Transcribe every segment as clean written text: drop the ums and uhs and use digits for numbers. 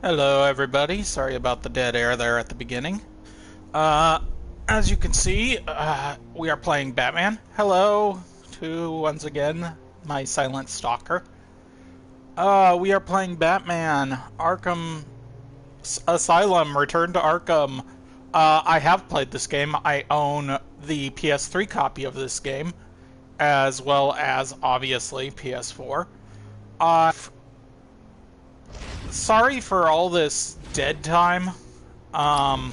Hello, everybody. Sorry about the dead air there at the beginning. Uh, as you can see, we are playing Batman. Hello to, once again, my silent stalker. We are playing Batman, Arkham Asylum, Return to Arkham. I have played this game. I own the PS3 copy of this game, as well as, obviously, PS4. Uh, Sorry for all this dead time. Um,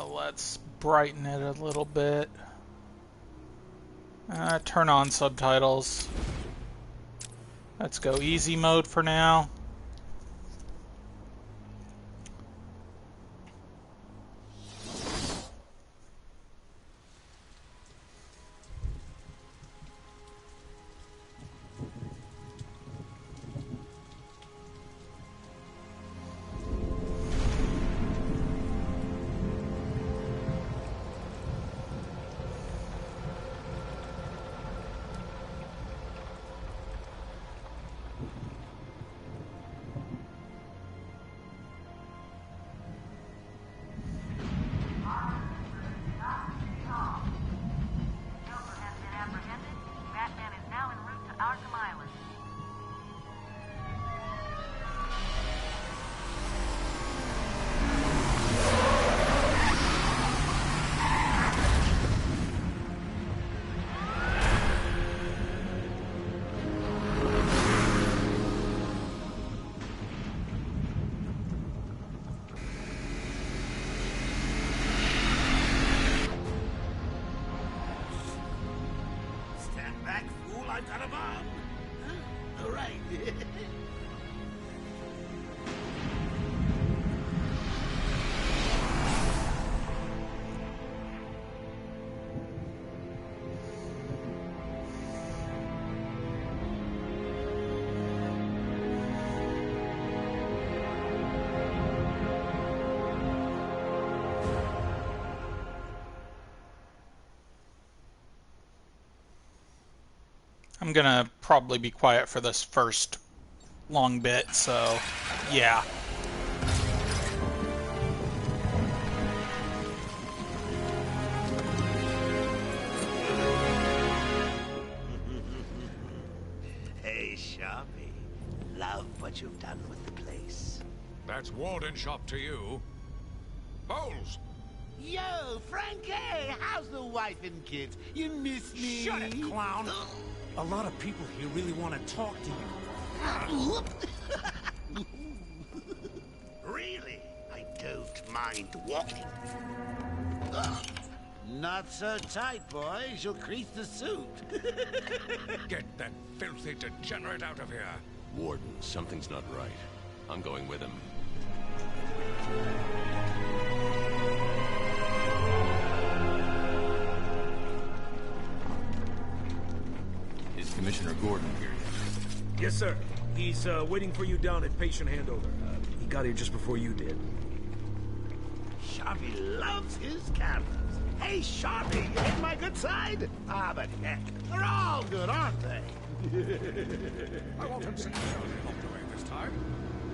let's brighten it a little bit. Turn on subtitles. Let's go easy mode for now. Arkham Island. Stand back, fool! I've got a bomb! Huh? All right. I'm gonna probably be quiet for this first long bit, so yeah. Hey, Sharpie. Love what you've done with the place. That's Warden Shop to you. Bowles! Yo, Frankie! How's the wife and kids? You miss me? Shut it, clown! A lot of people here really want to talk to you. Really? I don't mind walking. Not so tight, boys. You'll crease the suit. Get that filthy degenerate out of here. Warden, something's not right. I'm going with him. Is Commissioner Gordon here yet? Yes, sir. He's waiting for you down at patient handover. He got here just before you did. Sharpie loves his cameras. Hey, Sharpie, you hit my good side? Ah, but heck, they're all good, aren't they? I won't accept help doing this time.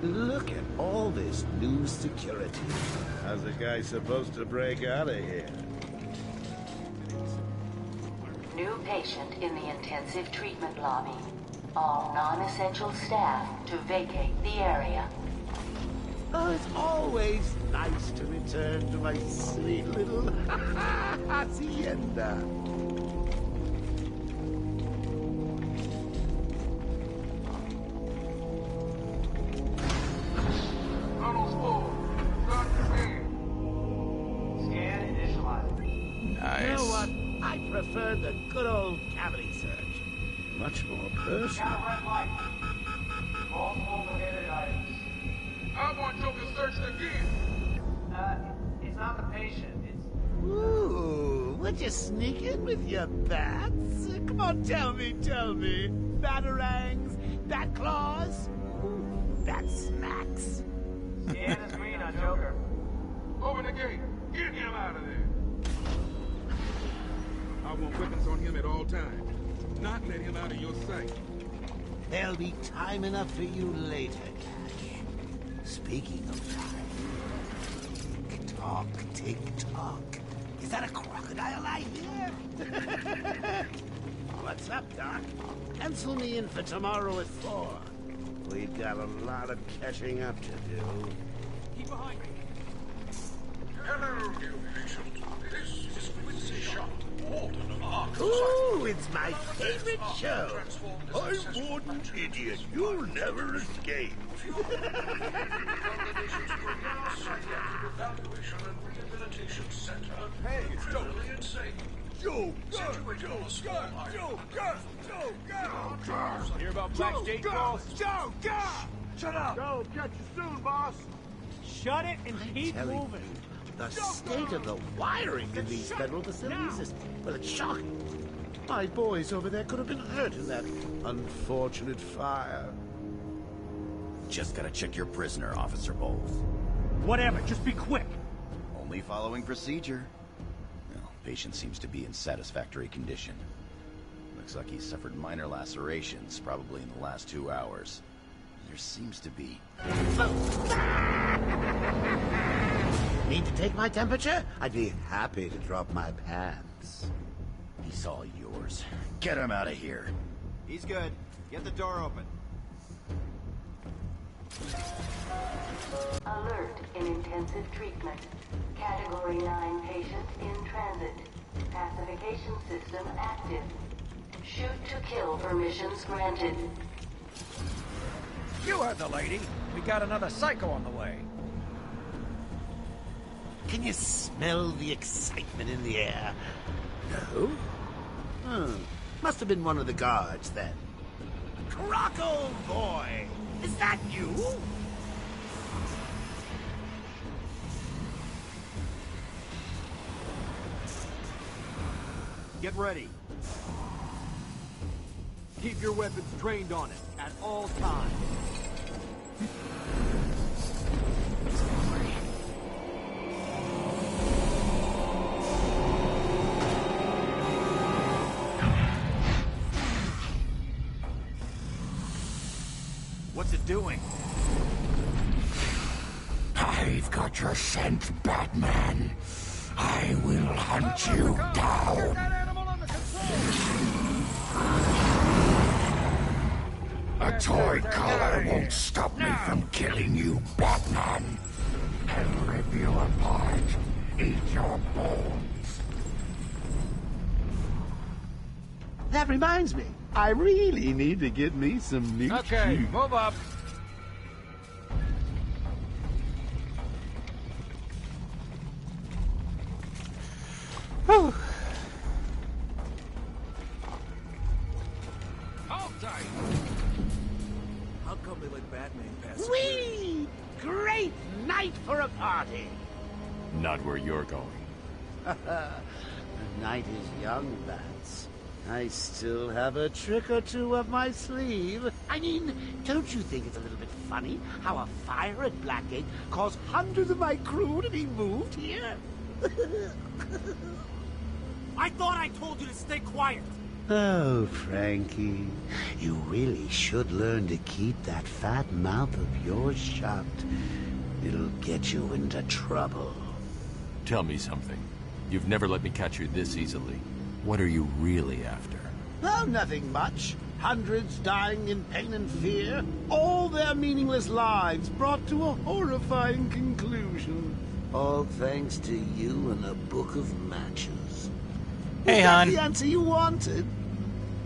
Look at all this new security. How's a guy supposed to break out of here? New patient in the intensive treatment lobby. All non-essential staff to vacate the area. Oh, it's always nice to return to my sweet little hacienda. Tunnels full. Start command. Scan initialized. Nice. You know what? I prefer the good old cavity search. Much more personal. Got a red light. Multiple prohibited items. I want you to search again. It's not the patient. It's... Ooh, would you sneak in with your bats? Come on, tell me. Batarangs, bat claws, bat smacks. Scan the screen on Joker. Open the gate. Get him out of there. I want weapons on him at all times. Not let him out of your sight. There'll be time enough for you later, Cash. Speaking of time, tick-tock, tick-tock. Is that a crocodile I hear? What's up, Doc? Pencil me in for tomorrow at 4. We've got a lot of catching up to do. Keep behind me. Hello, new patient. This is Quincy Sharp, Warden of Arkham Ooh, it's my favorite show. I'm Warden Idiot. You'll never escape. Evaluation and Rehabilitation Center. Hey, Criminally insane. Situated on a small island. Hear about Black Jake calls? Shut up. Go, catch you soon, boss. Shut it and keep moving. The state of the wiring in these federal facilities is, well, it's shocking. My boys over there could have been hurt in that unfortunate fire. Just gotta check your prisoner, Officer Bowles. Whatever, just be quick. Only following procedure. Well, patient seems to be in satisfactory condition. Looks like he suffered minor lacerations, probably in the last 2 hours. There seems to be... Need to take my temperature? I'd be happy to drop my pants. He's all yours. Get him out of here. He's good. Get the door open. Alert in intensive treatment. Category 9 patient in transit. Pacification system active. Shoot to kill permissions granted. You heard the lady. We got another psycho on the way. Can you smell the excitement in the air? No? Must have been one of the guards, then. Croco boy! Is that you? Get ready. Keep your weapons trained on it at all times. What's it doing? I've got your scent, Batman. I will hunt you down. A toy collar won't stop me from killing you, Batman. I'll rip you apart, eat your bones. That reminds me. I really need to get me some new Okay, shoes. move up. Whew. Hold tight. How come they let Batman pass? Whee! Great night for a party. Not where you're going. The night is young, Bats. I still have a trick or two up my sleeve. I mean, don't you think it's a little bit funny how a fire at Blackgate caused hundreds of my crew to be moved here? I thought I told you to stay quiet. Oh, Frankie, you really should learn to keep that fat mouth of yours shut. It'll get you into trouble. Tell me something. You've never let me catch you this easily. What are you really after? Oh, nothing much. Hundreds dying in pain and fear. All their meaningless lives brought to a horrifying conclusion. All thanks to you and a book of matches. Hey, Is that hon. the answer you wanted?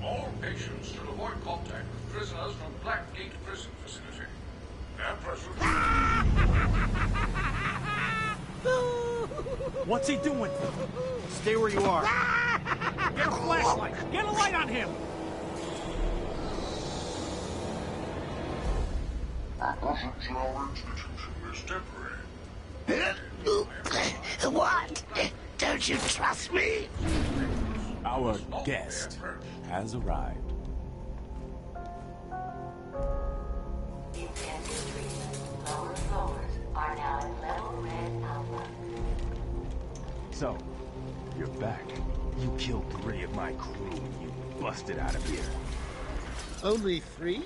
All patients should avoid contact with prisoners from Blackgate Prison Facility. Their presence... What's he doing? Stay where you are. Get a flashlight. Get a light on him. Our institution is temporary. What? Don't you trust me? Our guest has arrived. Intensive treatment. Lower floors are now in level red alpha. So, you're back. You killed 3 of my crew and you busted out of here. Only 3?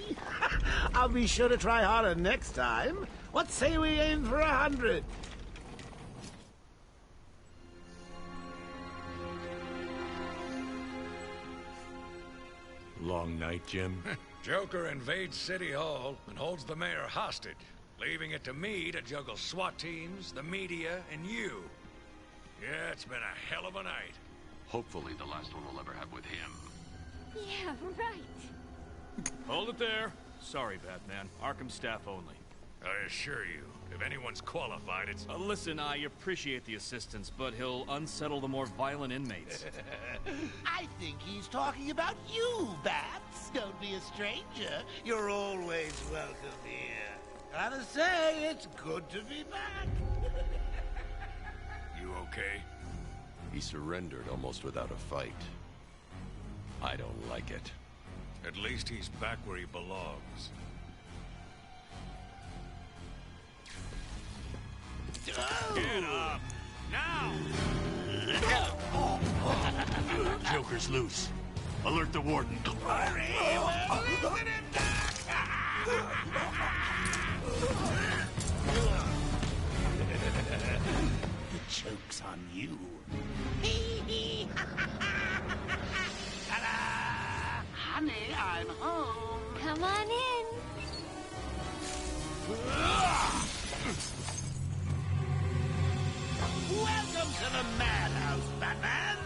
I'll be sure to try harder next time. What say we aim for 100? Long night, Jim? Joker invades City Hall and holds the mayor hostage, leaving it to me to juggle SWAT teams, the media, and you. Yeah, it's been a hell of a night. Hopefully the last one we'll ever have with him. Yeah, right. Hold it there. Sorry, Batman. Arkham staff only. I assure you, if anyone's qualified, it's... Listen, I appreciate the assistance, but he'll unsettle the more violent inmates. I think he's talking about you, Bats. Don't be a stranger. You're always welcome here. Gotta say, it's good to be back. You okay? He surrendered almost without a fight. I don't like it. At least he's back where he belongs. Get up! Now! Joker's loose. Alert the warden. The joke's on you. Ta-da! Honey, I'm home. Come on in. Welcome to the madhouse, Batman!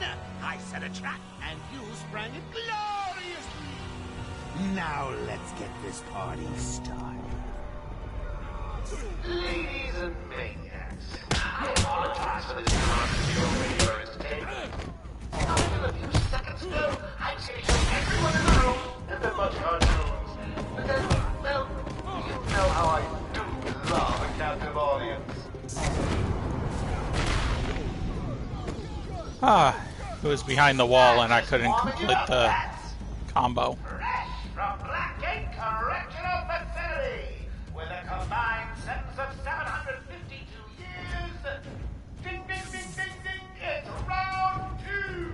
I set a trap, and you sprang it gloriously! Now let's get this party started. Ladies and maniacs, I apologize for this controversy your is taking. Until a few seconds ago, I stationed everyone in the room and the much cartoons. But then, well, you know how I do love a captive audience. It was behind the wall and I couldn't complete the combo. Fresh from Blackgate Correctional Facility, with a combined sentence of 752 years. Ding, ding, ding, ding, ding, it's round 2.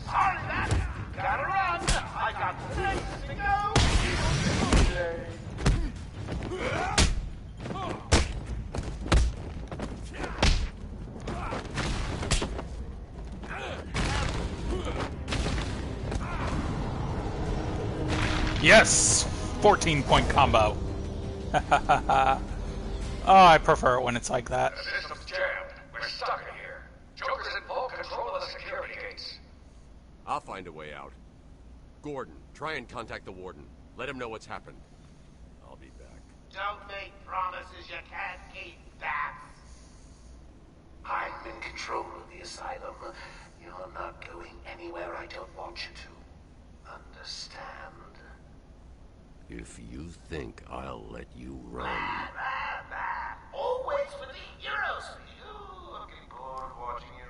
Sorry, that. Gotta run. I got places to go. Yes! 14-point combo. Oh, I prefer it when it's like that. The system's jammed. We're stuck in here. Joker's in full control of the security gates. I'll find a way out. Gordon, try and contact the warden. Let him know what's happened. I'll be back. Don't make promises you can't keep, Bats. I'm in control of the asylum. You're not going anywhere I don't want you to. Understand? If you think I'll let you run... Always for the heroes. You looking bored watching you.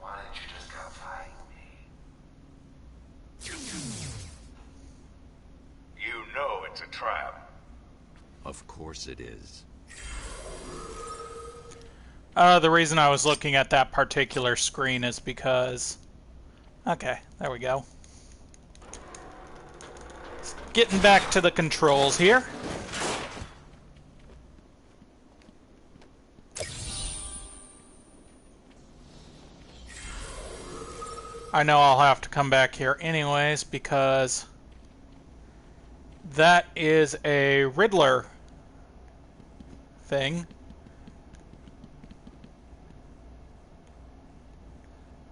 Why don't you just come find me? You know it's a trap. Of course it is. The reason I was looking at that particular screen is because... Okay, there we go. Getting back to the controls here. I know I'll have to come back here anyways because that is a Riddler thing.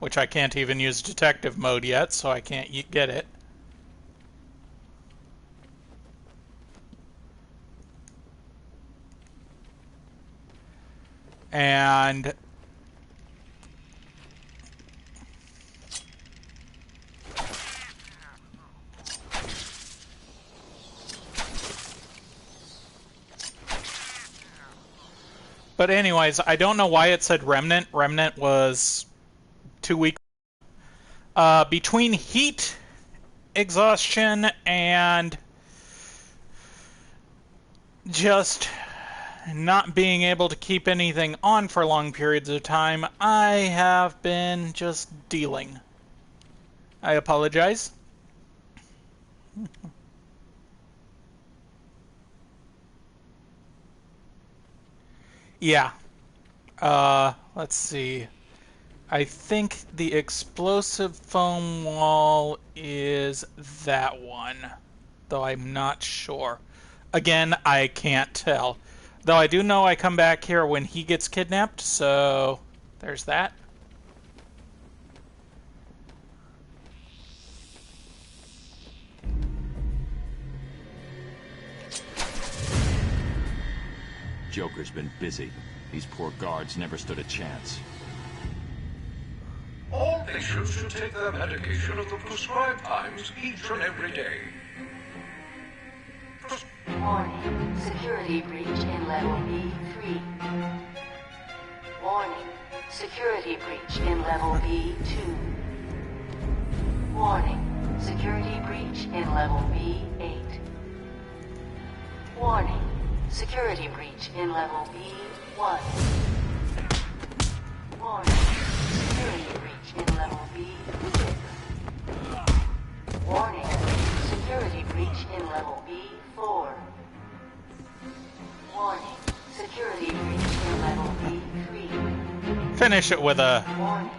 Which I can't even use detective mode yet, so I can't get it. And but anyways, I don't know why it said Remnant. Remnant was 2 weeks. Between heat exhaustion and just not being able to keep anything on for long periods of time, I have been just dealing. I apologize. Yeah. Let's see. I think the explosive foam wall is that one, though I'm not sure. Again, I can't tell. Though I do know I come back here when he gets kidnapped, so there's that. Joker's been busy. These poor guards never stood a chance. All patients should take their medication at the prescribed times each and every day. Warning. Security breach in level B3. Warning. Security breach in level B2. Warning. Security breach in level B8. Warning. Security breach in level B1. Warning. Security breach in level B6. Warning. Security breach in level B4. Warning. Security breach in level B3. Finish it with a... Warning.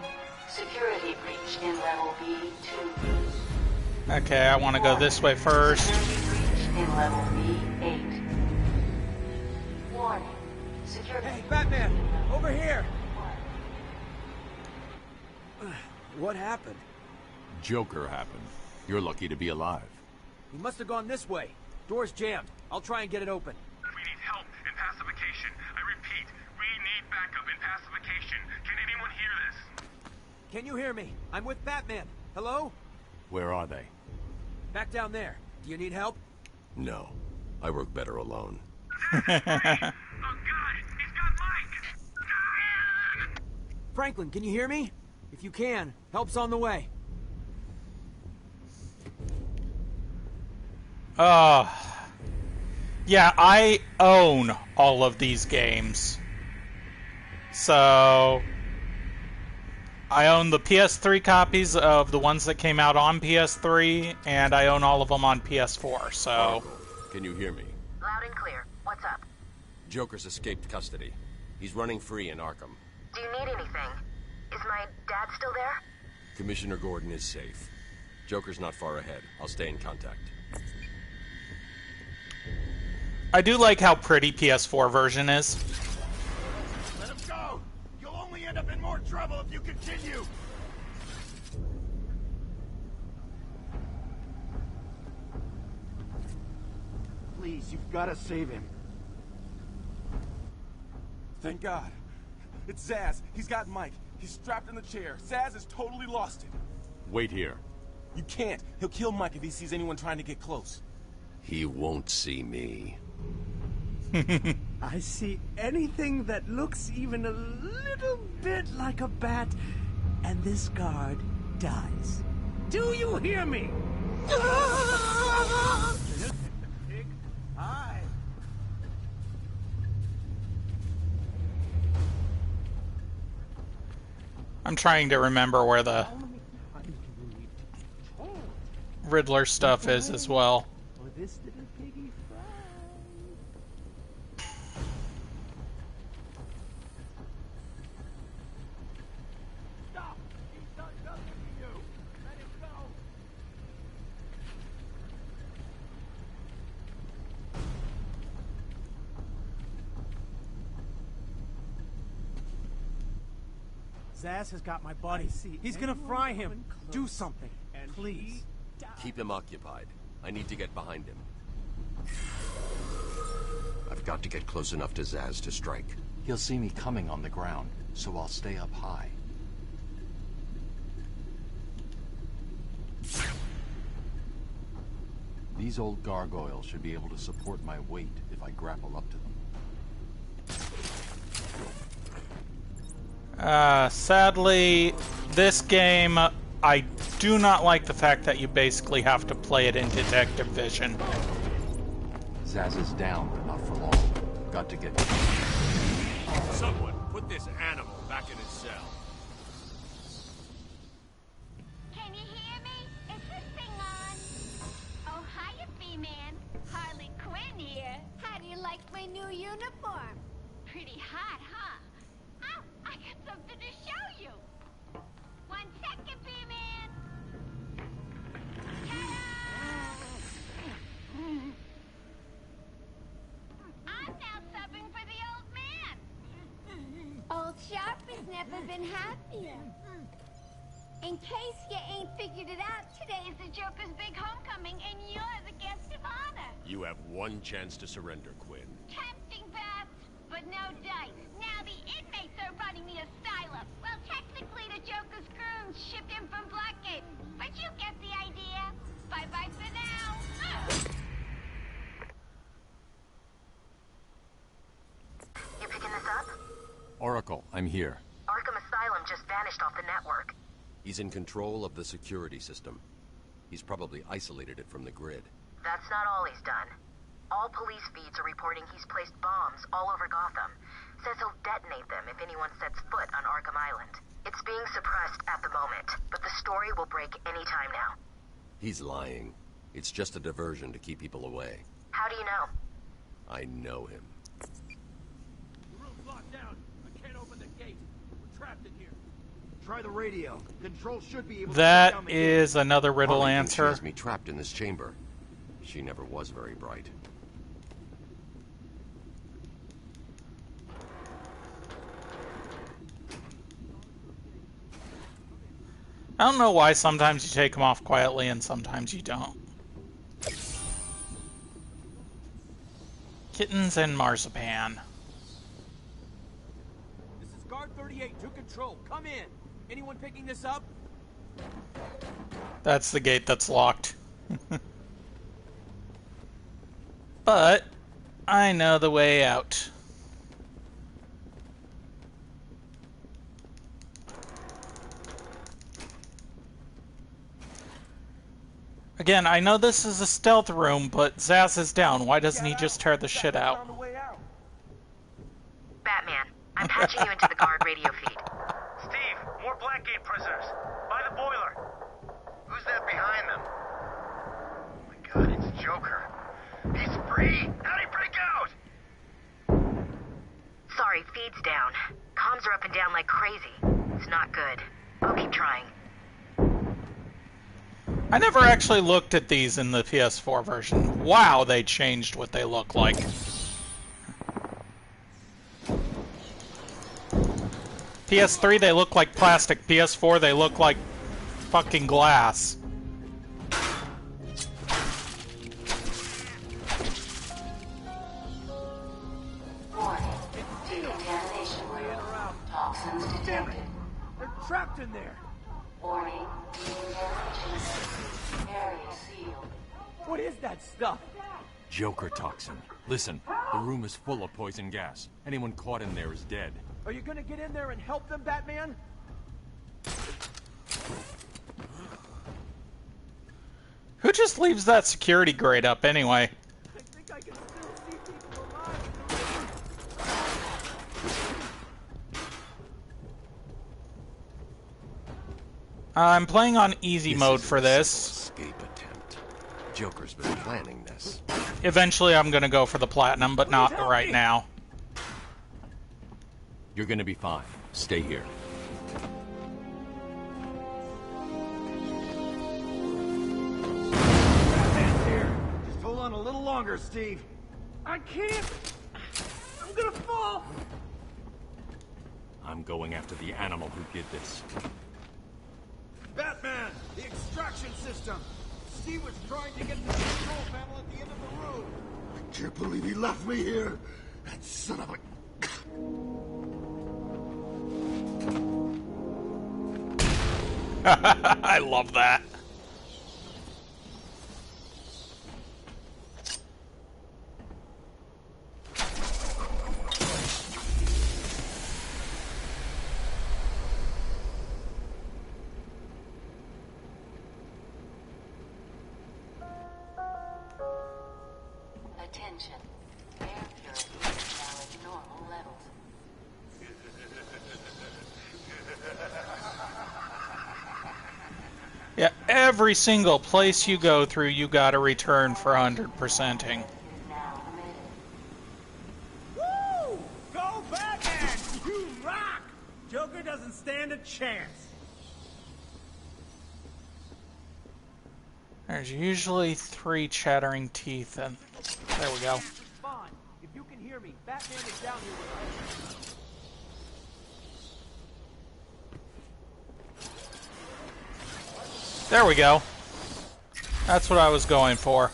Security breach in level B2. Okay, I want to go this way first. Security breach in level B8. Warning. Security... Hey, Batman! Over here! What happened? Joker happened. You're lucky to be alive. He must have gone this way. Door's jammed. I'll try and get it open. We need help in pacification. I repeat, we need backup in pacification. Can anyone hear this? Can you hear me? I'm with Batman. Hello? Where are they? Back down there. Do you need help? No. I work better alone. Oh God, he's got Mike! Franklin, can you hear me? If you can, help's on the way. Yeah, I own all of these games. So, I own the PS3 copies of the ones that came out on PS3, and I own all of them on PS4, so... Can you hear me? Loud and clear. What's up? Joker's escaped custody. He's running free in Arkham. Do you need anything? Is my dad still there? Commissioner Gordon is safe. Joker's not far ahead. I'll stay in contact. I do like how pretty PS4 version is. Let him go! You'll only end up in more trouble if you continue! Please, you've got to save him. Thank God. It's Zsasz. He's got Mike. He's strapped in the chair. Zsasz has totally lost it. Wait here. You can't. He'll kill Mike if he sees anyone trying to get close. He won't see me. I see anything that looks even a little bit like a bat, and this guard dies. Do you hear me? Hi. I'm trying to remember where the Riddler stuff is as well. Zsasz has got my buddy. He's gonna fry him. Do something, please. Keep him occupied. I need to get behind him. I've got to get close enough to Zsasz to strike. He'll see me coming on the ground, so I'll stay up high. These old gargoyles should be able to support my weight if I grapple up to them. Sadly, this game, I do not like the fact that you basically have to play it in detective vision. Zsasz is down, but not for long. Got to get... Someone put this animal back in his cell. Can you hear me? Is this thing on? Oh, my new uniform. Pretty hot, huh? Oh, I got something to show you. 1 second, B-Man. I'm now subbing for the old man. Old Sharp has never been happier. In case you ain't figured it out, today is the Joker's big homecoming, and you're the guest of honor. You have one chance to surrender, Quinn. Tempting, Beth, but no dice. Now the inmates are running the asylum. Well, technically the Joker's goons shipped in from Blackgate, but you get the idea. Bye-bye for now. You picking this up? Oracle, I'm here. Arkham Asylum just vanished off the network. He's in control of the security system. He's probably isolated it from the grid. That's not all he's done. All police feeds are reporting he's placed bombs all over Gotham. Says he'll detonate them if anyone sets foot on Arkham Island. It's being suppressed at the moment, but the story will break any time now. He's lying. It's just a diversion to keep people away. How do you know? I know him. The room's locked down. I can't open the gate. We're trapped in here. Try the radio. Control should be able to That shut down the is another riddle Harley thinks answer. She has me trapped in this chamber. She never was very bright. I don't know why sometimes you take them off quietly and sometimes you don't. Kittens and marzipan. This is Guard 38 to Control. Come in. Anyone picking this up? That's the gate that's locked. But I know the way out. Again, I know this is a stealth room, but Zaz is down. Why doesn't he just tear the shit out? Batman, I'm patching you into the Guard radio feed. Steve, more Blackgate prisoners. By the boiler. Who's that behind them? Oh my god, it's Joker. He's free! How'd he break out? Sorry, feed's down. Comms are up and down like crazy. It's not good. I'll keep trying. I never actually looked at these in the PS4 version. Wow, they changed what they look like. PS3, they look like plastic. PS4, they look like fucking glass. Warning. Decontamination alert. Toxins detected. They're trapped in there. Warning. Decontamination. Area sealed. What is that stuff? Joker toxin. Listen, the room is full of poison gas. Anyone caught in there is dead. Are you gonna get in there and help them, Batman? Who just leaves that security grate up anyway? I think I can still see people alive. I'm playing on easy mode for this. Escape attempt. Joker's been planning this. Eventually I'm gonna go for the platinum, but not right now. You're gonna be fine. Stay here. Batman's here. Just hold on a little longer, Steve. I can't. I'm gonna fall. I'm going after the animal who did this. Batman, the extraction system. Steve was trying to get to the control panel at the end of the room. I can't believe he left me here. That son of a... I love that. Attention. Air purity is now at normal levels. Yeah, every single place you go through, you gotta return for 100%ing. stand a chance. There's usually 3 chattering teeth, and there we go. Respond. If you can hear me, Batman is down here with us. There we go. That's what I was going for.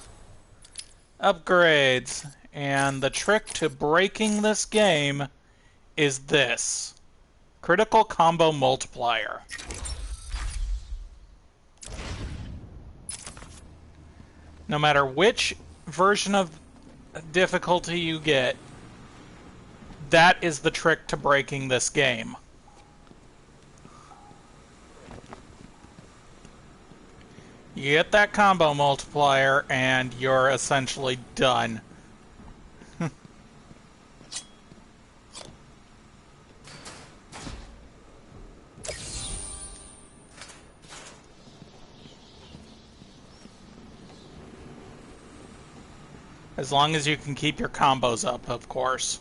Upgrades. And the trick to breaking this game is this. Critical Combo Multiplier. No matter which version of difficulty you get, that is the trick to breaking this game. You get that combo multiplier and you're essentially done. As long as you can keep your combos up, of course.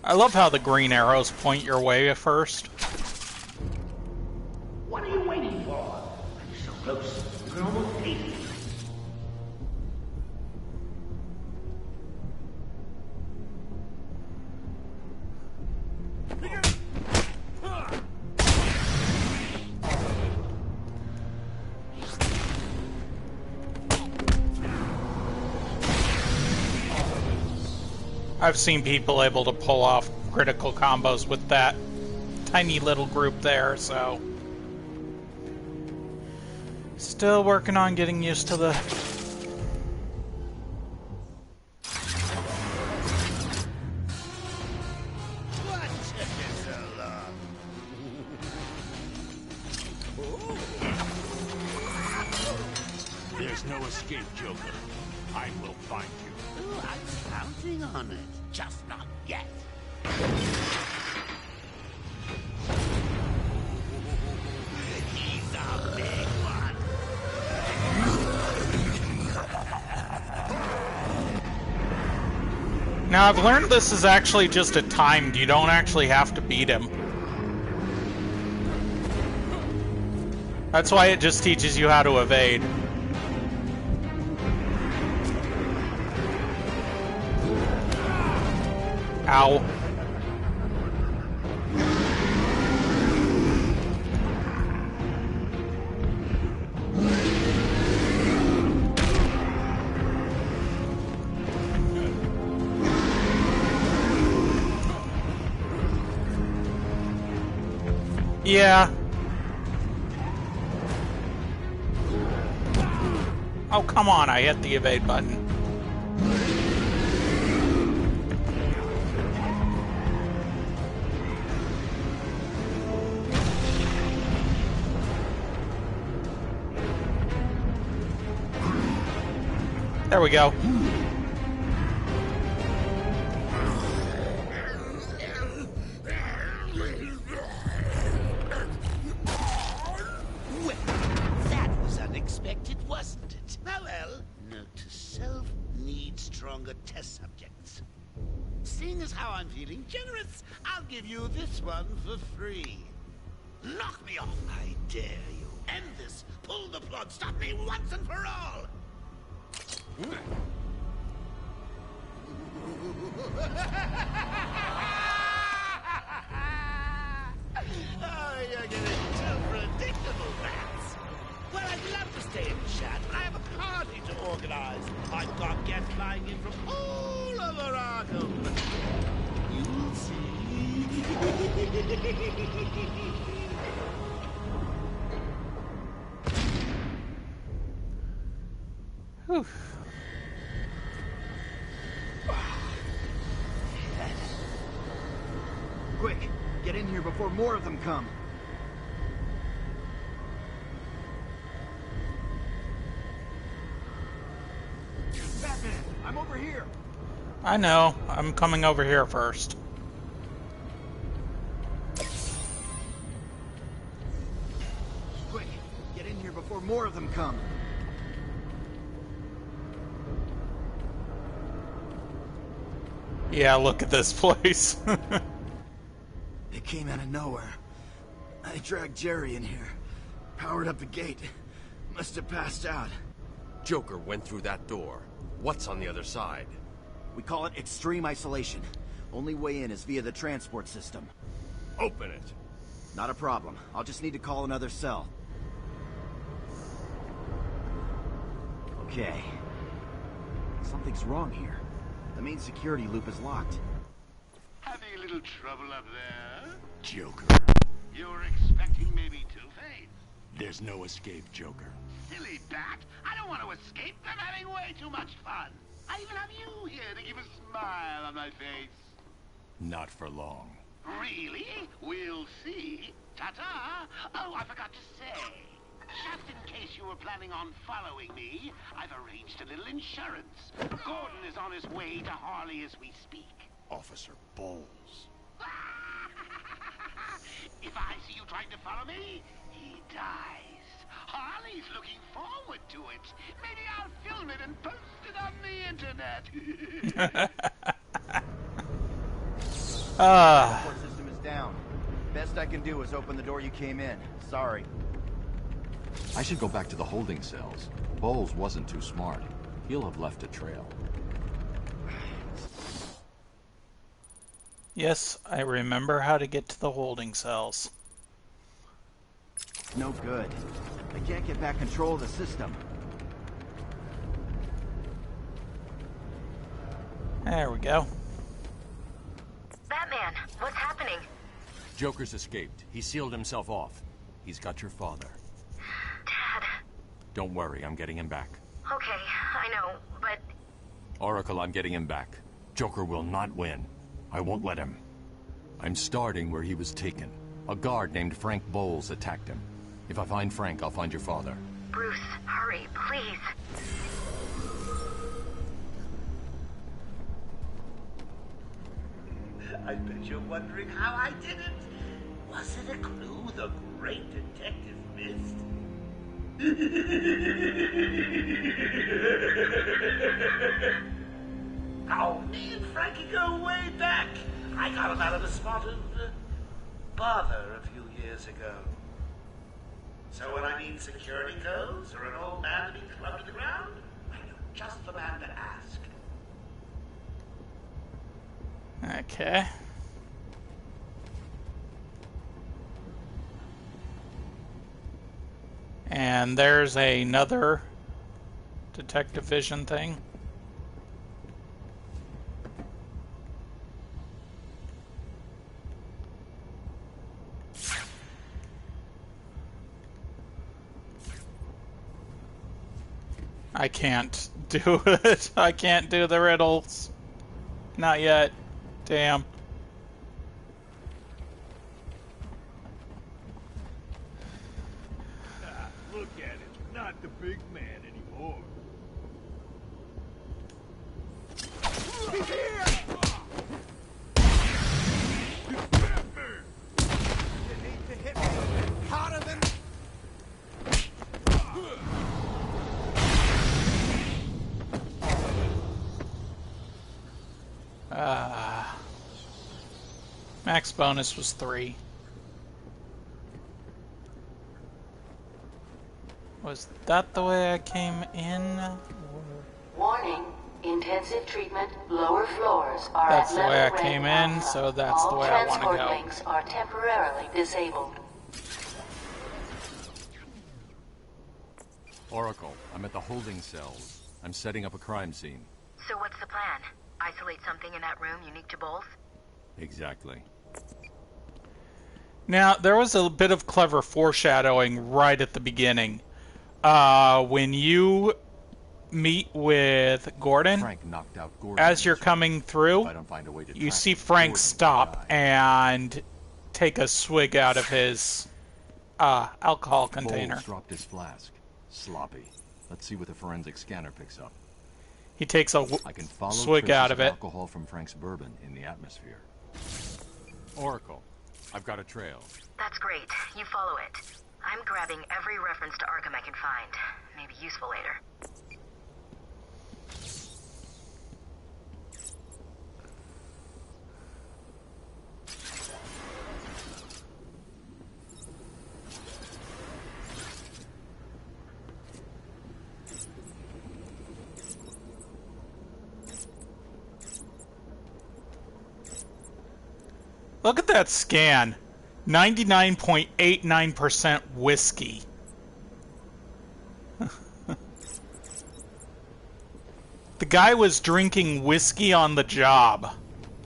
I love how the green arrows point your way at first. What are you waiting for? I'm so close. You can almost taste it. I've seen people able to pull off critical combos with that tiny little group there, so... Still working on getting used to the... There's no escape, Joker. I will find you. Oh, I'm counting on it. Just not yet. He's a big one. Now, I've learned this is actually just a timed. You don't actually have to beat him. That's why it just teaches you how to evade. Ow. Yeah. Oh, come on, I hit the evade button. There we go. Well, that was unexpected, wasn't it? Oh well, note to self, need stronger test subjects. Seeing as how I'm feeling generous, I'll give you this one for free. Knock me off, I dare you. End this. Pull the plug. Stop me once and for all. Oh, you're getting too predictable, Bats. Well, I'd love to stay and chat, but I have a party to organize. I've got guests flying in from all over Arkham. You'll see. Whew. Quick, get in here before more of them come. Batman, I'm over here. I know. I'm coming over here first. Quick, get in here before more of them come. Yeah, look at this place. It came out of nowhere. I dragged Jerry in here. Powered up the gate. Must have passed out. Joker went through that door. What's on the other side? We call it extreme isolation. Only way in is via the transport system. Open it. Not a problem. I'll just need to call another cell. Okay. Something's wrong here. The main security loop is locked. Having a little trouble up there? Joker. You're expecting maybe Two-Face? There's no escape, Joker. Silly bat! I don't want to escape. I'm having way too much fun. I even have you here to give a smile on my face. Not for long. Really? We'll see. Ta-ta! Oh, I forgot to say. Just in case you were planning on following me, I've arranged a little insurance. Gordon is on his way to Harley as we speak. Officer Bowles. If I see you trying to follow me, he dies. Harley's looking forward to it. Maybe I'll film it and post it on the internet. The transport system is down. Best I can do is open the door you came in. Sorry. I should go back to the holding cells. Bowles wasn't too smart. He'll have left a trail. Yes, I remember how to get to the holding cells. No good. I can't get back control of the system. There we go. Batman, what's happening? Joker's escaped. He sealed himself off. He's got your father. Dad. Don't worry, I'm getting him back. Okay, I know, but... Oracle, I'm getting him back. Joker will not win. I won't let him. I'm starting where he was taken. A guard named Frank Bowles attacked him. If I find Frank, I'll find your father. Bruce, hurry, please. I bet you're wondering how I did it. Was it a clue the great detective missed? Oh, me and Frankie go way back. I got him out of a spot of bother a few years ago. So when I need security codes or an old man to be clubbed to the ground, I know just the man to ask. Okay. And there's another detective vision thing. I can't do it. I can't do the riddles. Not yet. Damn. Look at him. Not the big man anymore. He's here! You need to hit me harder than... Max bonus was 3. Was that the way I came in? Warning. Intensive treatment. Lower floors are That's at the level way I rank came in, Alpha. so that's the All way I want to transport go. links are temporarily disabled. Oracle, I'm at the holding cells. I'm setting up a crime scene. So what's the plan? Isolate something in that room unique to Bowles? Exactly. Now, there was a bit of clever foreshadowing right at the beginning. When you meet with Gordon, Frank knocked out Gordon as you're coming through, I don't find a way to you track see him, Frank Gordon stop died. and take a swig out of his alcohol container. Bowles dropped his flask. Sloppy. Let's see what the forensic scanner picks up. He takes a I can follow swig traces out of it. alcohol from Frank's bourbon in the atmosphere. Oracle, I've got a trail. That's great. You follow it. I'm grabbing every reference to Arkham I can find. Maybe useful later. Look at that scan. 99.89% whiskey. The guy was drinking whiskey on the job.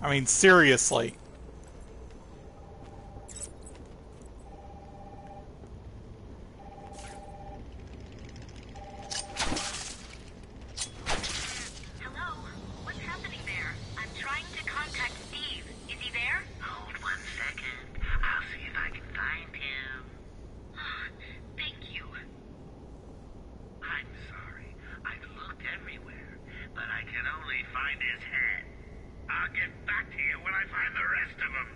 I mean, seriously. Hello? What's happening there? I'm trying to contact Steve. Is he there? Hold 1 second. I'll see if I can find him. Thank you. I'm sorry. I've looked everywhere, but I can only find his head. I'll get back to you when I find the rest of them.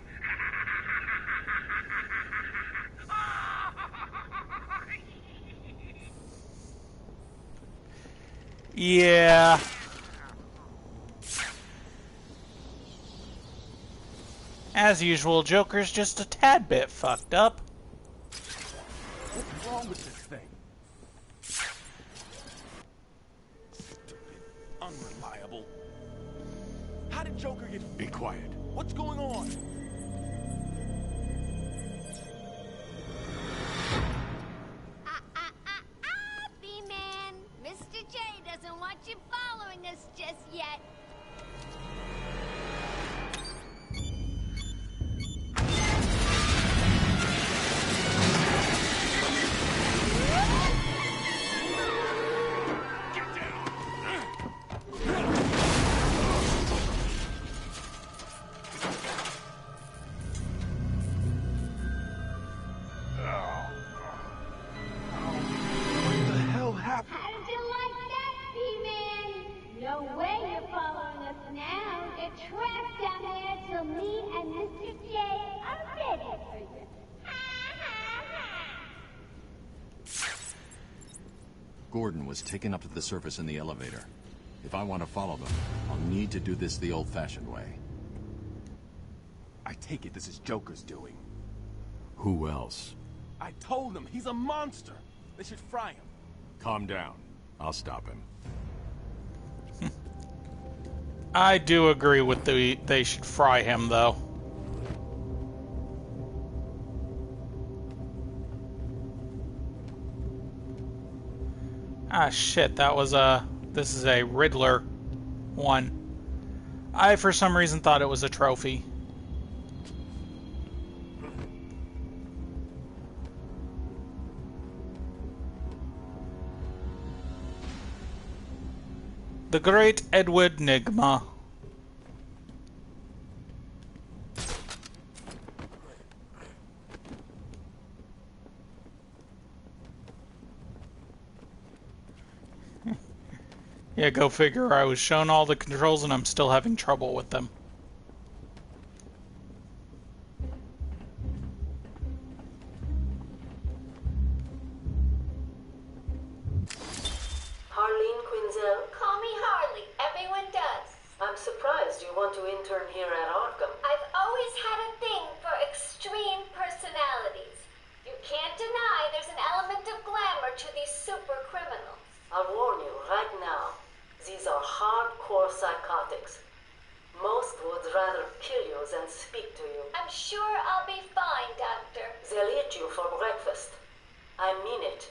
Yeah. As usual, Joker's just a tad bit fucked up. What's wrong with this thing? Stupid. Unreliable. How did Joker get... Be quiet. What's going on? B-Man, Mr. J doesn't want you following us just yet. How'd you like that, B-Man? No way you're following us now. You're trapped down there till me and Mr. J are ready for you. Gordon was taken up to the surface in the elevator. If I want to follow them, I'll need to do this the old-fashioned way. I take it this is Joker's doing. Who else? I told them he's a monster. They should fry him. Calm down. I'll stop him. I do agree with they should fry him, though. Ah, shit, that was this is a Riddler one. I, for some reason, thought it was a trophy. The Great Edward Nygma. Yeah, go figure. I was shown all the controls and I'm still having trouble with them. Harleen Quinzel? Call me Harley. Everyone does. I'm surprised you want to intern here at Arkham. I've always had a thing for extreme personalities. You can't deny there's an element of glamour to these super criminals. I'll warn you right now. These are hardcore psychotics. Most would rather kill you than speak to you. I'm sure I'll be fine, Doctor. They'll eat you for breakfast. I mean it.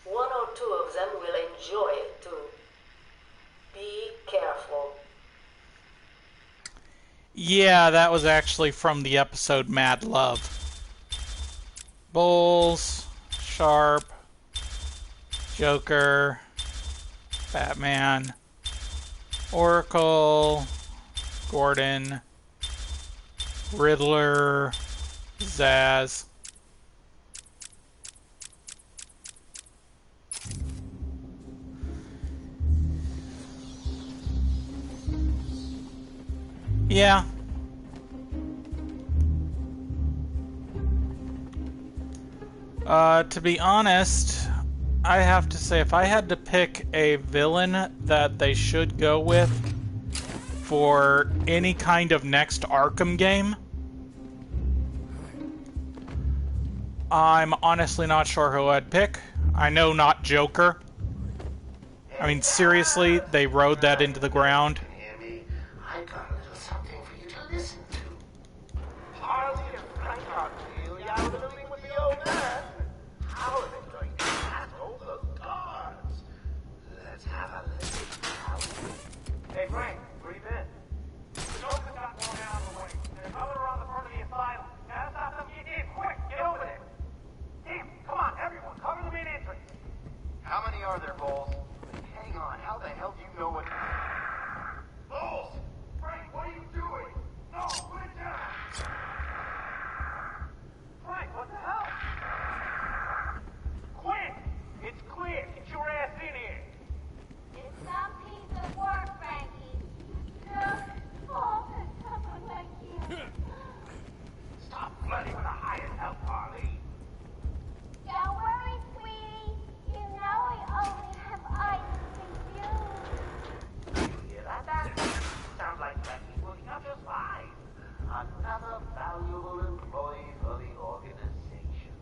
1 or 2 of them will enjoy it too. Be careful. Yeah, that was actually from the episode Mad Love. Bulls, Sharp, Joker, Batman, Oracle, Gordon, Riddler, Zaz. Yeah. To be honest, I have to say, if I had to pick a villain that they should go with for any kind of next Arkham game, I'm honestly not sure who I'd pick. I know not Joker. I mean, seriously, they rode that into the ground. I got a little something for you to listen to. are there, Bowles? Hang on, how the hell do you know what... Bowles! Frank, what are you doing? No, put it down! Frank, what the hell? Quick! It's clear! Get your ass in here! It's some piece of work, Frankie. Just fall to someone like you. Stop flirting with a higher help, Harley! Don't worry, sweetie. You know I only have eyes for you. Hear that? Sounds like Frankie's working out just fine. Another valuable employee for the organization.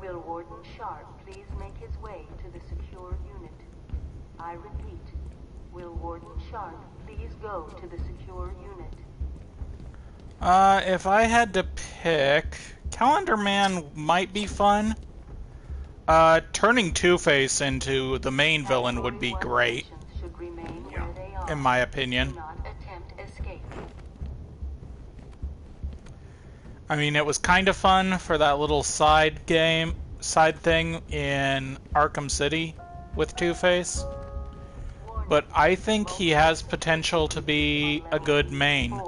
Will Warden Sharp please make his way to the secure unit? I repeat, will Warden Sharp please go to the secure unit? If I had to pick, Calendar Man might be fun. Turning Two-Face into the main villain would be great, in my opinion. I mean, it was kind of fun for that little side thing in Arkham City with Two-Face, but I think he has potential to be a good main.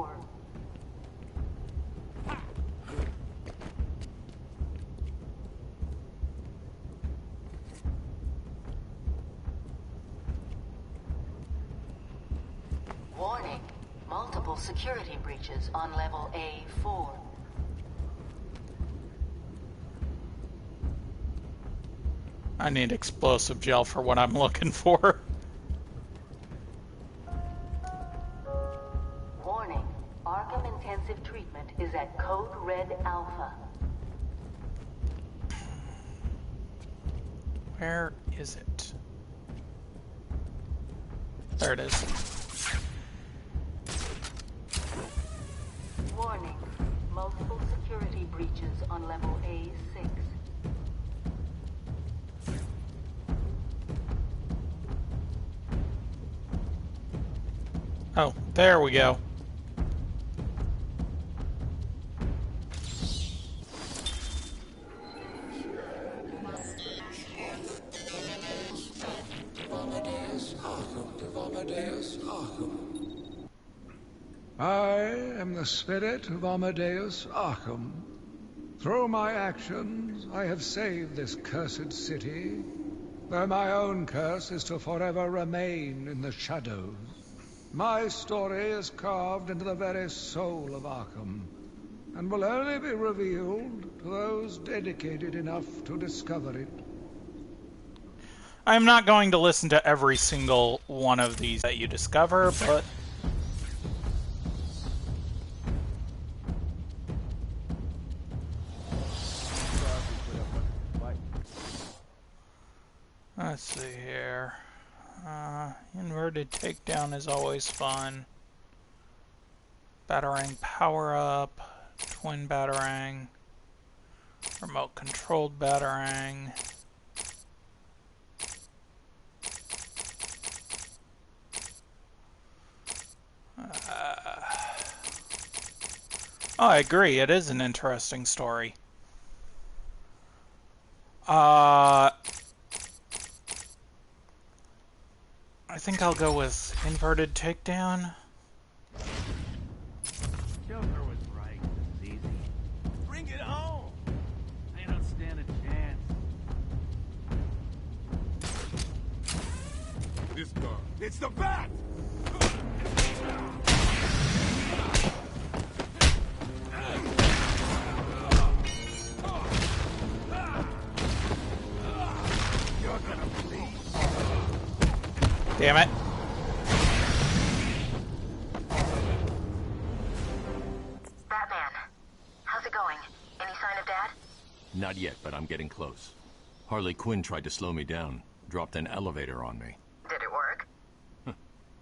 Warning, multiple security breaches on level A4. I need explosive gel for what I'm looking for. Warning, Arkham Intensive Treatment is at Code Red Alpha. Where is it? There it is. Warning, multiple security breaches on level A6. Oh, there we go. I am the spirit of Amadeus Arkham. Through my actions, I have saved this cursed city, though my own curse is to forever remain in the shadows. My story is carved into the very soul of Arkham, and will only be revealed to those dedicated enough to discover it. I'm not going to listen to every single one of these that you discover, but... Let's see here. Inverted takedown is always fun. Batarang power up. Twin batarang. Remote controlled batarang. Oh, I agree. It is an interesting story. I think I'll go with inverted takedown. Joker was right. It's easy. Bring it home. I don't stand a chance. This guy. It's the bat! Damn it. Batman, how's it going? Any sign of Dad? Not yet, but I'm getting close. Harley Quinn tried to slow me down, dropped an elevator on me. Did it work?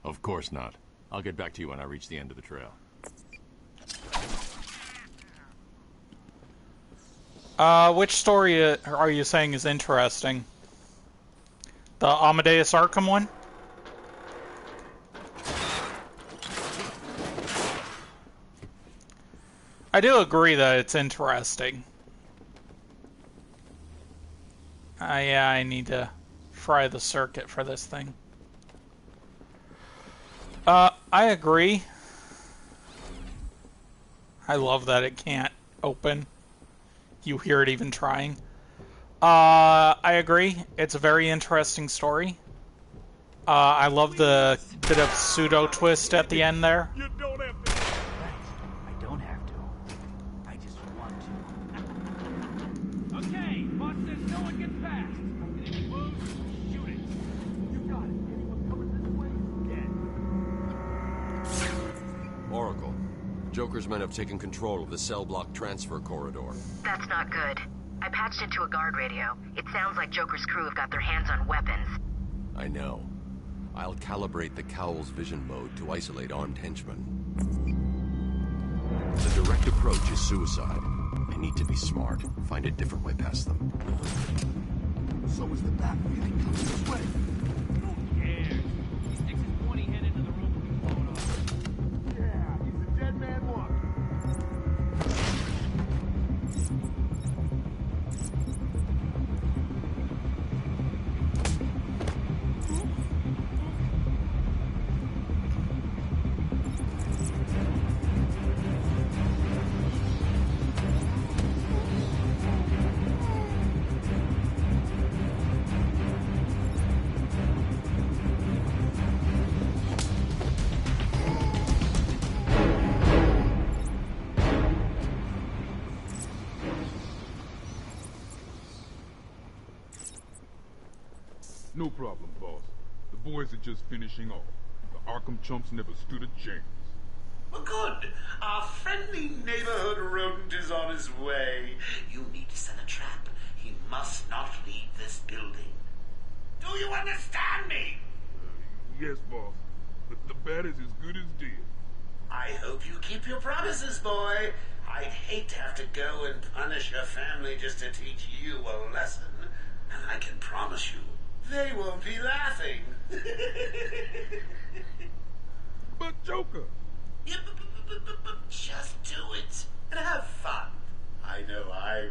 Of course not. I'll get back to you when I reach the end of the trail. Which story are you saying is interesting? The Amadeus Arkham one? I do agree that it's interesting. Yeah, I need to fry the circuit for this thing. I agree. I love that it can't open. You hear it even trying. I agree. It's a very interesting story. I love the bit of pseudo twist at the end there. You don't have to. I don't have to. I just want to. Okay, boss says no one gets past. And if he moves, shoot it. You got it. Anyone coming this way is dead. Oracle, Joker's men have taken control of the cell block transfer corridor. That's not good. I patched into a guard radio. It sounds like Joker's crew have got their hands on weapons. I know. I'll calibrate the Cowl's vision mode to isolate armed henchmen. The direct approach is suicide. I need to be smart. Find a different way past them. So is the bat really coming this way? Who cares? He sticks his pointy head into the room and we blow it off. Yeah, he's a dead man walking. No problem, boss. The boys are just finishing off. The Arkham chumps never stood a chance. Well, good. Our friendly neighborhood rodent is on his way. You need to set a trap. He must not leave this building. Do you understand me? Yes, boss. But the bat is as good as dead. I hope you keep your promises, boy. I'd hate to have to go and punish your family just to teach you a lesson. And I can promise you, they won't be laughing. But Joker! Yeah, but just do it and have fun. I know I will.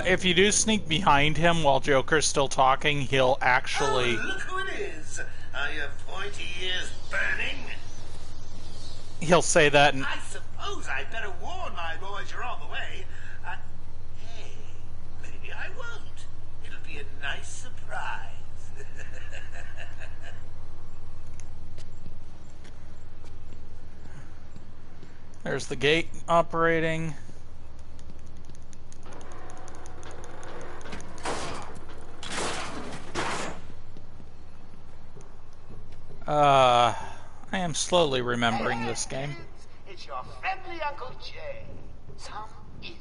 If you do sneak behind him while Joker's still talking, he'll actually... Oh, look who it is! Are your pointy ears burning? He'll say that and... I suppose I'd better warn my boys you're on the way. Hey, maybe I won't. It'll be a nice surprise. There's the gate operating. I am slowly remembering this game. It's your friendly Uncle Jay. Some idiot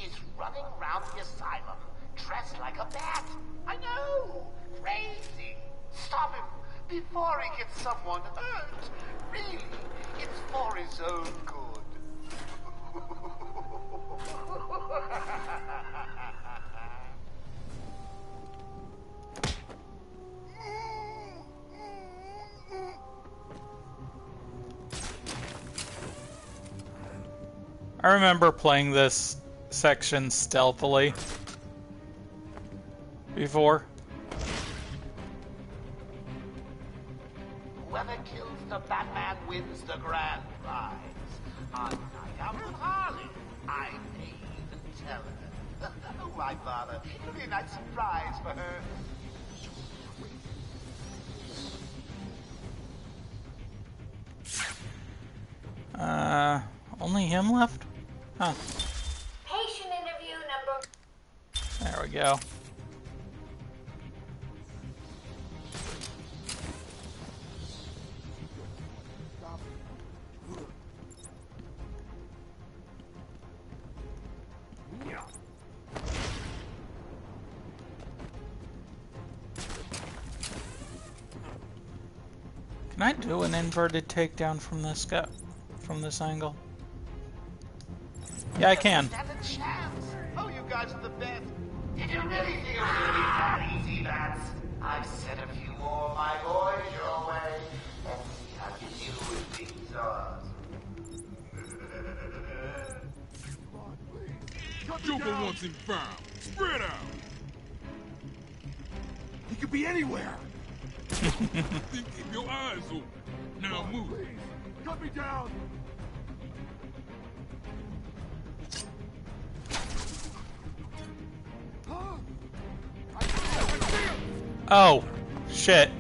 is running around the asylum dressed like a bat. I know! Crazy! Stop him before he gets someone hurt. Really, it's for his own good. I remember playing this section stealthily before. Whoever kills the Batman wins the grand prize. On night out with Harley. I may even tell her. Oh, my father. It'll be a nice surprise for her. Only him left? Huh. Patient interview number... There we go. Can I do an inverted takedown from this guy, from this angle? Yeah, I can. Stand a chance. Oh, you guys are the best. Did you really think it was going to be that easy, Vance? I've sent a few more of my boys your way. Let's see how you do with things on. Joker wants him found. Spread out. He could be anywhere. Then keep your eyes open. Now move. Cut me down. Oh, shit.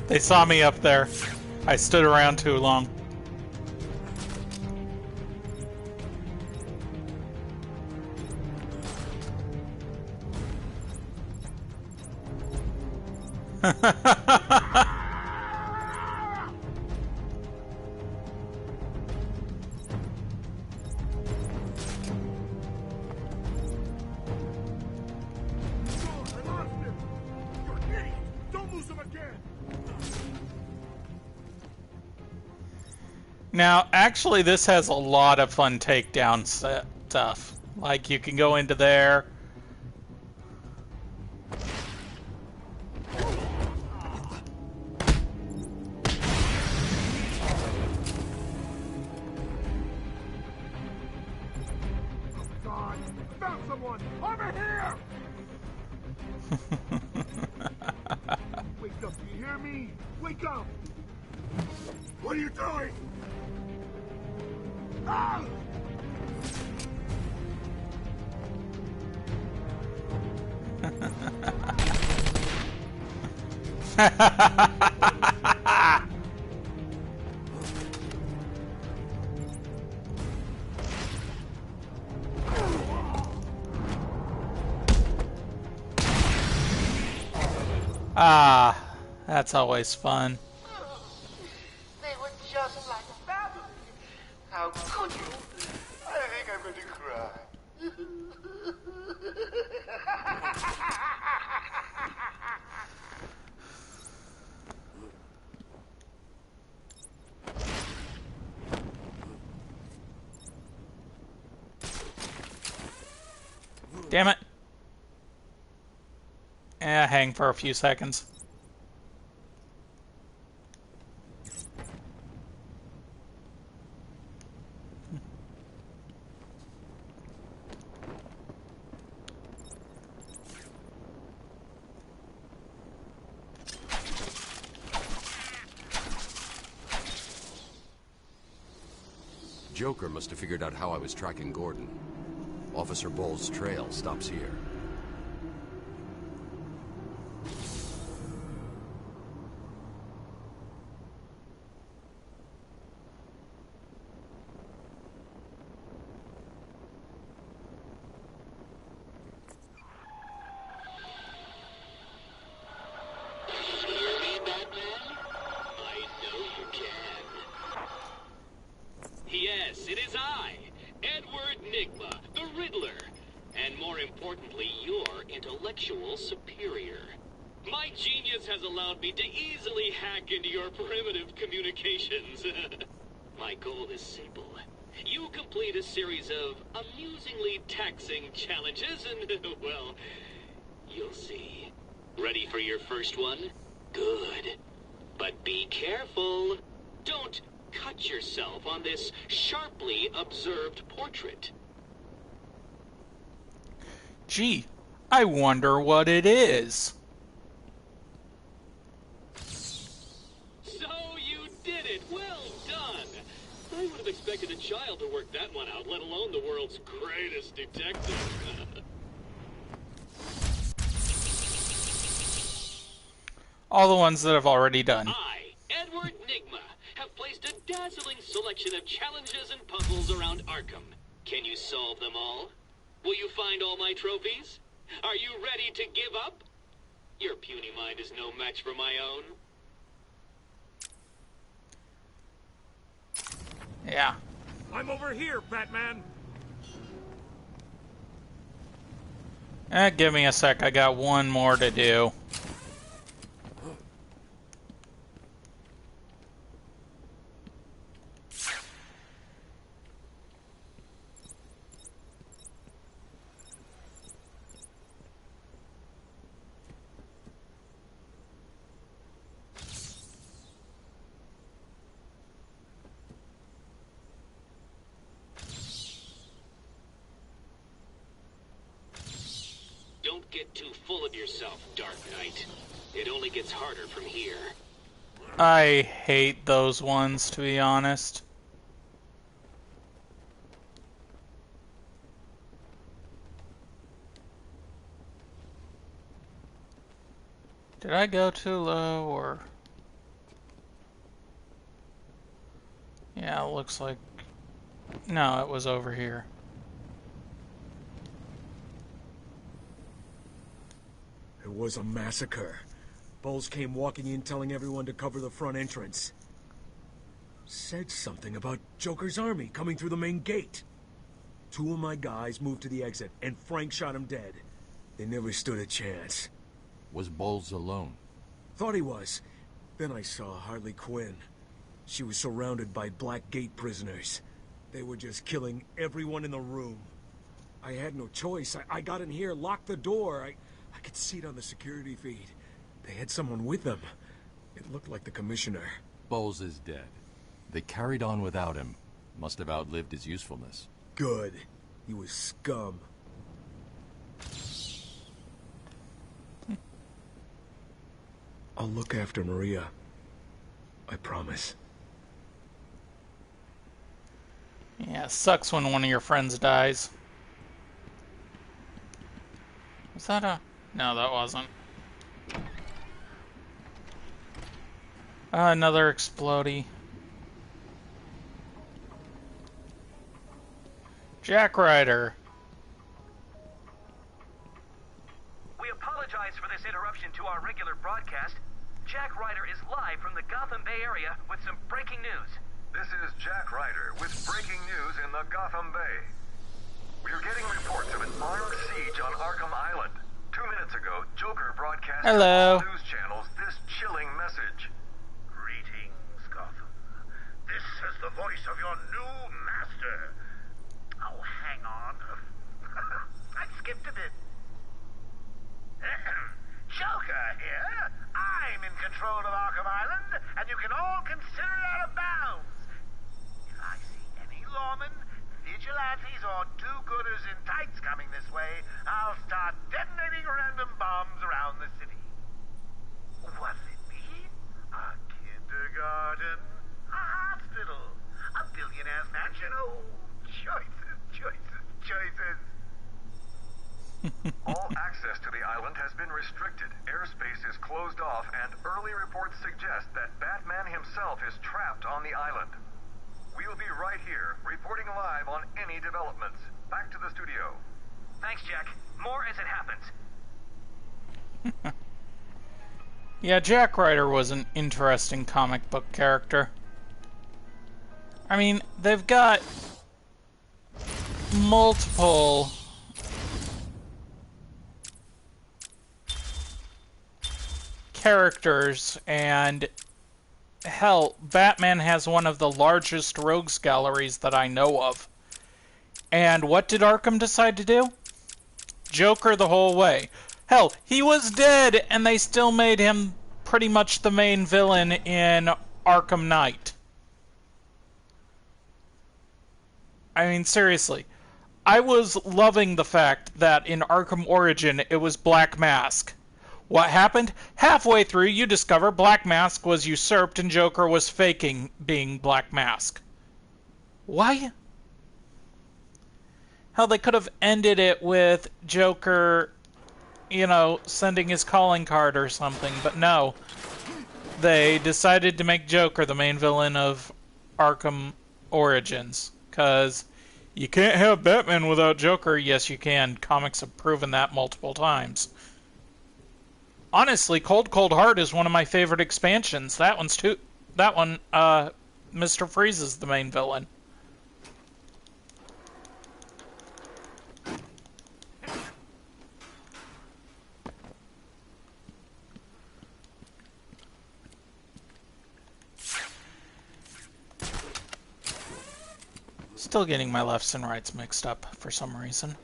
They saw me up there. I stood around too long. Now, actually, this has a lot of fun takedown stuff. Like, you can go into there. God, I found someone. Over here. Wake up, do you hear me? Wake up. What are you doing? Ah! Ah, that's always fun. They were just like family. How could you? I think I'm going to cry. Damn it. Yeah, hang for a few seconds. Joker must have figured out how I was tracking Gordon. Officer Bowles' trail stops here. Yes, it is I, Edward Nigma, the Riddler, and more importantly, your intellectual superior. My genius has allowed me to easily hack into your primitive communications. My goal is simple. You complete a series of amusingly taxing challenges and, well, you'll see. Ready for your first one? Good. But be careful. Don't cut yourself on this sharply observed portrait. Gee, I wonder what it is. So you did it. Well done. I would have expected a child to work that one out, let alone the world's greatest detective. All the ones that I've already done. I, Edward Nigma, have placed a dazzling selection of challenges and puzzles around Arkham. Can you solve them all? Will you find all my trophies? Are you ready to give up? Your puny mind is no match for my own. Yeah. I'm over here, Batman. Give me a sec. I got one more to do. get too full of yourself, Dark Knight. It only gets harder from here. I hate those ones, to be honest. Did I go too low, or... Yeah, it looks like... No, it was over here. It was a massacre. Bowles came walking in telling everyone to cover the front entrance. Said something about Joker's army coming through the main gate. 2 of my guys moved to the exit, and Frank shot him dead. They never stood a chance. Was Bowles alone? Thought he was. Then I saw Harley Quinn. She was surrounded by Black Gate prisoners. They were just killing everyone in the room. I had no choice. I got in here, locked the door. I could see it on the security feed. They had someone with them. It looked like the commissioner. Bowles is dead. They carried on without him. Must have outlived his usefulness. Good. He was scum. I'll look after Maria. I promise. Yeah, sucks when one of your friends dies. Was that a... No, that wasn't. Another explodey. Jack Ryder. We apologize for this interruption to our regular broadcast. Jack Ryder is live from the Gotham Bay area with some breaking news. This is Jack Ryder with breaking news in the Gotham Bay. We're getting reports of an armed siege on Arkham Island. 2 minutes ago, Joker broadcast to all news channels this chilling message. Greetings, Gotham. This is the voice of your new master. Oh, hang on. I skipped a bit. Joker here. I'm in control of Arkham Island, and you can all consider it out of bounds. If I see any lawmen, vigilantes, or do-gooders in tights coming this way, I'll start detonating random bombs around the city. Was it me? A kindergarten? A hospital? A billionaire's mansion? Oh, choices, choices, choices. All access to the island has been restricted. Airspace is closed off, and early reports suggest that Batman himself is trapped on the island. We'll be right here, reporting live on any developments. Back to the studio. Thanks, Jack. More as it happens. Yeah, Jack Ryder was an interesting comic book character. I mean, they've got multiple characters, and hell, Batman has one of the largest rogues galleries that I know of. And what did Arkham decide to do? Joker the whole way. Hell, he was dead, and they still made him pretty much the main villain in Arkham Knight. I mean, seriously. I was loving the fact that in Arkham Origin, it was Black Mask. What happened? Halfway through, you discover Black Mask was usurped and Joker was faking being Black Mask. Why? Hell, they could have ended it with Joker, you know, sending his calling card or something, but no. They decided to make Joker the main villain of Arkham Origins, because you can't have Batman without Joker. Yes, you can. Comics have proven that multiple times. Honestly, Cold Cold Heart is one of my favorite expansions. That one's too. That one, Mr. Freeze is the main villain. Still getting my lefts and rights mixed up for some reason.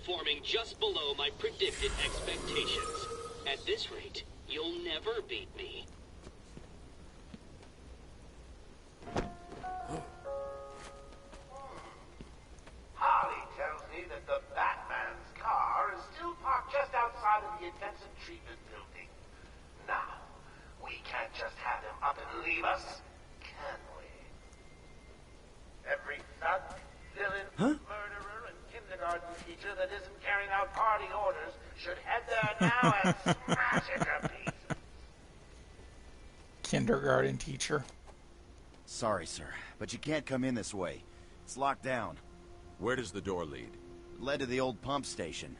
performing just below my predicted expectations. At this rate, you'll never beat me. Harley tells me that the Batman's car is still parked just outside of the intensive treatment building. Now, we can't just have him up and leave us, can we? Every thug, villain, murderer, and kindergarten teacher that isn't carrying out party orders should head there now and smash it to pieces. Kindergarten teacher. Sorry, sir, but you can't come in this way. It's locked down. Where does the door lead? It led to the old pump station.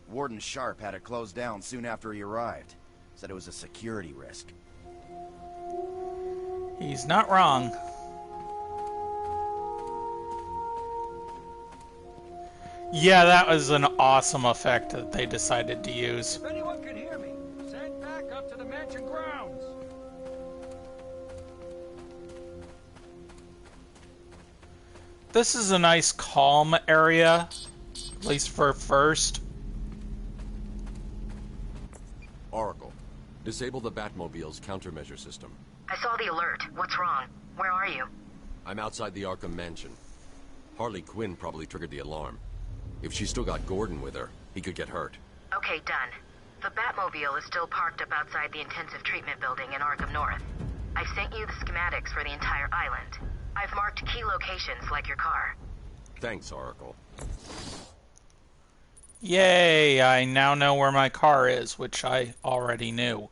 Warden Sharp had it closed down soon after he arrived. Said it was a security risk. He's not wrong. Yeah, that was an awesome effect that they decided to use. If anyone can hear me, send back up to the mansion grounds. This is a nice calm area, at least for first. Oracle, disable the Batmobile's countermeasure system. I saw the alert. What's wrong? Where are you? I'm outside the Arkham Mansion. Harley Quinn probably triggered the alarm. If she's still got Gordon with her, he could get hurt. Okay, done. The Batmobile is still parked up outside the intensive treatment building in Arkham North. I've sent you the schematics for the entire island. I've marked key locations like your car. Thanks, Oracle. Yay, I now know where my car is, which I already knew.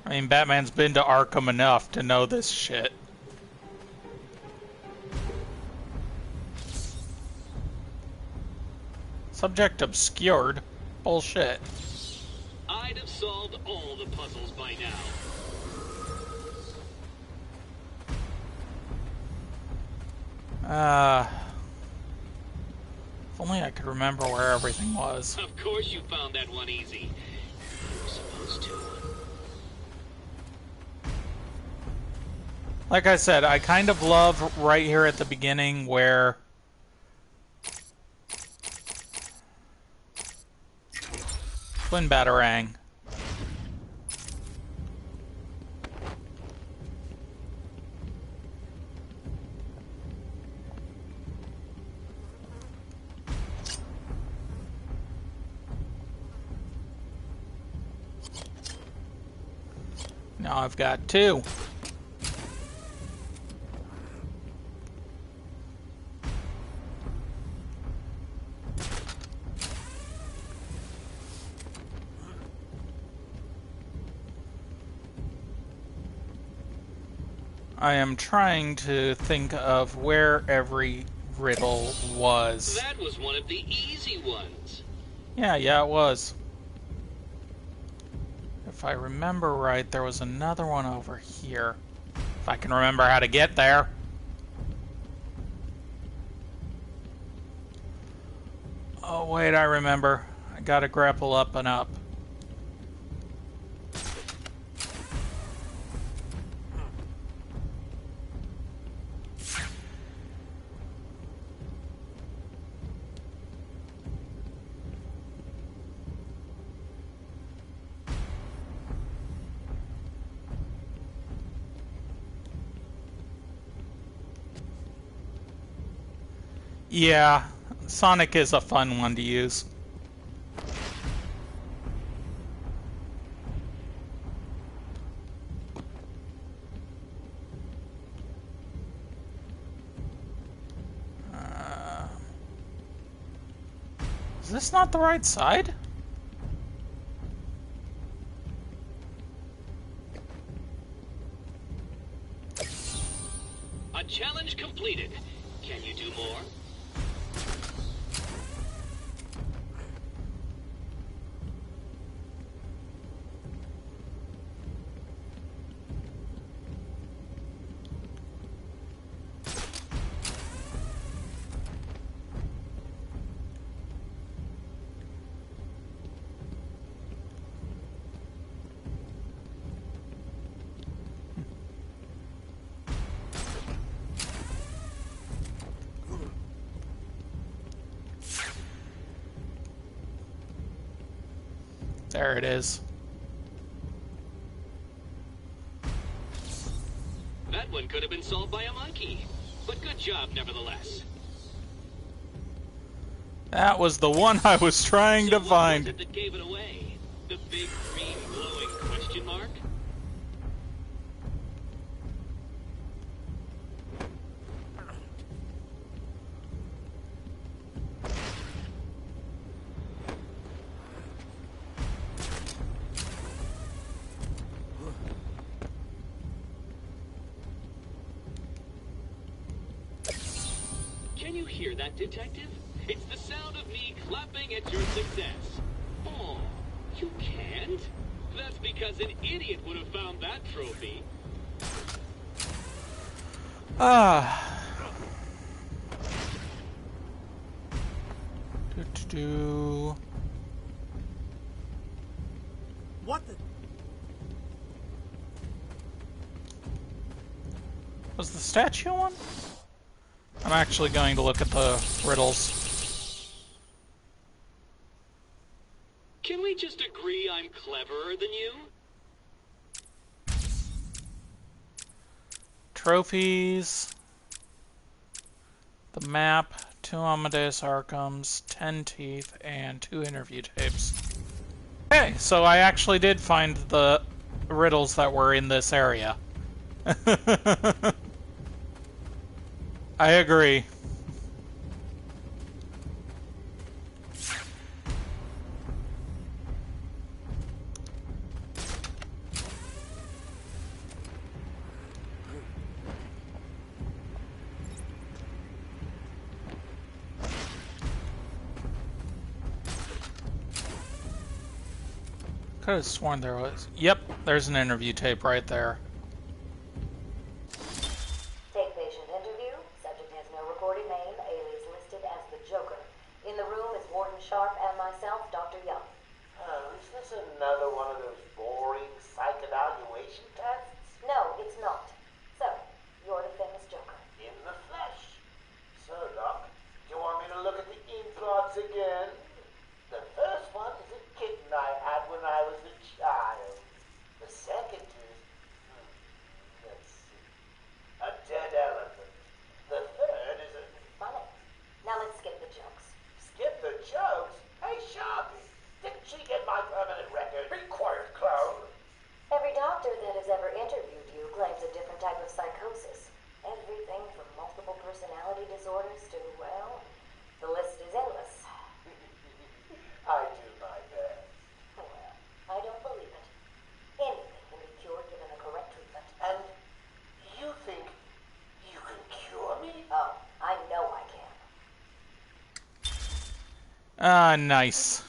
I mean, Batman's been to Arkham enough to know this shit. Subject obscured? Bullshit. I'd have solved all the puzzles by now. If only I could remember where everything was. Of course you found that one easy. You were supposed to. Like I said, I kind of love right here at the beginning where Twin Batarang. Now I've got two. I am trying to think of where every riddle was. That was one of the easy ones. Yeah, it was. If I remember right, there was another one over here. If I can remember how to get there. Oh, wait, I remember. I gotta grapple up and up. Yeah, Sonic is a fun one to use. Is this not the right side? A challenge completed. Can you do more? There it is. That one could have been solved by a monkey, but good job nevertheless. That was the one I was trying to find. What was it that gave it away? The big green glowing question mark? Can you hear that, detective? It's the sound of me clapping at your success. Oh, you can't? That's because an idiot would have found that trophy. Ah. What the? Was the statue one? I'm actually going to look at the riddles. Can we just agree I'm cleverer than you? Trophies. The map. 2 Amadeus Arkhams, 10 teeth, and 2 interview tapes. Okay, so I actually did find the riddles that were in this area. I agree. Could have sworn there was. Yep, there's an interview tape right there. Take patient interview. Subject has no recorded name. Alias listed as the Joker. In the room is Warden Sharp and myself, Dr. Young. Oh, is this another one of those boring psych evaluation tests? No, it's not. So, you're the famous Joker. In the flesh. So, Doc, do you want me to look at the ink plots again? The first one is a kitten I had when I was a child. The second is, let's see, a dead elephant. The third is a... Funny. Now let's skip the jokes. Skip the jokes? Hey, Sharpie, didn't she get my permanent record? Be quiet, clown. Every doctor that has ever interviewed you claims a different type of psychosis. Everything from multiple personality disorders to, well, the list is endless. I do my best. Well, I don't believe it. Anything can be cured given the correct treatment. And you think you can cure me? Oh, I know I can. Ah, nice.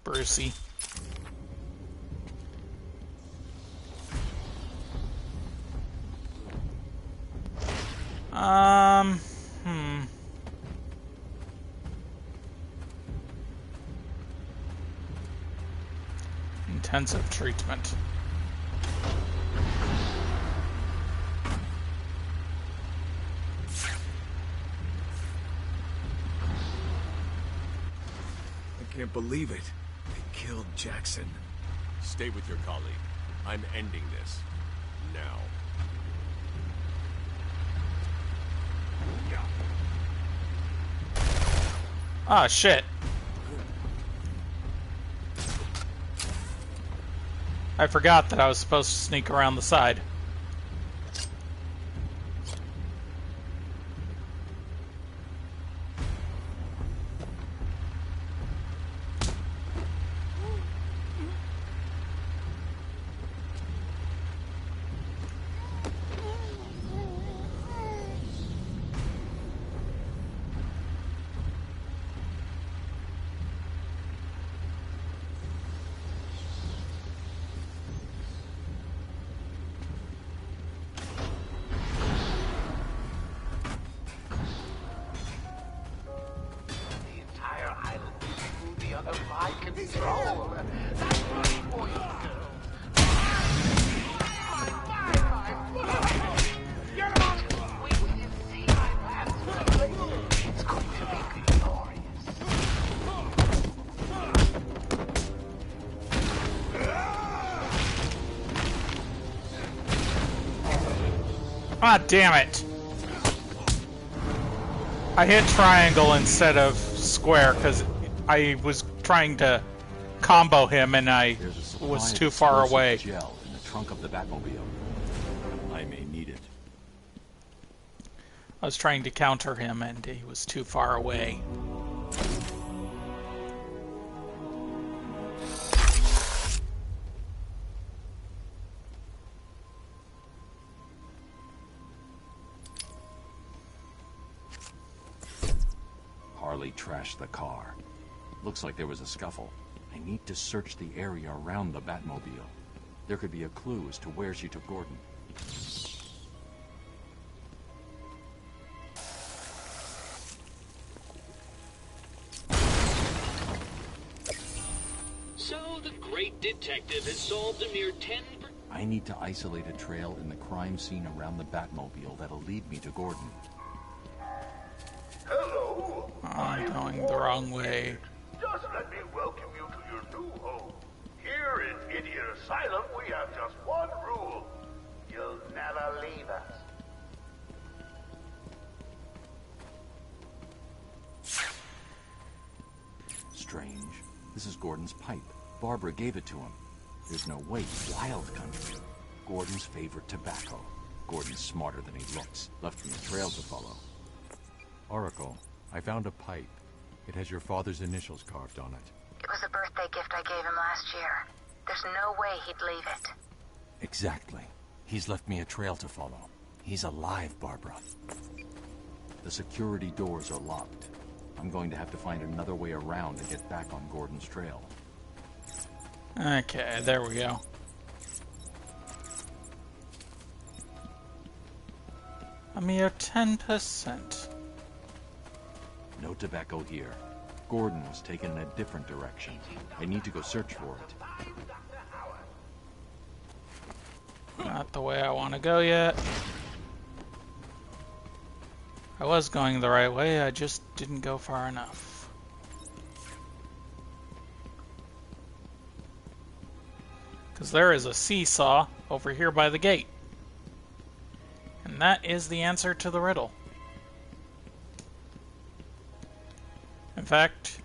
Brucey. Intensive treatment. I can't believe it. They killed Jackson. Stay with your colleague. I'm ending this. Now. Ah, shit. I forgot that I was supposed to sneak around the side. Ah, damn it! I hit triangle instead of square because I was trying to combo him and I was too far away. Gel in the trunk of the Batmobile. I may need it. I was trying to counter him and he was too far away. Harley trashed the car. Looks like there was a scuffle. I need to search the area around the Batmobile. There could be a clue as to where she took Gordon. So the great detective has solved a mere 10%. I need to isolate a trail in the crime scene around the Batmobile that'll lead me to Gordon. Hello. I'm going the wrong way. Just let me welcome you to your new home. Here in Idiot Asylum, we have just one rule. You'll never leave us. Strange. This is Gordon's pipe. Barbara gave it to him. There's no way. Wild country. Gordon's favorite tobacco. Gordon's smarter than he looks. Left me a trail to follow. Oracle, I found a pipe. It has your father's initials carved on it. It was a birthday gift I gave him last year. There's no way he'd leave it. Exactly. He's left me a trail to follow. He's alive, Barbara. The security doors are locked. I'm going to have to find another way around to get back on Gordon's trail. Okay, there we go. A mere 10%. No tobacco here. Gordon was taken in a different direction. I need to go search for it. Not the way I want to go yet. I was going the right way, I just didn't go far enough. Because there is a seesaw over here by the gate. And that is the answer to the riddle. In fact,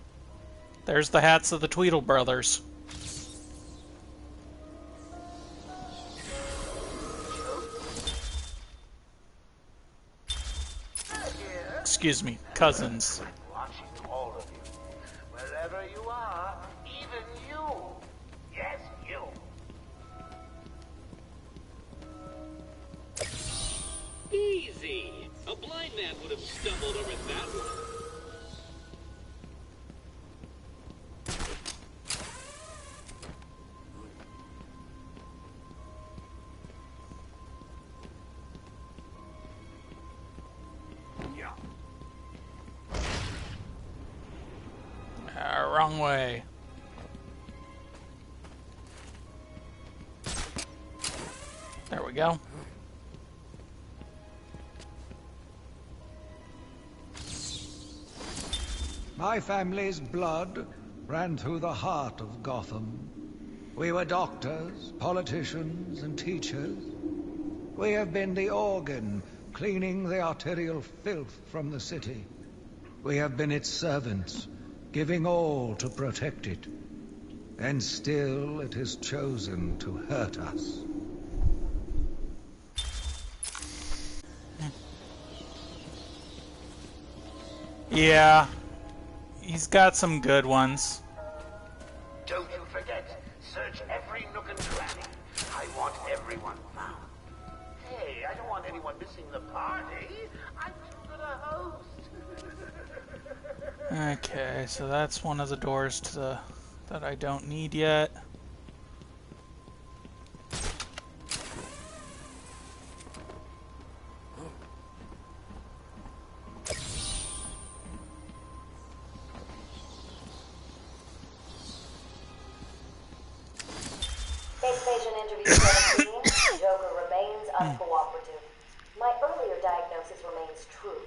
there's the hats of the Tweedle brothers. Excuse me, cousins. Watching all of you. Wherever you are, even you. Yes, you. Easy. A blind man would have stumbled over that one. Wrong way. There we go. My family's blood ran through the heart of Gotham. We were doctors, politicians, and teachers. We have been the organ cleaning the arterial filth from the city. We have been its servants, giving all to protect it. And still it has chosen to hurt us. Yeah, he's got some good ones. Don't you forget, search every nook and cranny. I want everyone found. Hey, I don't want anyone missing the party. I'm too good a host. Okay, so that's one of the doors to the that I don't need yet. Base Station Interview 17, Joker remains uncooperative. My earlier diagnosis remains true.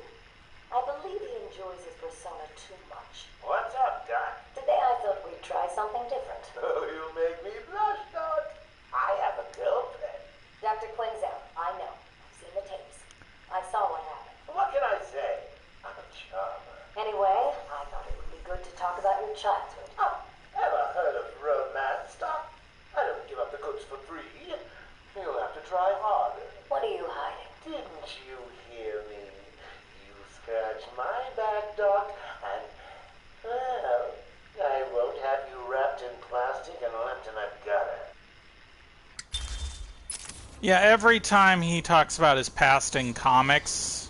I believe he enjoys his persona too much. What's up, Doc? Today I thought we'd try something different. Oh, you make me blush, Doc. I have a girlfriend. Dr. Quinn's out. I know. I've seen the tapes. Yeah, every time he talks about his past in comics,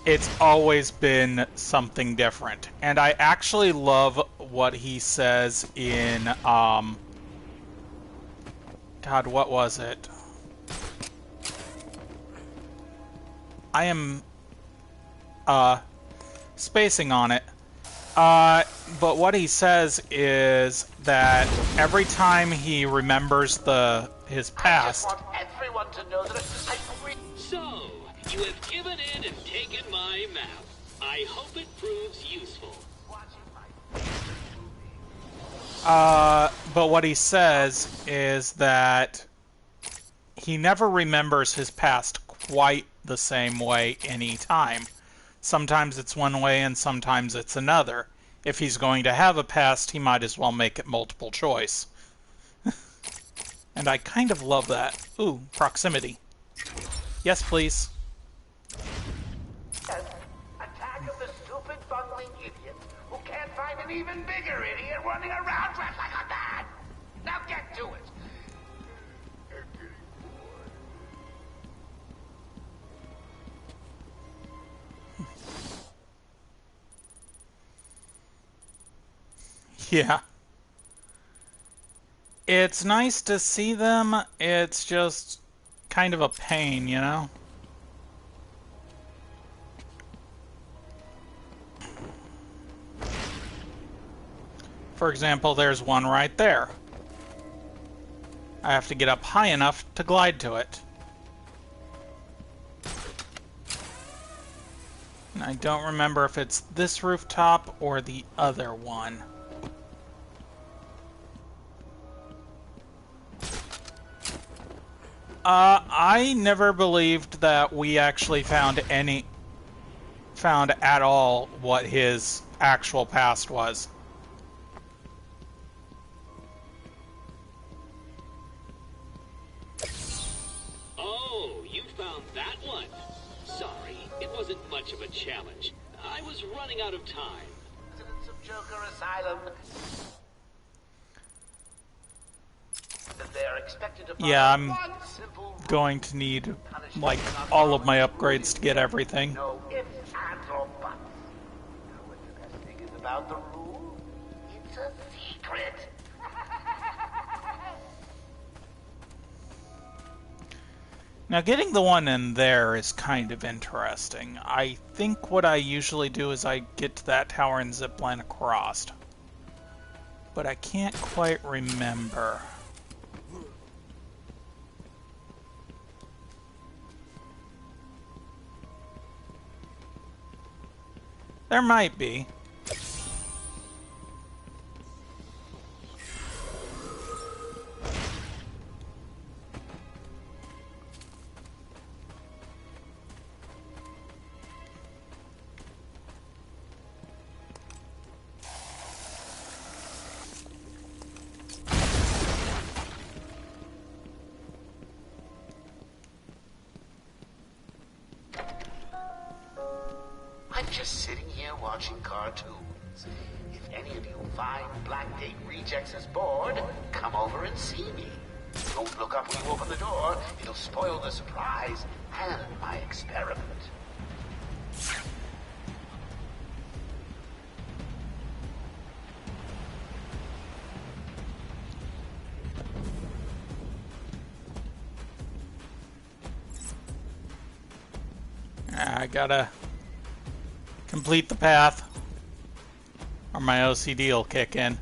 it's always been something different. And I actually love what he says in, God, what was it? I am, spacing on it. But what he says is that every time he remembers his past... I just want everyone to know that So, you have given in and taken my map. I hope it proves useful. But what he says is that he never remembers his past quite the same way any time. Sometimes it's one way and sometimes it's another. If he's going to have a past, he might as well make it multiple choice. And I kind of love that. Ooh, proximity. Yes, please. Attack of the stupid, bungling idiot who can't find an even bigger idiot running around dressed like a man. Now get to it. Yeah. It's nice to see them. It's just kind of a pain, you know? For example, there's one right there. I have to get up high enough to glide to it. And I don't remember if it's this rooftop or the other one. I never believed that we actually found at all what his actual past was. Oh, you found that one. Sorry, it wasn't much of a challenge. I was running out of time. Residents of Joker Asylum. They're expected to follow Yeah, I'm one simple going to need, like, all of my upgrades to get everything. no ifs, ands, or buts. You know what the best thing is about the rule? It's a secret. Now, getting the one in there is kind of interesting. I think what I usually do is I get to that tower and zipline across. But I can't quite remember. There might be. I'm just sitting here watching cartoons. If any of you fine Blackgate rejects is bored, come over and see me. Don't look up when you open the door. It'll spoil the surprise and my experiment. I gotta complete the path, or my OCD will kick in.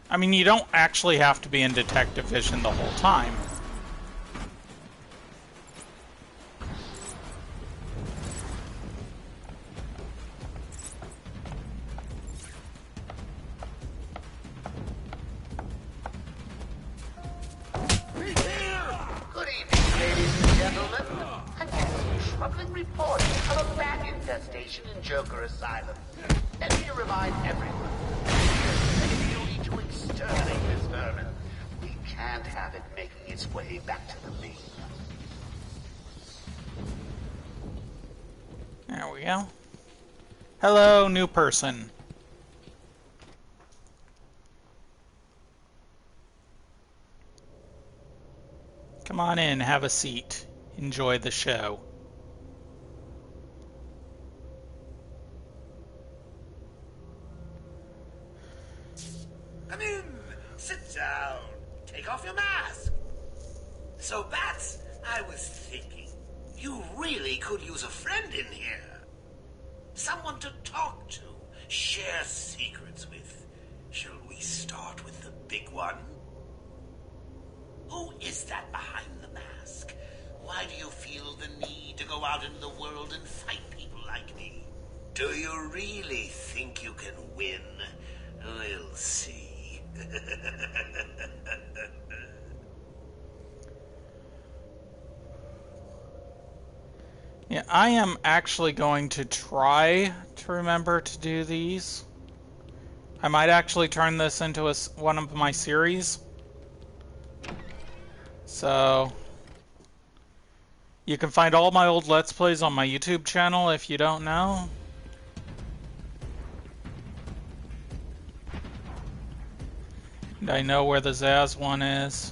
I mean, you don't actually have to be in detective vision the whole time. Good evening, ladies and gentlemen. I'm getting some troubling reports of a bat infestation in Joker Asylum. Let me remind everyone, there's a duty to exterminate this vermin. We can't have it making its way back to the mainland. There we go. Hello, new person. Come on in, have a seat. Enjoy the show. Come in, sit down, take off your mask. So, Bats, I was thinking, you really could use a friend in here. Someone to talk to, share secrets with. Shall we start with the big one? Who is that behind the mask? Why do you feel the need to go out into the world and fight people like me? Do you really think you can win? We'll see. Yeah, I am actually going to try to remember to do these. I might actually turn this into one of my series. So, you can find all my old Let's Plays on my YouTube channel if you don't know. And I know where the Zaz one is.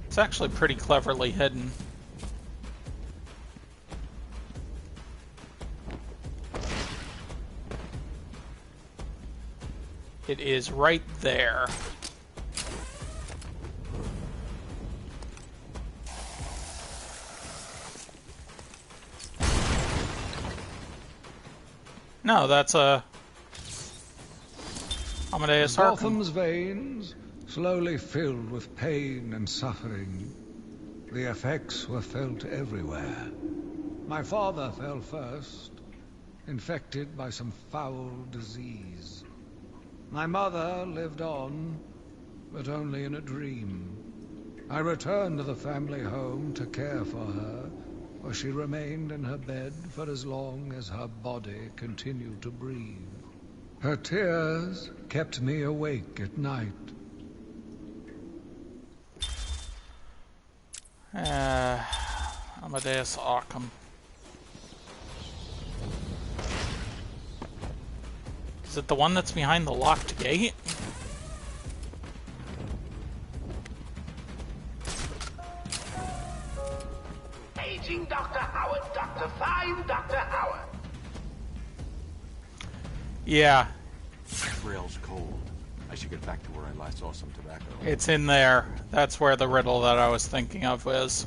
It's actually pretty cleverly hidden. It is right there. No, that's a Amadeus Arkham. Gotham's veins slowly filled with pain and suffering. The effects were felt everywhere. My father fell first, infected by some foul disease. My mother lived on, but only in a dream. I returned to the family home to care for her, where she remained in her bed for as long as her body continued to breathe. Her tears kept me awake at night. Amadeus Arkham. Is it the one that's behind the locked gate? Aging Dr. Howard, Dr. Fine Dr. Howard. Yeah. Trail's cold. I should get back to where I last saw some tobacco. It's in there. That's where the riddle that I was thinking of is.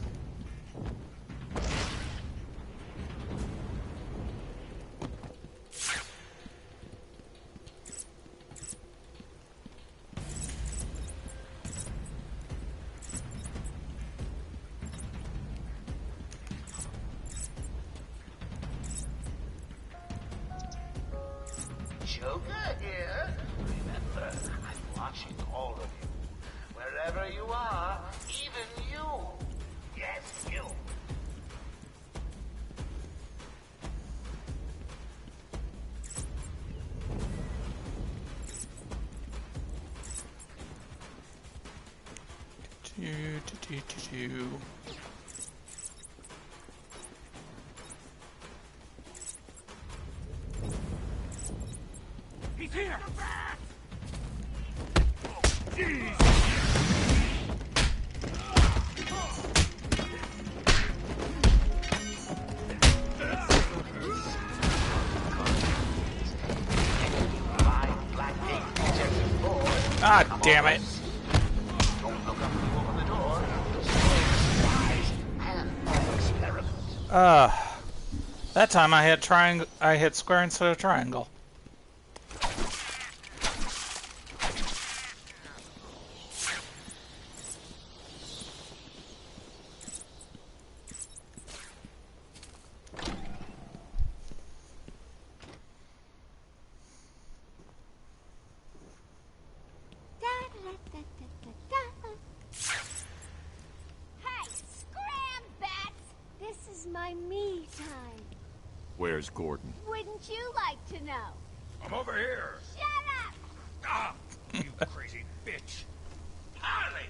Joker here? Remember, I'm watching all of you. Wherever you are, even you. Yes, you. He's here! Ah, damn it. That time I hit triangle. I hit square instead of triangle. Hey, scram, Bats! This is my me time. Where's Gordon? Wouldn't you like to know? I'm over here. Shut up! Ah, you crazy bitch. Harley!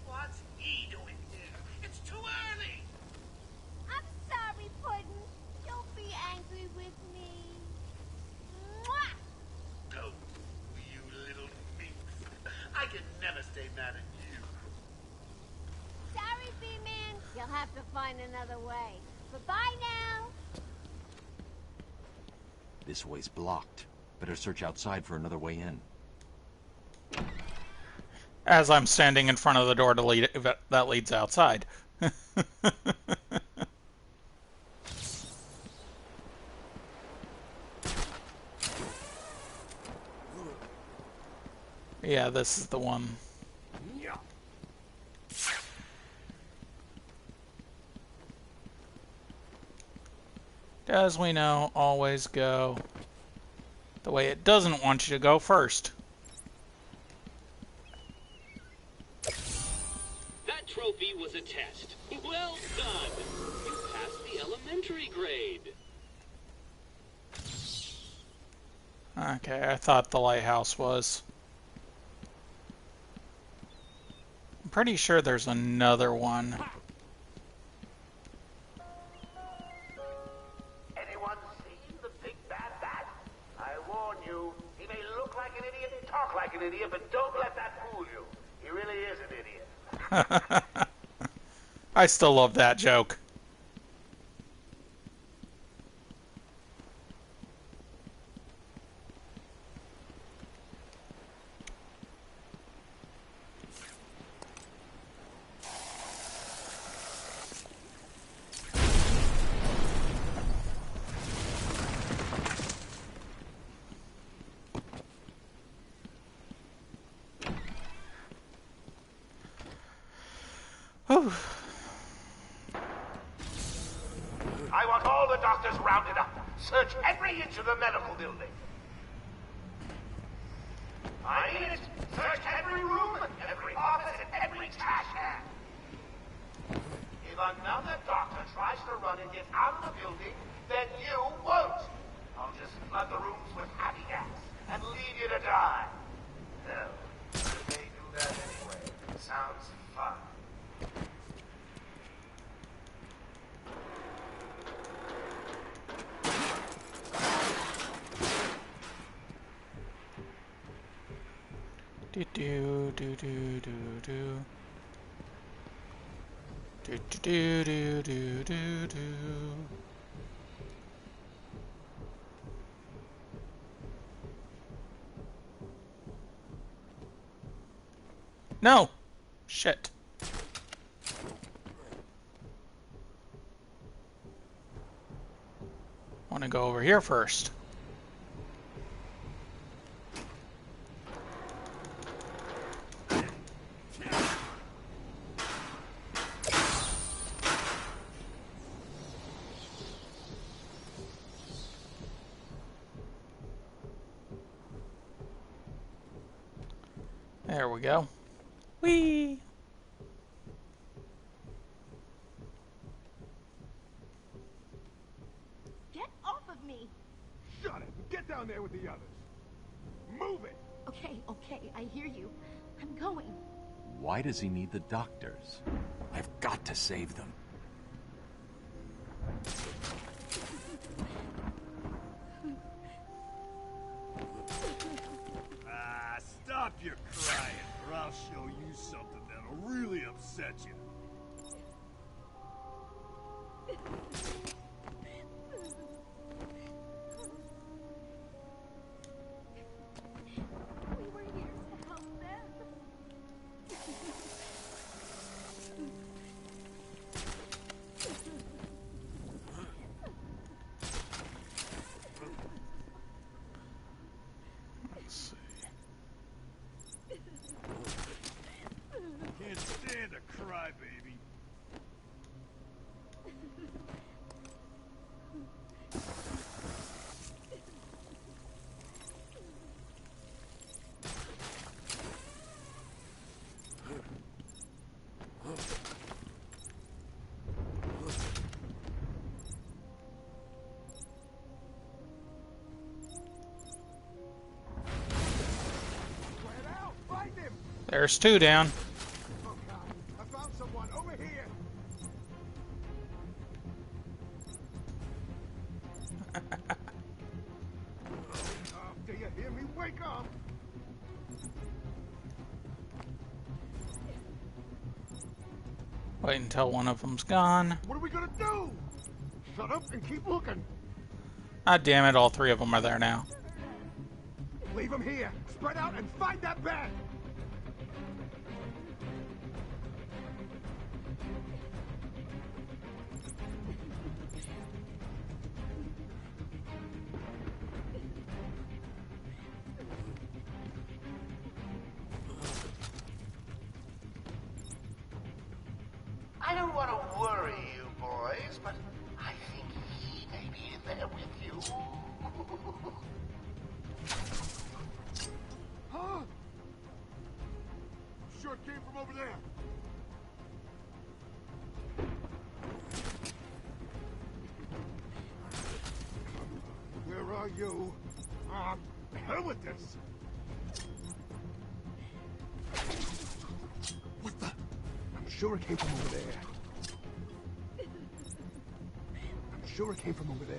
What's he doing here? It's too early. I'm sorry, Puddin'. Don't be angry with me. Mwah! Go, you little mink. find another way. Bye-bye now! This way's blocked. Better search outside for another way in. As I'm standing in front of the door that leads outside. Yeah, this is the one. As we know, always go the way it doesn't want you to go first. That trophy was a test. Well done. You passed the elementary grade. Okay, I thought the lighthouse was. I'm pretty sure there's another one. Anyone seen the big bad bat? I warn you, he may look like an idiot and talk like an idiot, but don't let that fool you. He really is an idiot. I still love that joke. Whew. I want all the doctors rounded up. Search every inch of the medical building. I mean it. Search every room, every office, and every trash can. If another doctor tries to run and get out of the building, then you won't. I'll just flood the rooms with happy gas and leave you to die. Hell, I may do that anyway. Sounds fun. Do do do do do do. Do do do do do do. No! Shit. I want to go over here first. There we go. Whee! Get off of me! Shut it! Get down there with the others! Move it! Okay, okay, I hear you. I'm going. Why does he need the doctors? I've got to save them. Stop your crying, or I'll show you something that'll really upset you. We were here to help them. Let's see. Can't stand a crybaby. There's two down. Oh God, I found someone over here. Do you hear me? Wake up! Wait until one of them's gone. What are we gonna do? Shut up and keep looking. Ah, damn it, all three of them are there now. Leave them here. Spread out and find that bat. I don't want to worry you boys, but I think he may be in there with you. Huh? Sure it came from over there. Where are you? Hell with this. What the? I'm sure it came from over there. I'm sure it came from over there.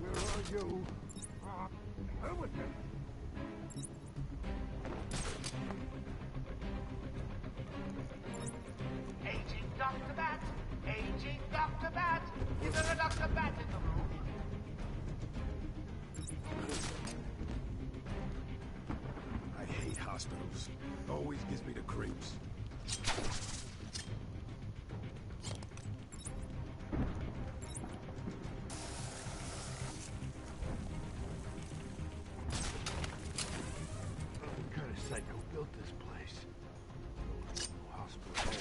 Where are you? Hell with this. Aging Dr. Bat! Aging Dr. Bat! Is there a Dr. Bat in the room? I hate hospitals. Always gives me the creeps. What kind of psycho built this place? Hospital.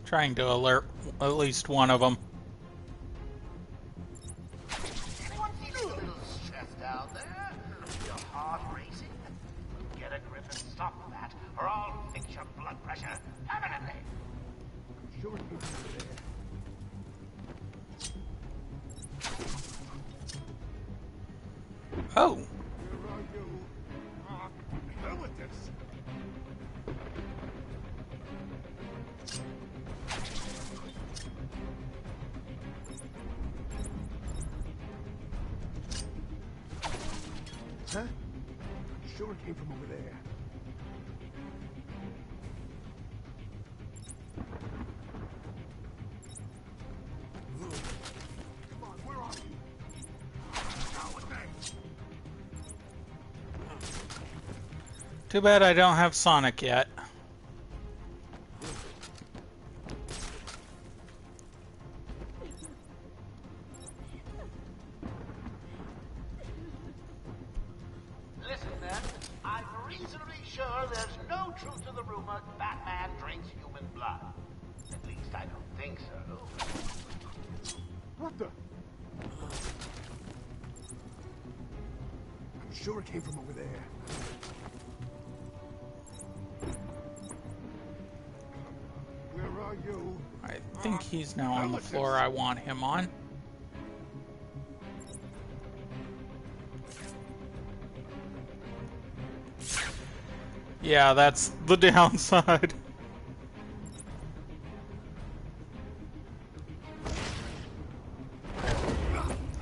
Trying to alert at least one of them. Anyone feeling a little stressed out there? Your heart racing? Get a grip and stop that, or I'll fix your blood pressure permanently. I'm sure it came from over there. Oh. Where are you? Hell with this. Huh? I'm sure it came from over there. Come on, where are you? Now with that. Too bad I don't have Sonic yet. Listen then, I'm reasonably sure there's no truth to the rumor Batman drinks human blood. At least I don't think so. What the? I'm sure it came from over there. Where are you? I think he's now on the floor I want him on. Yeah, that's the downside.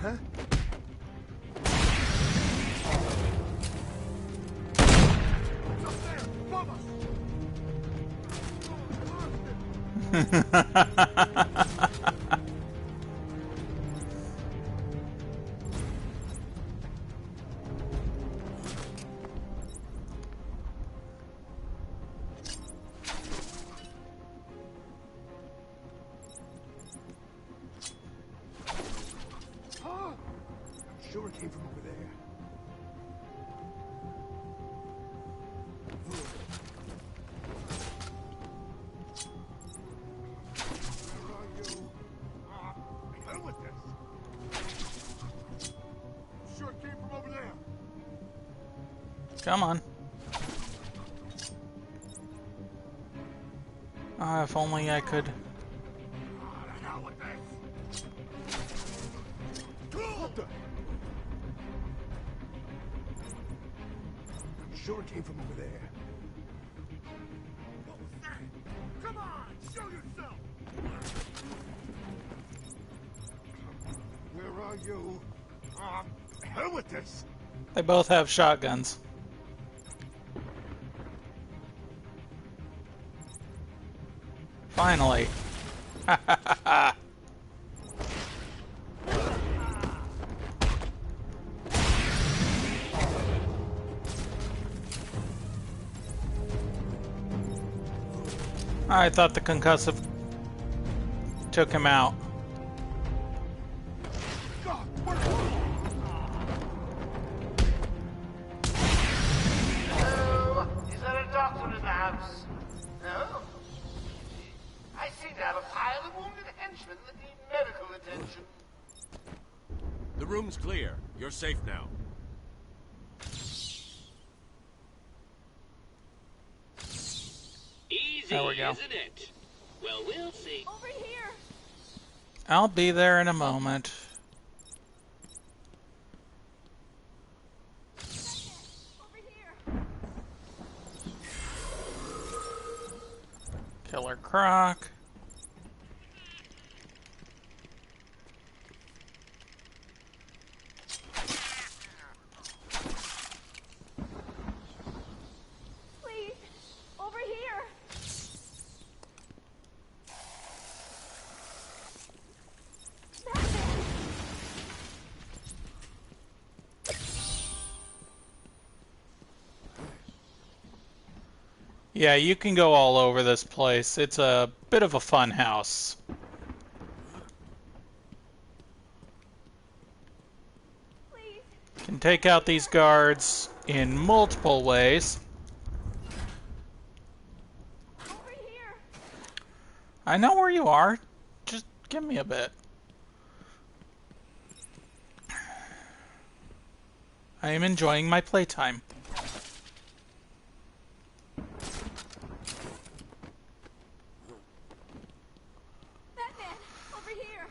Huh? I'm sure it came from over there. Where are you? Hell with this. Sure it came from over there. Come on. If only I could. Hell with this. What the? I'm sure it came from over there. are you? Hell with this. They both have shotguns. Finally. Ha ha ha ha. I thought the concussive took him out. Hello? Is there a doctor in the house? No? I seem to have a pile of wounded henchmen that need medical attention. The room's clear. You're safe now. Easy, There we go. isn't it? Well, we'll see. Over here. I'll be there in a moment. Killer Croc. Please. Over here. Yeah, you can go all over this place. It's a bit of a fun house. Can take out these guards in multiple ways. I know where you are. Just give me a bit. I am enjoying my playtime. Batman, over here.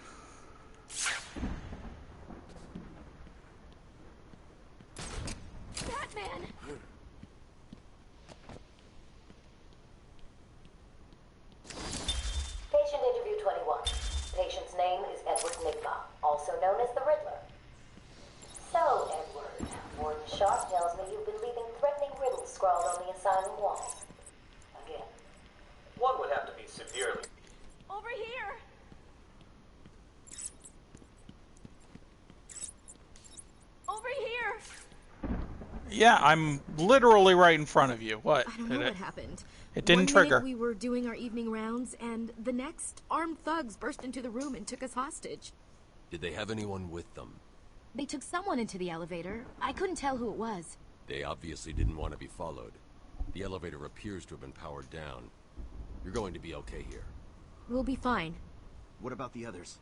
Batman. Patient interview 21. Patient's name is Edward Nigma, also known as the Riddler. So, Edward, Warden Sharp tells me you've been leaving threatening riddles scrawled on the asylum walls. Again. One would have to be severely. Over here. Over here. Yeah, I'm literally right in front of you. What? I don't know what happened. It didn't One trigger. minute we were doing our evening rounds, and the next, armed thugs burst into the room and took us hostage. Did they have anyone with them? They took someone into the elevator. I couldn't tell who it was. They obviously didn't want to be followed. The elevator appears to have been powered down. You're going to be okay here. We'll be fine. What about the others?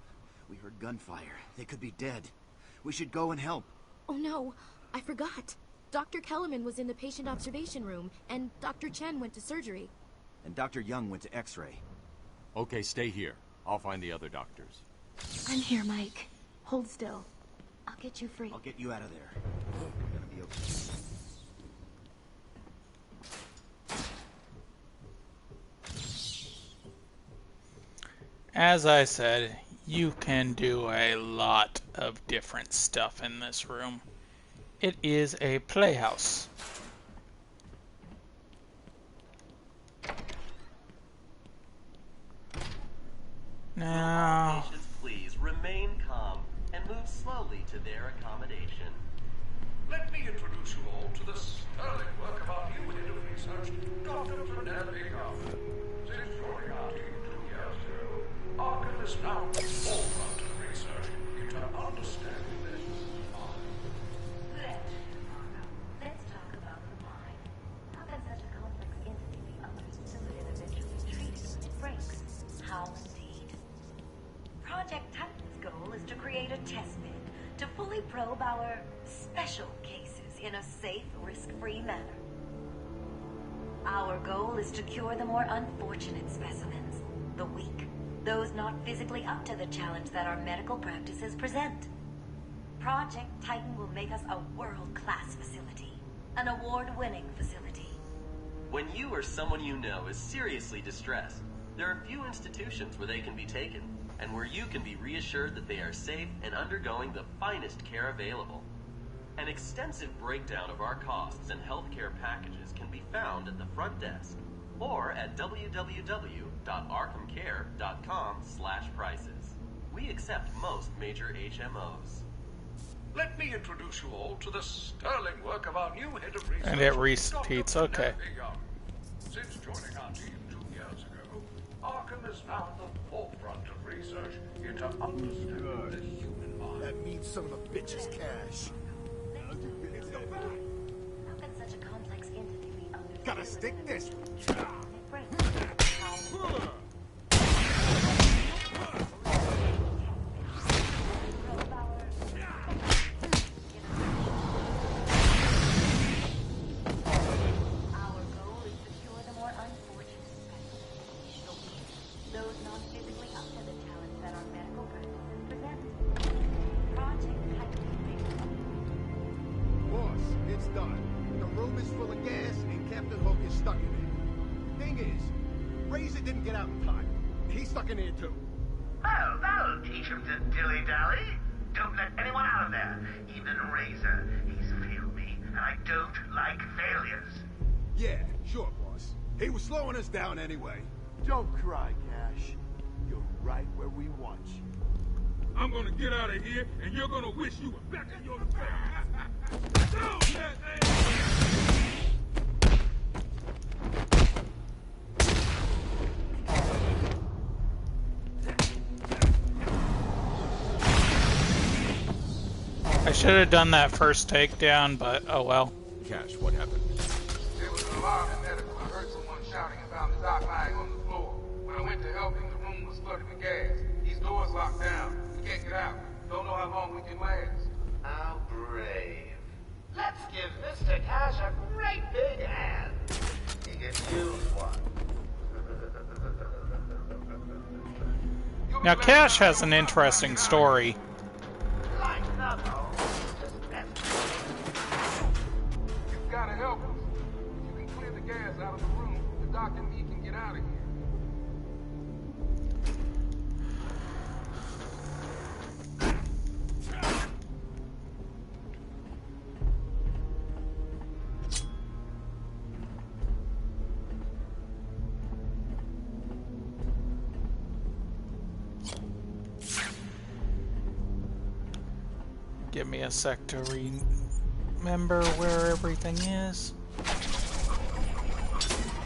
We heard gunfire. They could be dead. We should go and help. Oh no, I forgot. Dr. Kellerman was in the patient observation room, and Dr. Chen went to surgery. And Dr. Young went to X-ray. Okay, stay here. I'll find the other doctors. I'm here, Mike. Hold still. I'll get you free. I'll get you out of there. You're gonna be okay. As I said, you can do a lot of different stuff in this room. It is a playhouse. Now, Patients, please remain calm and move slowly to their accommodation. Let me introduce you all to the sterling work of our new head of research, Dr. Penelope Garland. Since joining our team 2 years ago, Arkham is now at the forefront of research into understanding this. Let's talk about the mind. How can such a complex entity be understood and eventually treated when it breaks? How indeed? Project Titan's goal is to create a test bed to fully probe our special cases in a safe, risk-free manner. Our goal is to cure the more unfortunate specimens, the weak, those not physically up to the challenge that our medical practices present. Project Titan will make us a world-class facility, an award-winning facility. When you or someone you know is seriously distressed, there are few institutions where they can be taken. and where you can be reassured that they are safe and undergoing the finest care available. An extensive breakdown of our costs and healthcare packages can be found at the front desk or at www.arkhamcare.com/prices. We accept most major HMOs. Let me introduce you all to the sterling work of our new head of research. And it repeats, okay. Since joining our team 2 years ago, Arkham is now at the forefront of research into understanding the human mind. That means son of a bitch's cash. How can such a complex entity be under? Gotta stick this. In here too. Well, that'll teach him to dilly-dally. Don't let anyone out of there. Even Razor. He's failed me, and I don't like failures. Yeah, sure, boss. He was slowing us down anyway. Don't cry, Cash. You're right where we want you. I'm gonna get out of here, and you're gonna wish you were back in your face. I should have done that first takedown, but oh well. Cash, what happened? There was an alarm in medical. I heard someone shouting and found the doc lying on the floor. When I went to help him, the room was flooded with gas. These doors locked down. We can't get out. Don't know how long we can last. How brave. Let's give Mr. Cash a great big hand. He can use one. Now Cash has an interesting story. You've got to help us. If you can clear the gas out of the room, the doc and me can get out of here. Give me a sec to remember where everything is.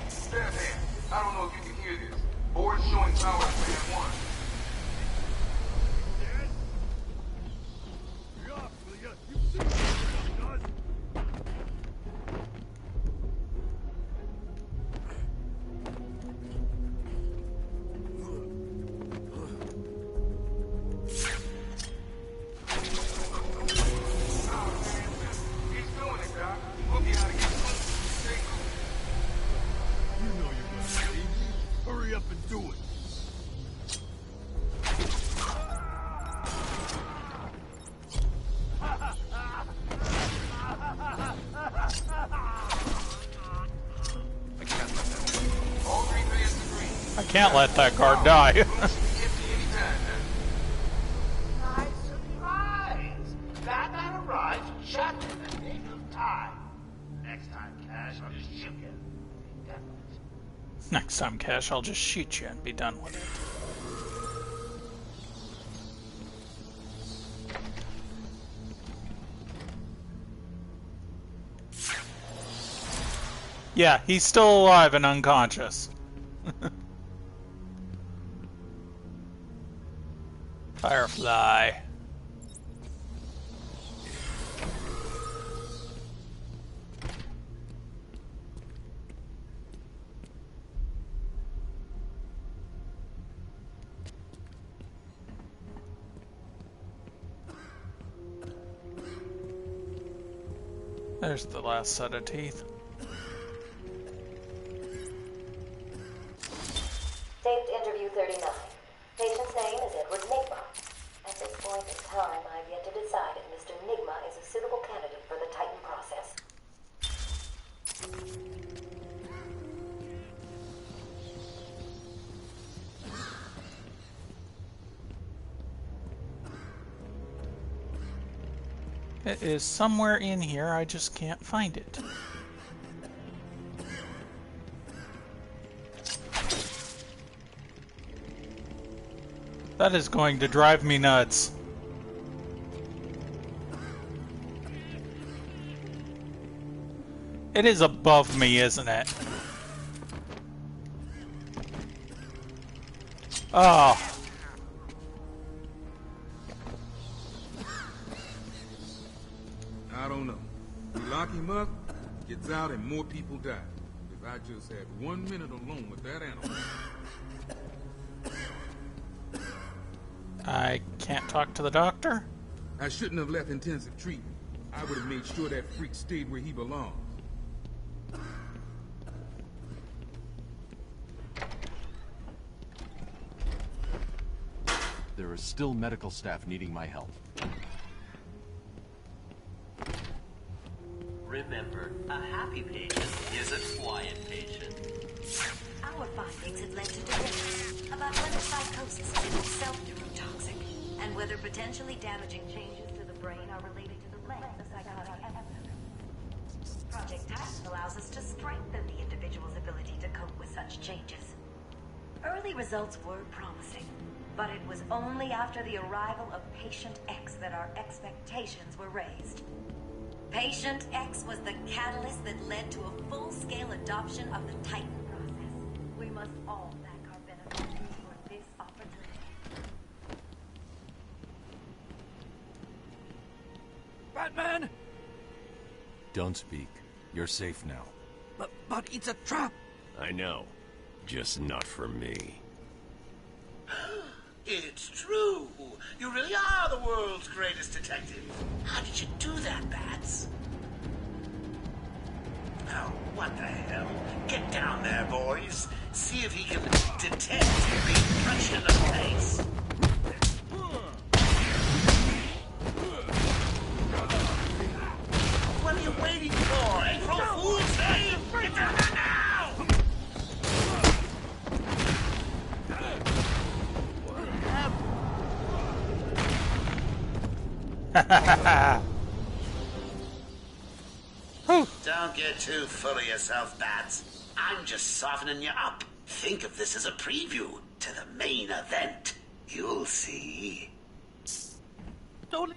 Stand there. I don't know if you can hear this. Board showing power at Band 1. Can't let that guard die. Nice surprise! That man arrived just in the nick of time. Next time, Cash, I'll just shoot you. Be done with it. Next time, Cash, I'll just shoot you and be done with it. Yeah, he's still alive and unconscious. Firefly. There's the last set of teeth. Saved interview 39. Patient's name is Edward Nigma. At this point in time, I've yet to decide if Mr. Nigma is a suitable candidate for the Titan process. It is somewhere in here, I just can't find it. That is going to drive me nuts. It is above me, isn't it? Oh. I don't know. We lock him up, he gets out, and more people die. If I just had 1 minute alone with that animal. I can't talk to the doctor? I shouldn't have left intensive treatment. I would have made sure that freak stayed where he belongs. There are still medical staff needing my help. Remember, a happy patient is a quiet patient. Our findings have led to debates about whether psychosis is itself neurotoxic and whether potentially damaging changes to the brain are related to the length of psychotic episodes. Project Titan allows us to strengthen the individual's ability to cope with such changes. Early results were promising, but it was only after the arrival of Patient X that our expectations were raised. Patient X was the catalyst that led to a full-scale adoption of the Titan process. We must all thank our benefactors for this opportunity. Batman! Don't speak. You're safe now. But it's a trap! I know. Just not for me. It's true. You really are the world's greatest detective. How did you do that, Bats? Oh, what the hell? Get down there, boys. See if he can detect you being punched in the face. What are you waiting for? April Fool's Day? Get down there now! Don't get too full of yourself, Bats. I'm just softening you up. Think of this as a preview to the main event. You'll see. Don't...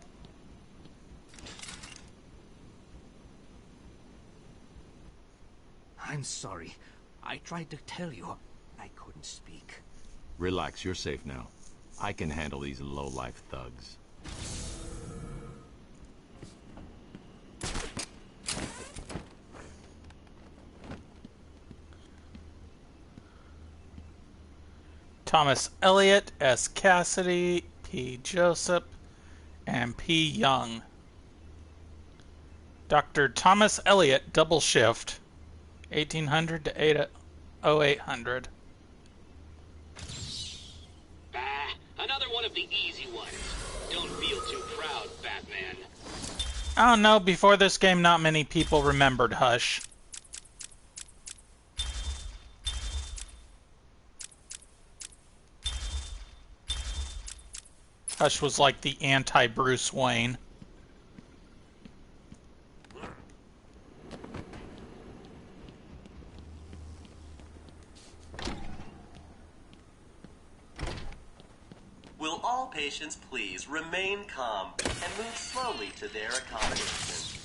I'm sorry. I tried to tell you. I couldn't speak. Relax, you're safe now. I can handle these low-life thugs. Thomas Elliott, S. Cassidy, P. Joseph, and P. Young. Dr. Thomas Elliott, double shift, 1800 to 0800. Another one of the easy ones. Don't feel too proud, Batman. I don't know, before this game not many people remembered Hush. Hush was like the anti-Bruce Wayne. Will all patients please remain calm and move slowly to their accommodation?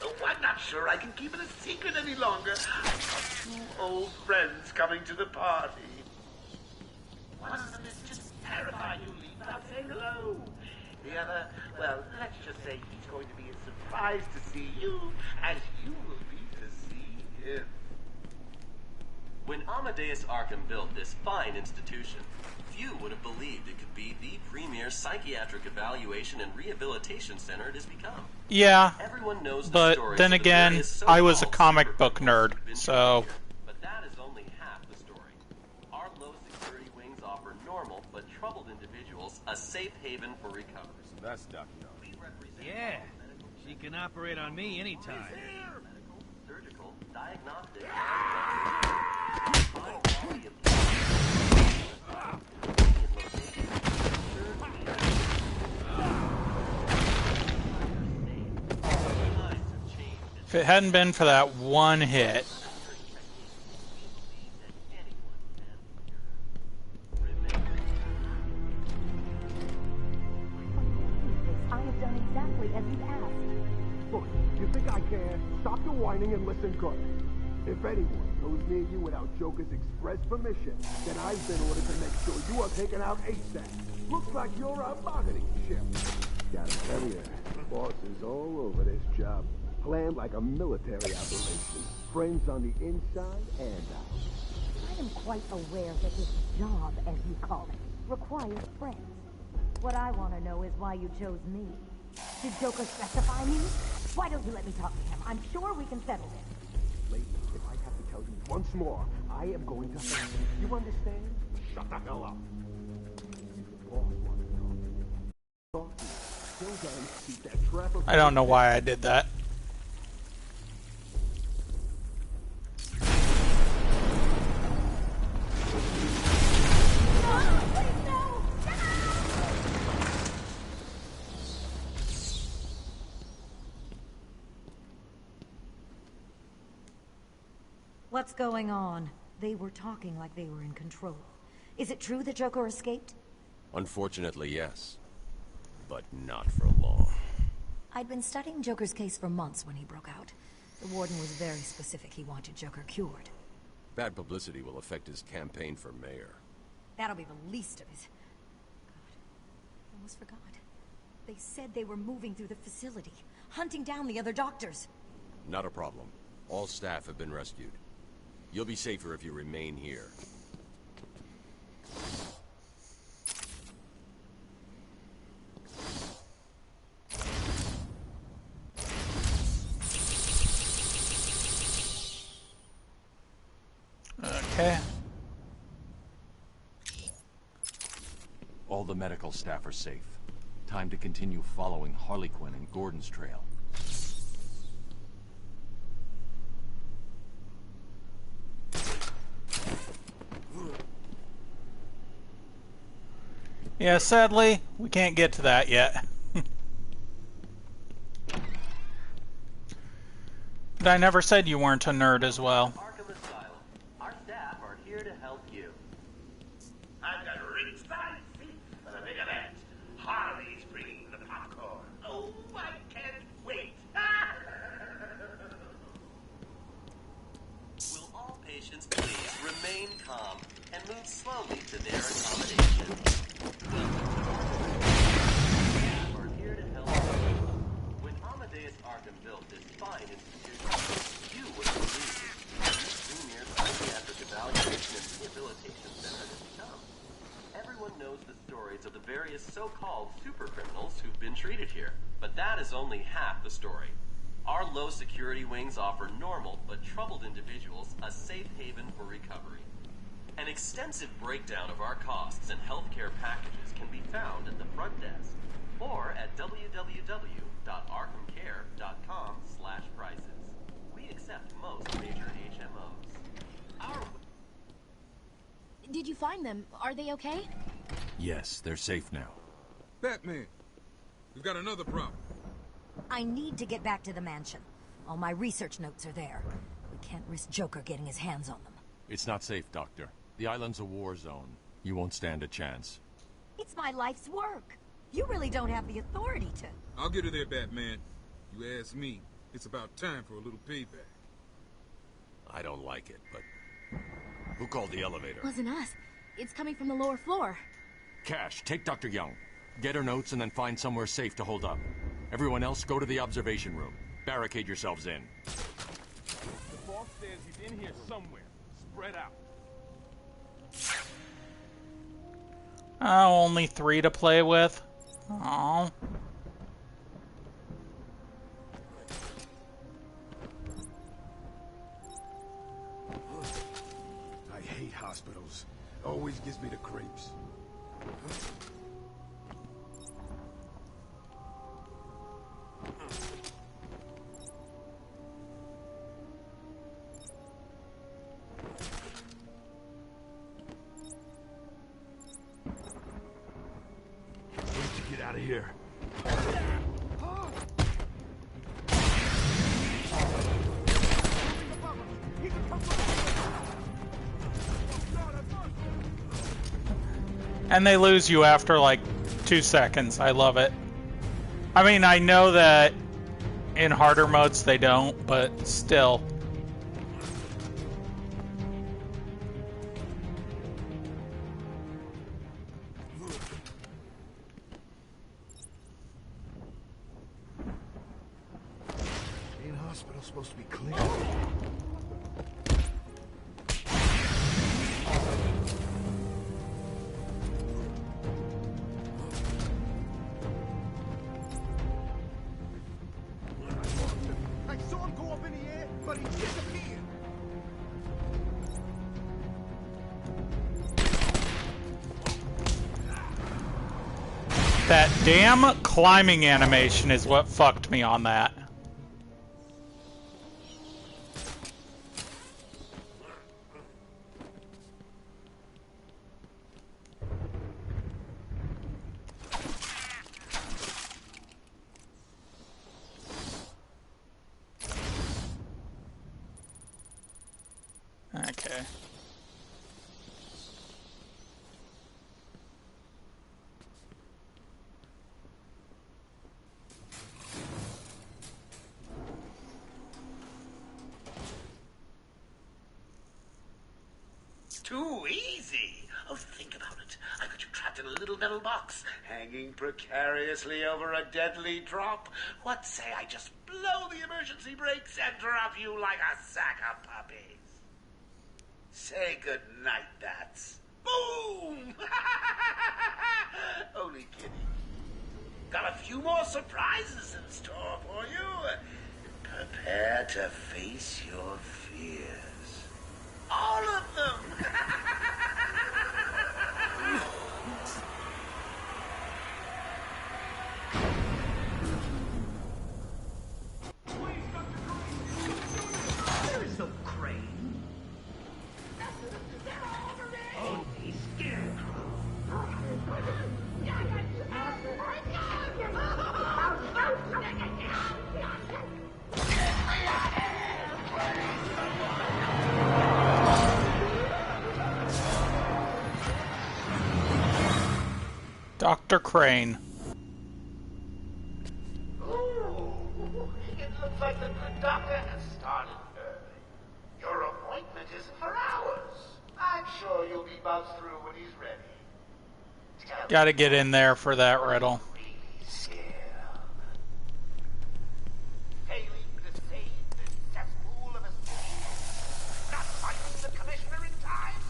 Oh, I'm not sure I can keep it a secret any longer. I've got 2 old friends coming to the party. One of them is just terrified you'll leave without saying hello. The other, well, let's just say he's going to be as surprised to see you as you will be to see him. When Amadeus Arkham built this fine institution, few would have believed it could be the premier psychiatric evaluation and rehabilitation center it has become. Yeah, everyone knows the but stories then of the again, various I was a so-called comic book nerd, so... But that is only half the story. Our low security wings offer normal but troubled individuals a safe haven for recovery. That's Duck. Yeah, she can operate on me anytime. Medical, surgical, diagnostic, If it hadn't been for that one hit. I have done exactly as you asked. Look, you think I care? Stop your whining and listen good. If anyone goes near you without Joker's express permission, then I've been ordered to make sure you are taken out ASAP. Looks like you're our bargaining chip. Gotta tell you, boss is all over this job. Planned like a military operation. Friends on the inside and out. I am quite aware that this job, as you call it, requires friends. What I want to know is why you chose me. Did Joker specify me? Why don't you let me talk to him? I'm sure we can settle this. Lady, if I have to tell you once more, I am going to hurt you. You understand? Shut the hell up. I don't know why I did that. What's going on? They were talking like they were in control. Is it true that Joker escaped? Unfortunately, yes. But not for long. I'd been studying Joker's case for months when he broke out. The warden was very specific he wanted Joker cured. Bad publicity will affect his campaign for mayor. That'll be the least of his... God, I almost forgot. They said they were moving through the facility, hunting down the other doctors. Not a problem. All staff have been rescued. You'll be safer if you remain here. Okay. All the medical staff are safe. Time to continue following Harley Quinn and Gordon's trail. Yeah, sadly, we can't get to that yet. But I never said you weren't a nerd as well. Arkham Asylum. Our staff are here to help you. I've got rich seats for the big event. Harley's bringing the popcorn. Oh, I can't wait. Will all patients please remain calm and move slowly to their accommodation? Staff are here to help you. When Amadeus Arkham built this fine institution, you would believe the premier psychiatric evaluation and rehabilitation center has become. Everyone knows the stories of the various so-called super criminals who've been treated here, but that is only half the story. Our low security wings offer normal but troubled individuals a safe haven for recovery. An extensive breakdown of our costs and healthcare packages can be found at the front desk or at www.arkhamcare.com/prices. We accept most major HMOs. Did you find them? Are they okay? Yes, they're safe now. Batman, we've got another problem. I need to get back to the mansion. All my research notes are there. We can't risk Joker getting his hands on them. It's not safe, Doctor. The island's a war zone. You won't stand a chance. It's my life's work. You really don't have the authority to... I'll get her there, Batman. You ask me, it's about time for a little payback. I don't like it, but... Who called the elevator? Wasn't us. It's coming from the lower floor. Cash, take Dr. Young. Get her notes and then find somewhere safe to hold up. Everyone else, go to the observation room. Barricade yourselves in. The boss says he's in here somewhere. Spread out. Oh, only 3 to play with. Oh. I hate hospitals. Always gives me the creeps. Get out of here. And they lose you after like 2 seconds. I love it. I mean, I know that in harder modes they don't, but still. Main hospital's supposed to be clear. I saw him go up in the air, but he disappeared. That damn climbing animation is what fucked me on that. Okay. Too easy. Oh, think about it. I got you trapped in a little metal box, hanging precariously over a deadly drop. What say I just blow the emergency brakes and drop you like a sack of puppies? Say good night, bats. Boom! Only kidding. Got a few more surprises in store for you. Prepare to face your fears. All of them! There is no crane. Only scarecrow. Dr. Crane. Ooh, it looks like the good doctor has started early. Your appointment isn't for hours. I'm sure you'll be buzzed through when he's ready. Gotta get in there for that riddle. Failing to save this cesspool of a city. Not finding the commissioner in time.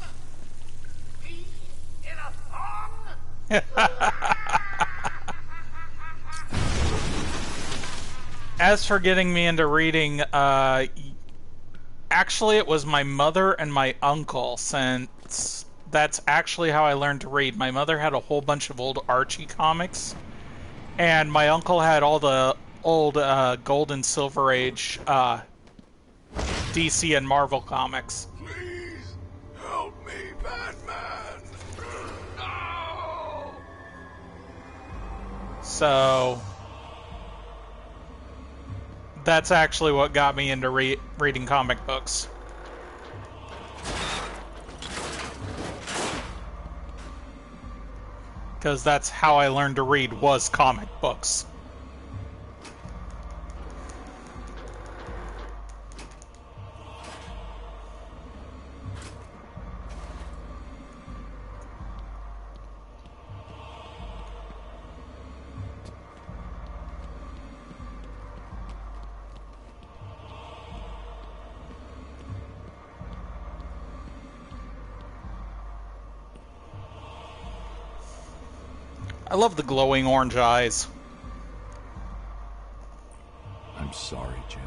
Me in a thong. As for getting me into reading, actually it was my mother and my uncle, since that's actually how I learned to read. My mother had a whole bunch of old Archie comics, and my uncle had all the old Gold and Silver Age DC and Marvel comics. Please help me, Batman. No! So that's actually what got me into reading comic books. Because that's how I learned to read, was comic books. I love the glowing orange eyes. I'm sorry, Jim.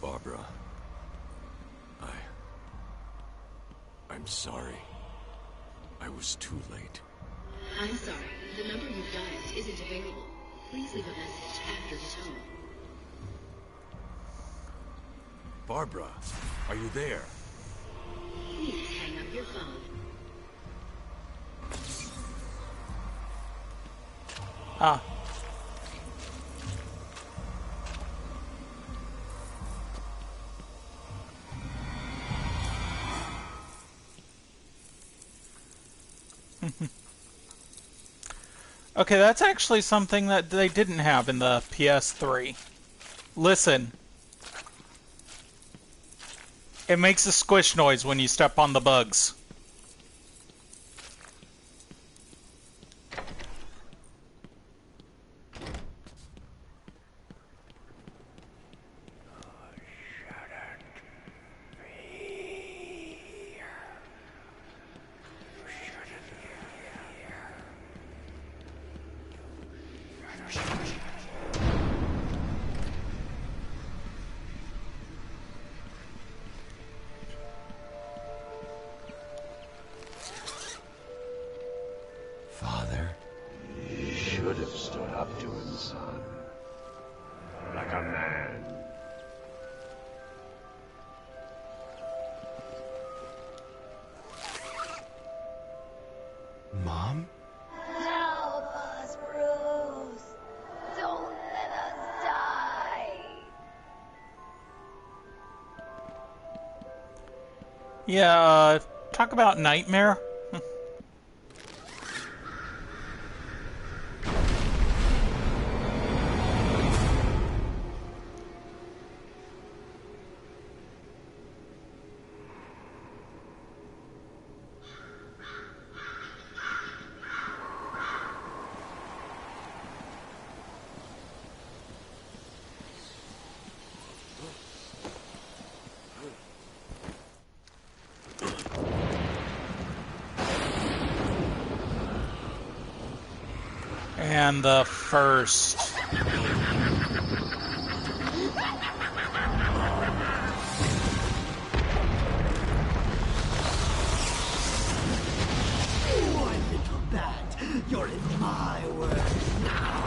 Barbara. I'm sorry. I was too late. I'm sorry. The number you've dialed isn't available. Please leave a message after the tone. Barbara, are you there? Please hang up your phone. Okay, that's actually something that they didn't have in the PS3. Listen. It makes a squish noise when you step on the bugs. Father, you should have stood up to him, son. Like a man. Mom? Help us, Bruce. Don't let us die. Yeah, talk about nightmare. And the first. One little bat, you're in my world now.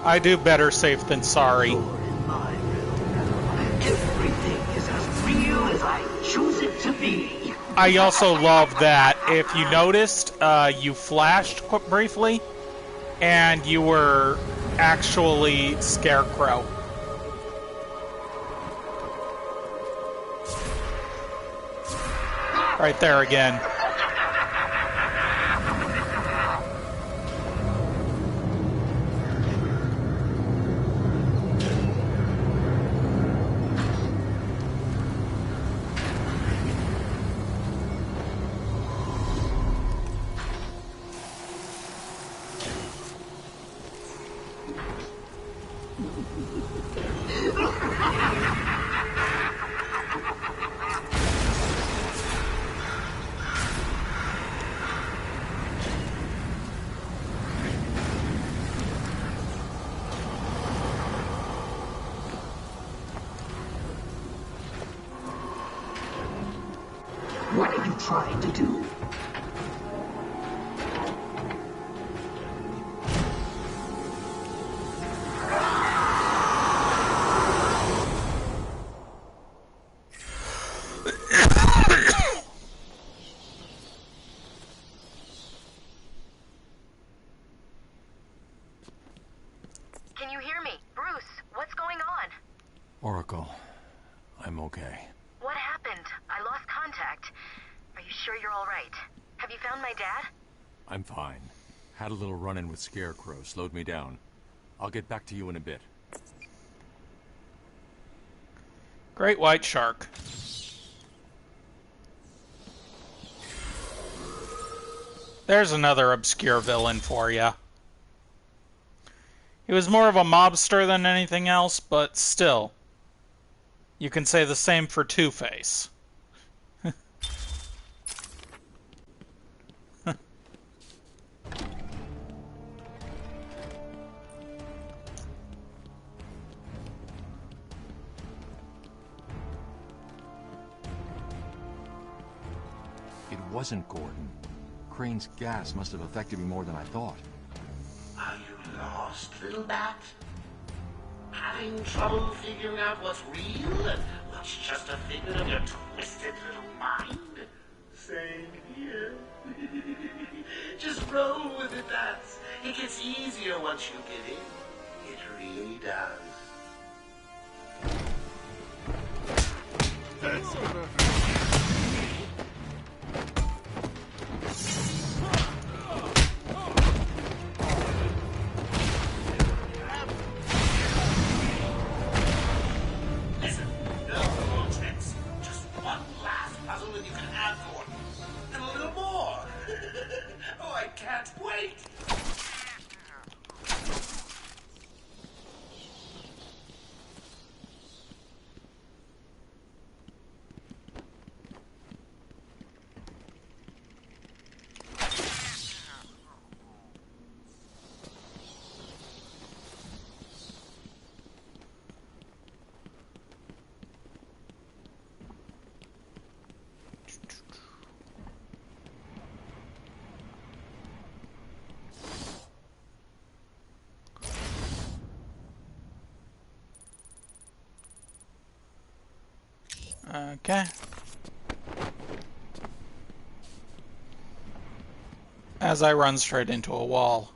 I do better safe than sorry. Everything is as real as I choose it to be. I also love that. If you noticed, you flashed briefly, and you were actually Scarecrow. Right there again. What are you trying to do? Can you hear me? Bruce, what's going on? Oracle, I'm okay. What happened? I lost contact. Are you sure you're all right? Have you found my dad? I'm fine. Had a little run-in with Scarecrow, slowed me down. I'll get back to you in a bit. Great white shark. There's another obscure villain for you. He was more of a mobster than anything else, but still. You can say the same for Two-Face. It wasn't Gordon. Crane's gas must have affected me more than I thought. Are you lost, little bat? Having trouble figuring out what's real and what's just a figment of your twisted little mind? Same here. Just roll with it, bats. It gets easier once you get in. It really does. That's gonna Listen, no more tricks. Just one last puzzle and you can have Gordon. And a little more. Oh, I can't wait. Okay. As I run straight into a wall.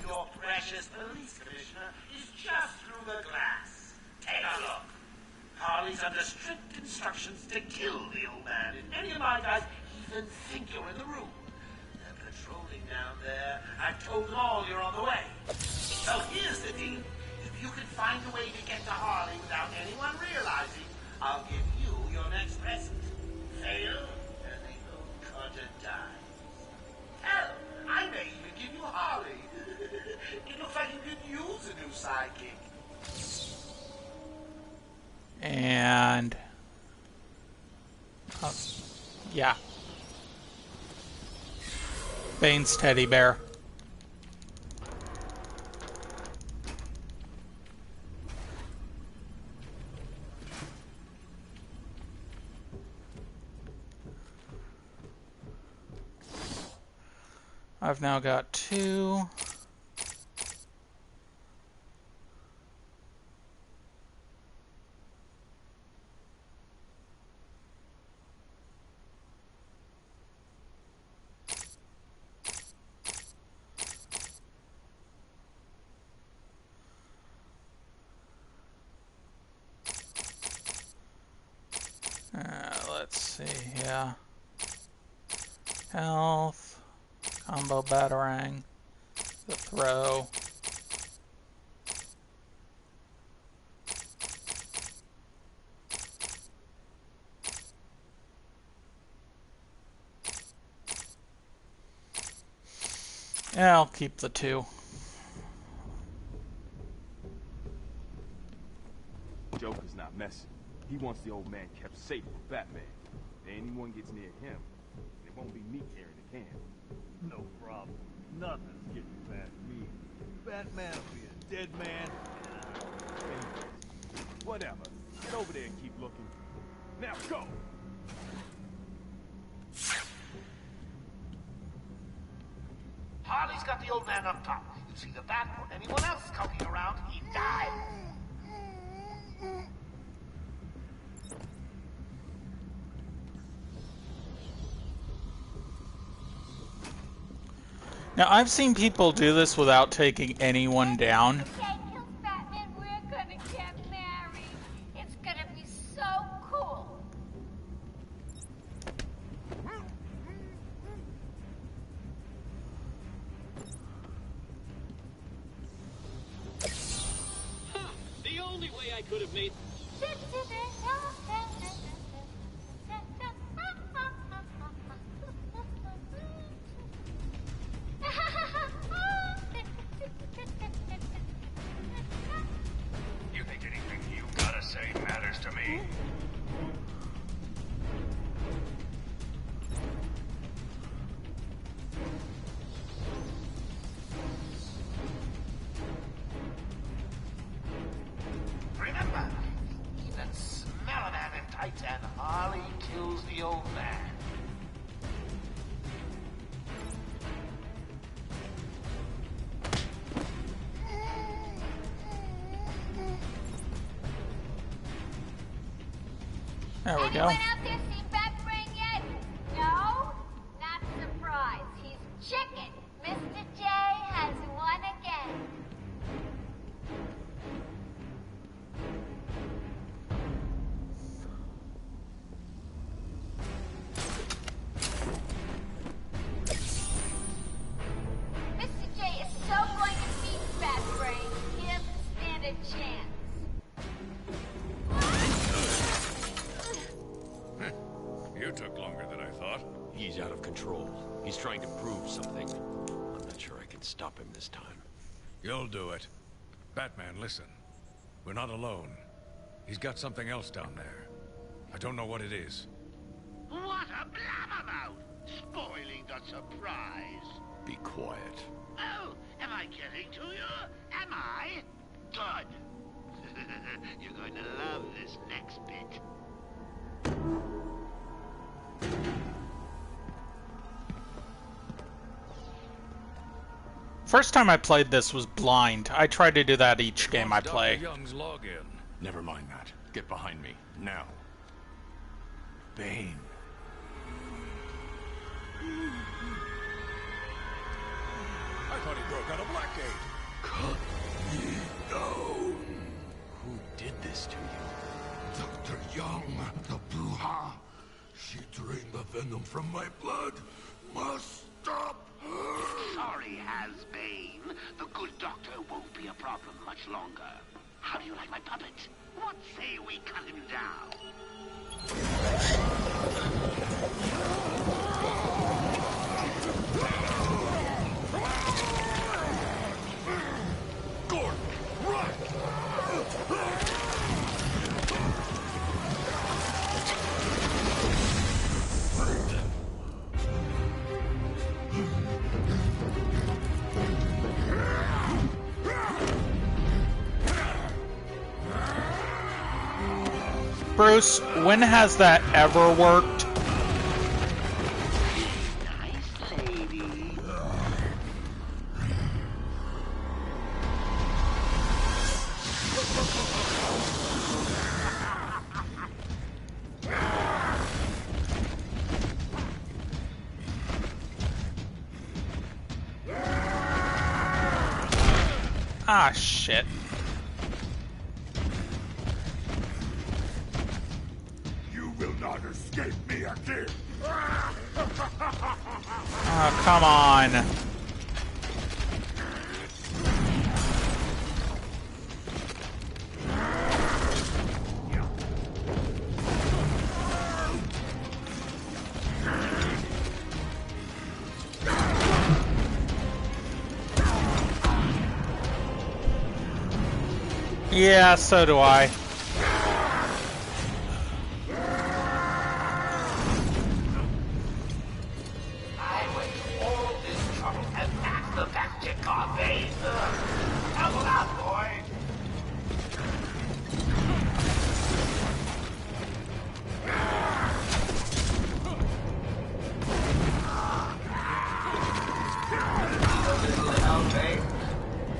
Your precious police commissioner is just through the glass. Take a look. Harley's under strict instructions to kill the old man if any of my guys even think you're in the room. They're patrolling down there. I've told them all you're on the way. So here's the deal. If you can find a way to get to Harley without anyone realizing, I'll give you your next present. Fail, and the old Carter dies. Hell, I may even give you Harley. It looks like you could use a new sidekick. And yeah, Bane's teddy bear. I've now got 2. Let's see, yeah. Health, combo batarang, the throw. Yeah, I'll keep the 2. Joker's not messing. He wants the old man kept safe for Batman. If anyone gets near him, it won't be me carrying the can. No problem. Nothing's getting past me. Batman will be a dead man. Whatever. Get over there and keep looking. Now go! Harley's got the old man up top. You see the bat or anyone else skulking around, he dies. Now, I've seen people do this without taking anyone down. Batman, we're gonna get married. It's gonna be so cool. The only way I could have made... You think anything you gotta say matters to me? There we go. Anyone out there seen Batbrain yet? No? Not surprised. He's chicken. Mr. J has won again. Mr. J is so going to beat Batbrain. He doesn't stand a chance. You took longer than I thought. He's out of control. He's trying to prove something. I'm not sure I can stop him this time. You'll do it. Batman, listen. We're not alone. He's got something else down there. I don't know what it is. What a blabbermouth! Spoiling the surprise. Be quiet. Oh, am I getting to you? Am I? Good. You're going to love this next bit. First time I played this was blind. I try to do that each game I play. Young's login. Never mind that. Get behind me, now. Bane. I thought he broke out of Blackgate. Cut me down. Who did this to you? Dr. Young, the Bruja. She drained the venom from my blood. Must stop her. Sorry, Has-Bane. The good doctor won't be a problem much longer. How do you like my puppet? What say we cut him down? Gordon, run! Bruce, when has that ever worked? Nice lady. Ah, shit. You will not escape me again. Oh, come on. Yeah, so do I. I went to all this trouble and that's the tactic of Bane. Double out, boy.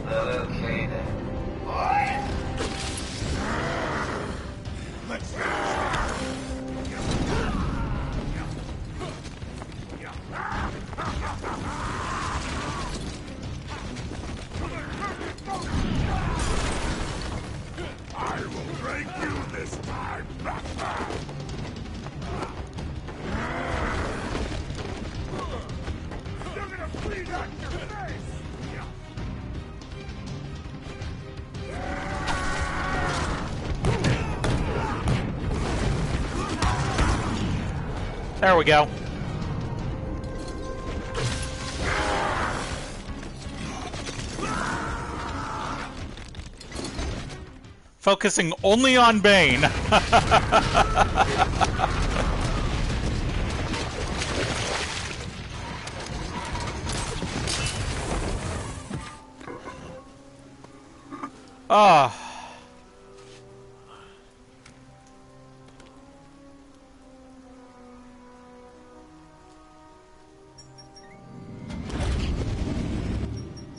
Well, okay then. Boy! Let's I will break you this time, Batman! You're gonna bleed out your face! There we go. Focusing only on Bane. Ah.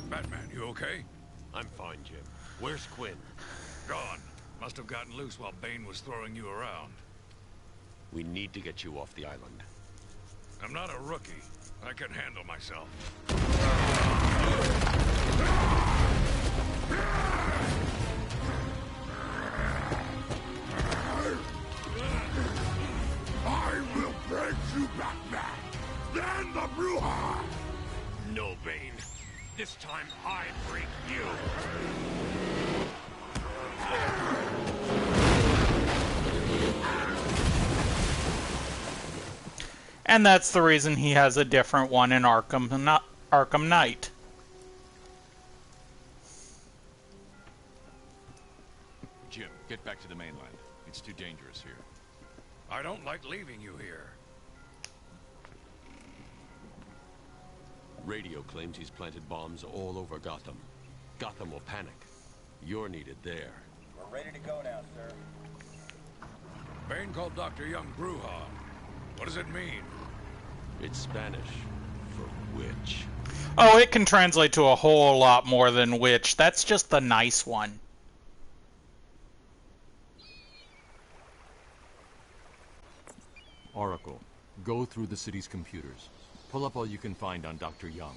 Batman, you okay? I'm fine, Jim. Where's Quinn? Gone. Must have gotten loose while Bane was throwing you around. We need to get you off the island. I'm not a rookie. I can handle myself. I will break you, Batman! Then the Bruja! No, Bane. This time I break you. And that's the reason he has a different one in Arkham Knight. Jim, get back to the mainland. It's too dangerous here. I don't like leaving you here. Radio claims he's planted bombs all over Gotham. Gotham will panic. You're needed there. We're ready to go now, sir. Bane called Dr. Young Bruja. What does it mean? It's Spanish for witch. Oh, it can translate to a whole lot more than witch. That's just the nice one. Oracle, go through the city's computers. Pull up all you can find on Dr. Young.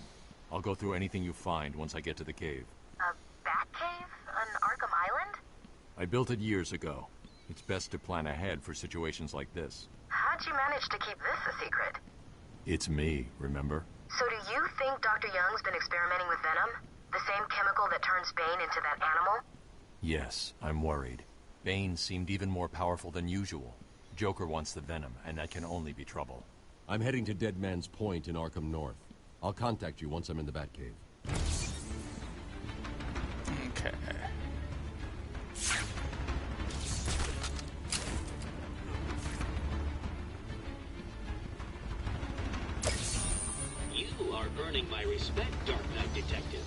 I'll go through anything you find once I get to the cave. A bat cave on Arkham Island? I built it years ago. It's best to plan ahead for situations like this. How'd you manage to keep this a secret? It's me, remember? So do you think Dr. Young's been experimenting with venom? The same chemical that turns Bane into that animal? Yes, I'm worried. Bane seemed even more powerful than usual. Joker wants the venom, and that can only be trouble. I'm heading to Dead Man's Point in Arkham North. I'll contact you once I'm in the Batcave. Okay. You are earning my respect, Dark Knight Detective.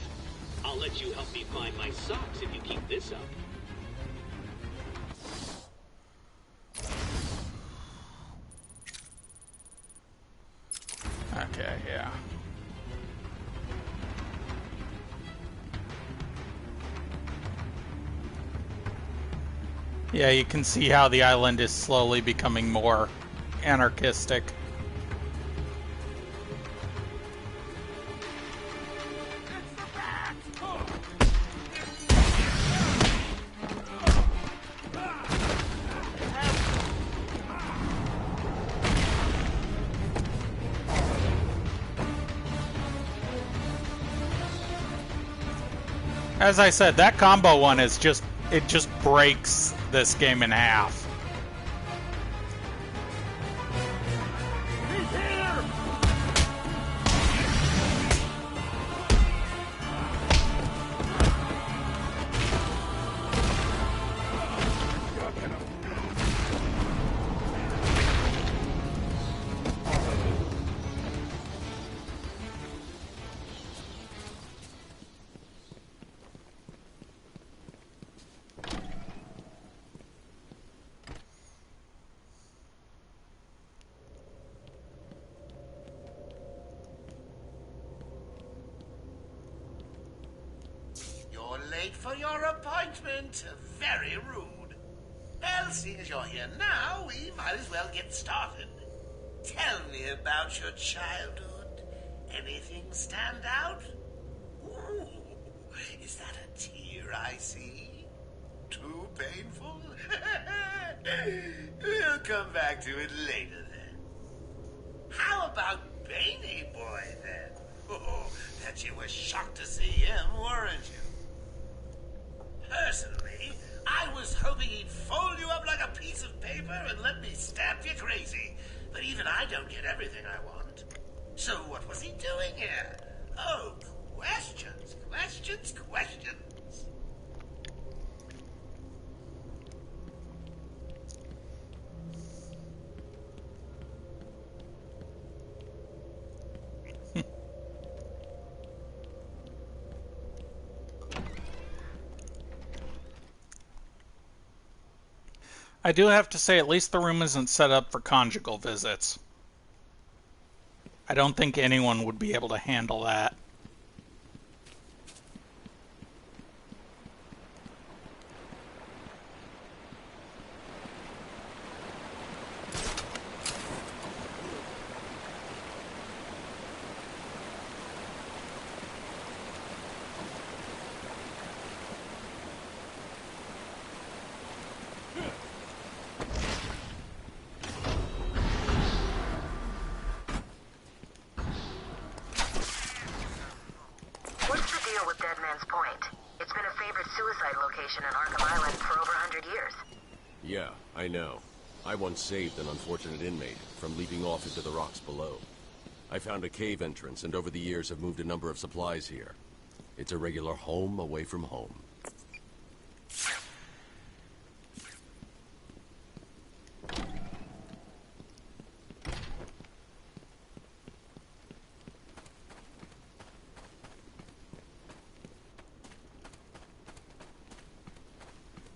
I'll let you help me find my socks if you keep this up. Okay, yeah. Yeah, you can see how the island is slowly becoming more anarchistic. As I said, that combo one is just, it just breaks this game in half. You're late for your appointment. Very rude. Well, seeing as you're here now, we might as well get started. Tell me about your childhood. Anything stand out? Ooh, is that a tear I see? Too painful? We'll come back to it later then. How about Baney Boy then? Oh, bet you were shocked to see him, weren't you? Personally, I was hoping he'd fold you up like a piece of paper and let me stamp you crazy. But even I don't get everything I want. So what was he doing here? Oh, questions, questions, questions. I do have to say, at least the room isn't set up for conjugal visits. I don't think anyone would be able to handle that. Batman's Point. It's been a favorite suicide location on Arkham Island for over 100 years. Yeah, I know. I once saved an unfortunate inmate from leaping off into the rocks below. I found a cave entrance, and over the years have moved a number of supplies here. It's a regular home away from home.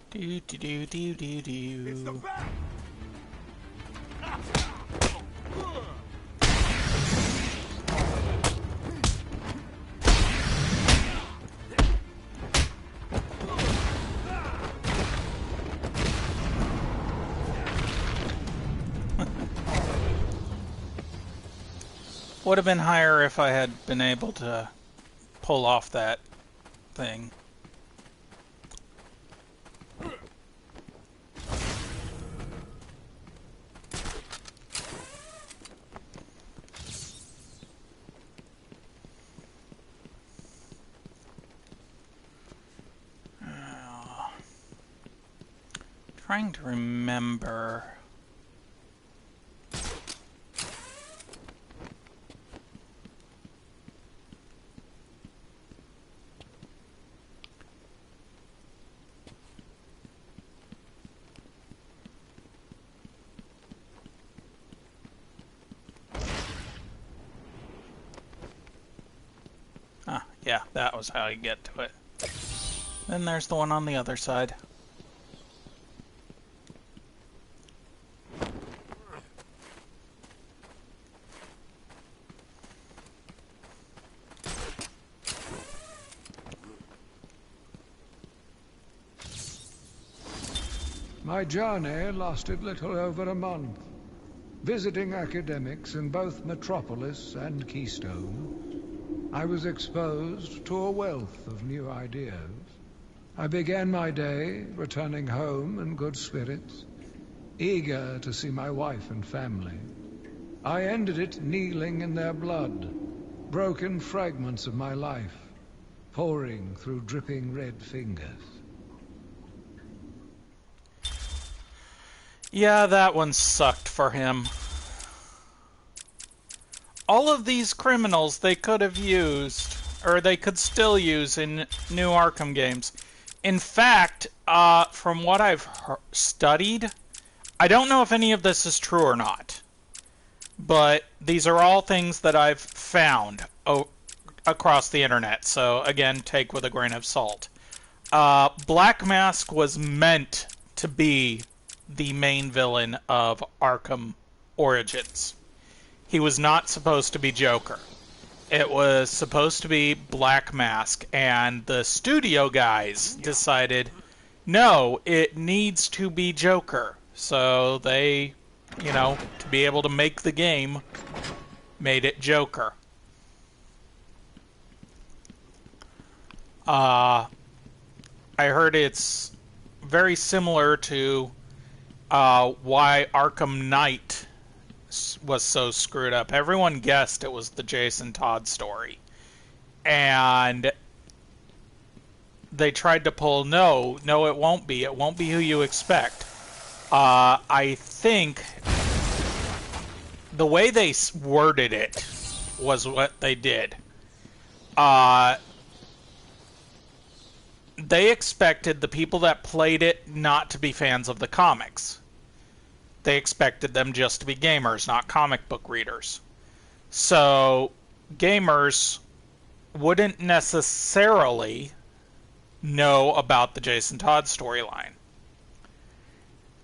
Do do do do do do. It's the bat! Would have been higher if I had been able to pull off that thing. Trying to remember. Ah, yeah, that was how you get to it. Then there's the one on the other side. My journey lasted little over a month, visiting academics in both Metropolis and Keystone. I was exposed to a wealth of new ideas. I began my day returning home in good spirits, eager to see my wife and family. I ended it kneeling in their blood, broken fragments of my life, pouring through dripping red fingers. Yeah, that one sucked for him. All of these criminals they could have used, or they could still use in new Arkham games. In fact, from what I've studied, I don't know if any of this is true or not, but these are all things that I've found across the internet, so again, take with a grain of salt. Black Mask was meant to be the main villain of Arkham Origins. He was not supposed to be Joker. It was supposed to be Black Mask, and the studio guys decided, no, it needs to be Joker. So they, you know, to be able to make the game, made it Joker. I heard it's very similar to why Arkham Knight was so screwed up. Everyone guessed it was the Jason Todd story. And they tried to pull, no, it won't be. It won't be who you expect. I think the way they worded it was what they did. They expected the people that played it not to be fans of the comics. They expected them just to be gamers, not comic book readers. So, gamers wouldn't necessarily know about the Jason Todd storyline.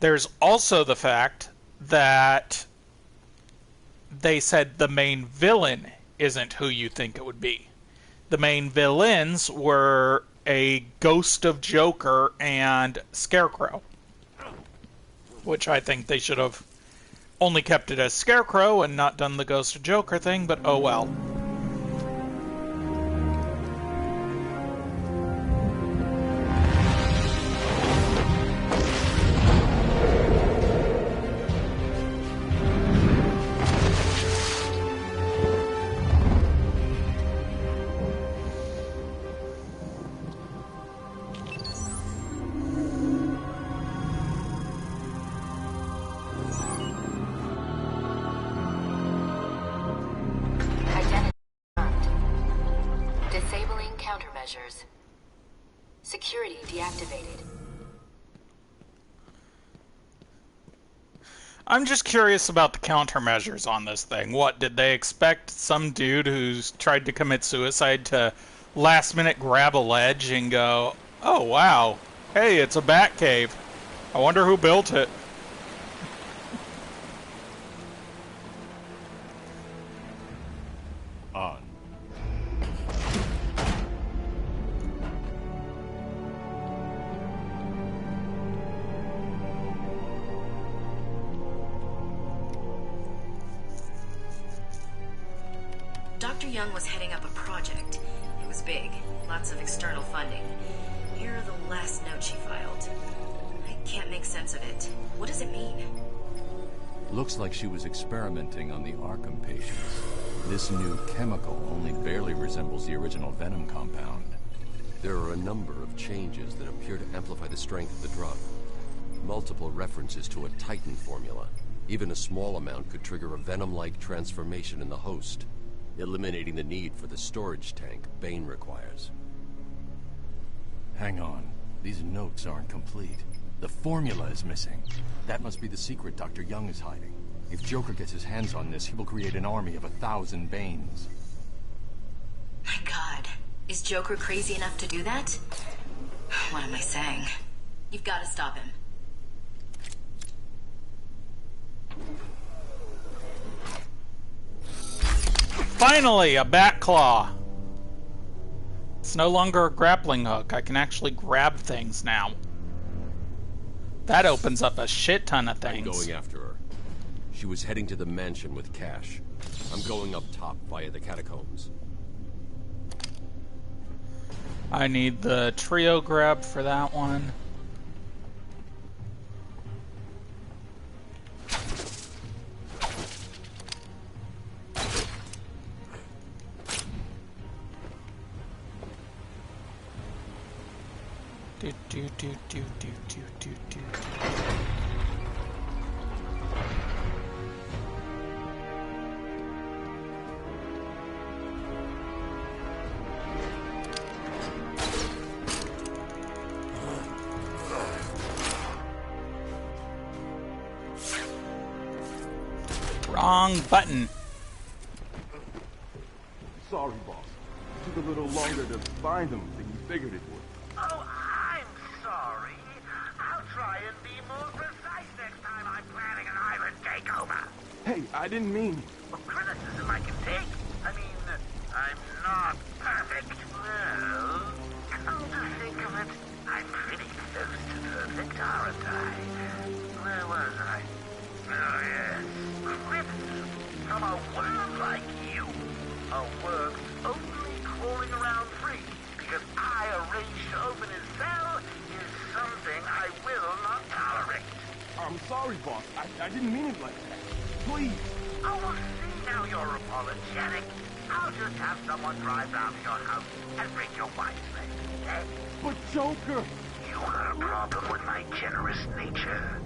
There's also the fact that they said the main villain isn't who you think it would be. The main villains were a Ghost of Joker and Scarecrow, which I think they should have only kept it as Scarecrow and not done the Ghost of Joker thing, but oh well. countermeasures. Security deactivated. I'm just curious about the countermeasures on this thing. What, did they expect some dude who's tried to commit suicide to last minute grab a ledge and go, oh wow, hey, it's a bat cave. I wonder who built it. On. Dr. Young was heading up a project. It was big, lots of external funding. Here are the last notes she filed. I can't make sense of it. What does it mean? Looks like she was experimenting on the Arkham patients. This new chemical only barely resembles the original venom compound. There are a number of changes that appear to amplify the strength of the drug. Multiple references to a Titan formula. Even a small amount could trigger a venom-like transformation in the host, eliminating the need for the storage tank Bane requires. Hang on. These notes aren't complete. The formula is missing. That must be the secret Dr. Young is hiding. If Joker gets his hands on this, he will create an army of 1,000 Banes. My God. Is Joker crazy enough to do that? What am I saying? You've got to stop him. Finally, a bat claw. It's no longer a grappling hook. I can actually grab things now. That opens up a shit ton of things. I'm going after her. She was heading to the mansion with cash. I'm going up top via the catacombs. I need the trio grab for that one. Do. Wrong button. Sorry, boss. It took a little longer to find them than you figured it would. Oh, I'm sorry. I'll try and be more precise next time I'm planning an island takeover. Hey, I didn't mean... Well, criticism I can take. I mean, I'm not perfect. Well, come to think of it, I'm pretty close to perfect, aren't I? Where was I? Oh, yes. Criticism from a worm like you. A worm only crawling around free because I arranged to open his cell is something I will not tolerate. I'm sorry, boss. I didn't mean it like that. Please. Oh, well, see, now you're apologetic. I'll just have someone drive round to your house and bring your wife's leg, okay? But Joker... You got a problem with my generous nature.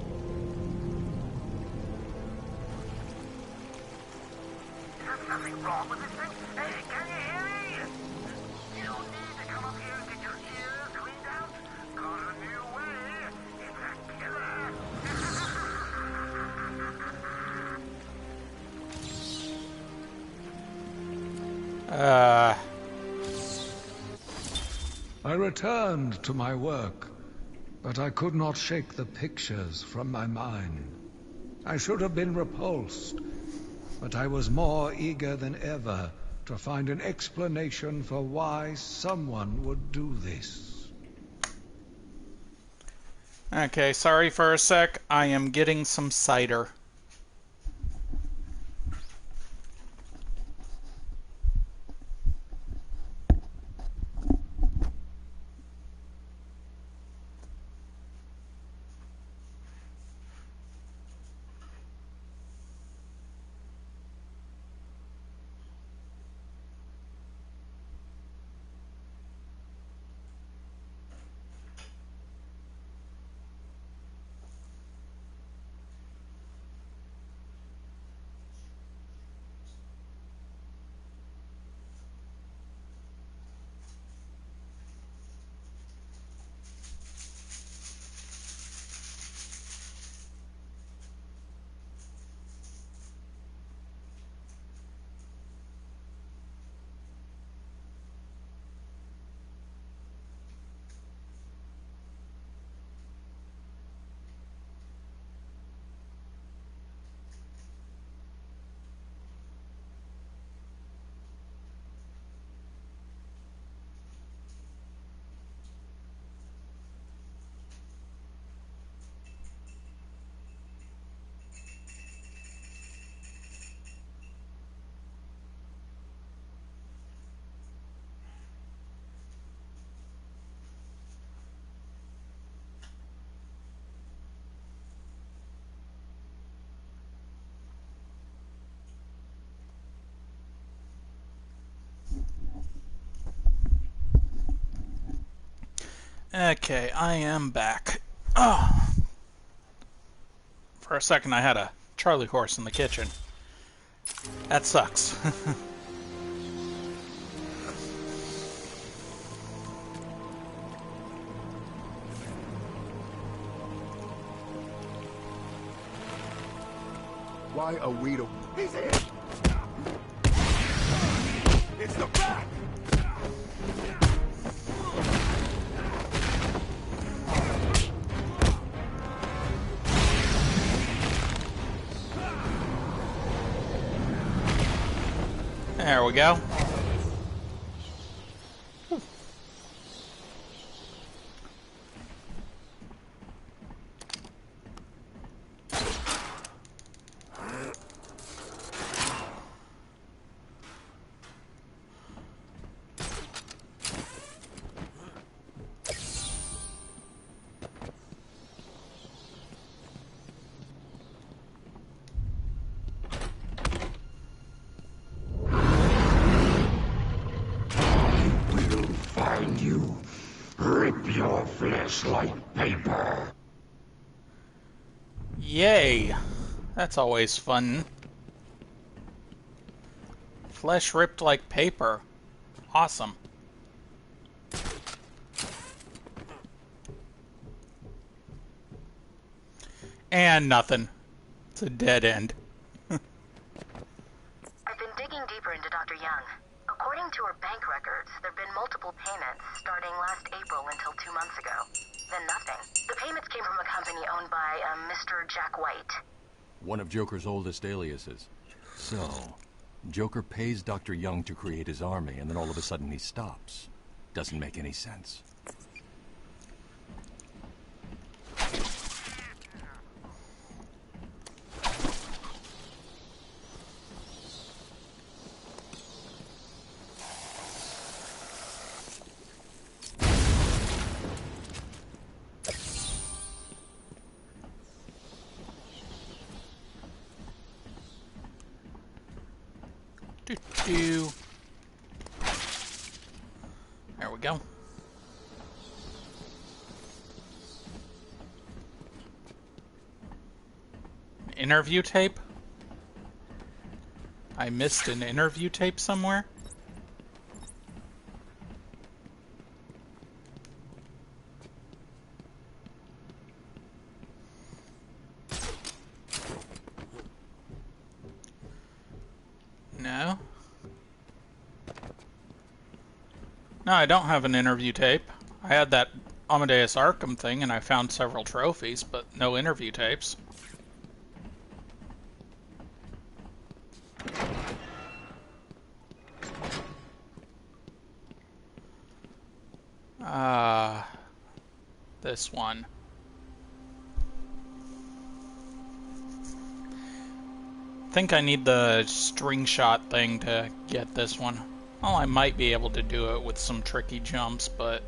There's nothing wrong with this thing. Hey, can you hear me? You need to come up here and get your ears cleaned out. Got a new way. It's a killer. I returned to my work, but I could not shake the pictures from my mind. I should have been repulsed, but I was more eager than ever to find an explanation for why someone would do this. Okay, sorry for a sec. I am getting some cider. Okay, I am back. Oh. For a second I had a Charlie horse in the kitchen. That sucks. Why are we the... He's here! It's the back! There we go. Find you. Rip your flesh like paper. Yay! That's always fun. Flesh ripped like paper. Awesome. And nothing. It's a dead end. I've been digging deeper into Dr. Young. According to her bank records, there have been multiple payments starting last April until 2 months ago. Then nothing. The payments came from a company owned by Mr. Jack White. One of Joker's oldest aliases. So, Joker pays Dr. Young to create his army, and then all of a sudden he stops. Doesn't make any sense. There we go. Interview tape? I missed an interview tape somewhere? No. No, I don't have an interview tape. I had that Amadeus Arkham thing and I found several trophies, but no interview tapes. This one. I think I need the string shot thing to get this one. Well, I might be able to do it with some tricky jumps, but...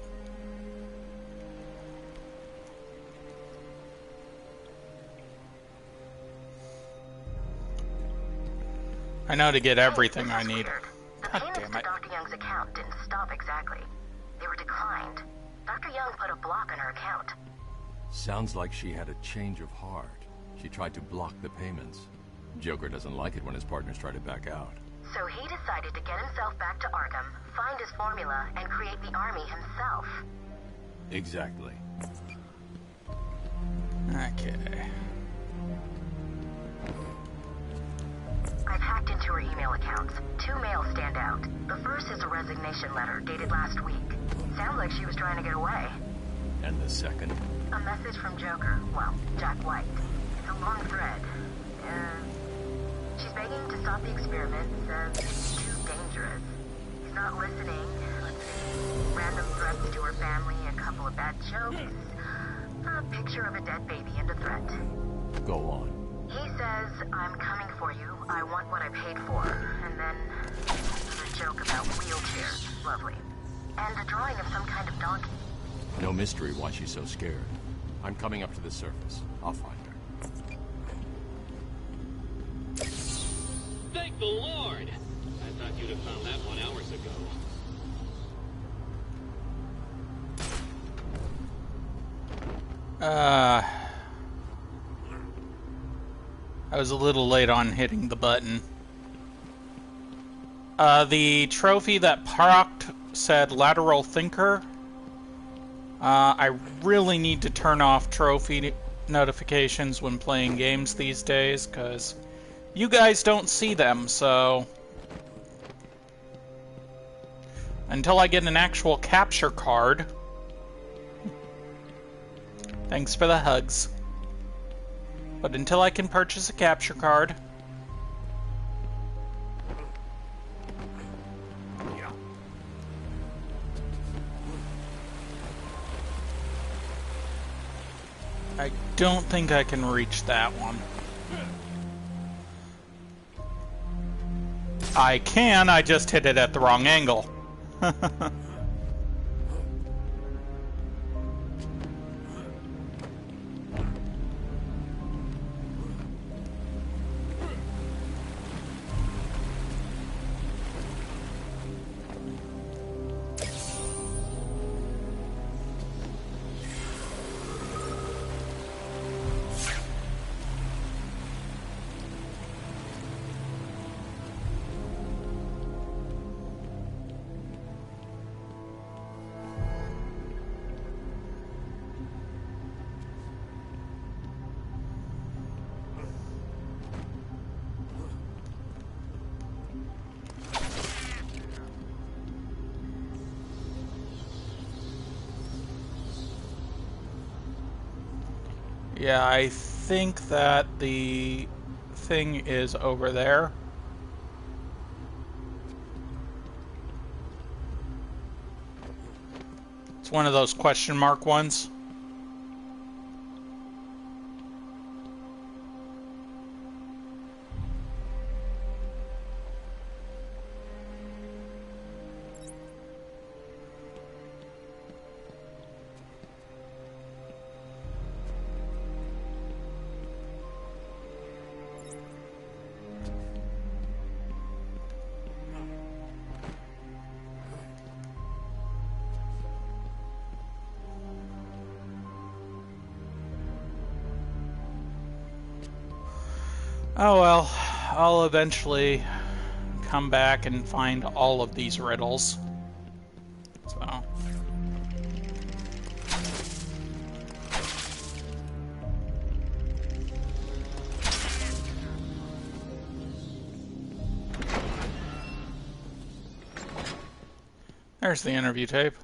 I know to get everything I need. God damn it. Dr. Young's account didn't stop exactly. They were declined. Dr. Young put a block on her account. Sounds like she had a change of heart. She tried to block the payments. Joker doesn't like it when his partners try to back out. So he decided to get himself back to Arkham, find his formula, and create the army himself. Exactly. Okay. I've hacked into her email accounts. 2 mails stand out. The first is a resignation letter dated last week. Sounds like she was trying to get away. And the second? A message from Joker. Well, Jack White. It's a long thread. She's begging to stop the experiment. Says it's too dangerous. He's not listening. Let's see. Random threats to her family, a couple of bad jokes, a picture of a dead baby, and a threat. Go on. He says, I'm coming for you. I want what I paid for. And then a joke about wheelchair. Lovely. And a drawing of some kind of donkey. No mystery why she's so scared. I'm coming up to the surface. I'll find her. Thank the Lord! I thought you'd have found that 1 hour ago. I was a little late on hitting the button. The trophy that Proct said lateral thinker. I really need to turn off trophy notifications when playing games these days, because you guys don't see them, so... Until I get an actual capture card... Thanks for the hugs. But until I can purchase a capture card... I don't think I can reach that one. I can, I just hit it at the wrong angle. Yeah, I think that the thing is over there. It's one of those question mark ones. Oh well, I'll eventually come back and find all of these riddles. So. There's the interview tape.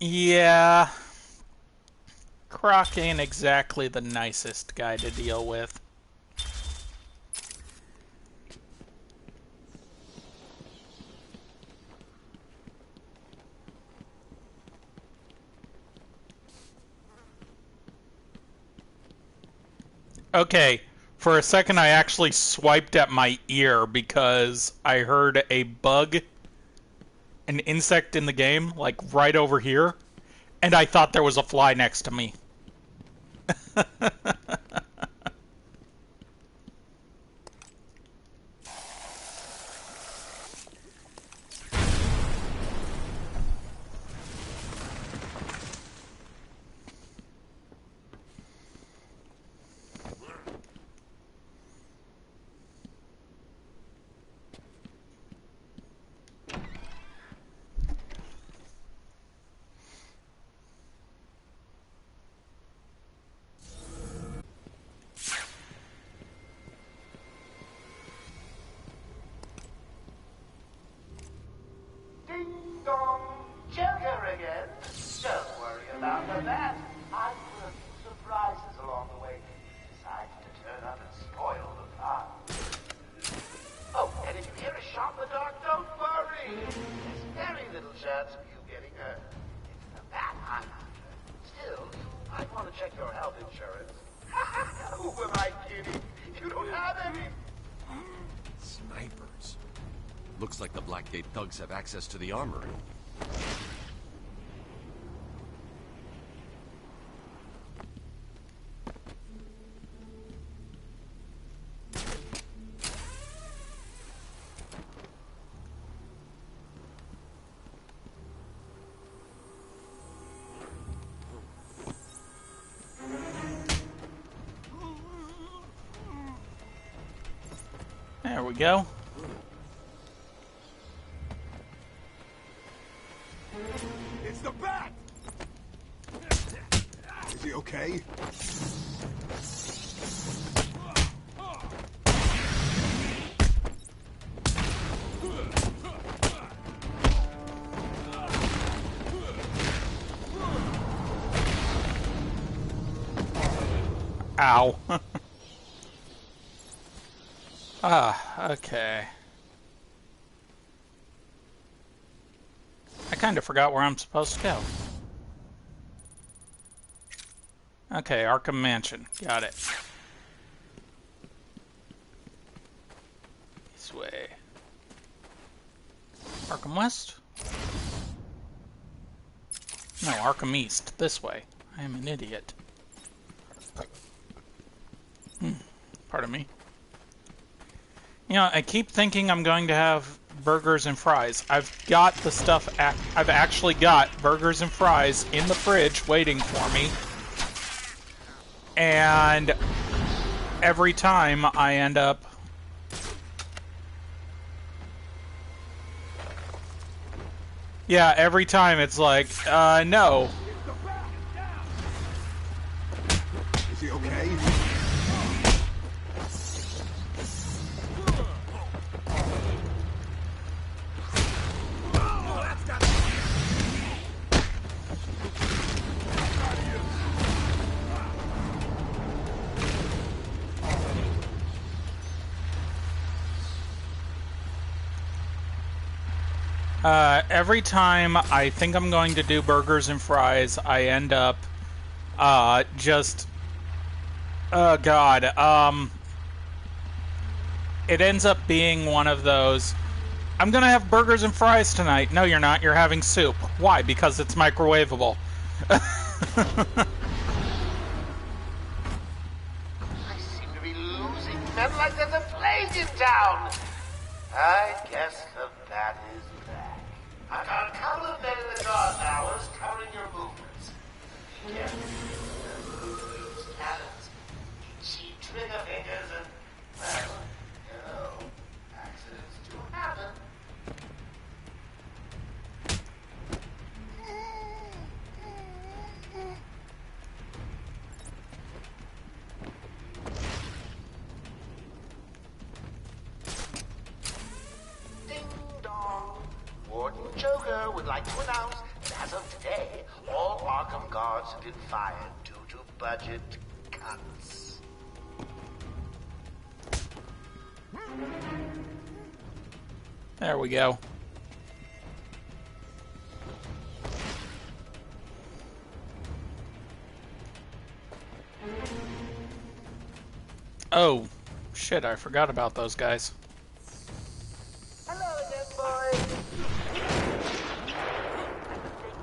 Yeah, Croc ain't exactly the nicest guy to deal with. Okay, for a second I actually swiped at my ear because I heard a bug, an insect in the game, like right over here, and I thought there was a fly next to me. Joker again? Don't worry about that. I put a few surprises along the way. Decided to turn up and spoil the fun. Oh, and if you hear a shot in the dark, don't worry. There's very little chance of you getting hurt. It's the Bat Hunter. Still, you might want to check your health insurance. Who am I kidding? You don't have any. Snipers. Looks like the Blackgate thugs have access to the armory. There we go. It's the bat! Is he okay? Ow. Okay. I kind of forgot where I'm supposed to go. Okay, Arkham Mansion. Got it. This way. Arkham West? No, Arkham East. This way. I am an idiot. Pardon me. You know, I keep thinking I'm going to have burgers and fries. I've got the stuff, I've actually got burgers and fries in the fridge waiting for me. And every time I end up... Yeah, every time it's like, no. Is he okay? Every time I think I'm going to do burgers and fries, I end up, just, oh god, it ends up being one of those, I'm gonna have burgers and fries tonight. No, you're not. You're having soup. Why? Because it's microwavable. I seem to be losing men like there's a plague in town. I guess the bat is back. I got a couple of men in the guard hours covering your movements. Be careful. Use talents. Cheap trigger fingers and, well, you know, accidents do happen. Warden Joker would like to announce that as of today, all Arkham guards have been fired due to budget cuts. There we go. Oh, shit, I forgot about those guys. Hello again, boys.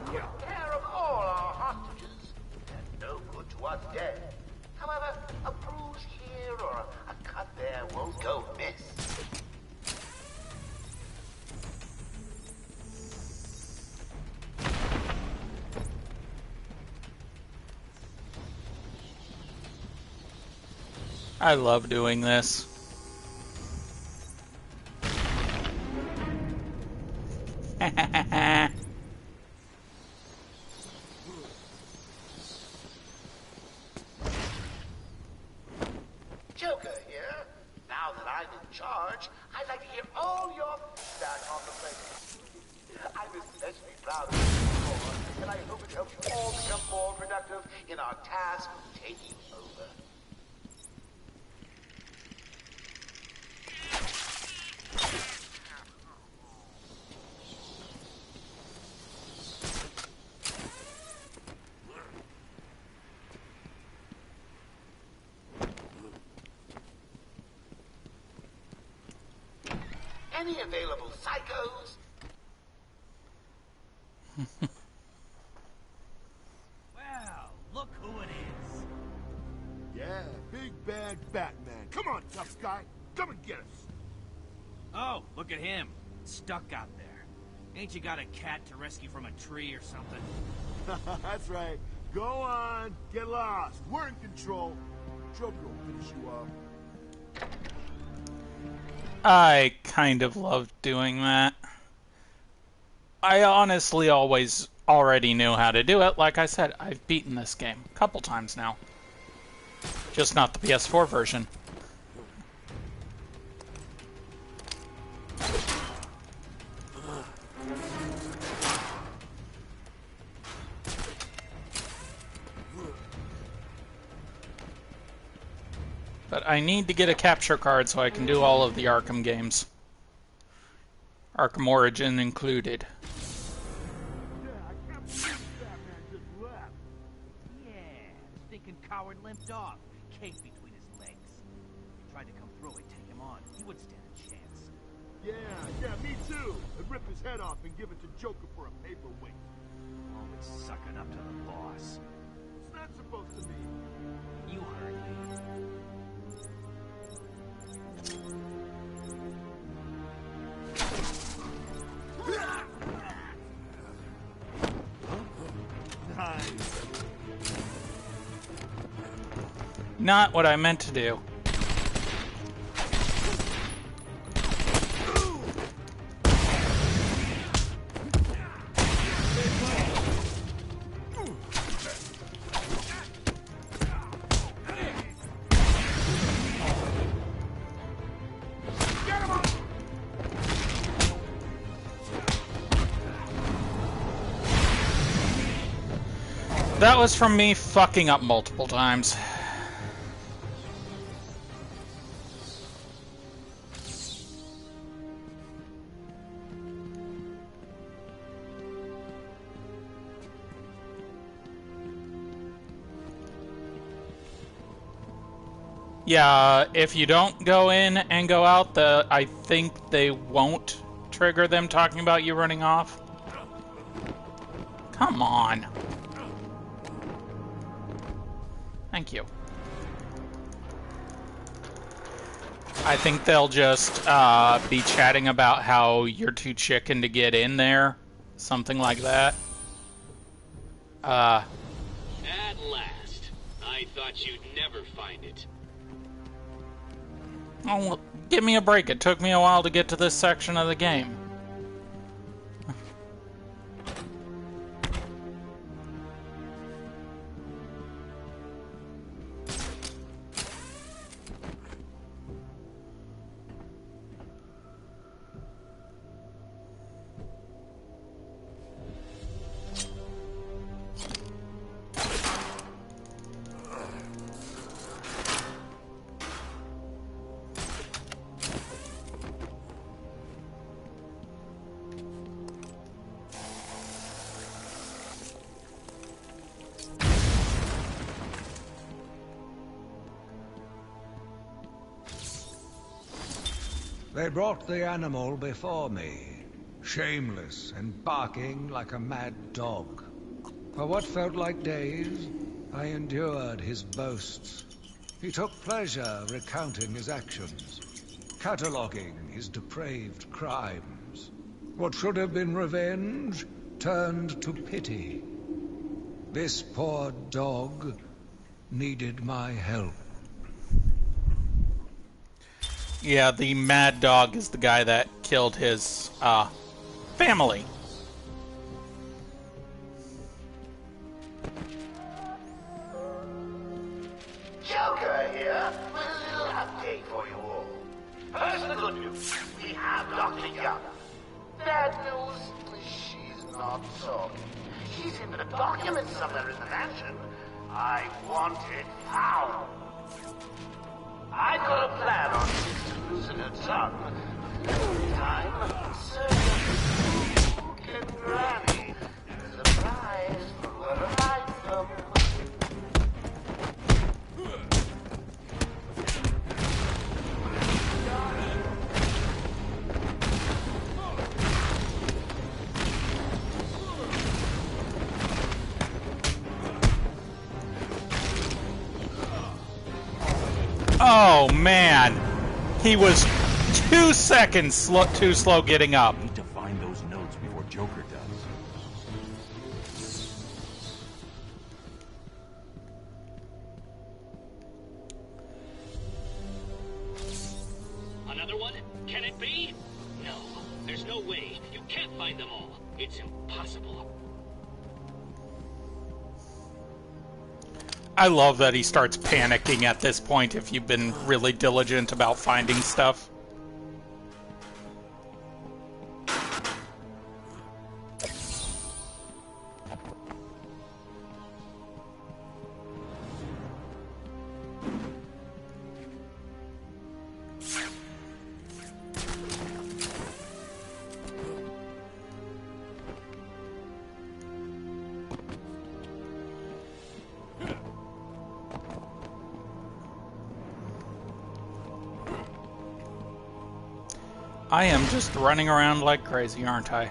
Take care of all our hostages. They're no good to us dead. However, a bruise here or a cut there won't go amiss. I love doing this. Joker here. Now that I'm in charge, I'd like to hear all your feedback on the place. I'm especially proud of you, and I hope it helps you all become more productive in our task of taking over. Any available psychos? Well, look who it is. Yeah, big bad Batman. Come on, tough guy. Come and get us. Oh, look at him. Stuck out there. Ain't you got a cat to rescue from a tree or something? That's right. Go on. Get lost. We're in control. Joker will finish you off. I kind of love doing that. I honestly always already knew how to do it. Like I said, I've beaten this game a couple times now. Just not the PS4 version. But I need to get a capture card so I can do all of the Arkham games. Arkham Origin included. Yeah, stinking coward limped off, cape between his legs. If he tried to come through and take him on, he wouldn't stand a chance. Yeah, me too. I'd rip his head off and give it to Joker for a paperweight. Always sucking up to the boss. What's that supposed to mean? You heard me. Not what I meant to do. That was from me fucking up multiple times. Yeah, if you don't go in and go out, I think they won't trigger them talking about you running off. Come on. Thank you. I think they'll just be chatting about how you're too chicken to get in there. Something like that. At last. I thought you'd never find it. Oh, well, give me a break. It took me a while to get to this section of the game. They brought the animal before me, shameless and barking like a mad dog. For what felt like days, I endured his boasts. He took pleasure recounting his actions, cataloguing his depraved crimes. What should have been revenge turned to pity. This poor dog needed my help. Yeah, the mad dog is the guy that killed his family. Joker here with a little update for you all. First, the good news. We have Dr. Young. Bad news, she's not talking. She's in the documents somewhere in the mansion. I want it found. I got a plan on Mr. losing her tongue. Time, search and Granny. Surprise for whoever finds them. Oh, man. He was 2 seconds too slow getting up. I need to find those notes before Joker does. Another one? Can it be? No, there's no way. You can't find them all. It's impossible. I love that he starts panicking at this point if you've been really diligent about finding stuff. I am just running around like crazy, aren't I?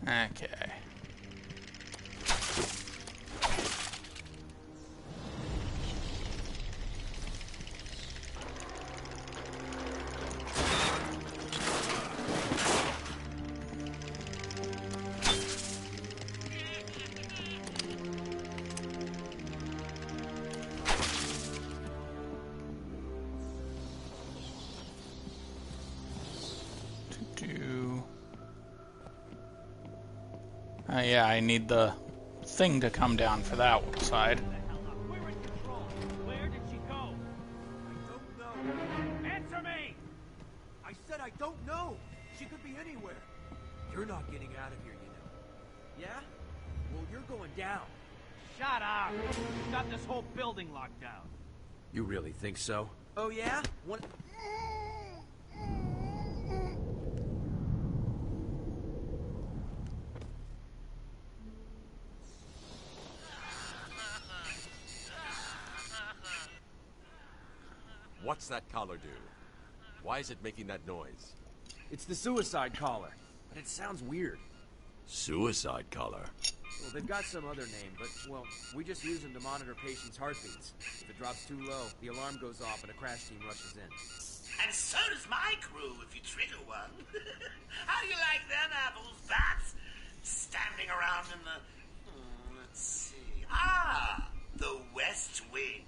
Okay. Yeah, I need the thing to come down for that side. Where did she go? I don't know. Answer me! I said I don't know. She could be anywhere. You're not getting out of here, you know. Yeah? Well, you're going down. Shut up! We've got this whole building locked down. You really think so? Oh, yeah? What's that collar do? Why is it making that noise? It's the suicide collar, but it sounds weird. Suicide collar? Well, they've got some other name, but, well, we just use them to monitor patients' heartbeats. If it drops too low, the alarm goes off and a crash team rushes in. And so does my crew if you trigger one. How do you like them apples, bats? Standing around in the... let's see... the West Wing.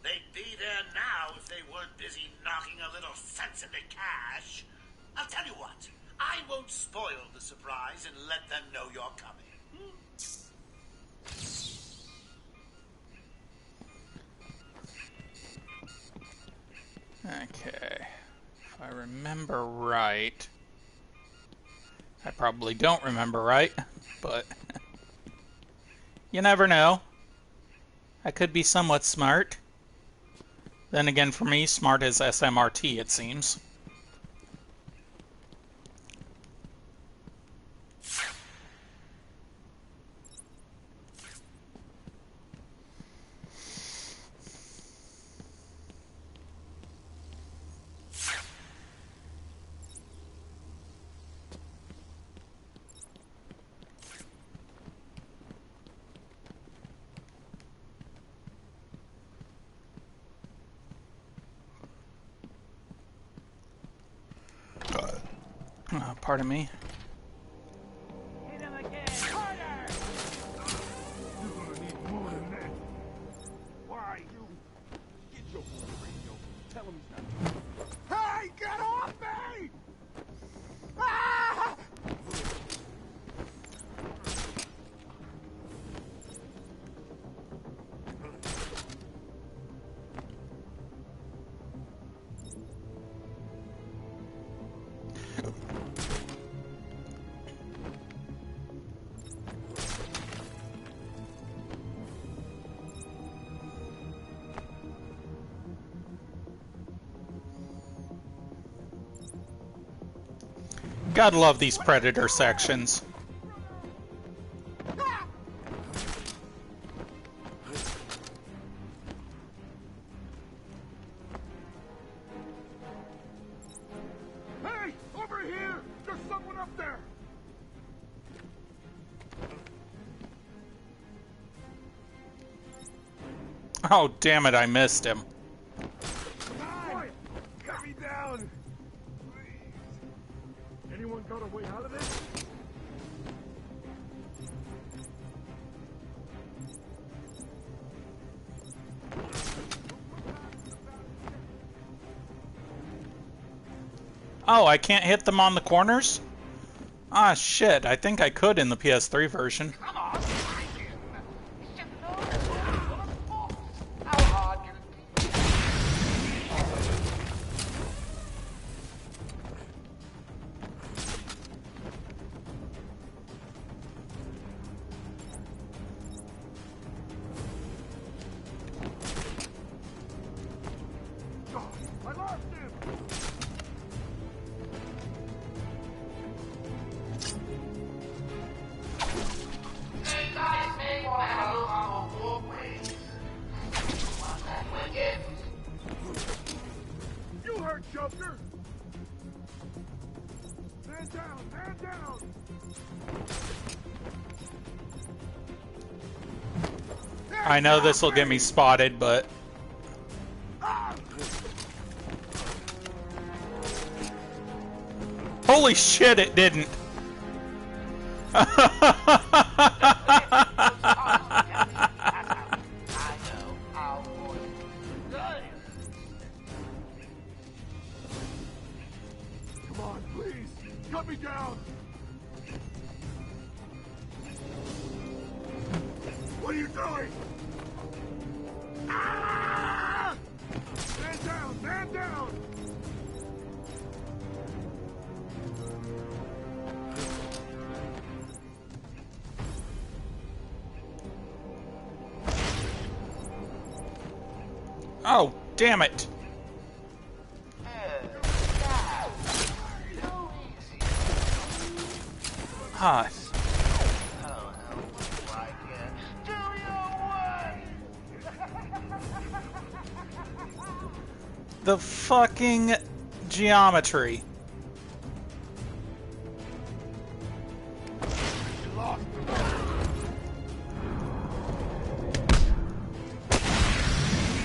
They'd be there now if they weren't busy knocking a little sense into cash. I'll tell you what. I won't spoil the surprise and let them know you're coming. Okay. If I remember right... I probably don't remember right, but... you never know. I could be somewhat smart. Then again, for me, smart is SMRT, it seems. Pardon me. Hit him again! Harder! You're gonna need more than that. Why, you... Get your radio. Tell him he's not... Hey, get off me! Ah! Gotta love these Predator sections. Hey, over Oh, damn it, I missed him. Cut me down! Please. Anyone got a way out of this? Oh, I can't hit them on the corners? Ah, shit. I think I could in the PS3 version. I lost him! Hey guys, may want to have a look on the walkways. Want that wicked? You heard Joker! Man down! Man down! I know this will get me spotted, but... Holy shit, it didn't! Come on, please! Cut me down! What are you doing? Ah! Man down! Man down! Oh, damn it! Ah. The fucking geometry.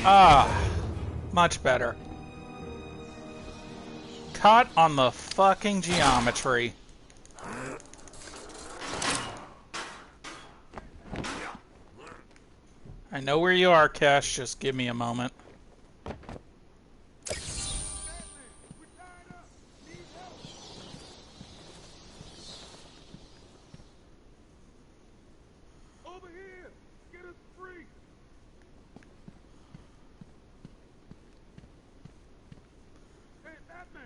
Ah, much better. Caught on the fucking geometry. I know where you are, Cash. Just give me a moment. Over here! Get us free! Hey, Batman!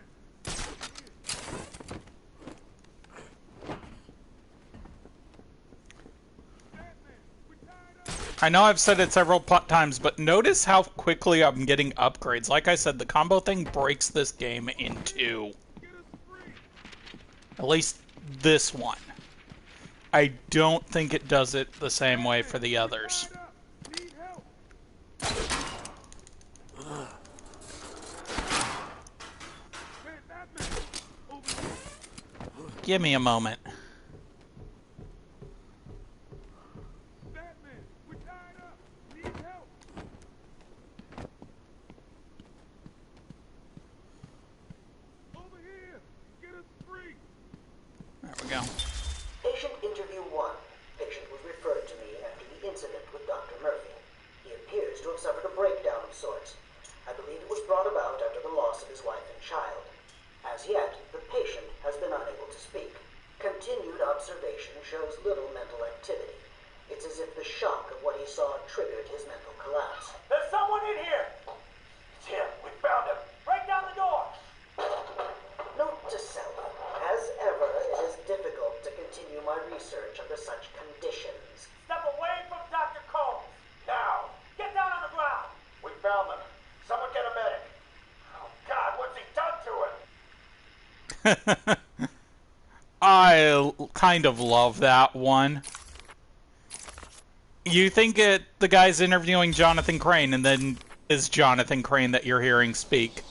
I know I've said it several times, but notice how quickly I'm getting upgrades. Like I said, the combo thing breaks this game in two. At least this one. I don't think it does it the same way for the others. Give me a moment. There we go. Patient interview 1. Patient was referred to me after the incident with Dr. Murphy. He appears to have suffered a breakdown of sorts. I believe it was brought about after the loss of his wife and child. As yet, the patient has been unable to speak. Continued observation shows little mental activity. It's as if the shock of what he saw triggered his mental collapse. There's someone in here! It's him. We found him. Break down the door! Note to self. As ever, it is difficult to continue my research under such conditions. Step away from Dr. Combs! Now! Get down on the ground! We found them. Someone get a medic. Oh, God, what's he done to him? I kind of love that one. You think the guy's interviewing Jonathan Crane, and then is Jonathan Crane that you're hearing speak.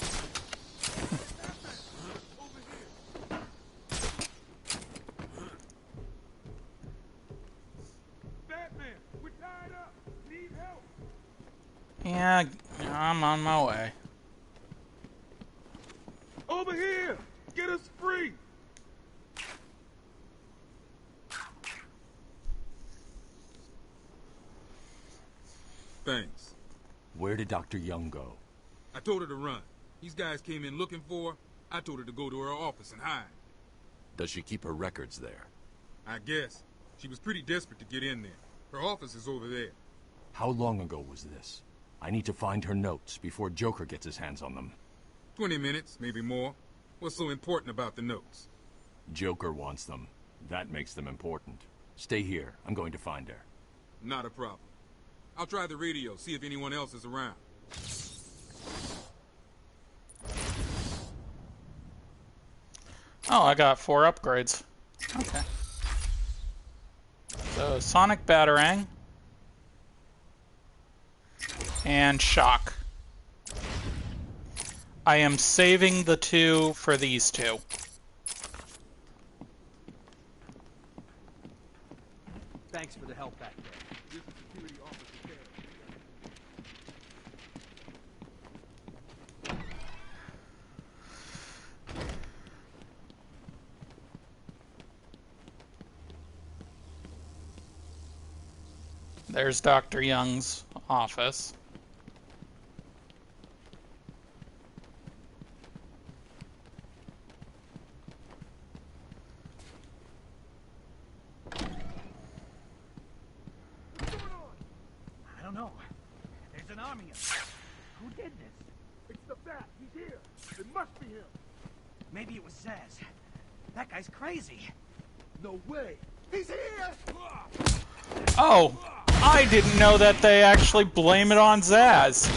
Yeah, I'm on my way. Over here! Get us free! Thanks. Where did Dr. Young go? I told her to run. These guys came in looking for her. I told her to go to her office and hide. Does she keep her records there? I guess. She was pretty desperate to get in there. Her office is over there. How long ago was this? I need to find her notes before Joker gets his hands on them. 20 minutes, maybe more. What's so important about the notes? Joker wants them. That makes them important. Stay here. I'm going to find her. Not a problem. I'll try the radio, see if anyone else is around. Oh, I got 4 upgrades. Okay. So, Sonic Batarang. And Shock. I am saving the 2 for these 2. Thanks for the help back there. There's Dr. Young's office. I don't know. There's an army of them. Who did this? It's the Bat. He's here. It must be him. Maybe it was Zaz. That guy's crazy. No way. He's here! Oh! I didn't know that they actually blame it on Zaz.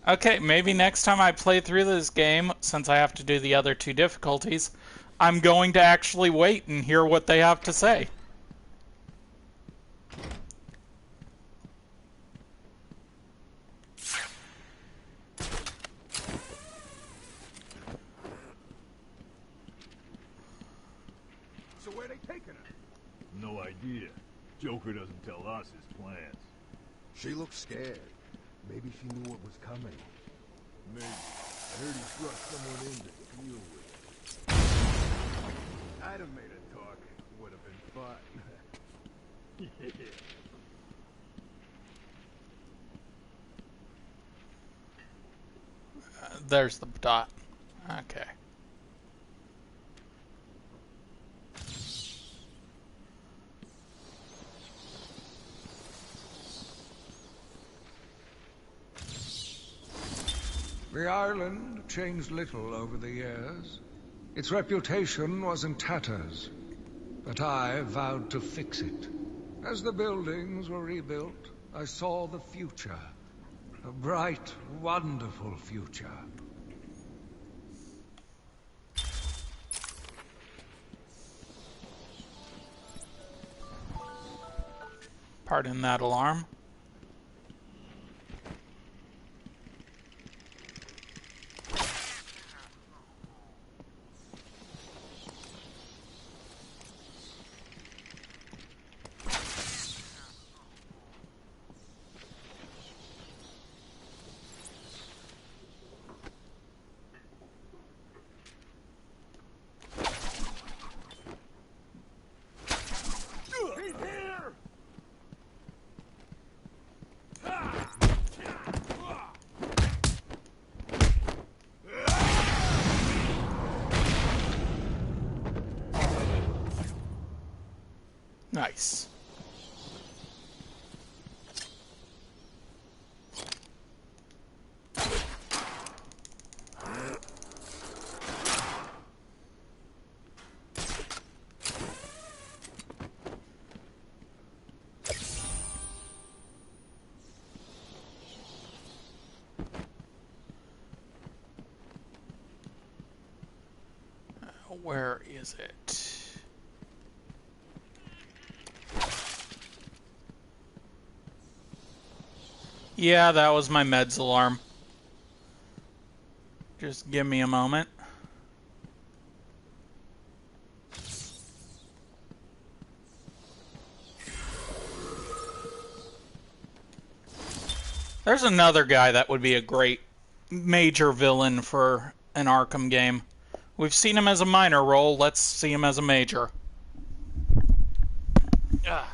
Okay, maybe next time I play through this game, since I have to do the other 2 difficulties, I'm going to actually wait and hear what they have to say. So where they taking her? No idea. Joker doesn't tell us his plans. She looks scared. Maybe she knew what was coming. Maybe. I heard he thrust someone in to deal with it. I'd have made her talk. Would have been fun. Yeah. There's the dot. Okay. The island changed little over the years. Its reputation was in tatters, but I vowed to fix it. As the buildings were rebuilt, I saw the future. A bright, wonderful future. Pardon that alarm. He's here! Nice. Where is it? Yeah, that was my meds alarm. Just give me a moment. There's another guy that would be a great major villain for an Arkham game. We've seen him as a minor role, let's see him as a major. Ugh.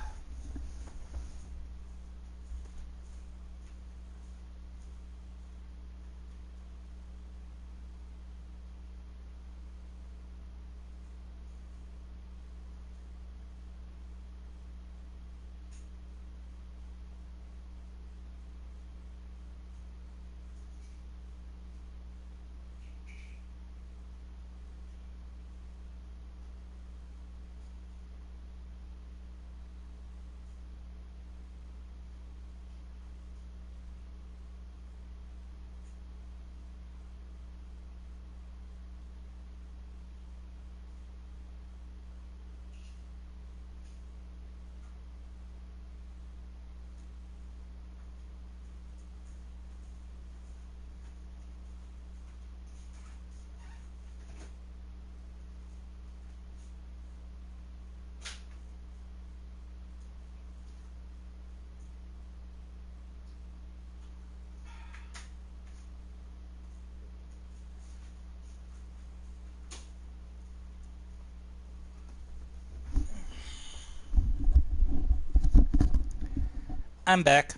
I'm back.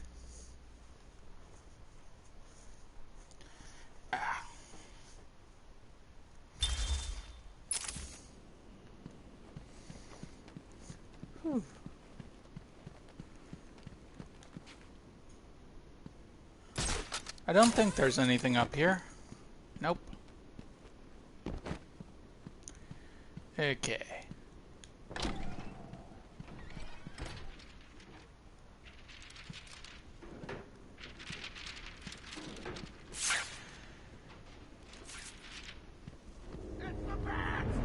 I don't think there's anything up here. Nope. Okay.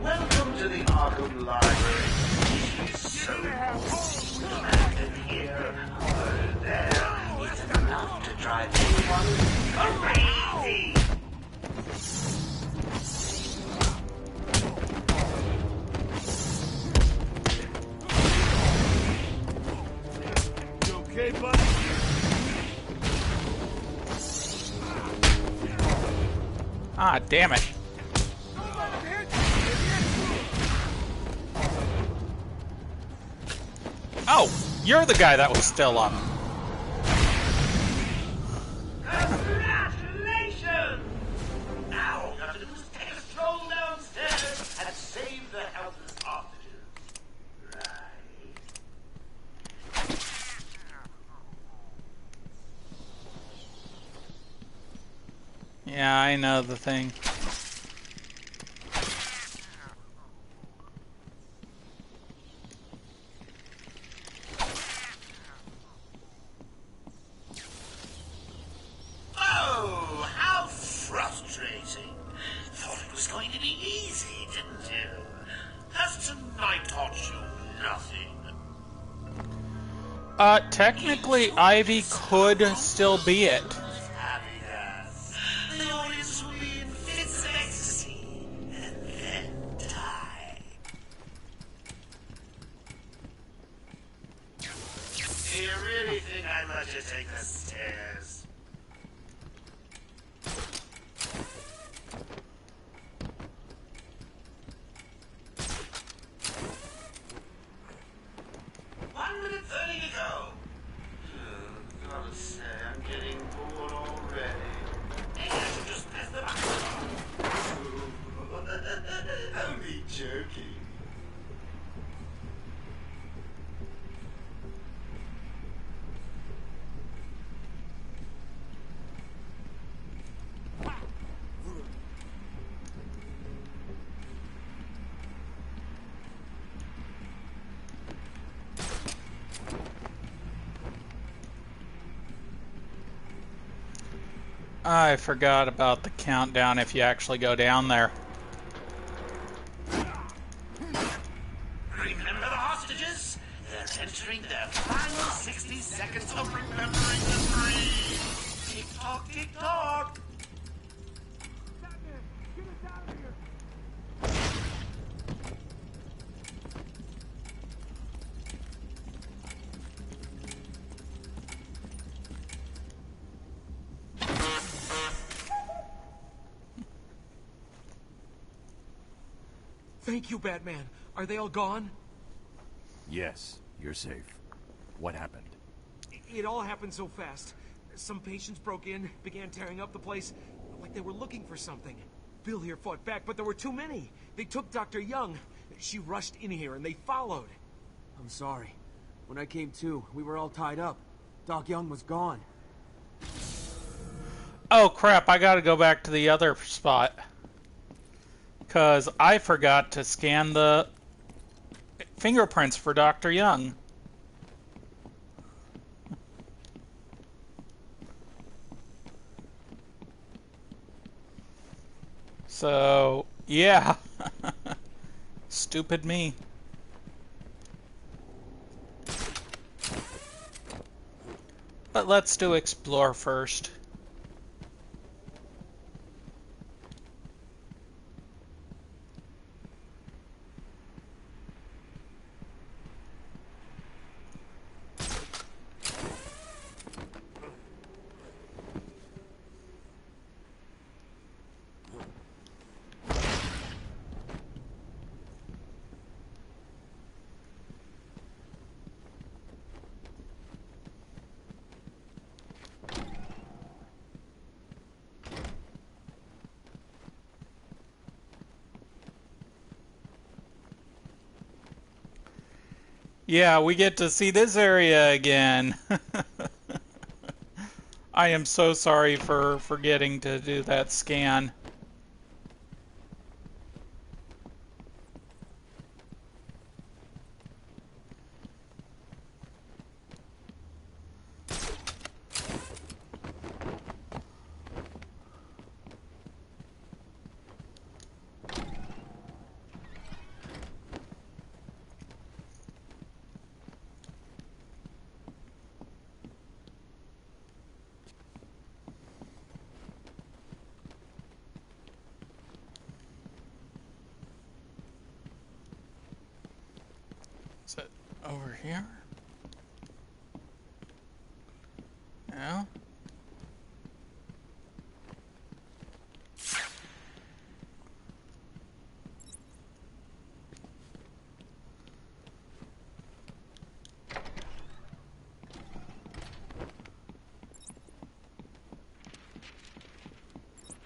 Welcome to the Arkham Library. So demanded here, over there, isn't enough to drive anyone crazy. You okay, buddy? Ah, damn it. Oh, you're the guy that was still up. Congratulations! Now all you have to do is take a stroll downstairs and save the helpless hostages. Yeah, I know the thing. Oh, how frustrating. Thought it was going to be easy, didn't you? Has tonight taught you nothing? Technically, Ivy could still be it. The audience will be in fits of ecstasy and then die. Do you really think I'd let you take the stairs? One minute 30 to go. Gotta say, I'm getting bored already. Maybe I should just press the button. Only joking. I forgot about the countdown if you actually go down there. Remember the hostages? They're entering their final 60 seconds of remembering the dream. Tick tock, tick tock. Thank you, Batman. Are they all gone? Yes, you're safe. What happened? It all happened so fast. Some patients broke in, began tearing up the place, like they were looking for something. Bill here fought back, but there were too many. They took Dr. Young. She rushed in here, and they followed. I'm sorry. When I came to, we were all tied up. Doc Young was gone. Oh crap, I gotta go back to the other spot. Because I forgot to scan the fingerprints for Dr. Young. So, yeah. Stupid me. But let's do explore first. Yeah, we get to see this area again. I am so sorry for forgetting to do that scan. Is it over here? Yeah.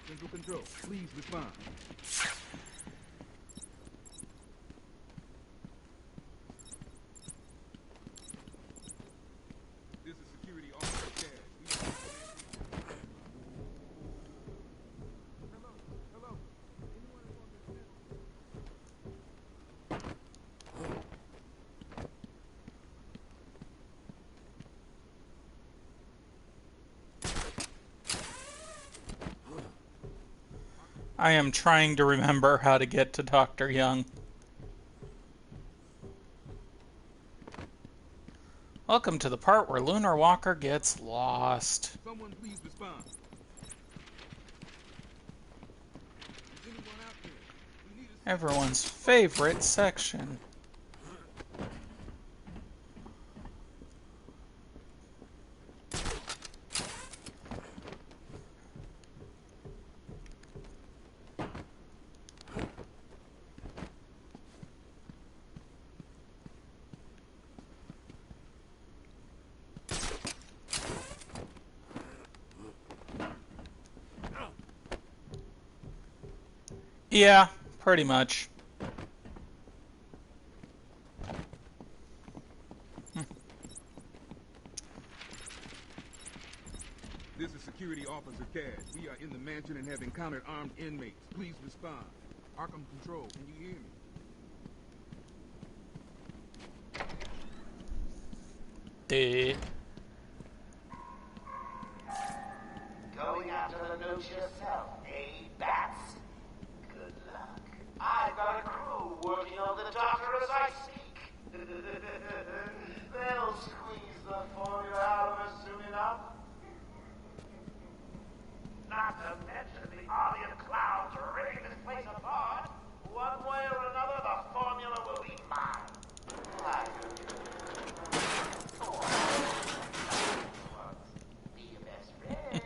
Central Control, please respond. This is security officer Chad. Hello. Anyone is on this I am trying to remember how to get to Dr. Young. Welcome to the part where lunar-walker gets lost. Someone please respond. Everyone's favorite section. Yeah, pretty much. This is security officer Cash. We are in the mansion and have encountered armed inmates. Please respond. Arkham Control, can you hear me? Going after the notes yourself, eh, Bats? Good luck. I've got a crew working on the doctor as I speak. They'll squeeze the formula out of us soon enough. Not to mention the army of clowns ripping this place apart. One way or another, the formula will be mine. Be your best friend.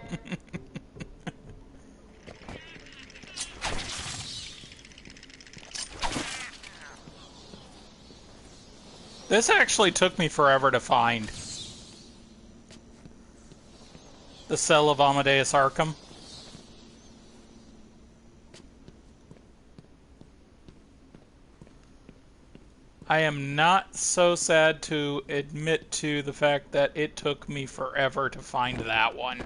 This actually took me forever to find. The cell of Amadeus Arkham. I am not so sad to admit to the fact that it took me forever to find that one.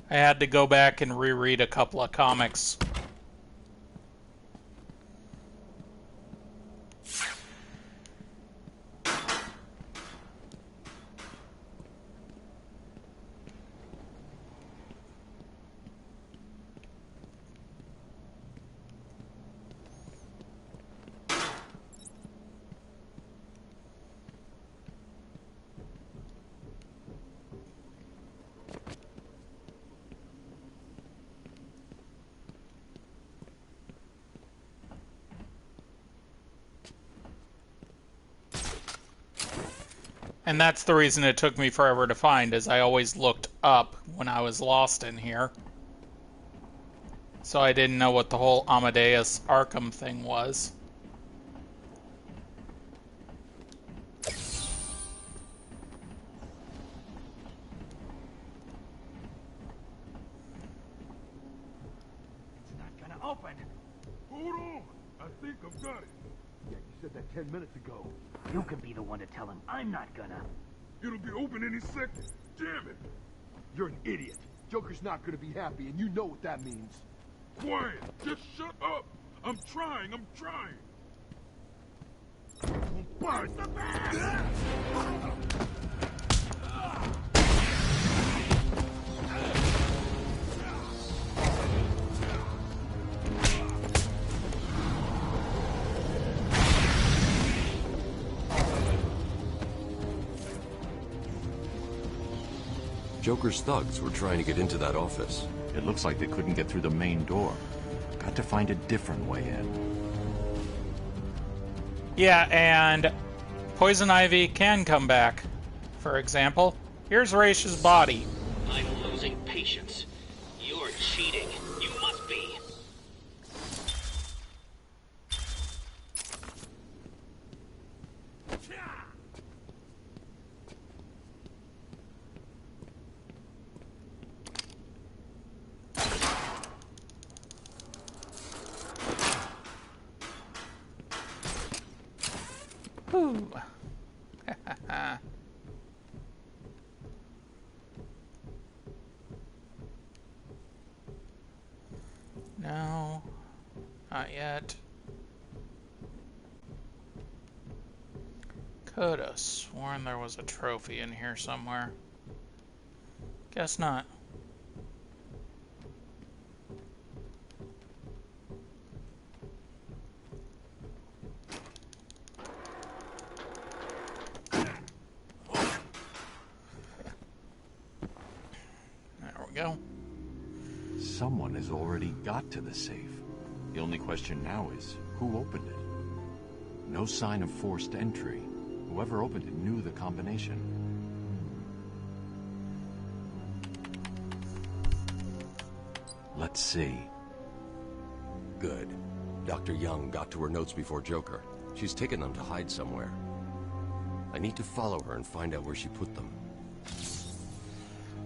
I had to go back and reread a couple of comics. And that's the reason it took me forever to find, is I always looked up when I was lost in here. So I didn't know what the whole Amadeus Arkham thing was. It's not gonna open. Hold on. I think I've got it. Yeah, you said that 10 minutes ago. You can be the one to tell him. I'm not gonna. It'll be open any second. Damn it. You're an idiot. Joker's not gonna be happy, and you know what that means. Quiet. Just shut up. I'm trying. Bust the back! Joker's thugs were trying to get into that office. It looks like they couldn't get through the main door. Got to find a different way in. Yeah, and Poison Ivy can come back. For example, here's Raish's body. I'm losing patience. You're cheating. You must be. Ooh. No, not yet. Could have sworn there was a trophy in here somewhere. Guess not. There we go. Someone has already got to the safe. The only question now is, who opened it? No sign of forced entry. Whoever opened it knew the combination. Let's see. Good. Dr. Young got to her notes before Joker. She's taken them to hide somewhere. I need to follow her and find out where she put them.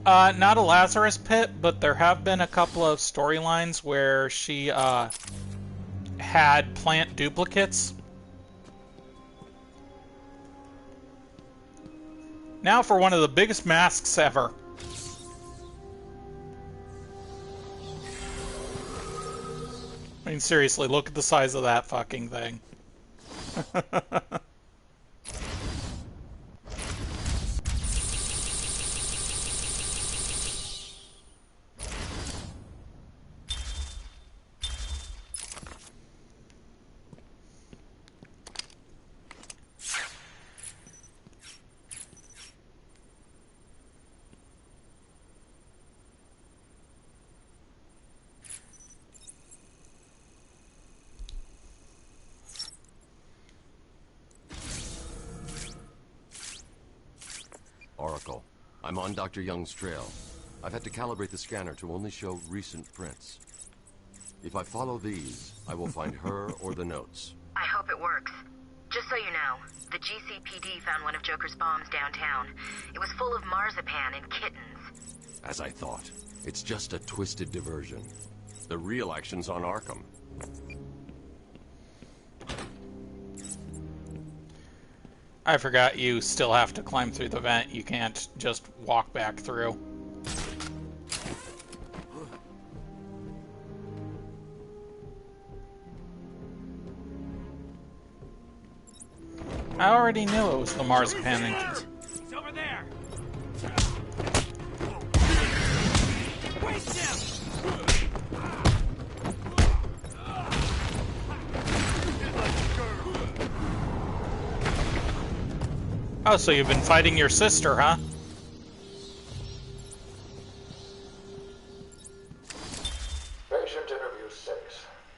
Not a Lazarus pit, but there have been a couple of storylines where she had plant duplicates. Now for one of the biggest masks ever. I mean, seriously, look at the size of that fucking thing. Oracle, I'm on Dr. Young's trail. I've had to calibrate the scanner to only show recent prints. If I follow these, I will find her or the notes. I hope it it works. Just so you know, the GCPD found one of Joker's bombs downtown. It was full of marzipan and kittens. As I thought. It's just a twisted diversion. The real action's on Arkham. I forgot you still have to climb through the vent. You can't just walk back through. I already knew it was the marzipan entrance. He's over there. Waste him. Oh, so you've been fighting your sister, huh? Patient interview 6.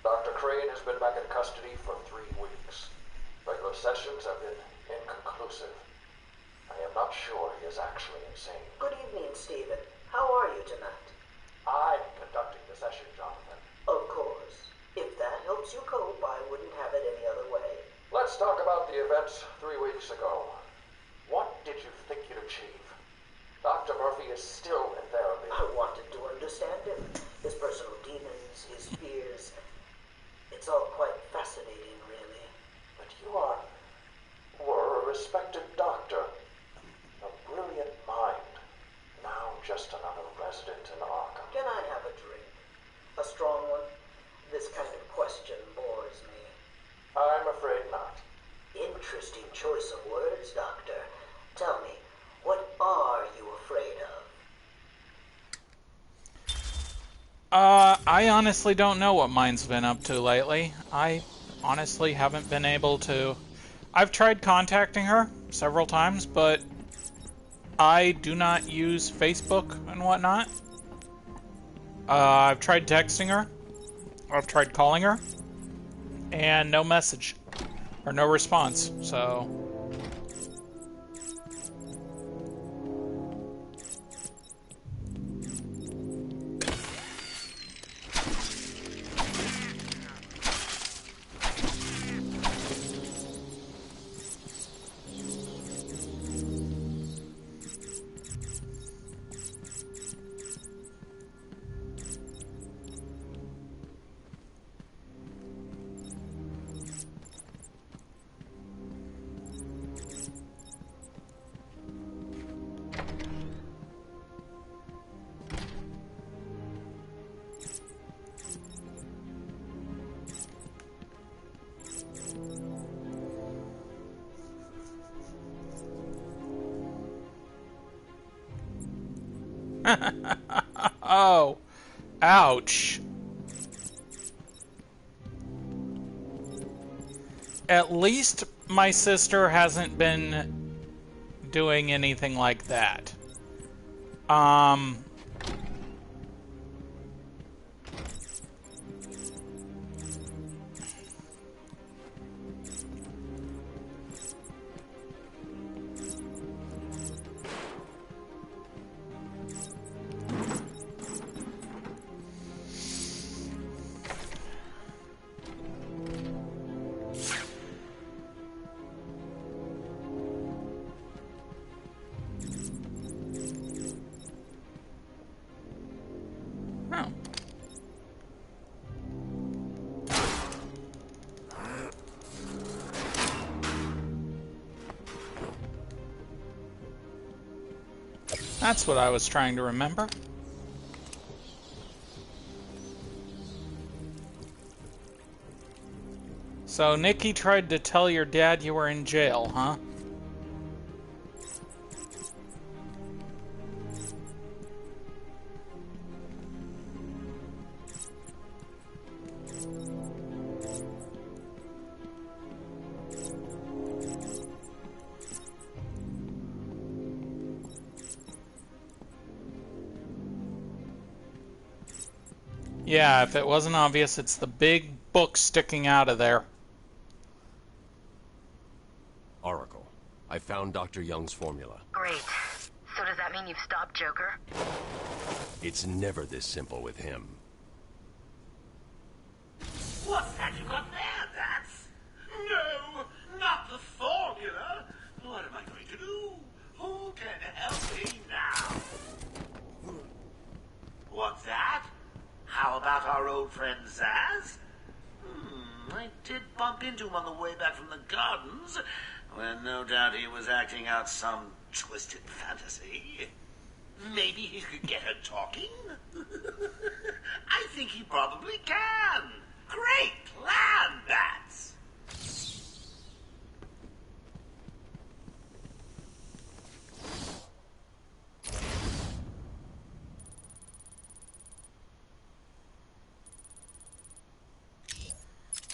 Dr. Crane has been back in custody for 3 weeks. Regular sessions have been inconclusive. I am not sure he is actually insane. Good evening, Stephen. How are you tonight? I'm conducting the session, Jonathan. Of course. If that helps you cope, I wouldn't have it any other way. Let's talk about the events 3 weeks ago. What did you think you'd achieve? Dr. Murphy is still in therapy. I wanted to understand him. His personal demons, his fears. It's all quite fascinating, really. But you were a respected doctor. A brilliant mind. Now just another resident in Arkham. Can I have a drink? A strong one? This kind of question bores me. I'm afraid not. Interesting choice of words, Doctor. Tell me, what are you afraid of? I honestly don't know what mine's been up to lately. I honestly haven't been able to... I've tried contacting her several times, but I do not use Facebook and whatnot. I've tried texting her. I've tried calling her. And no message. Or no response, so... Oh, ouch. At least my sister hasn't been doing anything like that. That's what I was trying to remember. So Nikki tried to tell your dad you were in jail, huh? Yeah, if it wasn't obvious, it's the big book sticking out of there. Oracle, I found Dr. Young's formula. Great. So does that mean you've stopped Joker? It's never this simple with him. What's that you got there? That's... No! I did bump into him on the way back from the gardens, when no doubt he was acting out some twisted fantasy. Maybe he could get her talking? I think he probably can. Great plan, Bats!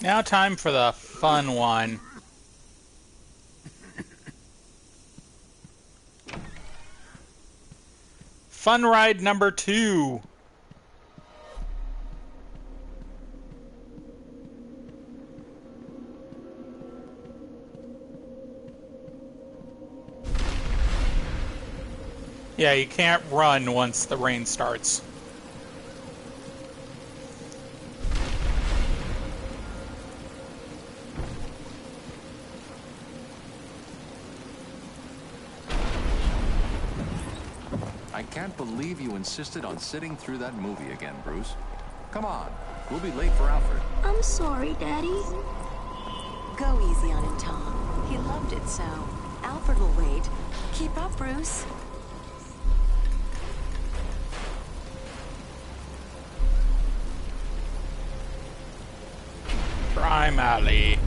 Now time for the fun one. Fun ride number 2. Yeah, you can't run once the rain starts. I can't believe you insisted on sitting through that movie again, Bruce. Come on, we'll be late for Alfred. I'm sorry, Daddy. Go easy on him, Tom. He loved it so. Alfred will wait. Keep up, Bruce. Crime Alley.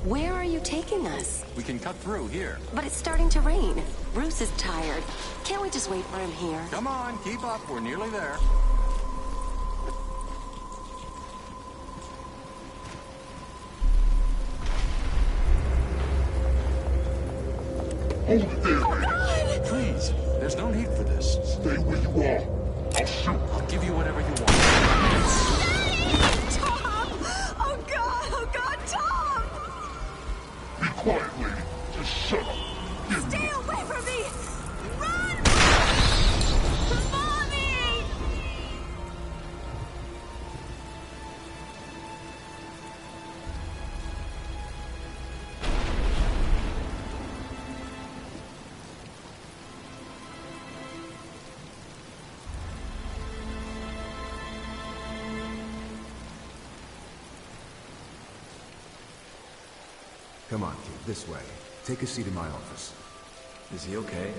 Where are you taking us? We can cut through here. But it's starting to rain. Bruce is tired. Can't we just wait for him here? Come on, keep up. We're nearly there. Hold there! Oh, God! Please, there's no need for this. Stay where you are. I'll shoot. I'll give you whatever you want. Tom! Oh, God! Oh, God, Tom! Be quiet, lady. Just shut up. Stay away from me! Run! Mommy! Come on, kid, this way. Take a seat in my office. Is he okay?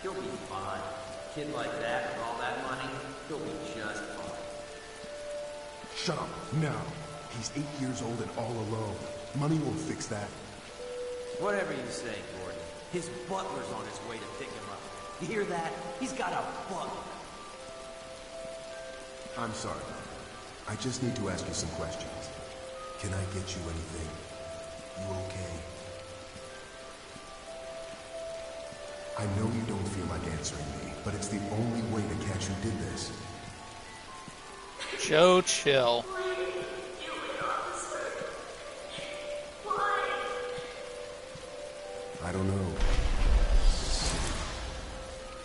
He'll be fine. Kid like that and all that money, he'll be just fine. Shut up, now. He's 8 years old and all alone. Money won't fix that. Whatever you say, Gordon. His butler's on his way to pick him up. You hear that? He's got a butler. I'm sorry. I just need to ask you some questions. Can I get you anything? You okay? I know you don't feel like answering me, but it's the only way to catch who did this. Joe, chill. I don't know.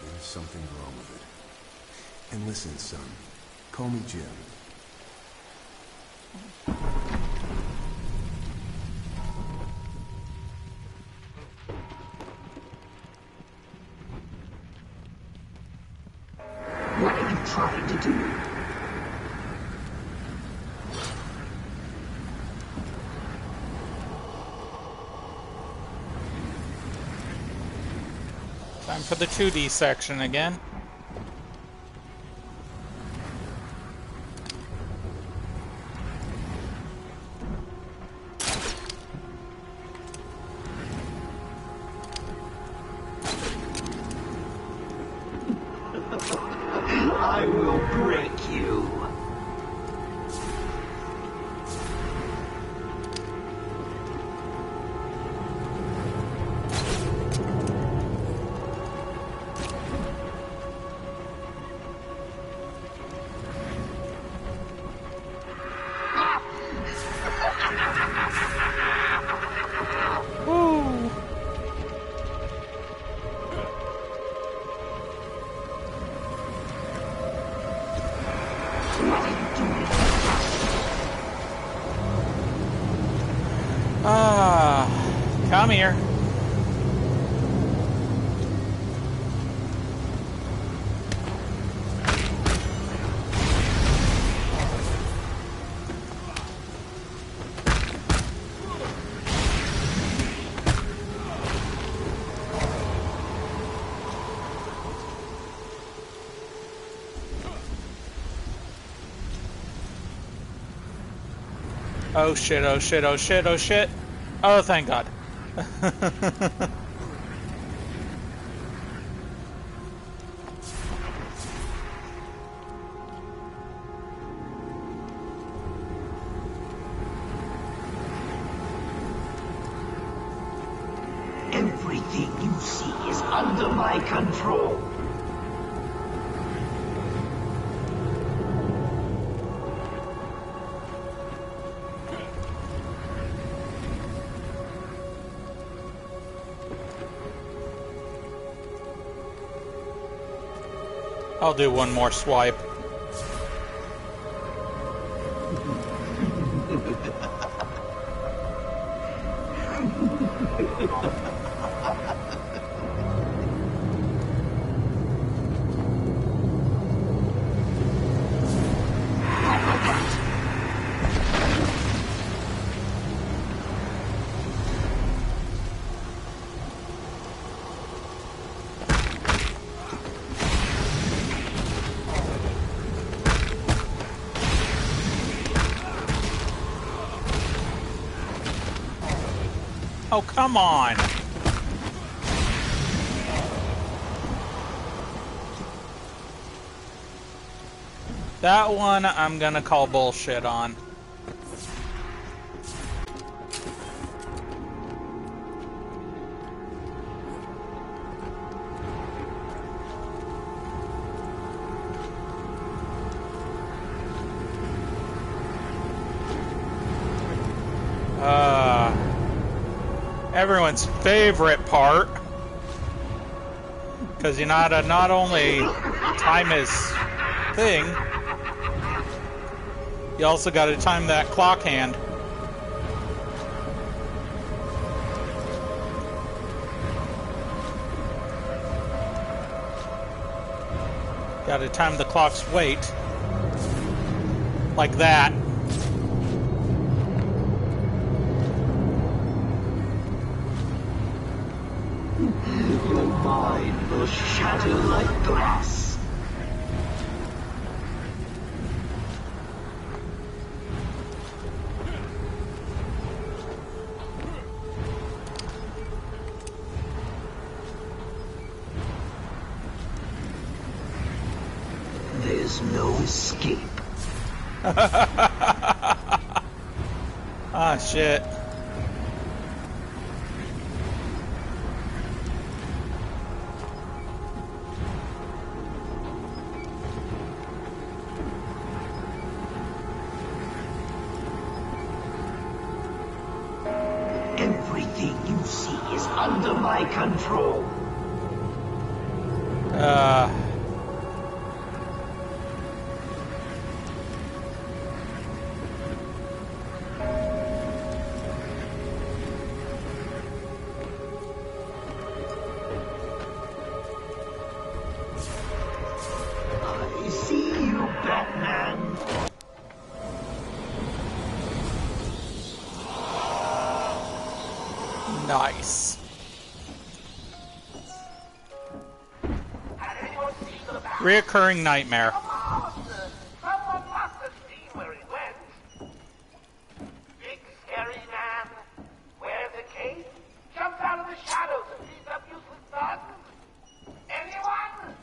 There's something wrong with it. And listen, son. Call me Jim. What are you trying to do? Time for the 2D section again. I will break you. Woo! Come here. Oh shit, oh shit, oh shit, oh shit. Oh, thank God. Everything you see is under my control. I'll do one more swipe. Oh, come on! That one I'm gonna call bullshit on. Everyone's favorite part, because you know to not only time his thing, you also got to time that clock hand. Got to time the clock's weight like that. Your mind will shatter like glass. There's no escape. Ah, shit. Everything you see is under my control. I see you, Batman. Nice. Reoccurring nightmare. Someone must have seen where he went. Big scary man wears a cape, jumps out of the shadows and beats up useless thugs. Anyone?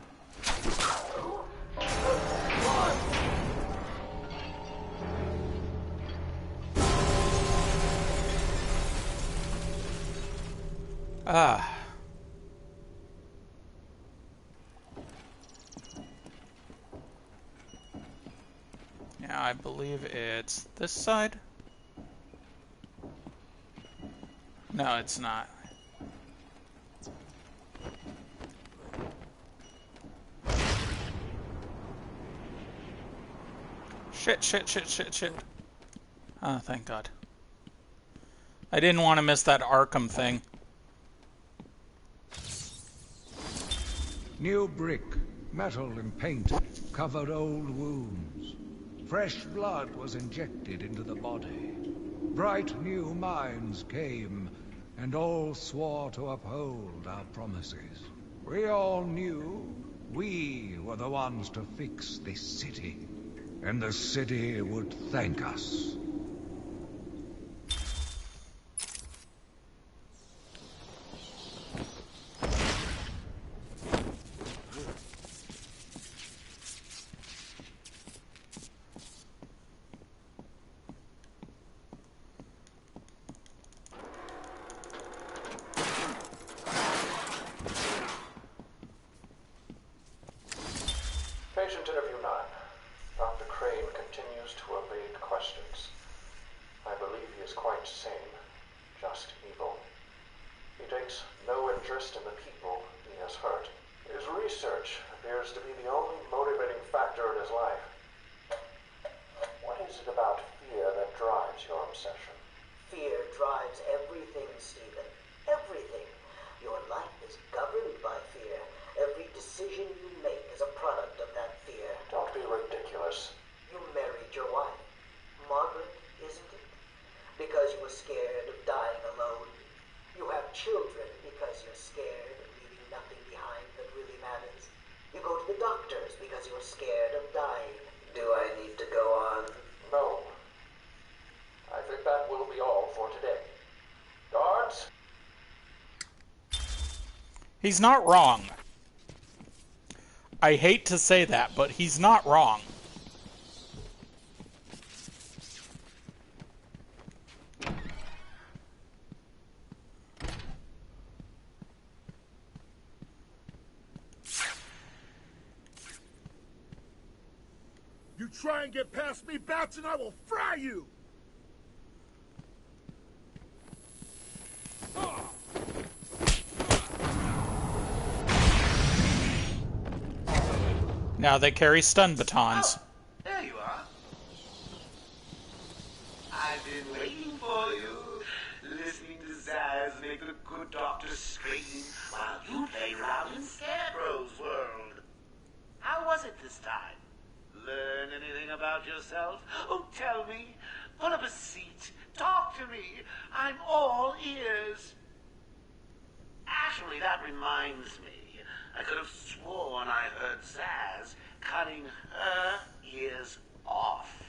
Ah. Yeah, I believe it's this side. No, it's not. Shit, shit, shit, shit, shit. Oh, thank God. I didn't want to miss that Arkham thing. New brick, metal and paint covered old wounds. Fresh blood was injected into the body. Bright new minds came, and all swore to uphold our promises. We all knew we were the ones to fix this city, and the city would thank us. quite sane, just evil. He takes no interest in the people he has hurt. His research appears to be the only motivating factor in his life. What is it about fear that drives your obsession? Fear drives everything, Stephen. Everything. Your life is governed by fear. Every decision you make is a product of that fear. Don't be ridiculous. You married your wife. Margaret, isn't it? Because you were scared of dying alone. You have children because you're scared of leaving nothing behind that really matters. You go to the doctors because you're scared of dying. Do I need to go on? No. I think that will be all for today. Guards? He's not wrong. I hate to say that, but he's not wrong. You try and get past me, Bats, and I will fry you! Now they carry stun batons. There you are. I've been waiting for you, listening to Zaz make the good doctor scream while you play around in Scarecrow's world. How was it this time? Learn anything about yourself? Oh, tell me. Pull up a seat. Talk to me. I'm all ears. Actually, that reminds me. I could have sworn I heard Zaz cutting her ears off.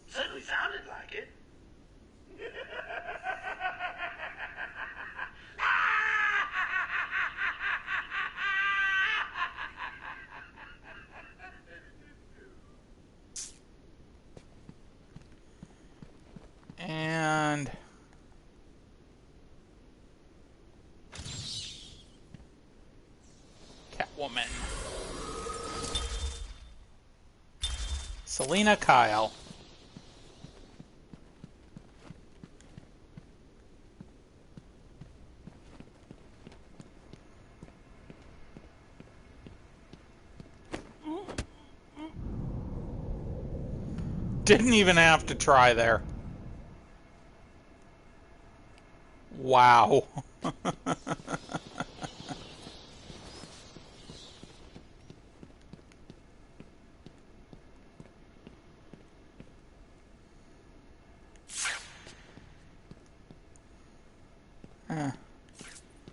Certainly sounded like it. And Catwoman. Selena Kyle. Didn't even have to try there. Wow.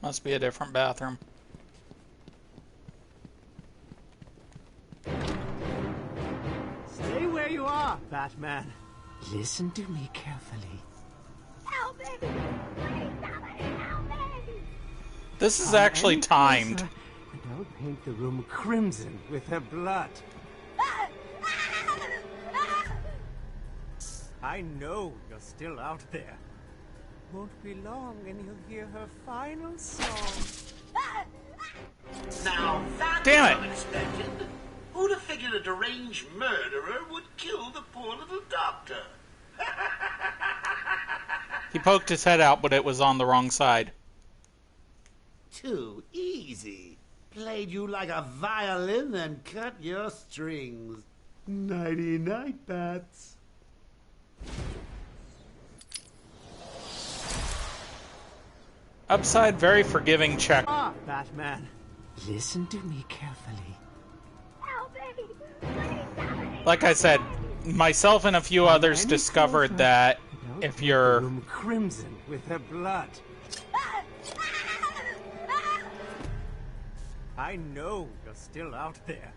Must be a different bathroom. Stay where you are, Batman. Listen to me carefully. Help me! Please, somebody help me! This is actually timed. And I'll paint the room crimson with her blood. I know you're still out there. Won't be long and you'll hear her final song. Now that's Damn it. unexpected. Who'd have figured a deranged murderer would kill the poor little doctor? He poked his head out, but it was on the wrong side. Too easy. Played you like a violin and cut your strings. Nighty-night, Bats. Upside, very forgiving check. Batman. Listen to me carefully. Help me! Please, somebody Like I said, myself and a few others discovered that if you're... Room crimson with her blood. I know you're still out there.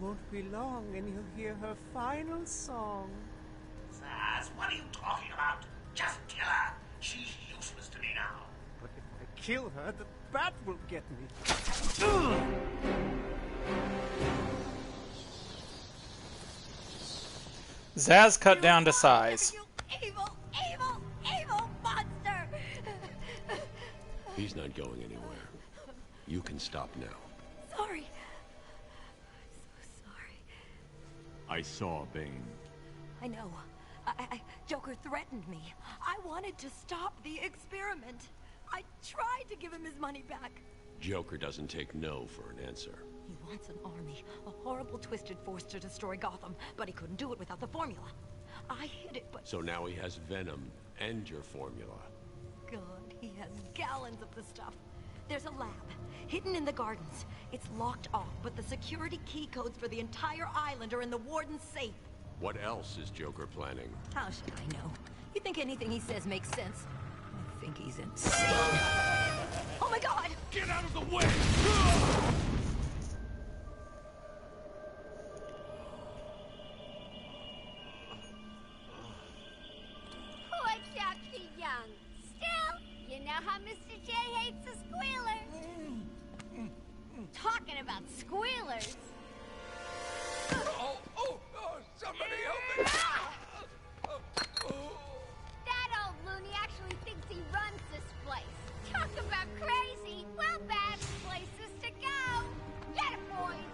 Won't be long and you'll hear her final song. Zaz, what are you talking about? Just kill her. She's useless to me now. But if I kill her, the bat will get me. Zaz cut down to size. Evil, evil, evil monster! He's not going anywhere. You can stop now. Sorry. I'm so sorry. I saw Bane. I know. Joker threatened me. I wanted to stop the experiment. I tried to give him his money back. Joker doesn't take no for an answer. He wants an army, a horrible, twisted force to destroy Gotham, but he couldn't do it without the formula. I hid it, but... So now he has Venom and your formula. God, he has gallons of the stuff. There's a lab, hidden in the gardens. It's locked off, but the security key codes for the entire island are in the warden's safe. What else is Joker planning? How should I know? You think anything he says makes sense? I think he's insane. Oh my God! Get out of the way! Poor Dr. Young. Still, you know how Mr. J hates a squealer. Talking about squealers. Somebody help me! That old loony actually thinks he runs this place. Talk about crazy. Well, bad places to go. Get it, boys.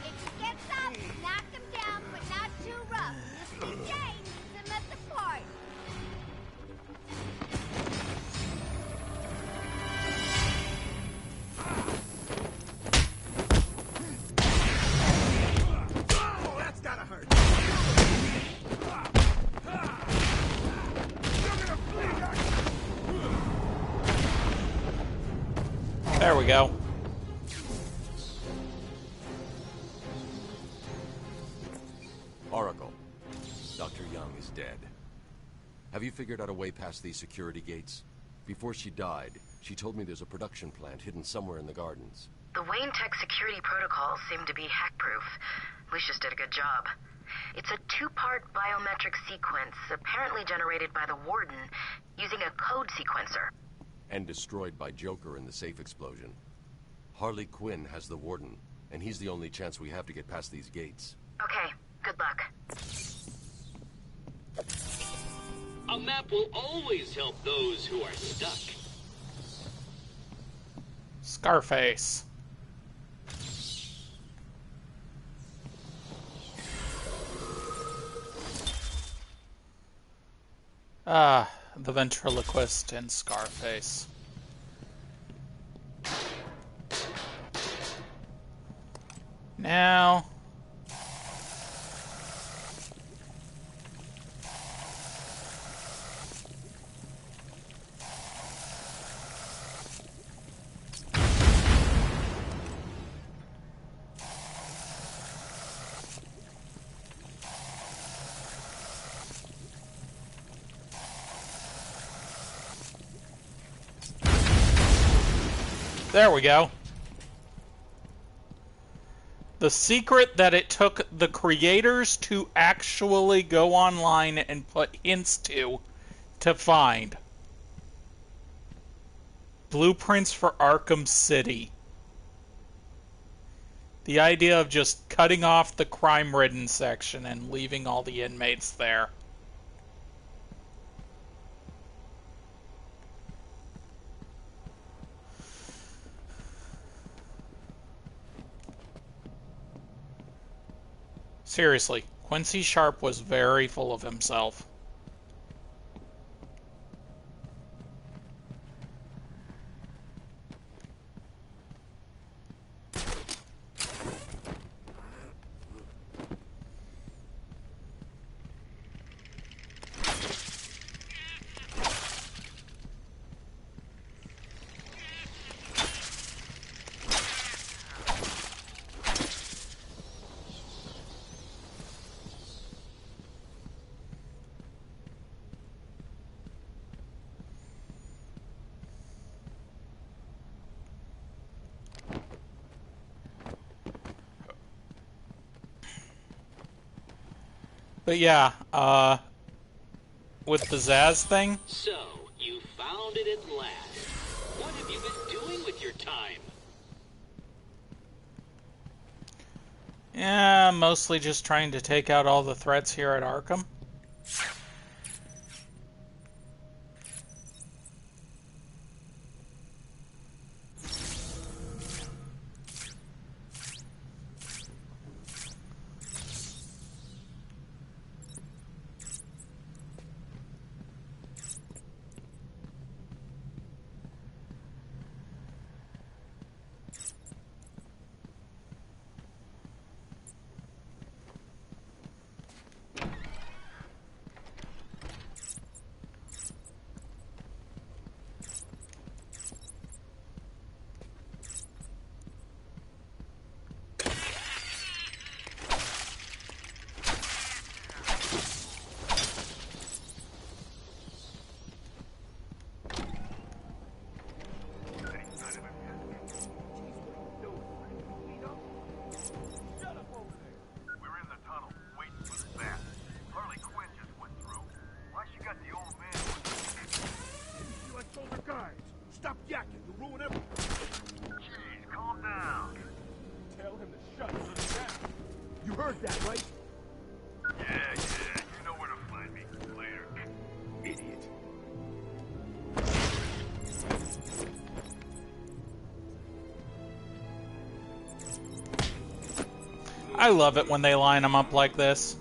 If he gets up, knock him down, but not too rough. Mr. J needs him at the party. Oh, that's gotta hurt. There we go. Oracle, Dr. Young is dead. Have you figured out a way past these security gates? Before she died, she told me there's a production plant hidden somewhere in the gardens. The Wayne Tech security protocols seem to be hack-proof. Lucius did a good job. It's a two-part biometric sequence, apparently generated by the Warden, using a code sequencer. And destroyed by Joker in the safe explosion. Harley Quinn has the Warden, and he's the only chance we have to get past these gates. Okay, good luck. A map will always help those who are stuck. Scarface. Ah, the ventriloquist in Scarface. Now... There we go. The secret that it took the creators to actually go online and put hints to find. Blueprints for Arkham City. The idea of just cutting off the crime-ridden section and leaving all the inmates there. Seriously, Quincy Sharp was very full of himself. But yeah, with the Zaz thing. So, you found it at last. What have you been doing with your time? Yeah, mostly just trying to take out all the threats here at Arkham. I love it when they line them up like this.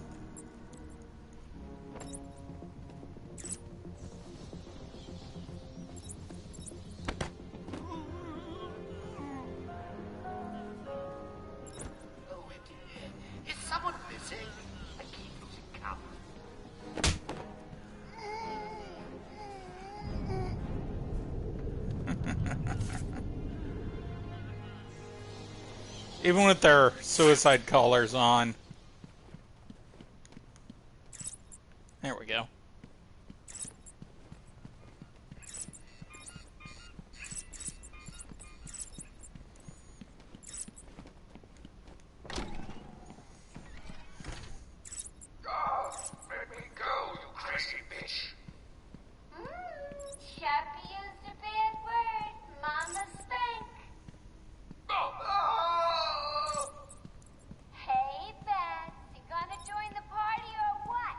Is someone missing? I keep losing count. Even with their suicide collars on. There we go. Let me go, you crazy bitch. Sharpie used a bad word. Mama spank. Hey, Beth, you gonna join the party or what?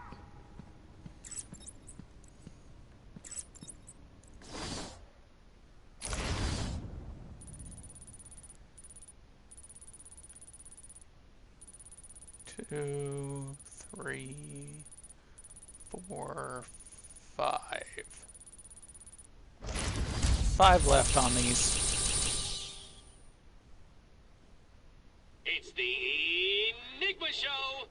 Two, three, 4, 5. 5 left on these. It's the Enigma Show!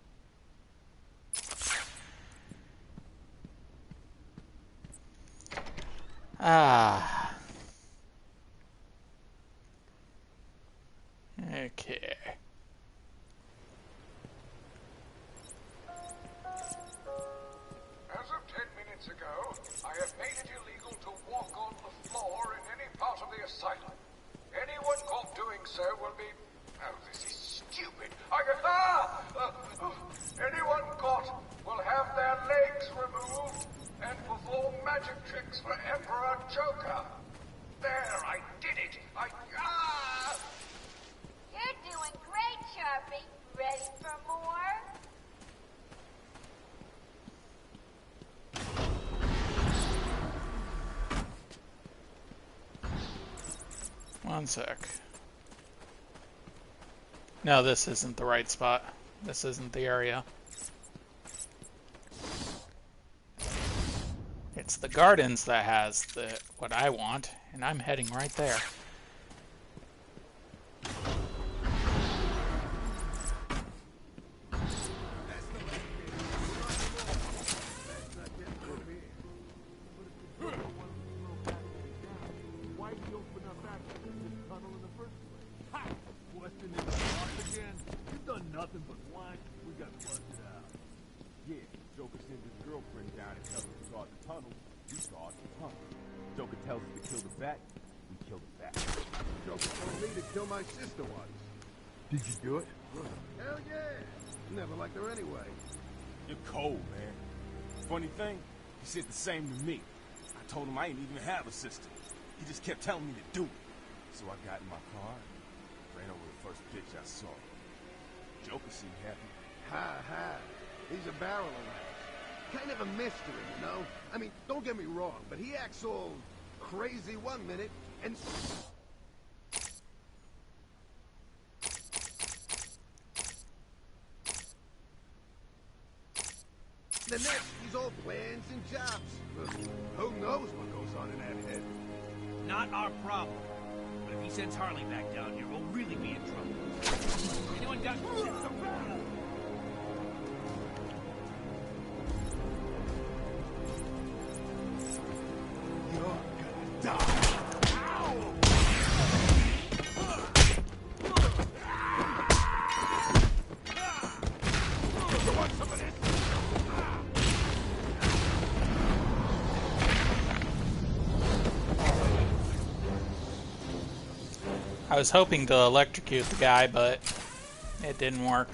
Ah. Okay. As of 10 minutes ago, I have made it illegal to walk on the floor in any part of the asylum. Anyone caught doing so will be... Oh, this is stupid. Anyone caught will have their legs removed and perform magic tricks for Emperor Joker. There, I did it. You're doing great, Sharpie. Ready for more? One sec. No, this isn't the right spot. This isn't the area. It's the gardens that has what I want, and I'm heading right there. Nothing but whine. We got busted out. Yeah, Joker sends his girlfriend down and tells us to guard the tunnel. We guard the tunnel. Joker tells us to kill the bat. We kill the bat. Joker told me to kill my sister once. Did you do it? Hell yeah. Never liked her anyway. You're cold, man. Funny thing, he said the same to me. I told him I didn't even have a sister. He just kept telling me to do it. So I got in my car and ran over the first bitch I saw. Joker seemed happy. Ha. He's a barrel of laughs. Kind of a mystery, you know? I mean, don't get me wrong, but he acts all crazy one minute and... the next, he's all plans and jobs. Who knows what goes on in that head? Not our problem. But if he sends Harley back down here, we'll really be in trouble. Anyone got... You're gonna die. You want some of this? I was hoping to electrocute the guy, but it didn't work.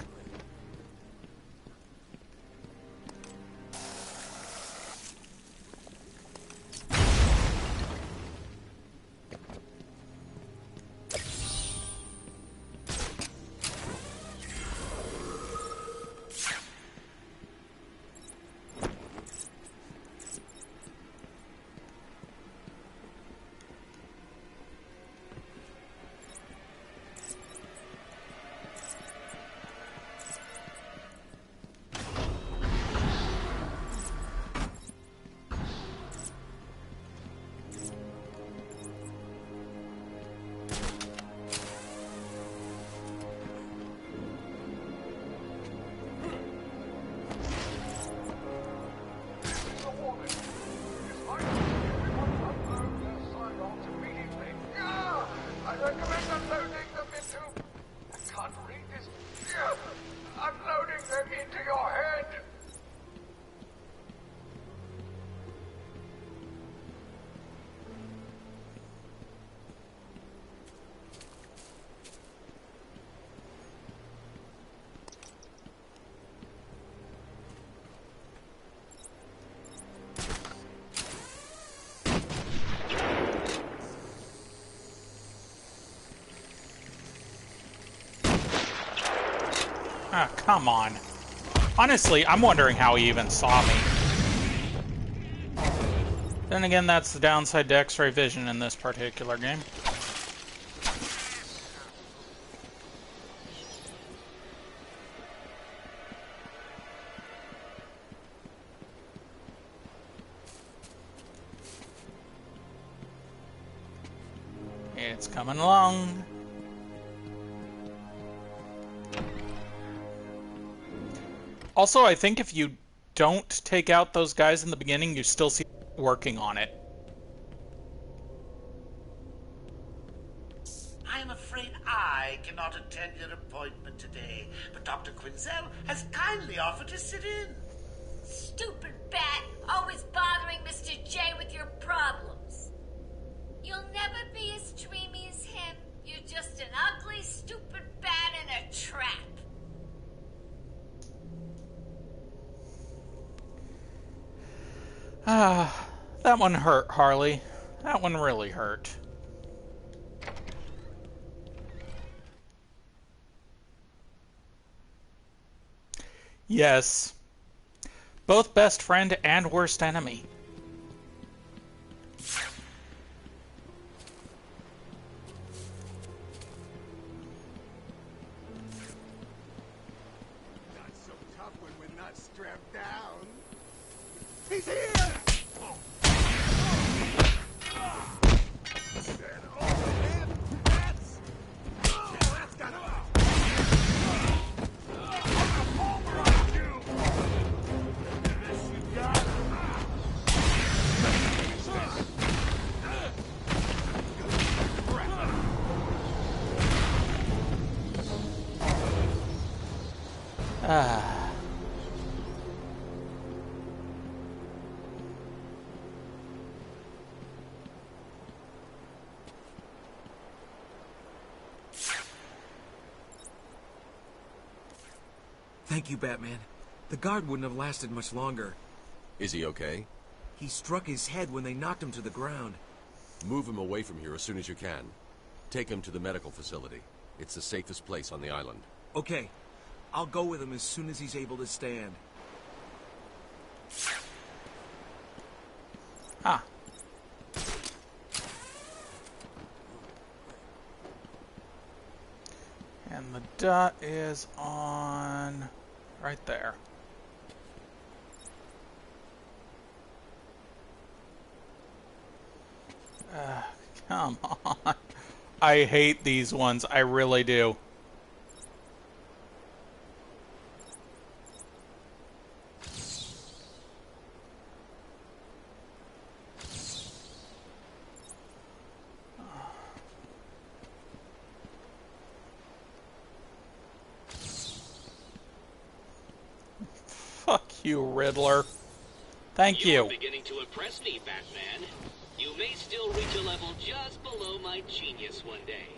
Ah, come on. Honestly, I'm wondering how he even saw me. Then again, that's the downside to X-ray vision in this particular game. It's coming along. Also, I think if you don't take out those guys in the beginning, you still see working on it. I am afraid I cannot attend your appointment today, but Dr. Quinzel has kindly offered to sit in. Stupid bat, always bothering Mr. J with your problems. You'll never be as dreamy as him. You're just an ugly, stupid bat in a trap. Ah, that one hurt, Harley. That one really hurt. Yes. Both best friend and worst enemy. Not so tough when we're not strapped down. He's here! Ah. Thank you, Batman. The guard wouldn't have lasted much longer. Is he okay? He struck his head when they knocked him to the ground. Move him away from here as soon as you can. Take him to the medical facility. It's the safest place on the island. Okay. I'll go with him as soon as he's able to stand. Ah. And the dot is on right there. Come on. I hate these ones. I really do. Fuck you, Riddler. Thank you. You're beginning to impress me, Batman. You may still reach a level just below my genius one day.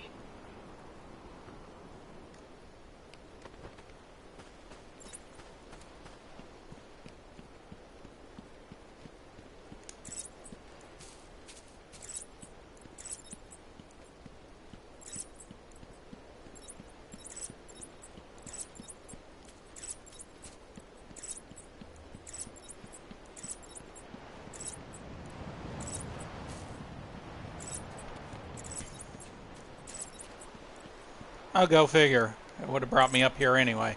I'll go figure. It would have brought me up here anyway.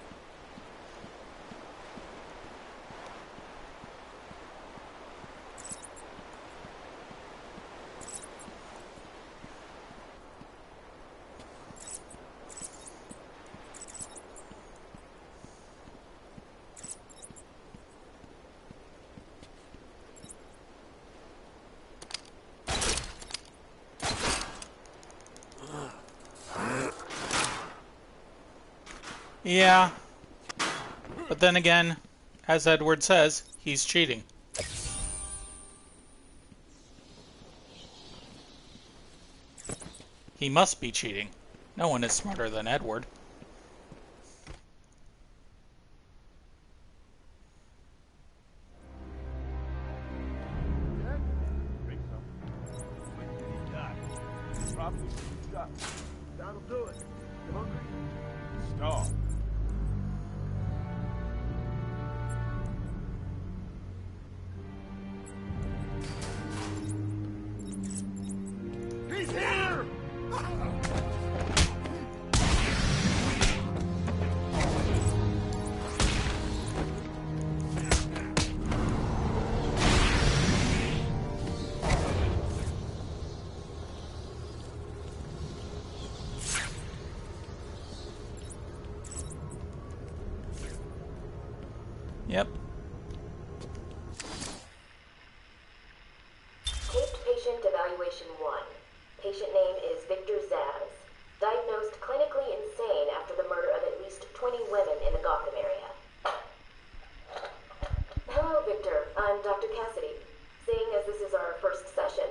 Yeah. But then again, as Edward says, he's cheating. He must be cheating. No one is smarter than Edward. Probably. That'll do it. Hungry? Starved. Evaluation 1. Patient name is Victor Zaz. Diagnosed clinically insane after the murder of at least 20 women in the Gotham area. Hello, Victor. I'm Dr. Cassidy. Seeing as this is our first session,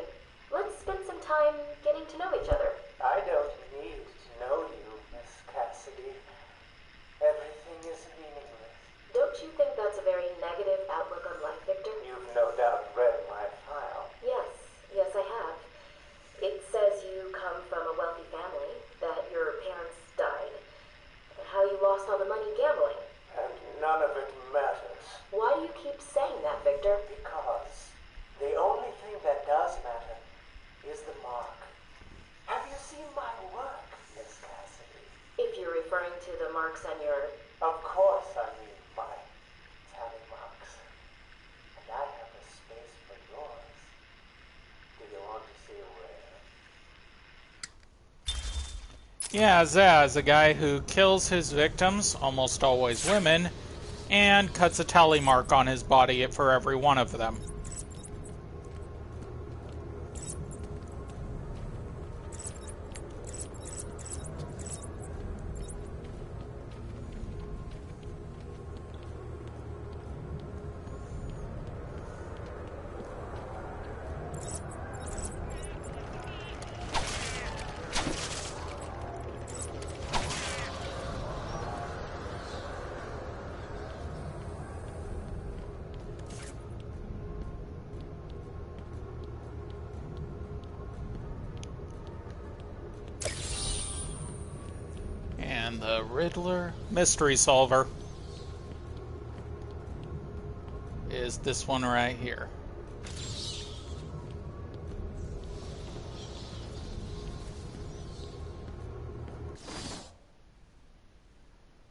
let's spend some time getting to know each other. I don't need to know you, Miss Cassidy. Everything is meaningless. Don't you think that's a very negative outlook on life, Victor? You've no doubt read my file. Yes, I have. It says you come from a wealthy family, that your parents died, how you lost all the money gambling. And none of it matters. Why do you keep saying that, Victor? Because the only thing that does matter is the mark. Have you seen my work, Miss Cassidy? If you're referring to the marks on your... Of course I mean my tally marks. And I have a space for yours. Do you want to see where? Yeah, Zaz, a guy who kills his victims, almost always women, and cuts a tally mark on his body for every one of them. And the Riddler mystery solver is this one right here.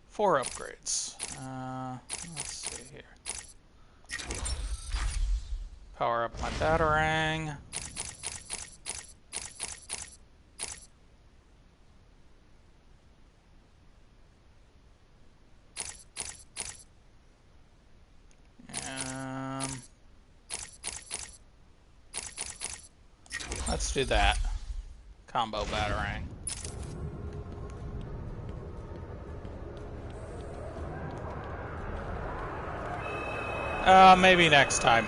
Four upgrades. Let's see here. Power up my batarang. Let's do that. Combo batarang. Maybe next time.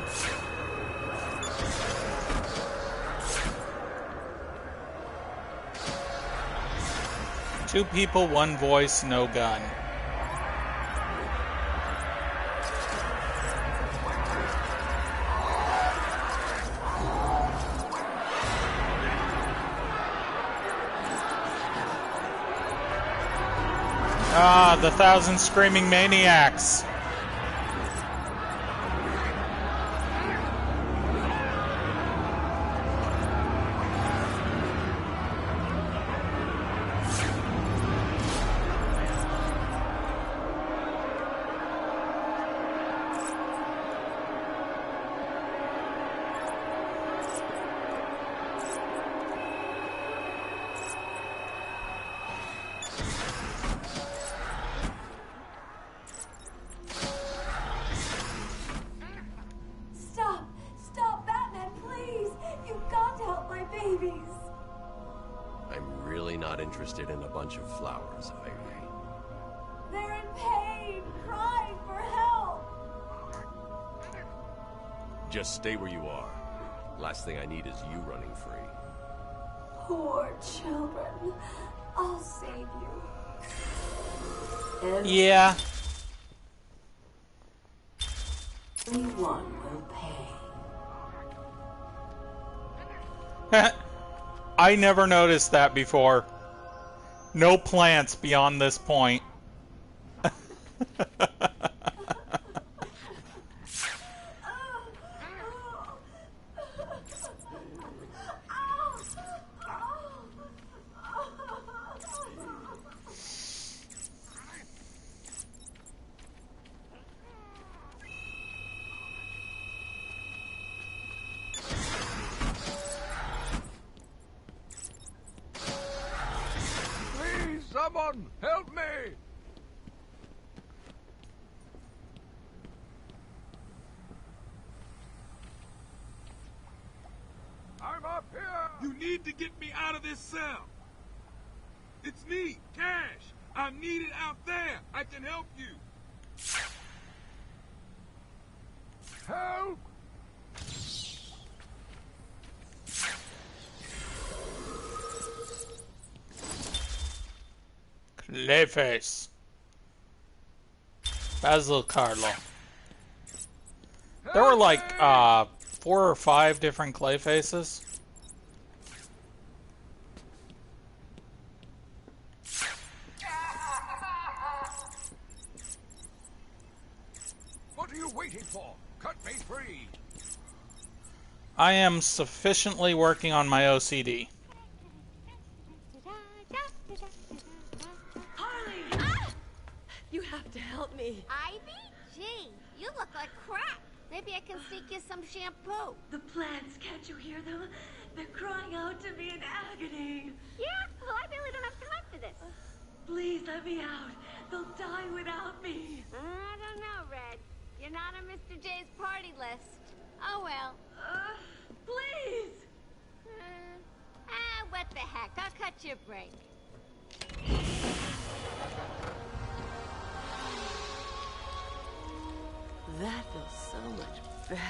Two people, one voice, no gun. Ah, the 1,000 screaming maniacs. Stop, Batman, please! You've got to help my babies! I'm really not interested in a bunch of flowers, Ivy. They're in pain, crying for help! Just stay where you are. Last thing I need is you running free. Poor children. I'll save you. Yeah. Everyone will pay. I never noticed that before. No plants beyond this point. Someone, help me! I'm up You need to get me out of this cell. It's me, Cash. I'm needed out there. I can help you. Help! Clayface. Basil Carlo. There were like 4 or 5 different Clayfaces. What are you waiting for? Cut me free. I am sufficiently working on my OCD. You have to help me. Ivy? Gee, you look like crap. Maybe I can sneak you some shampoo. The plants, can't you hear them? They're crying out to me in agony. Yeah? Well, I really don't have time for this. Please let me out. They'll die without me. I don't know, Red. You're not on Mr. J's party list. Oh, well. Please! What the heck? I'll cut you a break. That feels so much better.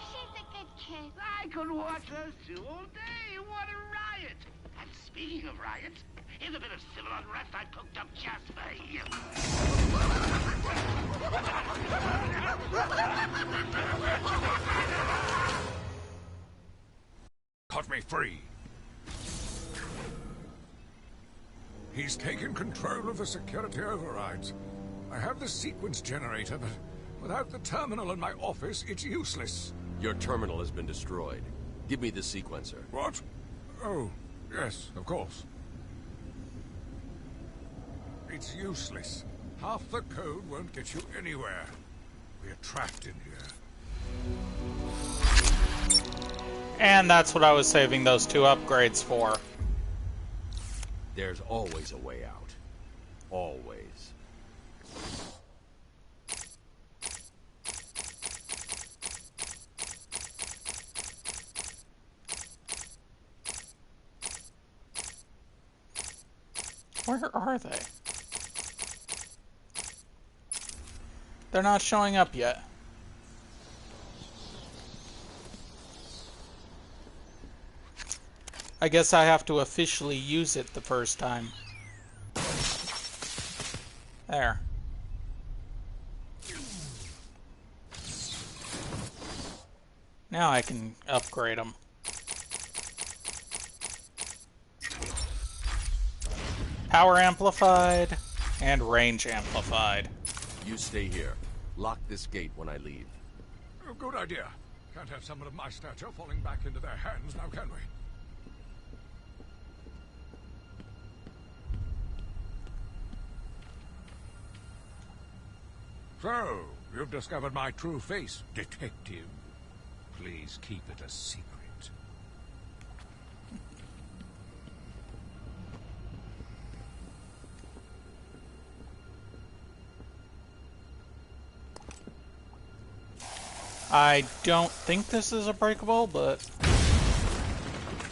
She's a good kid. I could watch those two all day. What a riot! And speaking of riots, here's a bit of civil unrest I cooked up just for you. Cut me free. He's taken control of the security overrides. I have the sequence generator, but without the terminal in my office, it's useless. Your terminal has been destroyed. Give me the sequencer. What? Oh, yes, of course. It's useless. Half the code won't get you anywhere. We're trapped in here. And that's what I was saving those 2 upgrades for. There's always a way out. Always. Where are they? They're not showing up yet. I guess I have to officially use it the first time. There. Now I can upgrade them. Power amplified and range amplified. You stay here. Lock this gate when I leave. Oh, good idea. Can't have someone of my stature falling back into their hands now, can we? So, you've discovered my true face, detective. Please keep it a secret. I don't think this is a breakable, but...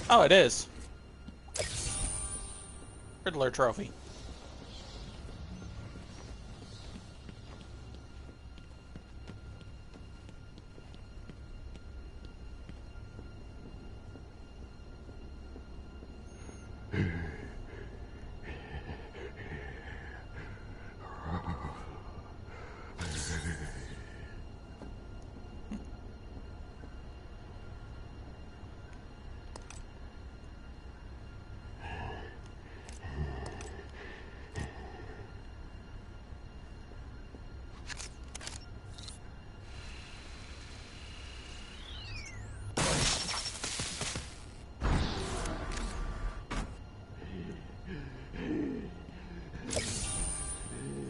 Oh, it is. Riddler trophy.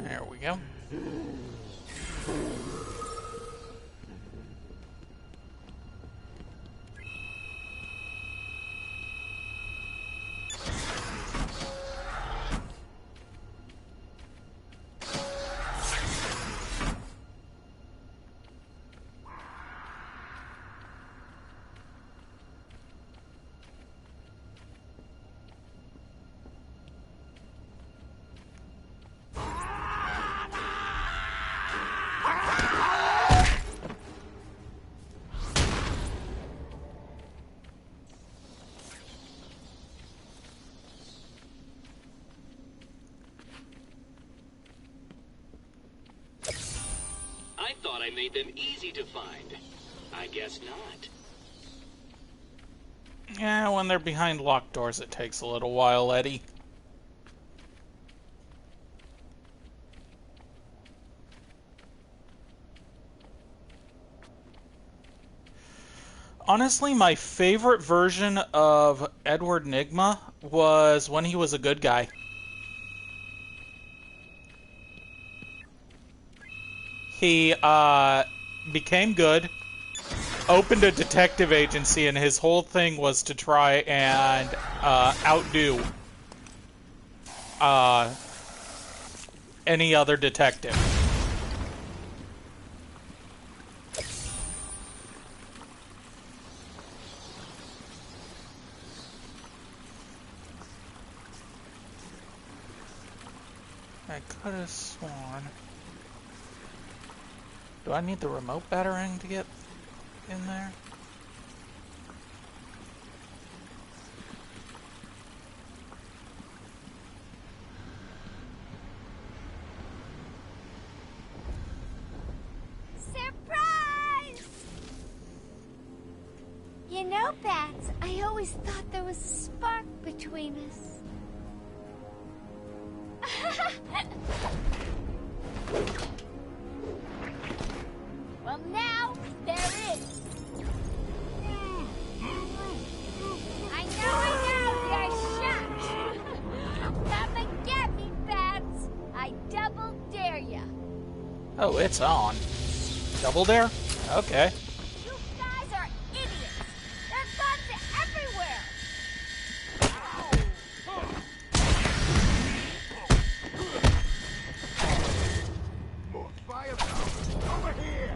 There we go. I made them easy to find. I guess not. Yeah, when they're behind locked doors, it takes a little while, Eddie. Honestly, my favorite version of Edward Nygma was when he was a good guy. He became good, opened a detective agency, and his whole thing was to try and outdo any other detective. I could have sworn. Do I need the remote battering to get in there? Surprise! You know, Bats, I always thought there was a spark between us. Well, now there is. I know, you're shocked. Come and get me, Bats. I double dare ya. Oh, it's on. Double dare? Okay. You guys are idiots. There are guns everywhere. More firepower! Over here!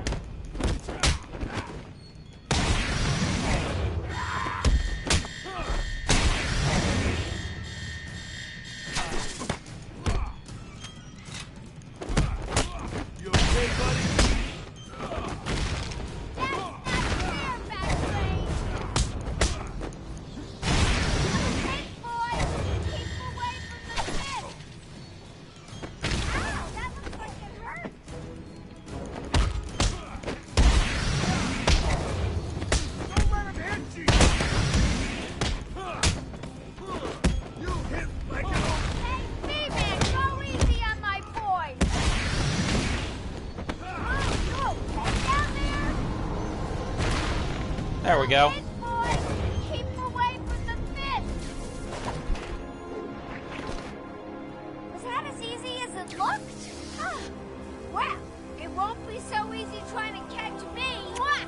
You okay, buddy? There we go. Keep away from the fist. Was that as easy as it looked? Huh. Well, it won't be so easy trying to catch me. Mwah!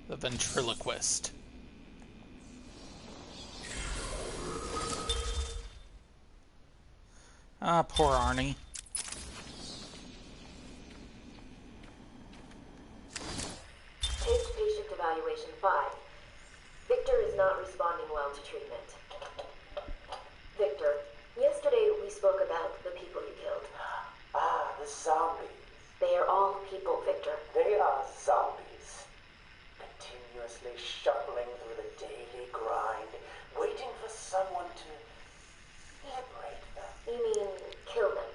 The ventriloquist. Ah, poor Arnie. Taped patient evaluation 5. Victor is not responding well to treatment. Victor, yesterday we spoke about the people you killed. Ah, the zombies. They are all people, Victor. They are zombies. Continuously shuffling through the daily grind, waiting for someone to liberate them. You mean kill them?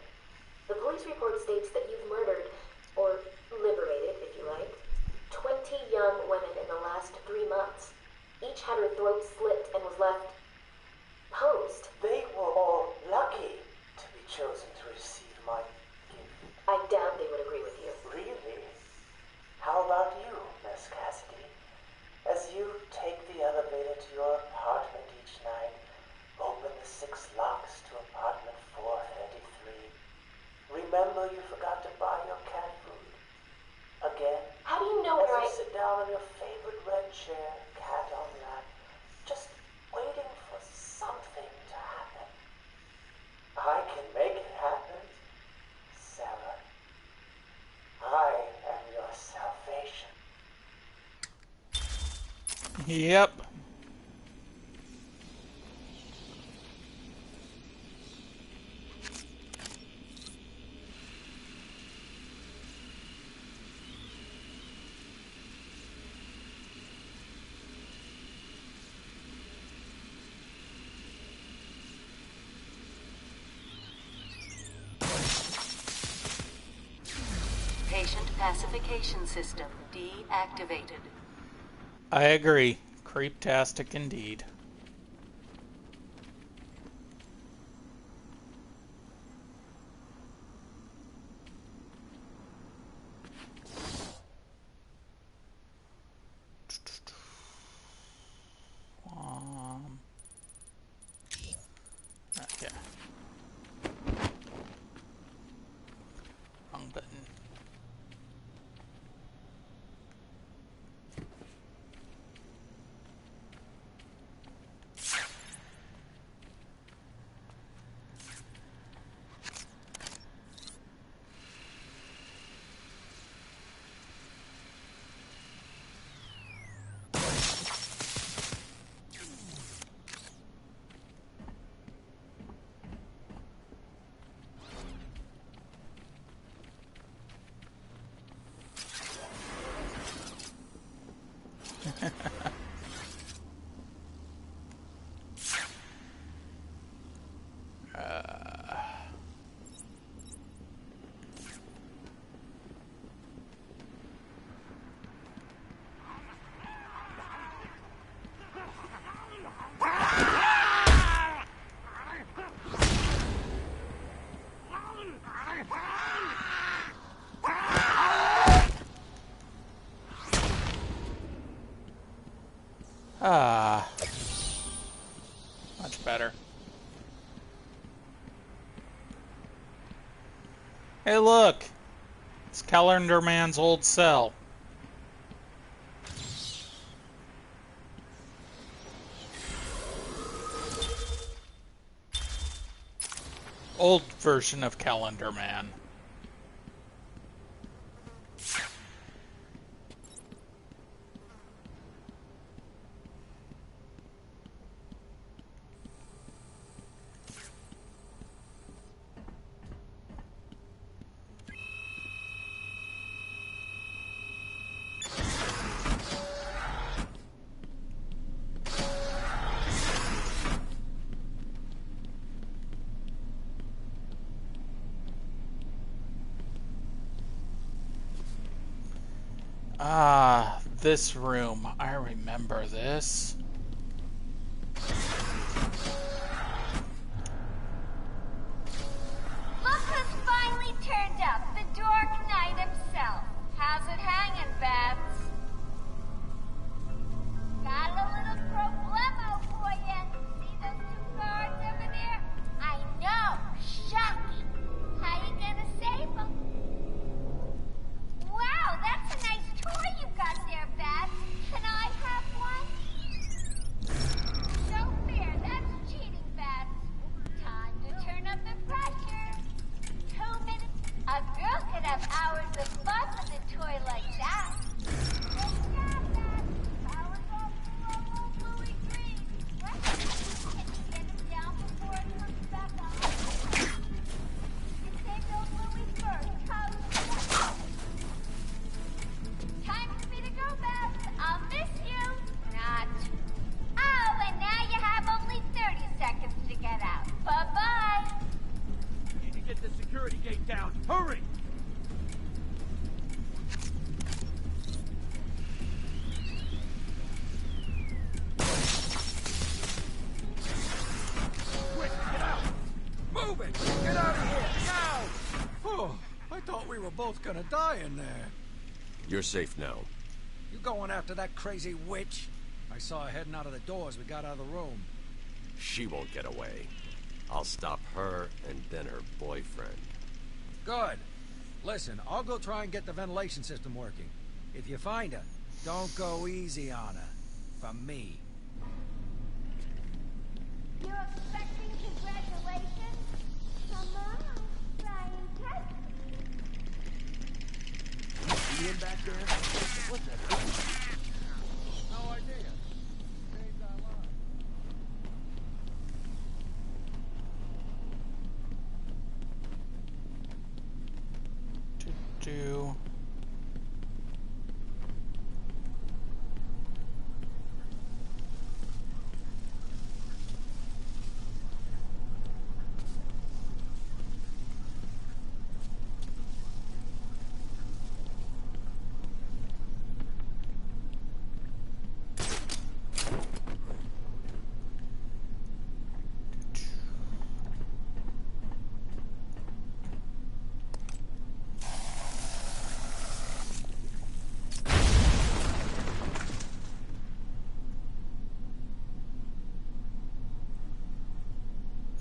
The police report states that you've murdered, or liberated, if you like, 20 young women in the last 3 months. Each had her throat slit and was left posed. They were all lucky to be chosen to receive my gift. I doubt they would agree with you. Really? How about you, Miss Cassidy? As you take the elevator to your apartment each night, open the 6 locks to apartment 433. Remember you forgot to buy your cat food. Again? How do you know as where you sit down on your favorite red chair, cat on lap, just waiting for something to happen. I can make it happen, Sarah. I am your salvation. Yep. Identification system deactivated. I agree. Creeptastic indeed. Okay. Wrong button. Ah, much better. Hey, look! It's Calendar Man's old cell. Old version of Calendar Man. Ah, this room. I remember this. Look who's finally turned up, the Dark Knight himself. How's it hanging, Babs? Got a little problemo for you. See those two guards over there? I know, shocking. How you gonna save them? Wow, that's a nice toy you got there, Babs. Can I have one? No fair, that's cheating, Babs. Time to turn up the pressure. 2 minutes. A girl could have hours of fun with a toy like that. Good job, Babs. Powers off for old Louis Green. What? Can you get him down before it comes back on? You saved old Louis first. How's that? Time for me to go, Babs. I'll miss you. Not. Oh, and now you have only 30 seconds to get out. Bye-bye. We need to get the security gate down. Hurry! Quick, get out! Move it! Get out of here, now! Oh, I thought we were both gonna die in there. You're safe now. You going after that crazy witch? I saw her heading out of the door as we got out of the room. She won't get away. I'll stop her and then her boyfriend. Good. Listen, I'll go try and get the ventilation system working. If you find her, don't go easy on her. From me. You're expecting congratulations? Come on, try and catch me. See him back there? What's that? No idea. Saved our lives. Do.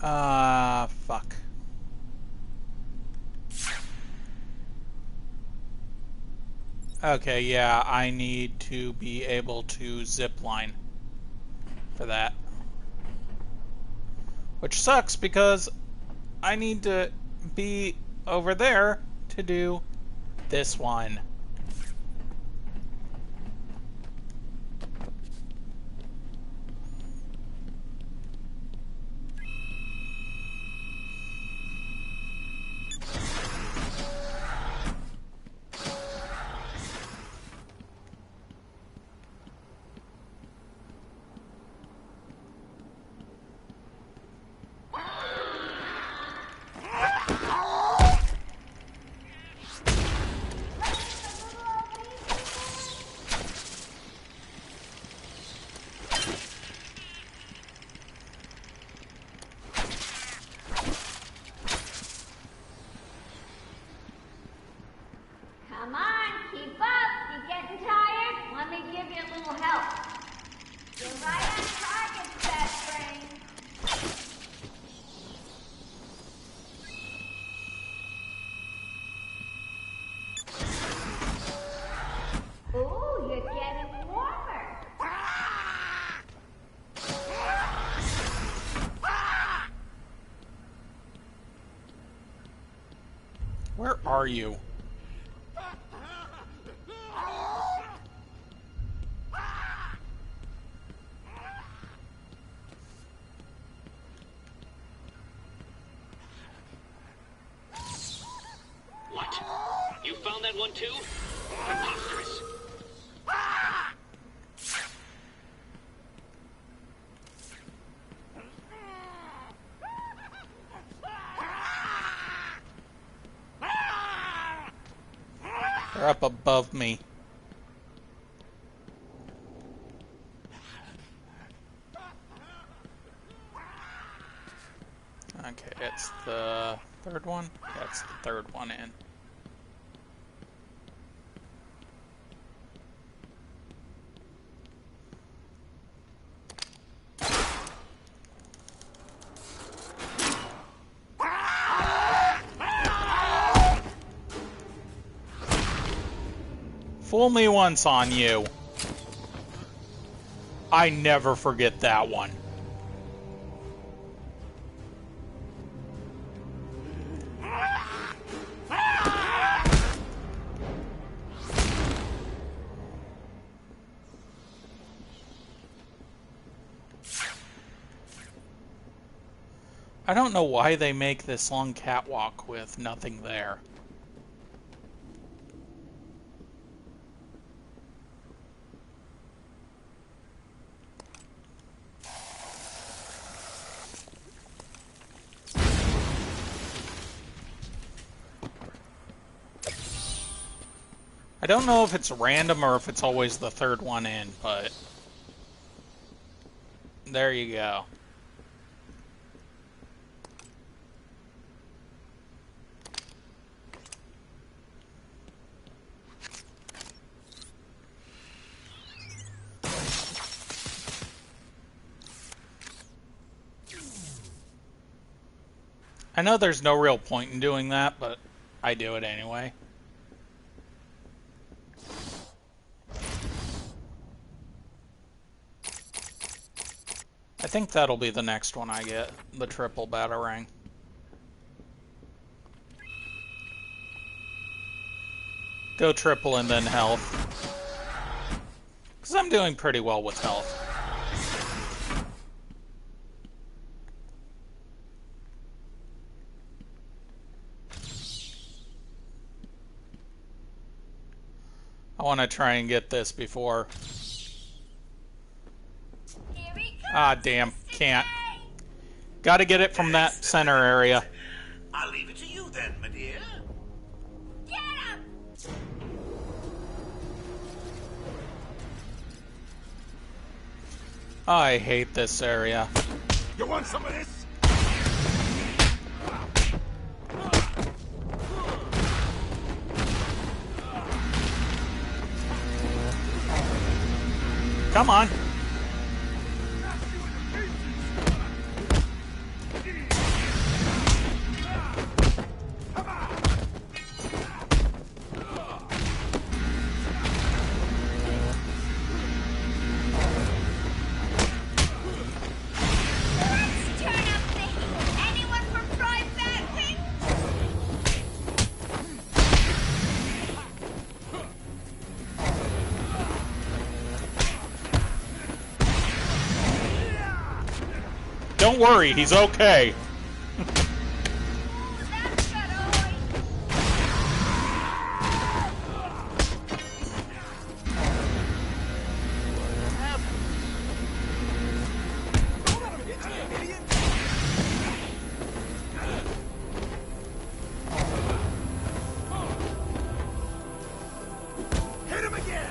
Fuck. Okay, yeah, I need to be able to zip line for that. Which sucks because I need to be over there to do this one. Come on, keep up. You getting tired? Let me give you a little help. You're right on target, fat brain. Ooh, you're getting warmer. Where are you? What? You found that one too? Preposterous. They're up above me. Okay, it's the third one? Yeah, it's the third one in. Fool me once on you. I never forget that one. I don't know why they make this long catwalk with nothing there. I don't know if it's random or if it's always the third one in, but there you go. I know there's no real point in doing that, but I do it anyway. I think that'll be the next one I get, the triple batarang. Go triple and then health. Because I'm doing pretty well with health. I want to try and get this before... Ah, damn. Can't. Gotta get it from that center area. I'll leave it to you then, my dear. Get him! I hate this area. You want some of this? Come on. don't worry, he's okay. Hit him again!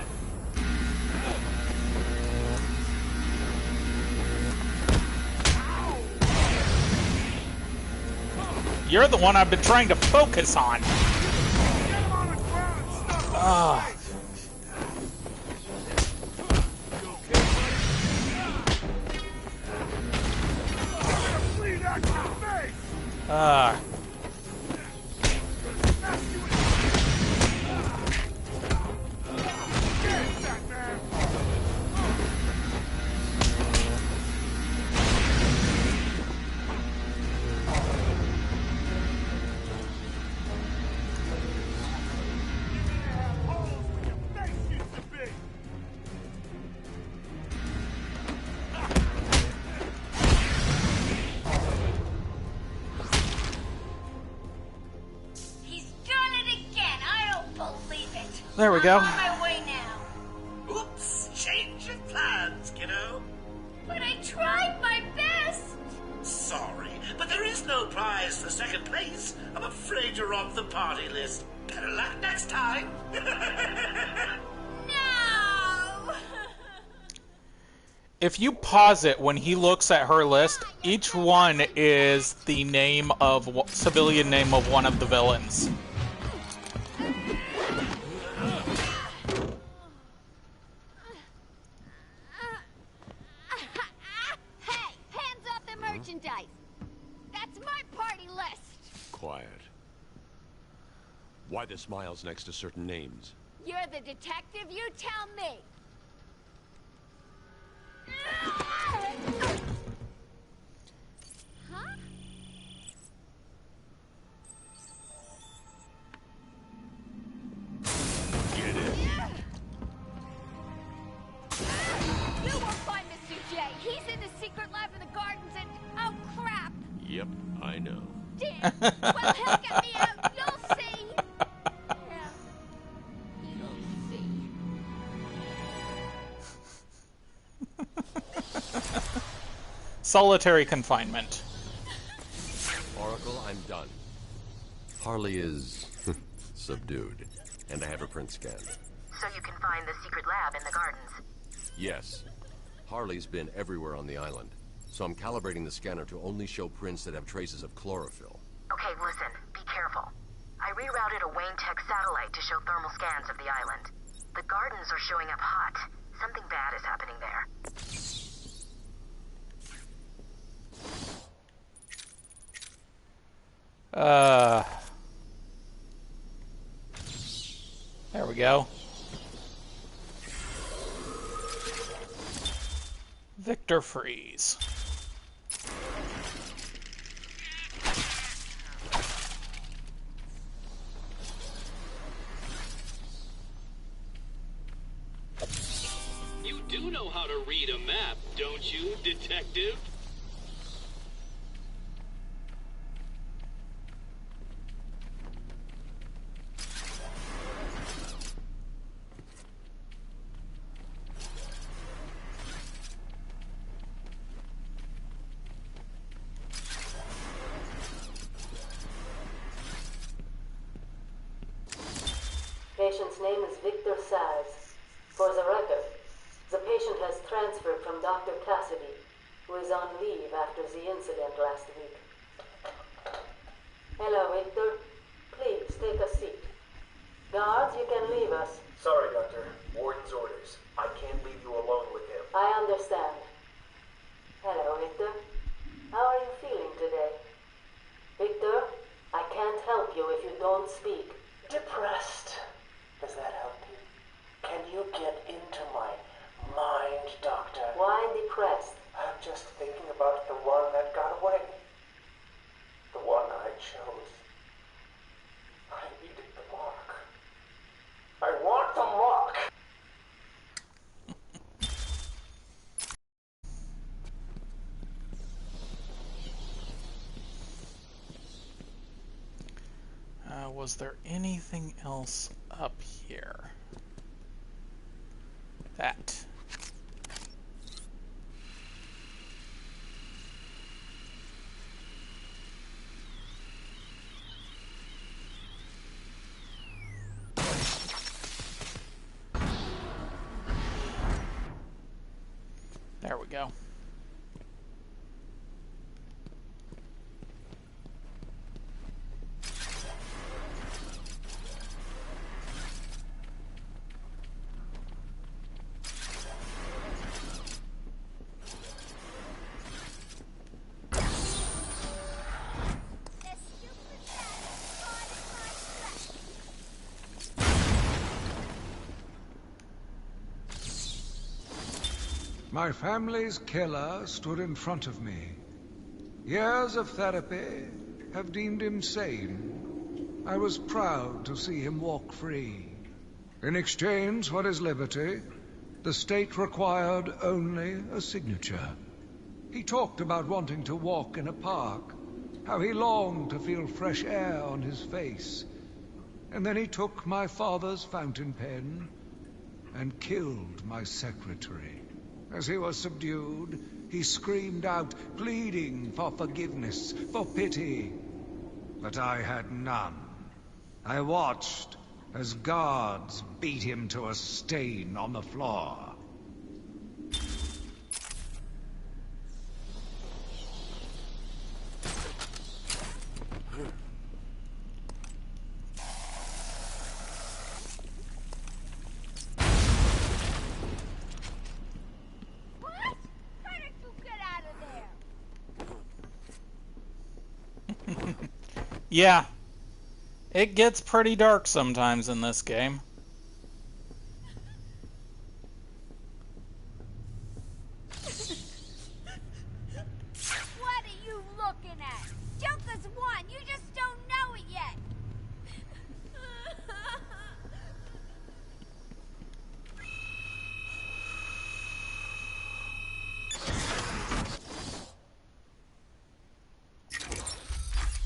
You're the one I've been trying to focus on. There we go. I'm on my way now. Oops, change of plans, kiddo. But I tried my best. Sorry, but there is no prize for second place. I'm afraid you're off the party list. Better luck next time. No! If you pause it when he looks at her list, each one is the name of civilian name of one of the villains. Hey, hands off the merchandise. That's my party list. Quiet. Why the smiles next to certain names? You're the detective, you tell me. Huh? Get it? You won't find Mr. J. He's in the secret lab in the gardens and... oh, crap. Yep, I know. Damn. Well, he'll get me out. You'll see. Yeah. You'll see. Solitary confinement. Oracle, I'm done. Harley is subdued, and I have her print scanned. So you can find the secret lab in the gardens. Yes. Harley's been everywhere on the island, so I'm calibrating the scanner to only show prints that have traces of chlorophyll. Okay, listen, be careful. I rerouted a Wayne Tech satellite to show thermal scans of the island. The gardens are showing up hot. Something bad is happening there. There we go. Victor Freeze. You do know how to read a map, don't you, detective? Patient's name is Victor Saz. For the record, the patient has transferred from Dr. Cassidy, who is on leave after the incident last week. Hello, Victor. Please, take a seat. Guards, you can leave us. Sorry, Doctor. Warden's orders. I can't leave you alone with him. I understand. Hello, Victor. How are you feeling today? Victor, I can't help you if you don't speak. Depressed. Does that help you? Can you get into my mind, Doctor? Why depressed? I'm just thinking about the one that got away. The one I chose. I needed the mark. I want the mark! was there anything else up here? That. There we go. My family's killer stood in front of me. Years of therapy have deemed him sane. I was proud to see him walk free. In exchange for his liberty, the state required only a signature. He talked about wanting to walk in a park, how he longed to feel fresh air on his face. And then he took my father's fountain pen and killed my secretary. As he was subdued, he screamed out, pleading for forgiveness, for pity. But I had none. I watched as guards beat him to a stain on the floor. Yeah, it gets pretty dark sometimes in this game. What are you looking at? Joker's won. You just don't know it yet.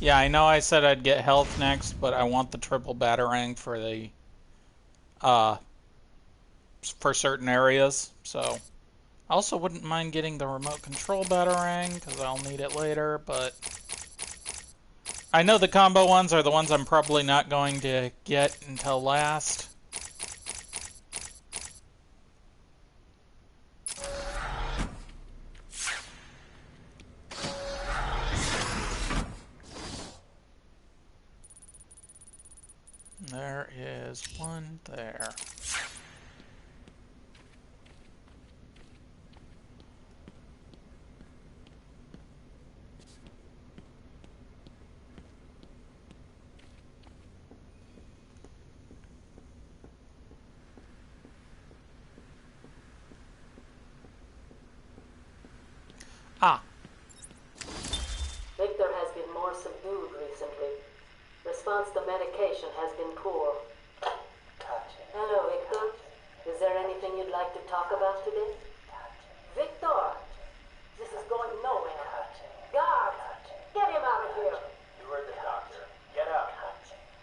Yeah, I know I said I'd get health next, but I want the triple batarang for the, for certain areas, so. I also wouldn't mind getting the remote control batarang, because I'll need it later, but I know the combo ones are the ones I'm probably not going to get until last. There is one there. Ah. Victor has been more subdued recently. Response to medication has been poor. Hello, Victor. Is there anything you'd like to talk about today? Victor! This is going nowhere. Guard! Get him out of here! You heard the doctor. Get out.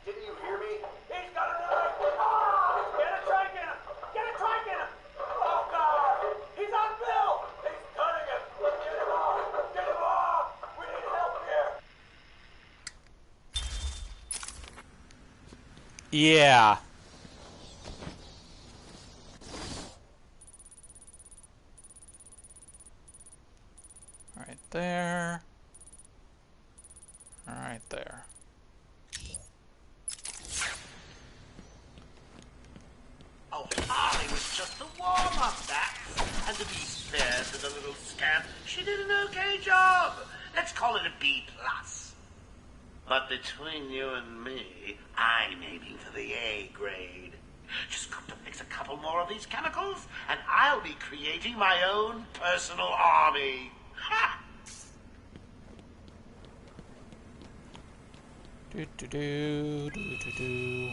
Didn't you hear me? He's got a knife! Ah! Get it, try and get him! Get it, try and get him! Oh, God! He's on Bill! He's cutting him! Get him off! Get him off! We need help here! Yeah. Right there. Right there. Oh, Harley was just a warm-up, that. And to be fair to the little scamp, she did an okay job. Let's call it a B+. But between you and me, I'm aiming for the A grade. Just got to mix a couple more of these chemicals, and I'll be creating my own personal army. Ha! Do do do do do do.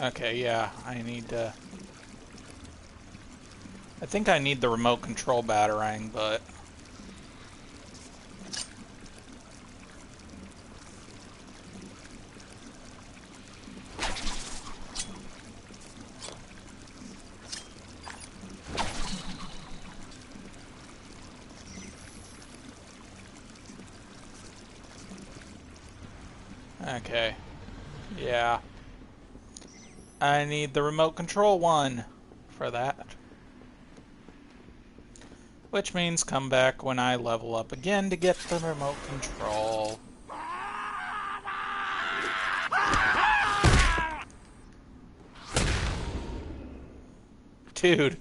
Okay, yeah, I think I need the remote control batarang, but... Okay. Yeah. I need the remote control one for that. Which means come back when I level up again to get the remote control. Dude.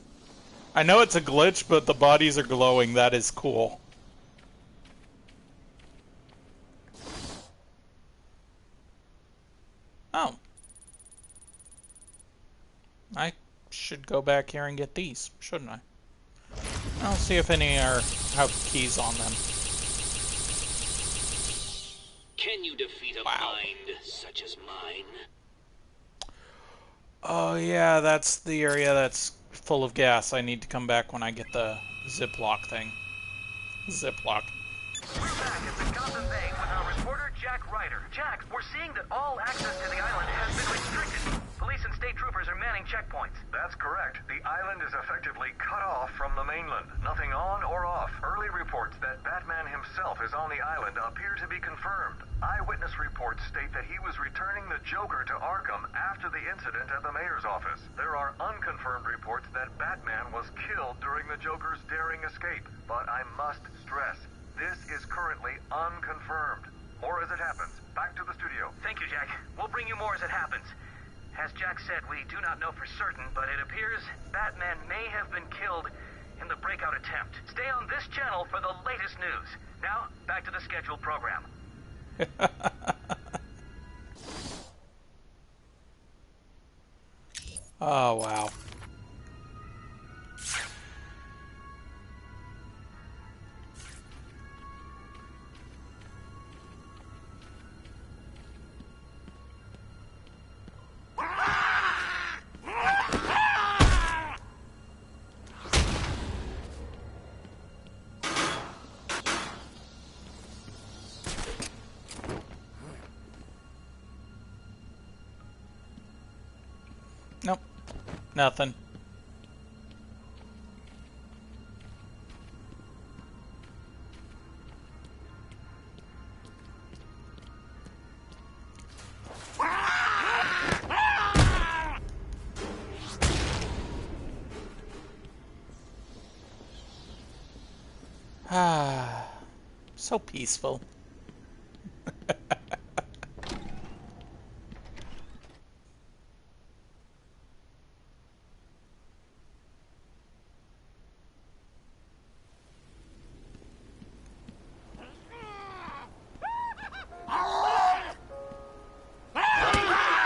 I know it's a glitch, but the bodies are glowing. That is cool. Oh. I should go back here and get these, shouldn't I? I'll see if any have keys on them. Can you defeat a mind such as mine? Oh yeah, that's the area that's full of gas. I need to come back when I get the ziplock thing. Ziplock. We're back at the Gotham Bay with our reporter, Jack Ryder. Jack, we're seeing that all access to the island has been restricted. Police and state troopers are manning checkpoints. That's correct. The island is effectively cut off from the mainland. Nothing on or off. Early reports that Batman himself is on the island appear to be confirmed. Eyewitness reports state that he was returning the Joker to Arkham after the incident at the mayor's office. There are unconfirmed reports that Batman was killed during the Joker's daring escape. But I must stress, this is currently unconfirmed. More as it happens. Back to the studio. Thank you, Jack. We'll bring you more as it happens. As Jack said, we do not know for certain, but it appears Batman may have been killed in the breakout attempt. Stay on this channel for the latest news. Now, back to the scheduled program. Oh, wow. Nope. Nothing. Ah, so peaceful.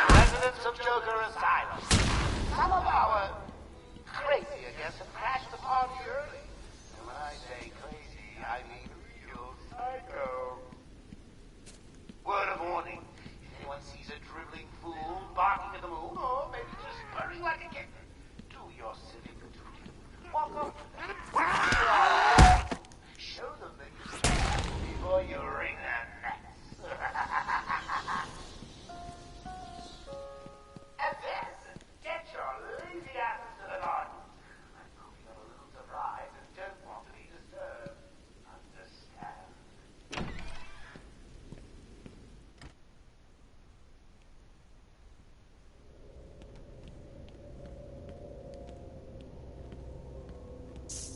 Residents of Joker Asylum. Some of our crazy, I guess, have crashed the party early. And when I say crazy, I mean real psycho. Word of warning, if anyone sees a dribbling fool barking at the moon, or maybe just purring like a kitten, do your civic duty. Walk up to them. Show them that you care before you wring their necks. And then, get your lazy asses to the garden. I'm hoping I'm a little surprised and don't want to be disturbed. Understand?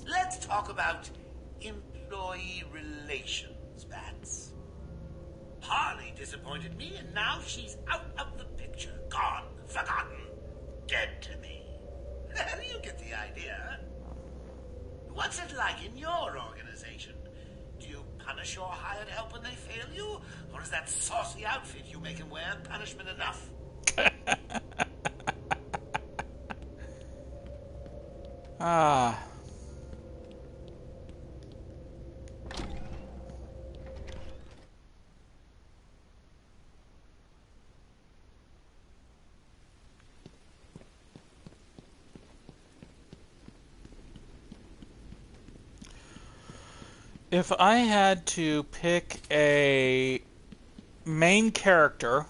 Let's talk about employee relations, Bats. Harley disappointed me, and now she's out of the picture. Gone, forgotten, dead to me. You get the idea. What's it like in your organization? Do you punish your hired help when they fail you? Or is that saucy outfit you make them wear punishment enough? Ah. If I had to pick a main character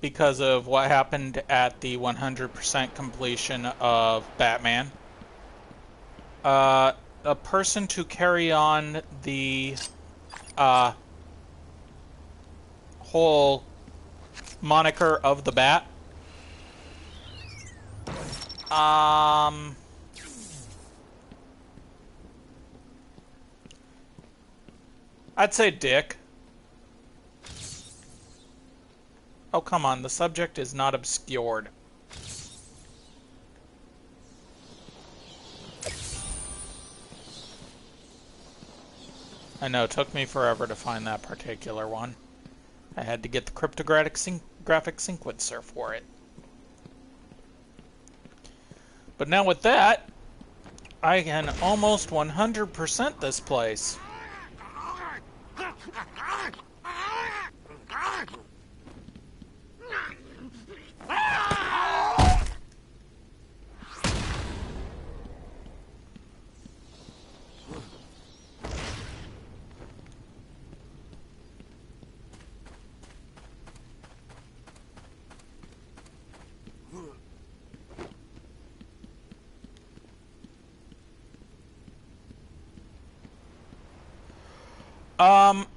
because of what happened at the 100% completion of Batman, a person to carry on the whole moniker of the Bat, I'd say Dick. Oh, come on, the subject is not obscured. I know, it took me forever to find that particular one. I had to get the cryptographic sequencer for it. But now with that, I can almost 100% this place.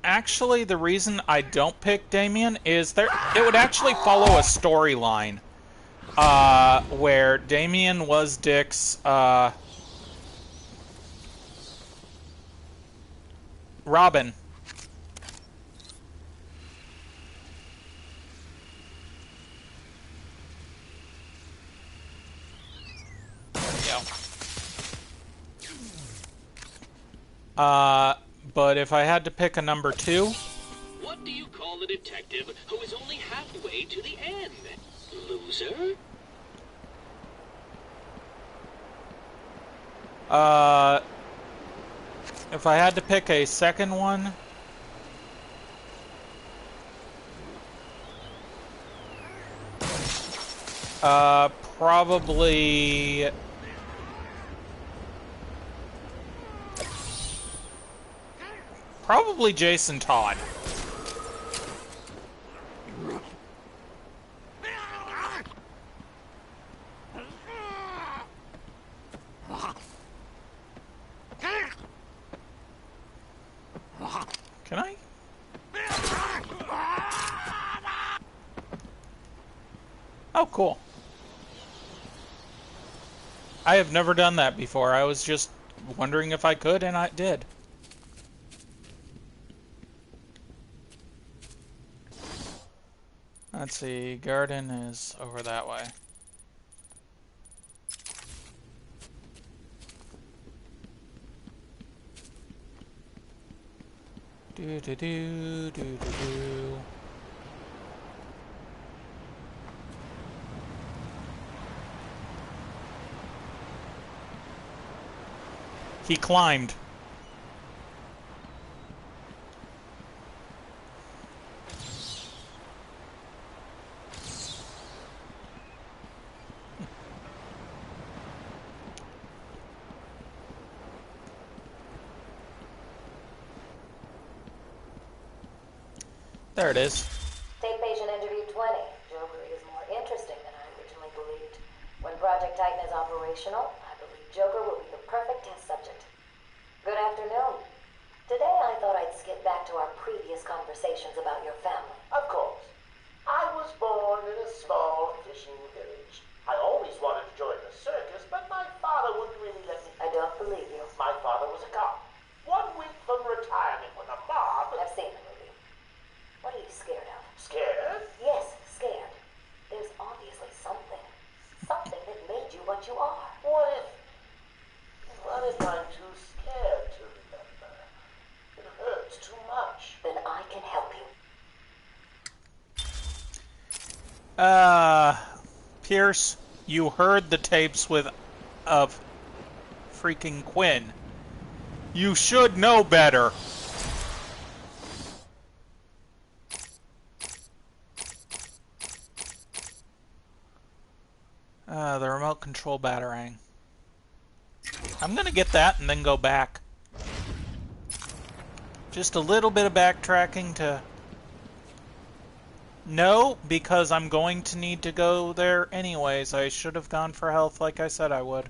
Actually, the reason I don't pick Damien is it would actually follow a storyline, where Damien was Dick's, Robin. There we go. But if I had to pick a number 2... What do you call the detective who is only halfway to the end? Loser? If I had to pick a second one... probably... Probably Jason Todd. Can I? Oh, cool. I have never done that before. I was just wondering if I could, and I did. Let's see, garden is over that way. Do do do do do do. He climbed. There it is. Tape patient interview 20. Joker is more interesting than I originally believed. When Project Titan is operational, I believe Joker will be the perfect test subject. Good afternoon. Today I thought I'd skip back to our previous conversations about your family. Of course. I was born in a small fishing village. I always wanted to join the circus, but my father wouldn't really let me. I don't believe you. My father was a cop. 1 week from retirement when a mob... I've seen the movie. What are you scared of? Scared? Yes, scared. There's obviously something. Something that made you what you are. What if I'm too scared to remember? It hurts too much. Then I can help you. Pierce, you heard the tapes of freaking Quinn. You should know better. The remote control batarang. I'm gonna get that and then go back. Just a little bit of backtracking to... No, because I'm going to need to go there anyways. I should have gone for health like I said I would.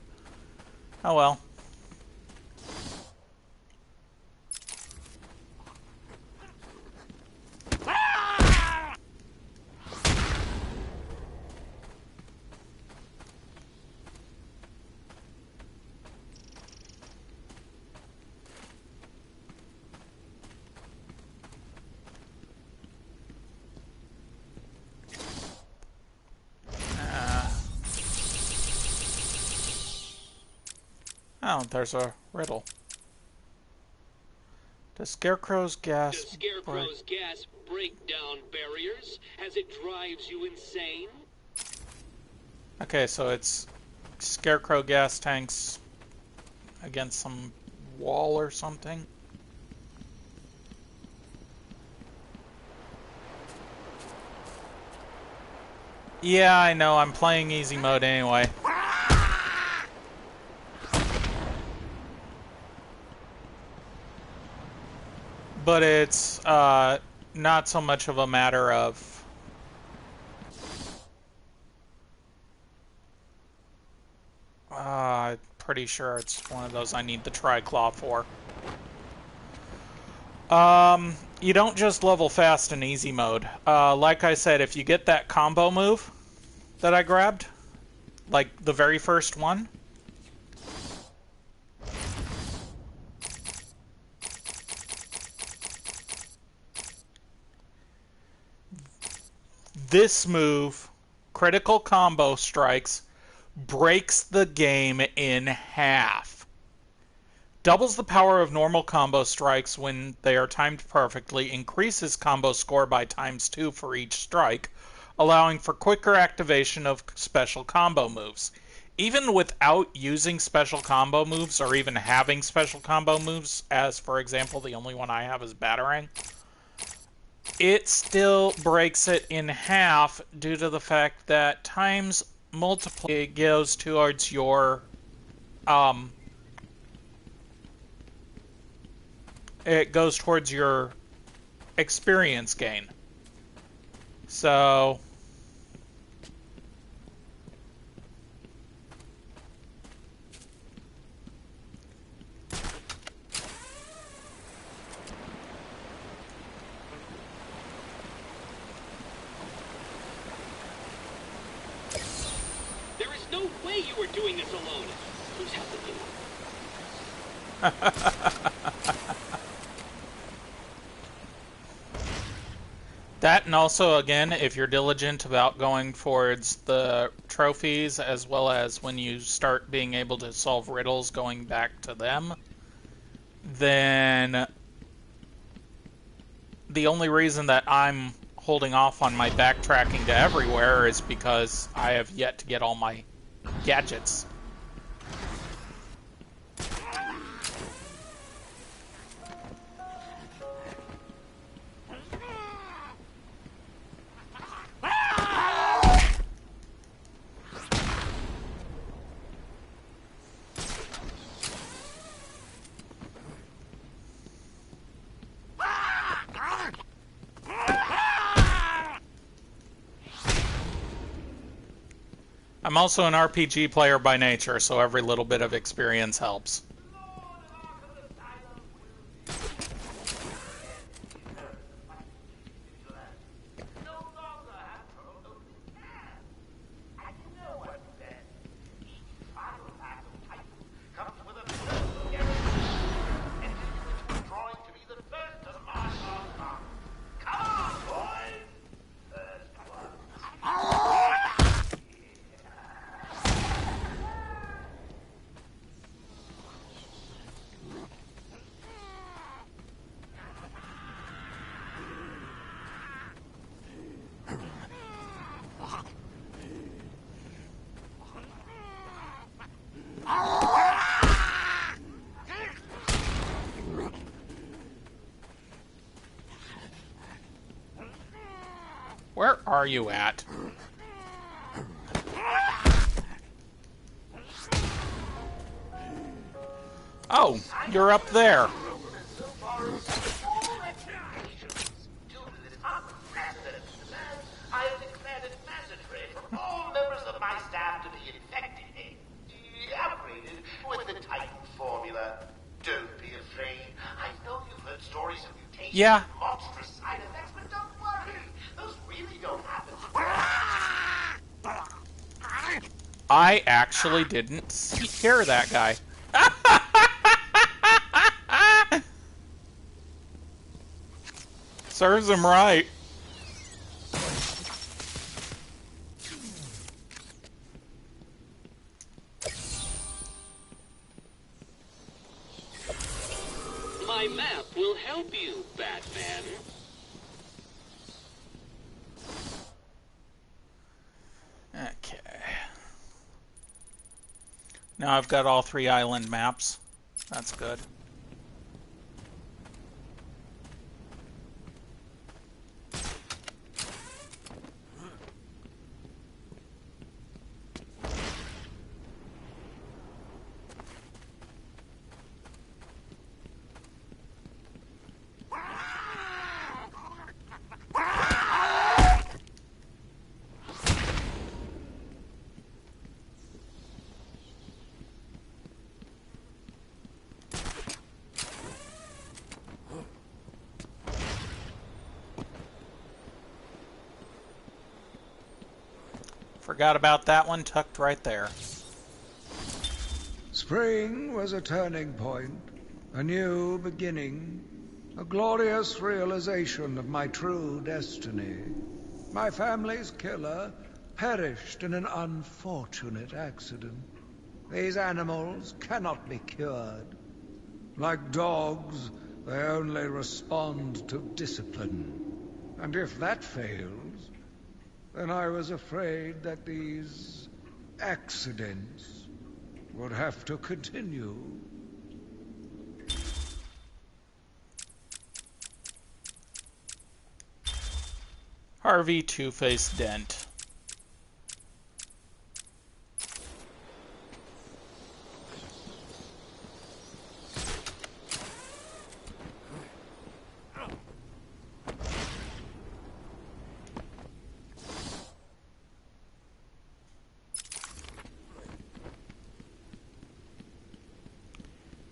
Oh well. Oh, there's a riddle. Does Scarecrow's gas... Does Scarecrow's gas break down barriers as it drives you insane? Okay, so it's Scarecrow gas tanks against some wall or something. Yeah, I know, I'm playing easy mode anyway. But it's not so much of a matter of... I'm pretty sure it's one of those I need the Tri-Claw for. You don't just level fast in easy mode. Like I said, if you get that combo move that I grabbed, like the very first one, this move, critical combo strikes, breaks the game in half. Doubles the power of normal combo strikes when they are timed perfectly, increases combo score by ×2 for each strike, allowing for quicker activation of special combo moves. Even without using special combo moves, or even having special combo moves, as for example the only one I have is Batarang, it still breaks it in half due to the fact that times multiply it goes towards your experience gain. So No way you were doing this alone. Who's helping you? That, and also, again, if you're diligent about going towards the trophies, as well as when you start being able to solve riddles going back to them, then the only reason that I'm holding off on my backtracking to everywhere is because I have yet to get all my gadgets. I'm also an RPG player by nature, so every little bit of experience helps. Where are you at? Oh, you're up there. Don't be afraid. I know you've heard stories of mutations Yeah. and monstrous side effects, but don't worry. Those really don't happen. I actually didn't hear that guy. Serves him right. My map will help you, Batman. Okay. Now I've got all 3 island maps. That's good. Forgot about that one, tucked right there. Spring was a turning point, a new beginning, a glorious realization of my true destiny. My family's killer perished in an unfortunate accident. These animals cannot be cured. Like dogs, they only respond to discipline. And if that fails, then I was afraid that these accidents would have to continue. Harvey Two-Face Dent.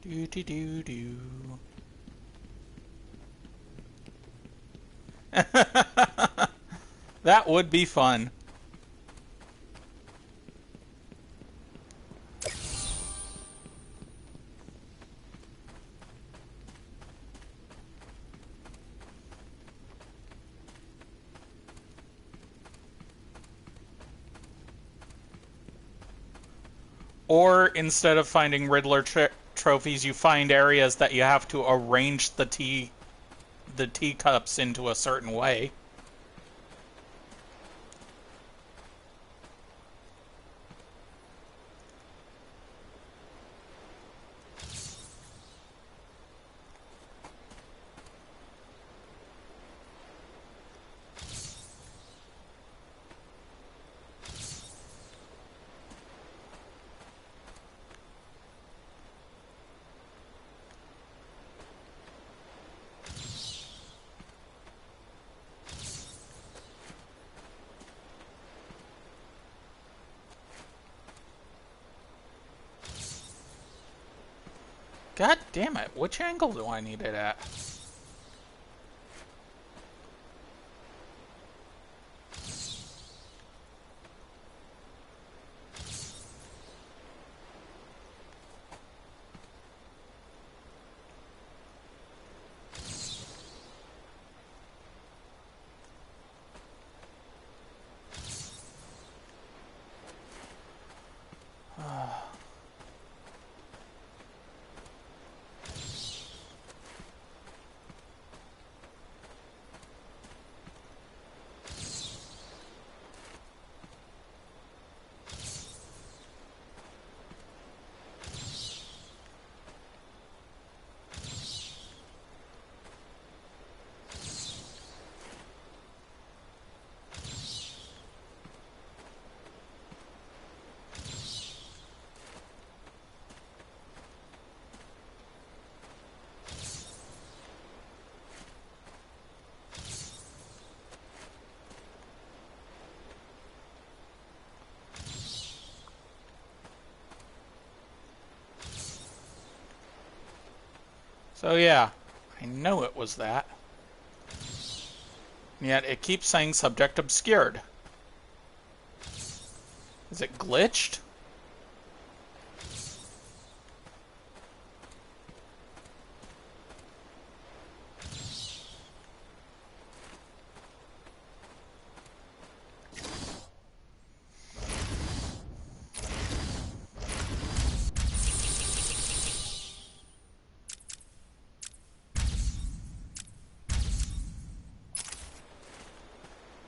Do-do-do-do. That would be fun. Or instead of finding Riddler trophies, you find areas that you have to arrange the teacups into a certain way. God damn it, which angle do I need it at? So yeah, I know it was that. And yet it keeps saying subject obscured. Is it glitched?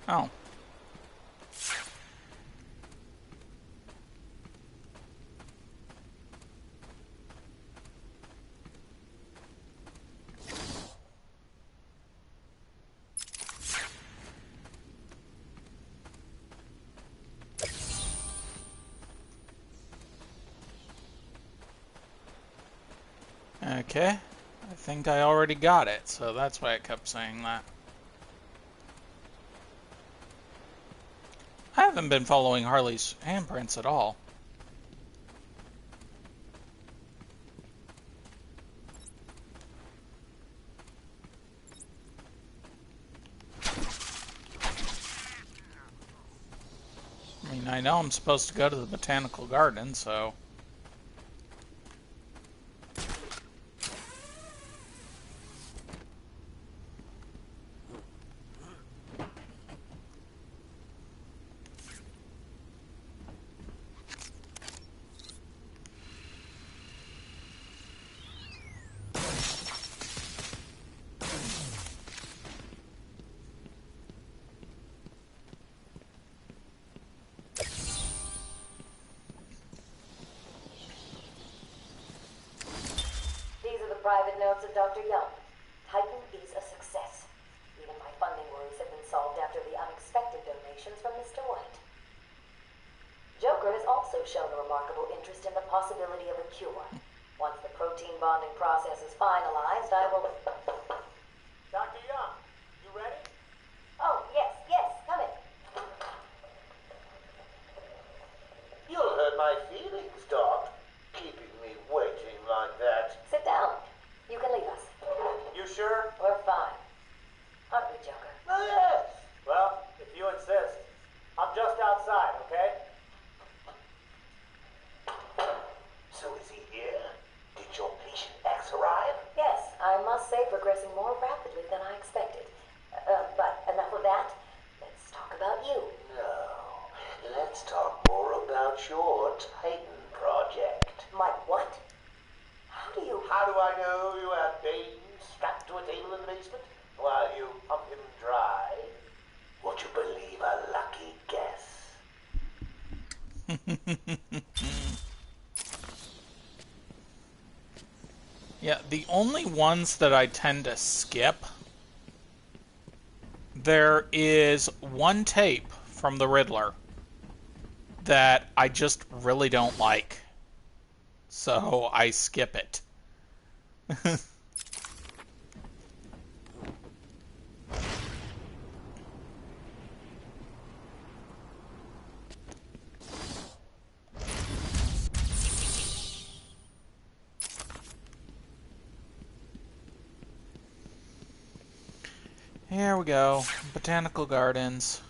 Oh. Okay, I think I already got it, so that's why it kept saying that. I haven't been following Harley's handprints at all. I mean, I know I'm supposed to go to the botanical garden, so... Private notes of Dr. Young. Titan is a success. Even my funding worries have been solved after the unexpected donations from Mr. White. Joker has also shown a remarkable interest in the possibility of a cure. Once the protein bonding process is finalized, I will... Dr. Young, you ready? Oh, yes, come in. You'll hurt my feelings, Doc. Keeping me waiting like that. Sit down. You can leave us. You sure? We're fine. Aren't we, Joker? Oh, yes. Well, if you insist. I'm just outside, okay? So is he here? Did your patient X arrive? Yes, I must say progressing more rapidly than I expected. But enough of that. Let's talk about you. No. Let's talk more about your Titan project. My what? How do I know you have Bane strapped to a table in the basement while you pump him dry? Would you believe a lucky guess? Yeah, the only ones that I tend to skip, there is one tape from the Riddler that I just really don't like. So I skip it. Here we go. Botanical Gardens.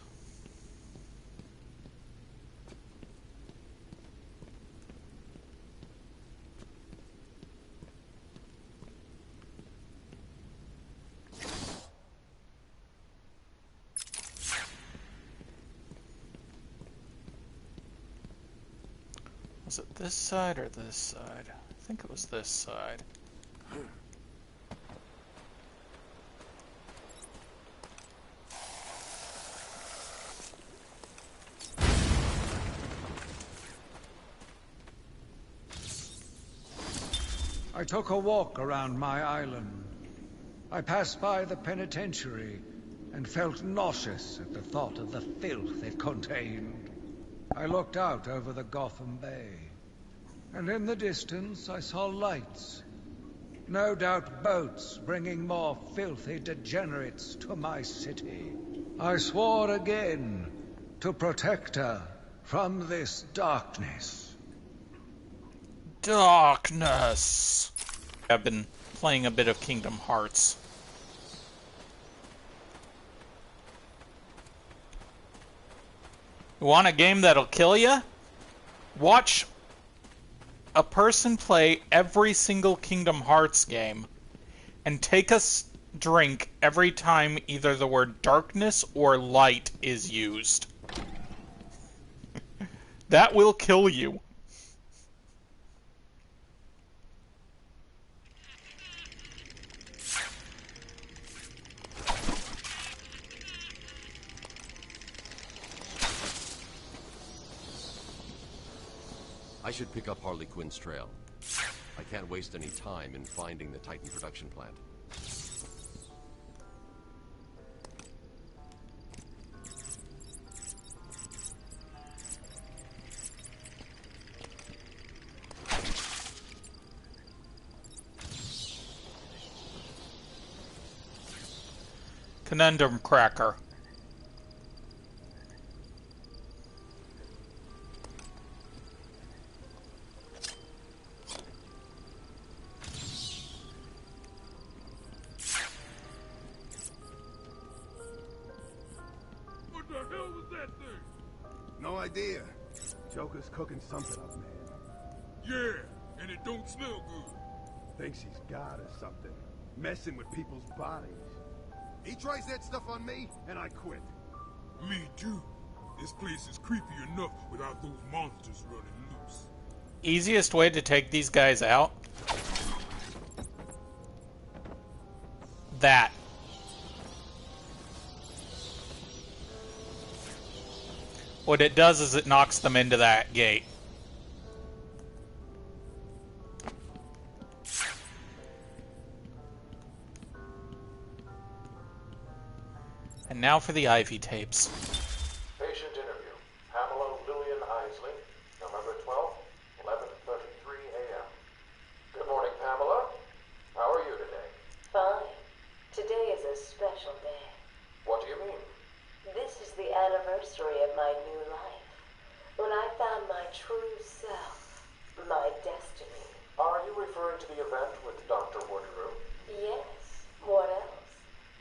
Was it this side or this side? I think it was this side. I took a walk around my island. I passed by the penitentiary and felt nauseous at the thought of the filth it contained. I looked out over the Gotham Bay, and in the distance I saw lights. No doubt boats bringing more filthy degenerates to my city. I swore again to protect her from this darkness. Darkness! I've been playing a bit of Kingdom Hearts. You want a game that'll kill you? Watch a person play every single Kingdom Hearts game and take a drink every time either the word darkness or light is used. That will kill you. I should pick up Harley Quinn's trail. I can't waste any time in finding the Titan production plant. Conundrum cracker. What the hell was that thing? No idea. Joker's cooking something up, man. Yeah, and it don't smell good. Thinks he's God or something. Messing with people's bodies. He tries that stuff on me, and I quit. Me too. This place is creepy enough without those monsters running loose. Easiest way to take these guys out? That. What it does is it knocks them into that gate. And now for the Ivy tapes. Patient interview. Pamela Lillian Isley, November 12th, 11:33 a.m. Good morning, Pamela. How are you today? Fine. Today is a special day. What do you mean? This is the anniversary of my new life. When I found my true self, my destiny. Are you referring to the event with Dr. Woodrow? Yes. What else?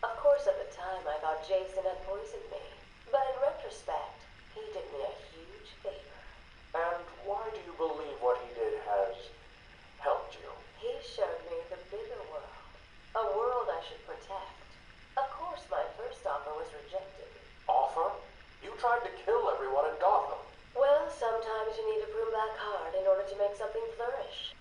Of course, at the time, I thought Jason had poisoned me. But in retrospect, he did me a huge favor. And why do you believe what he did has helped you? He showed me the bigger world. A world I should protect. Of course, my first offer was rejected. Offer? You tried to kill everyone in Gotham. Well, sometimes you need to prune back hard in order to make something flourish.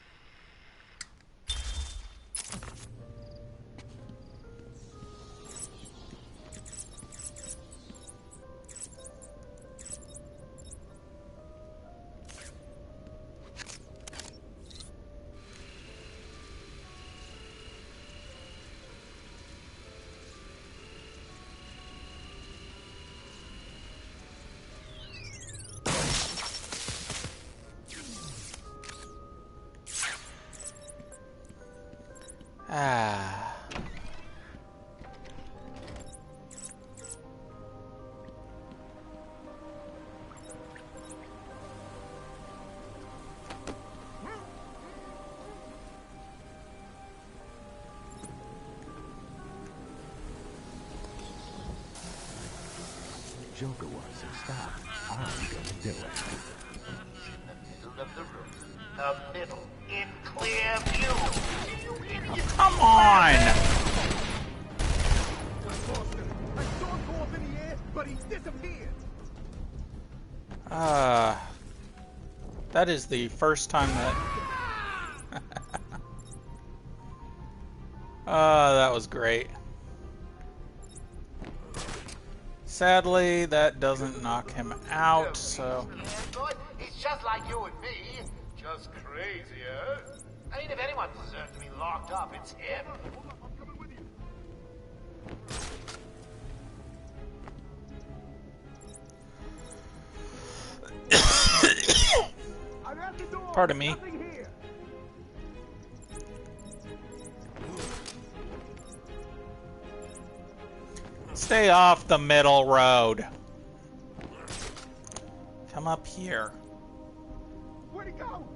Ah. Joker wants some stuff. I'm gonna do it. In the middle of the room. The middle. In clear view. Come on! I saw him go up in the air, but he disappeared. That is the first time that... that was great. Sadly, that doesn't knock him out, so... He's just like you and me. Just crazier. I mean, if anyone deserves to be locked up, it's him. Pardon me. Stay off the middle road. Come up here. Where'd he go?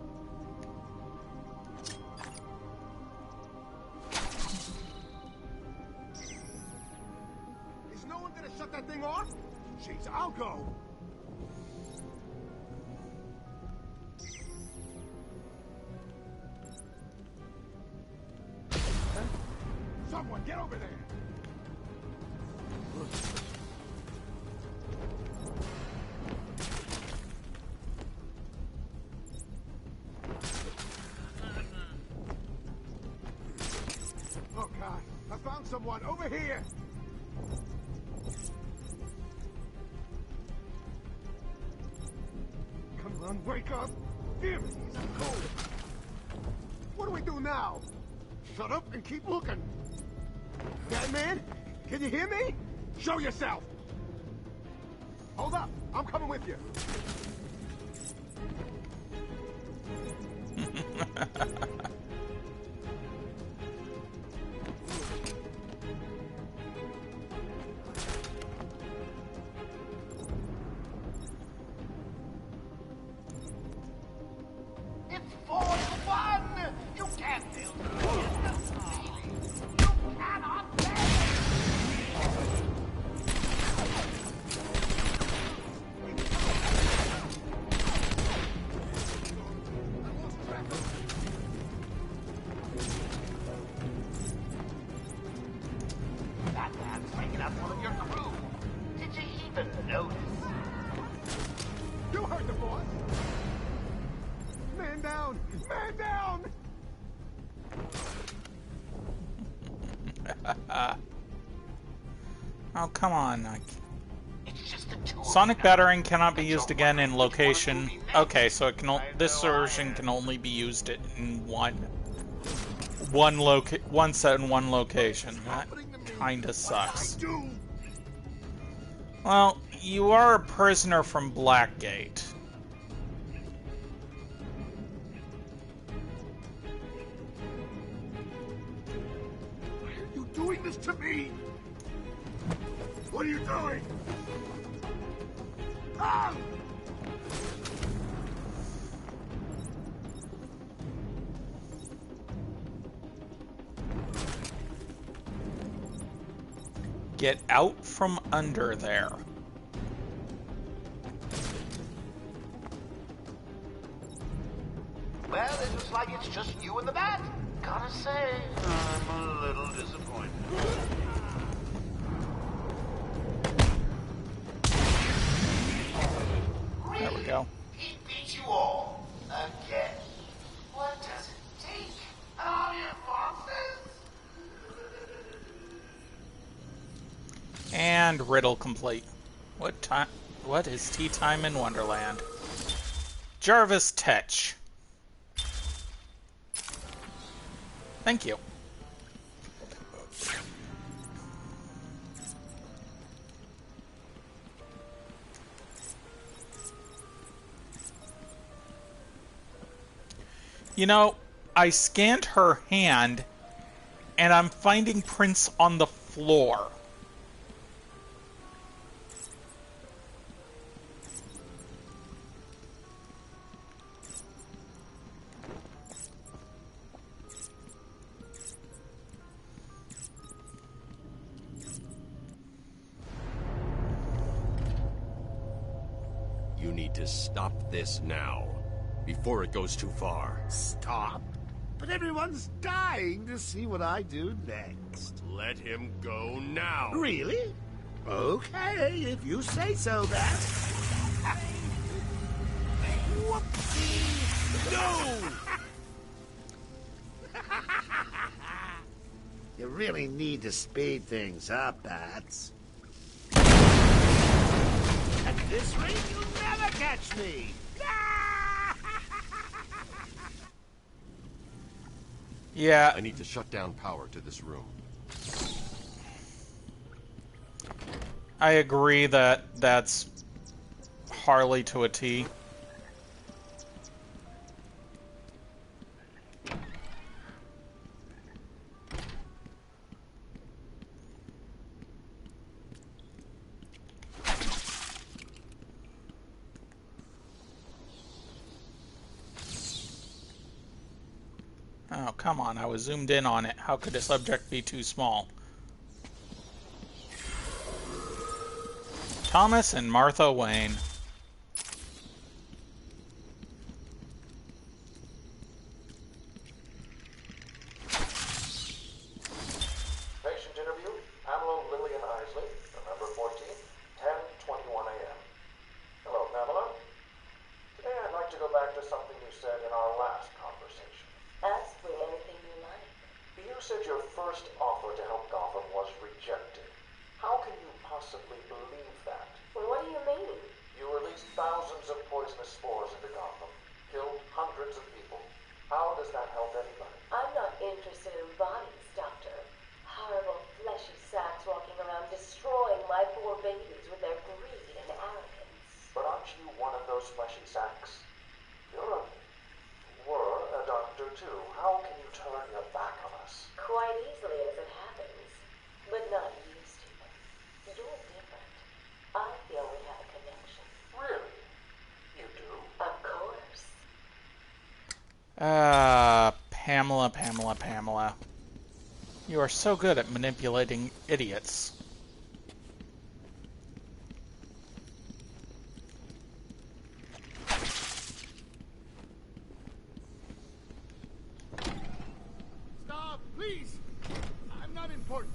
that thing off? Jeez, I'll go. Someone get over there. Oh God, I found someone over here. Come on, wake up. Damn it, he's cold. What do we do now? Shut up and keep looking. Batman, can you hear me? Show yourself. Hold up, I'm coming with you. It's 4-1! You can't build business, really. You cannot fail! That man's taking out one of your crew. Did you even notice? You heard the boss. Man down! Man down! Oh, come on. Sonic battering cannot be used again in location. Okay, so it can. This version can only be used in one set in one location. That kinda sucks. Well, you are a prisoner from Blackgate. Why are you doing this to me? What are you doing? Ah! Get out from under there. Well, it looks like it's just you and the bat. Gotta say, I'm a little disappointed. There we go. He beat you all. Again. What does it take? An army of monsters? And riddle complete. What is tea time in Wonderland? Jarvis Tetch. Thank you. You know, I scanned her hand, and I'm finding prints on the floor. You need to stop this now, before it goes too far. Stop? But everyone's dying to see what I do next. Let him go now. Really? Okay, if you say so, Bat. Whoopsie! No! You really need to speed things up, Bats. At this rate, you'll never catch me! Yeah. I need to shut down power to this room. I agree that that's Harley to a T. Oh, come on, I was zoomed in on it. How could a subject be too small? Thomas and Martha Wayne. Patient interview, Pamela Lillian Isley, November 14th, 10:21 a.m. Hello, Pamela. Today I'd like to go back to something you said in our last conversation. Ask me anything you like. You said your first offer to help Gotham was rejected. How can you possibly believe that? Well, what do you mean? You released thousands of poisonous spores into Gotham, killed hundreds of people. How does that help anybody? I'm not interested in bodies, Doctor. Horrible, fleshy sacks walking around destroying my poor babies with their greed and arrogance. But aren't you one of those fleshy sacks? Were a doctor too. How can you turn your back on us? Quite easily as it happens. But not you, Stephen. You're different. I feel we have a connection. Really? You do? Of course. Pamela. You are so good at manipulating idiots. Stop, please! I'm not important.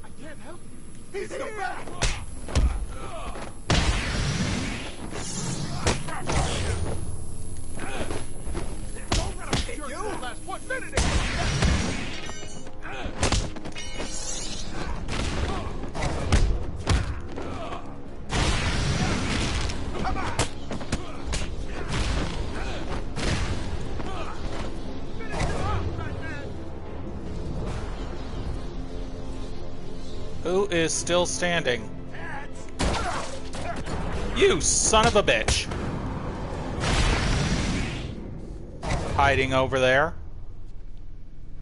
I can't help you. He's so bad! You? Last 1 minute ago! Come on! Who is still standing? You son of a bitch! Hiding over there.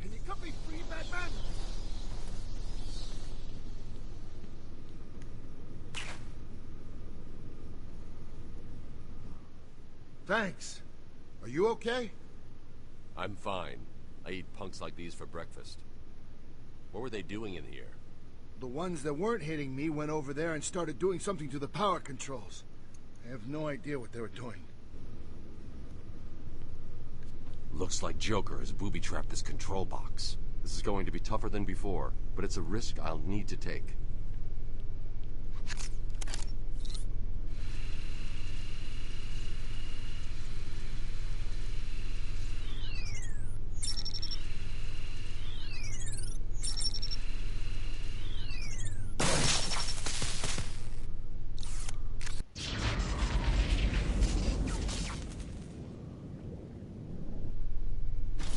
Can you cut me free, Batman? Thanks. Are you okay? I'm fine. I eat punks like these for breakfast. What were they doing in here? The ones that weren't hitting me went over there and started doing something to the power controls. I have no idea what they were doing. Looks like Joker has booby-trapped this control box. This is going to be tougher than before, but it's a risk I'll need to take.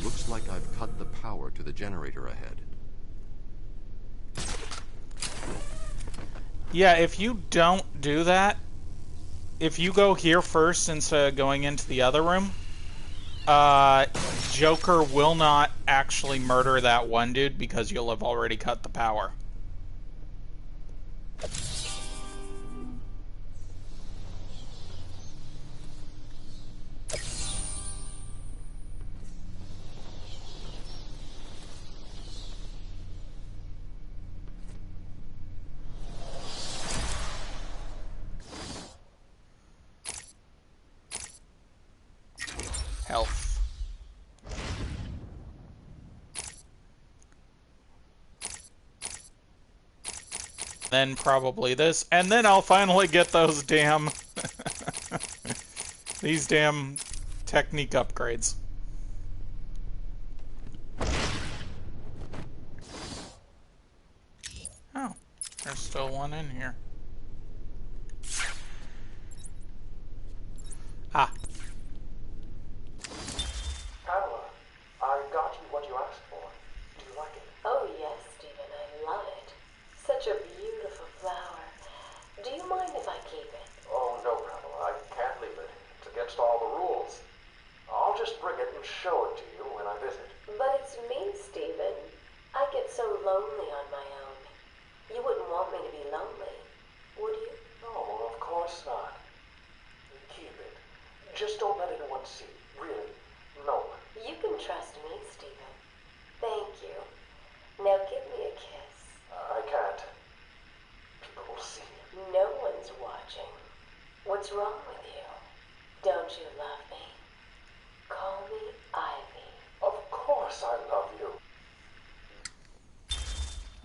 Looks like I've cut the power to the generator ahead. Yeah, if you don't do that, if you go here first instead of going into the other room, Joker will not actually murder that one dude because you'll have already cut the power. Health. Then probably this, and then I'll finally get those damn these damn technique upgrades. Oh, there's still one in here. Ah. Pamela, I got you what you asked for. Do you like it? Oh, yes, Stephen, I love it. Such a beautiful flower. Do you mind if I keep it? Oh, no, Pamela, I can't leave it. It's against all the rules. I'll just bring it and show it to you when I visit. But it's me, Stephen. I get so lonely on my own. You wouldn't want me to be lonely, would you? No, of course not. Keep it. Just don't let anyone see. Really, no one. You can trust me, Stephen. Thank you. Now give me a kiss. I can't. People will see. No one's watching.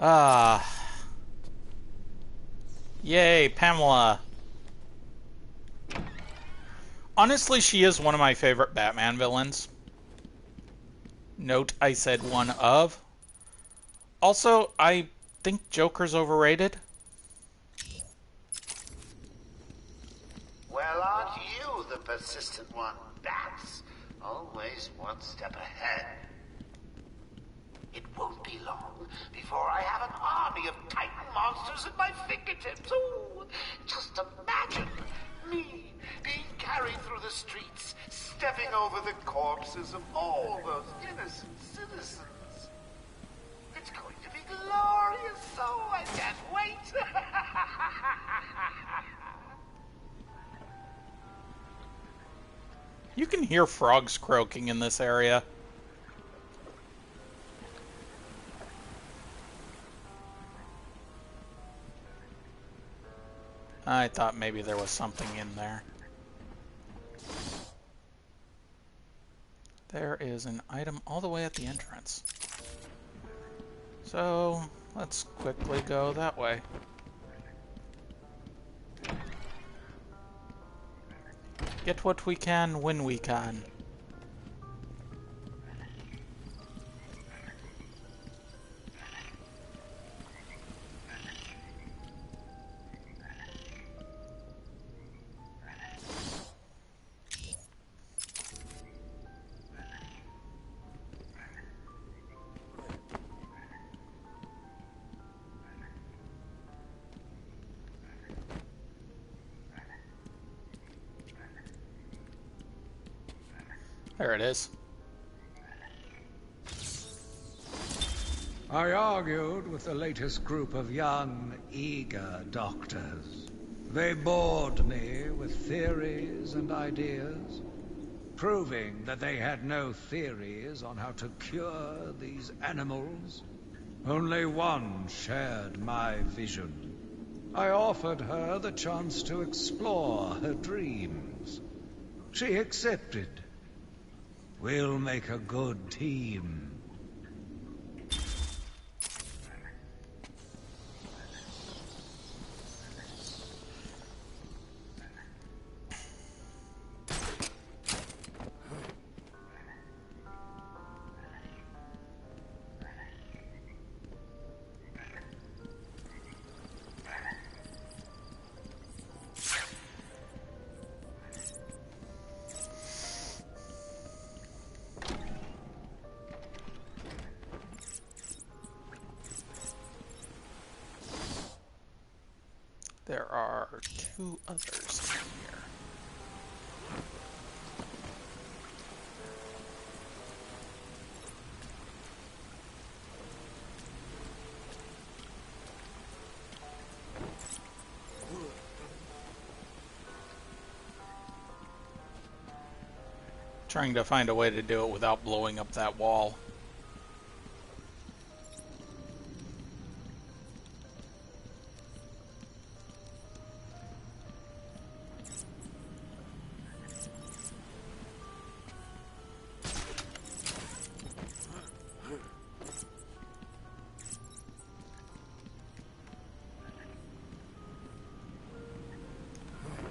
Ah. Yay, Pamela. Honestly, she is one of my favorite Batman villains. Note I said one of. Also, I think Joker's overrated. Well, aren't you the persistent one, Bats? Always one step ahead. It won't be long before I have an army of Titan monsters at my fingertips. Oh, just imagine me being carried through the streets, stepping over the corpses of all those innocent citizens. It's going to be glorious, so I can't wait. You can hear frogs croaking in this area. I thought maybe there was something in there. There is an item all the way at the entrance. So, let's quickly go that way. Get what we can when we can. There it is. I argued with the latest group of young, eager doctors. They bored me with theories and ideas, proving that they had no theories on how to cure these animals. Only one shared my vision. I offered her the chance to explore her dreams. She accepted. We'll make a good team. There are two others in here. Trying to find a way to do it without blowing up that wall.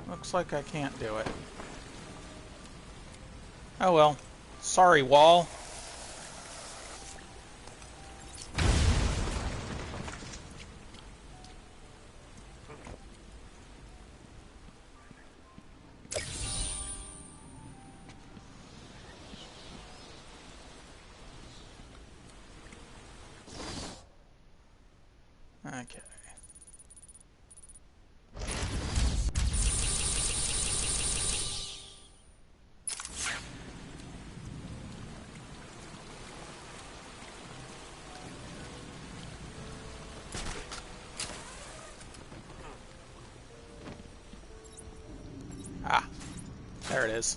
Looks like I can't do it. Oh well. Sorry, wall. Okay. Ah, there it is.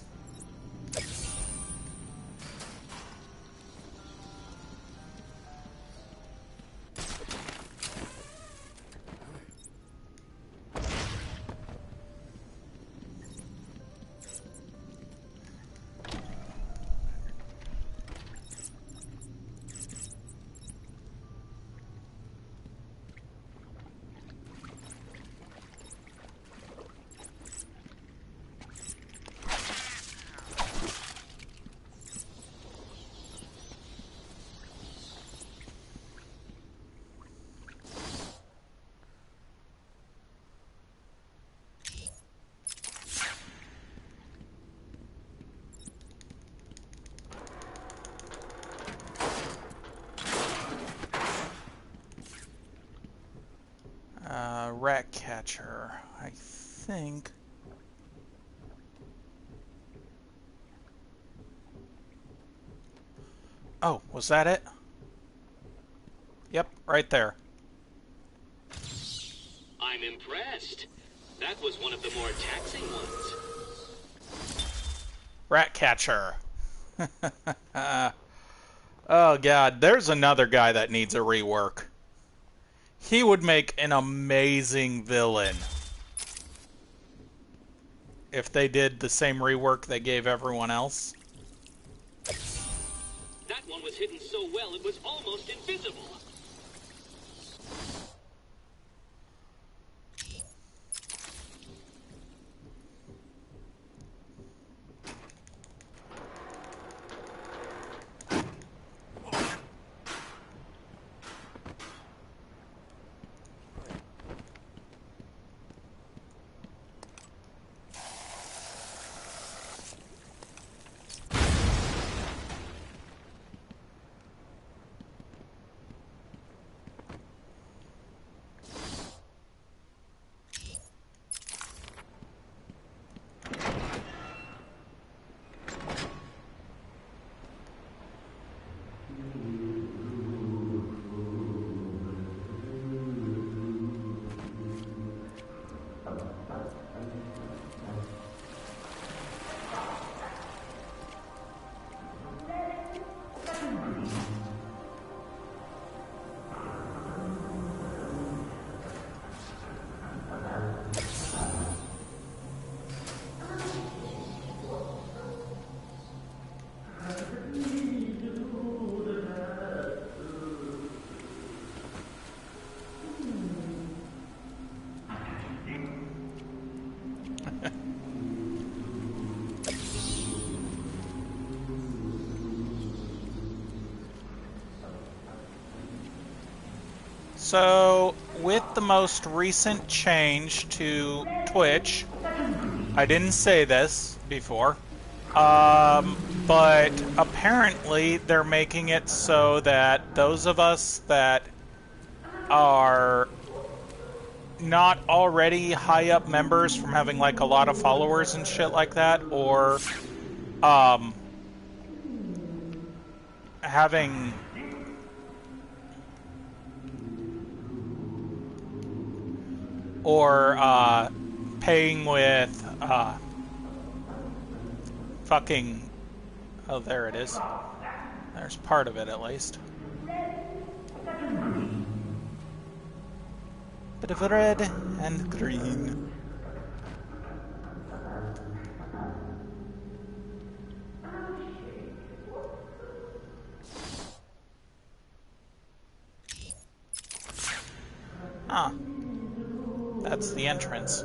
rat catcher. I think... Oh, was that it? Yep, right there. I'm impressed. That was one of the more taxing ones. Rat catcher. Oh god, there's another guy that needs a rework. He would make an amazing villain if they did the same rework they gave everyone else. That one was hidden so well it was almost invisible. So, with the most recent change to Twitch, I didn't say this before, but apparently they're making it so that those of us that are not already high up members from having like a lot of followers and shit like that, or having paying with fucking, oh, there it is. There's part of it at least. Bit of red and green. Ah, that's the entrance.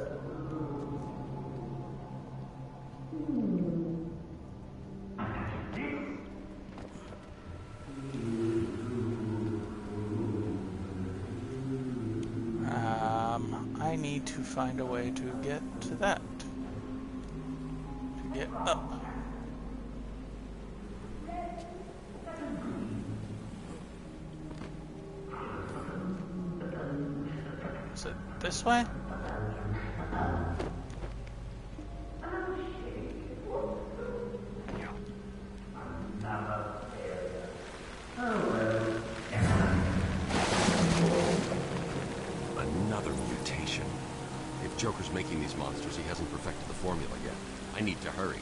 I need to find a way to get to that. To get up. Is it this way? Another mutation. If Joker's making these monsters, he hasn't perfected the formula yet. I need to hurry.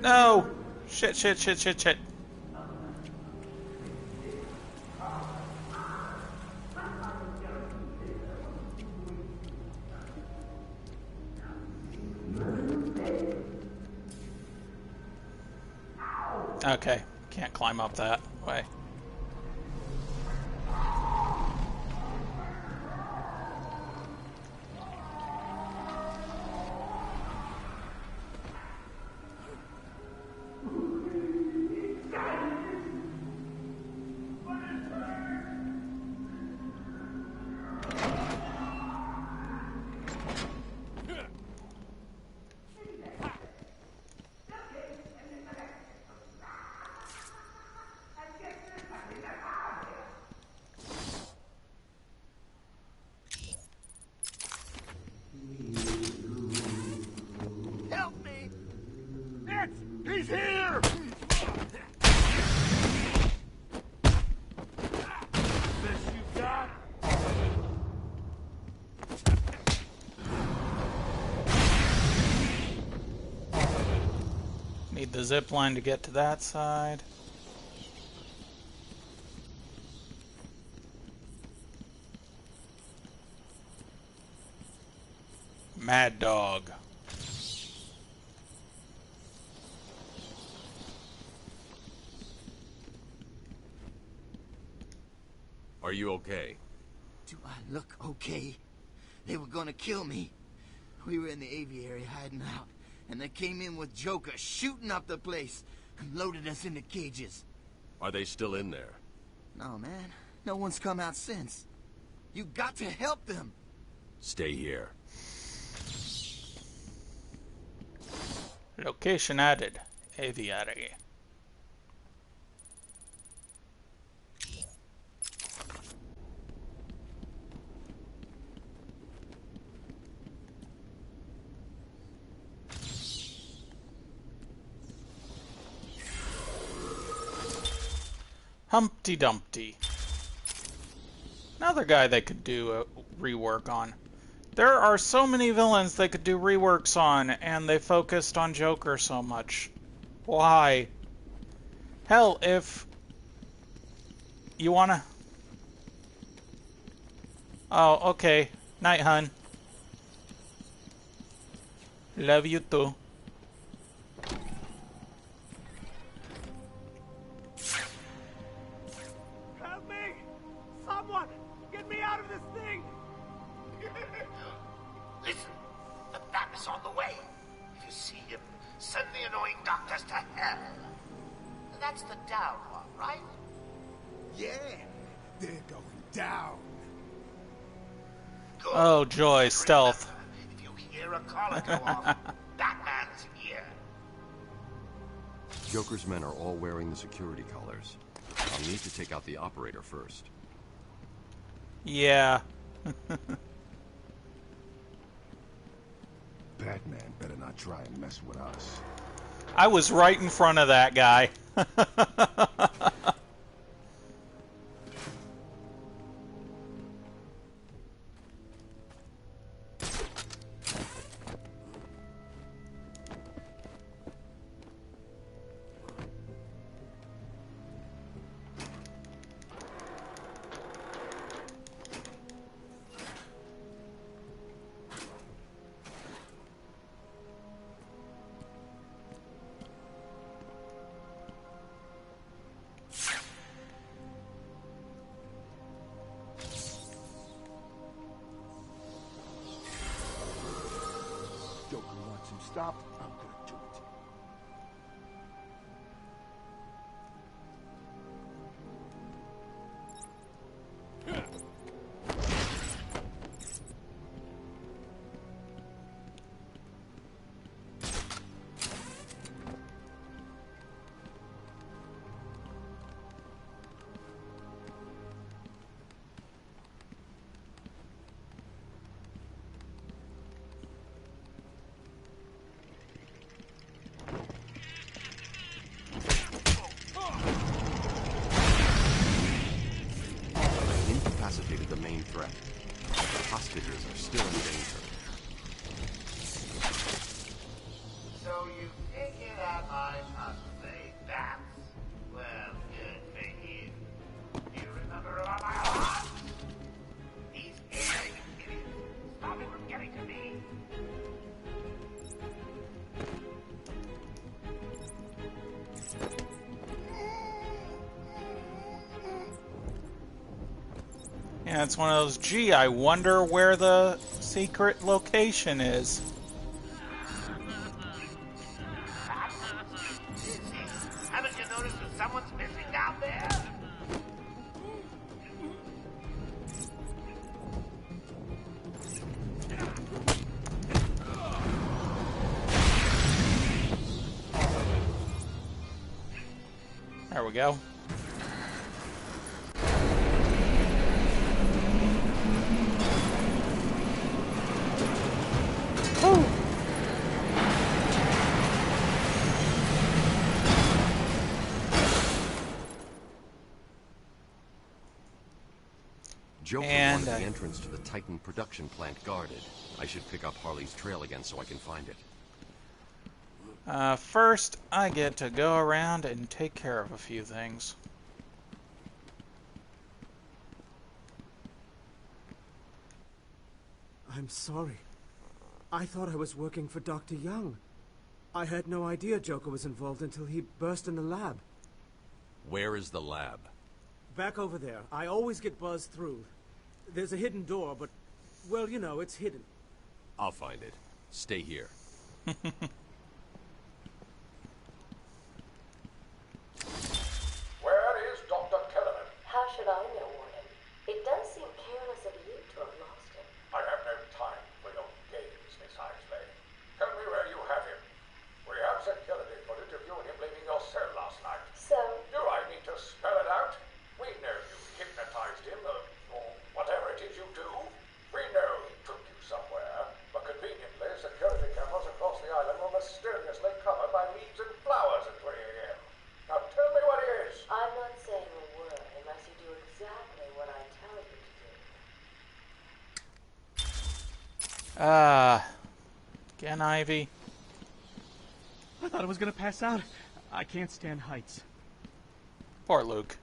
No! Shit, shit, shit, shit, shit. Okay, can't climb up that way. Need the zip line to get to that side. Mad Dog. Are you okay? Do I look okay? They were gonna kill me. We were in the aviary hiding out, and they came in with Joker shooting up the place and loaded us into cages. Are they still in there? No, man. No one's come out since. You got to help them. Stay here. Location added. Aviary. Humpty Dumpty. Another guy they could do a rework on. There are so many villains they could do reworks on, and they focused on Joker so much. Why? Hell, if you wanna... Oh, okay. Night, hun. Love you too. Help me! Someone! Get me out of this thing! Listen, the bat is on the way. If you see him, send the annoying doctors to hell. That's the down one, right? Yeah, they're going down. Good. Oh, joy, stealth. If you hear a collar go off, Batman's here. Joker's men are all wearing the security collars. I'll need to take out the operator first. Yeah. Batman better not try and mess with us. I was right in front of that guy. Joker wants him stopped, I'm gonna do it. Incapacitated the main threat. The hostages are still in danger. So you figured out my husband, bats? Well, good for you. Do you remember all my odds? These ignorant idiots stop it from getting to me. Yeah, it's one of those, gee, I wonder where the secret location is. Haven't you noticed that someone's missing down there? There we go. Joker And, wanted the entrance to the Titan production plant guarded. I should pick up Harley's trail again so I can find it. First, I get to go around and take care of a few things. I'm sorry. I thought I was working for Dr. Young. I had no idea Joker was involved until he burst in the lab. Where is the lab? Back over there. I always get buzzed through. There's a hidden door, but, well, you know, it's hidden. I'll find it. Stay here. Where is Dr. Kellerman? How should I know, Warden? It does seem careless of you to have lost him. I have no time for your games, Miss Isley. Tell me where you have him. We have security footage of you and him leaving your cell last night. So? Do I need to spell it out? We know you hypnotized him, or whatever it is you do. We know he took you somewhere, but conveniently, security cameras across the island were mysteriously covered by leaves and flowers at 3 a.m. Now tell me what it is. I'm not saying a word unless you do exactly what I tell you to do. Again, Ivy. I thought I was gonna pass out. I can't stand heights. Poor Luke.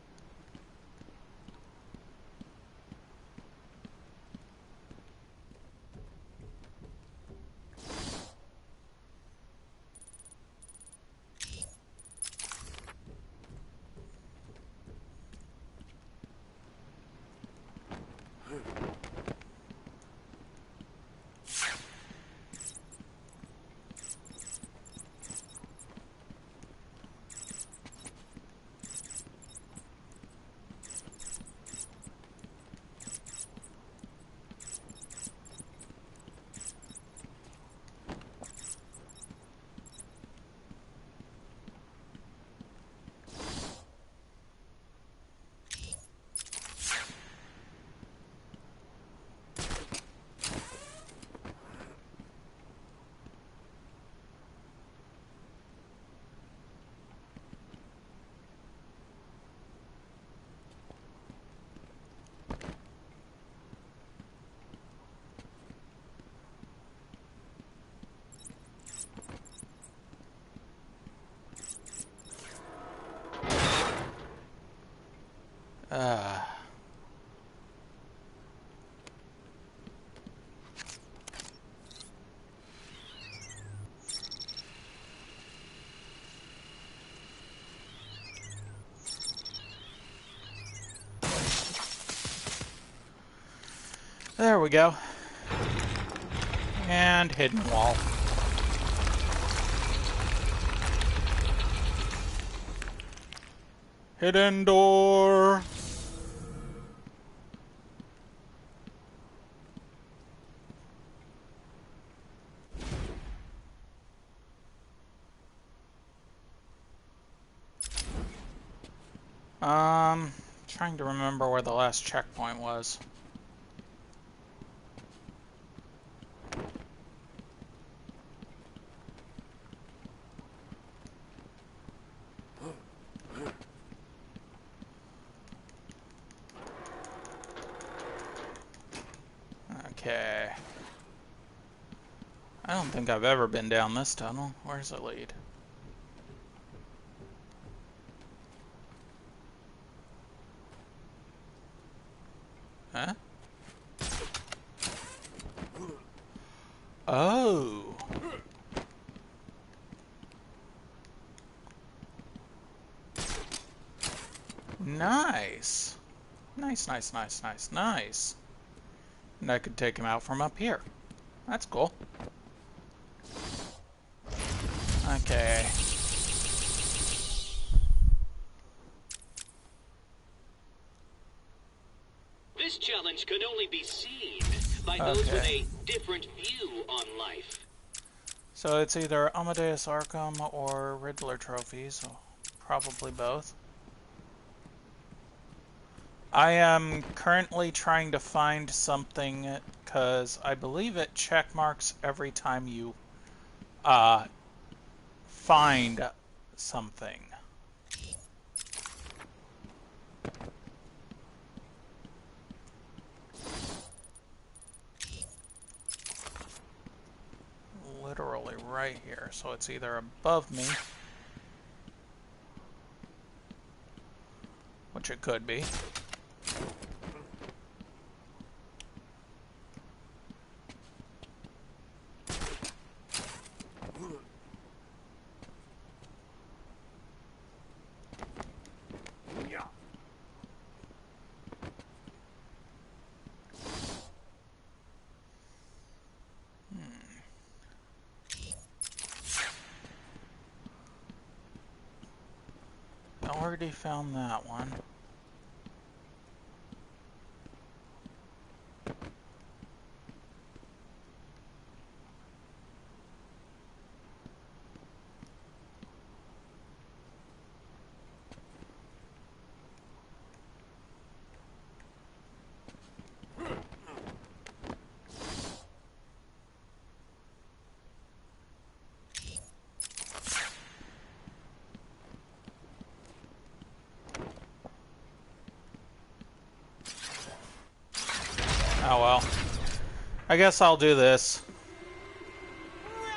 There we go. And hidden wall. Hidden door. Trying to remember where the last checkpoint was. Okay. I don't think I've ever been down this tunnel. Where does it lead? Huh? Oh. Nice. Nice, nice, nice, nice, nice. And I could take him out from up here. That's cool. Okay. This challenge can only be seen by those with a different view on life. So it's either Amadeus Arkham or Riddler trophies, so probably both. I am currently trying to find something because I believe it check marks every time you find something. Literally. actually right here, so it's either above me, which it could be. Already found that one. Oh well. I guess I'll do this. Well,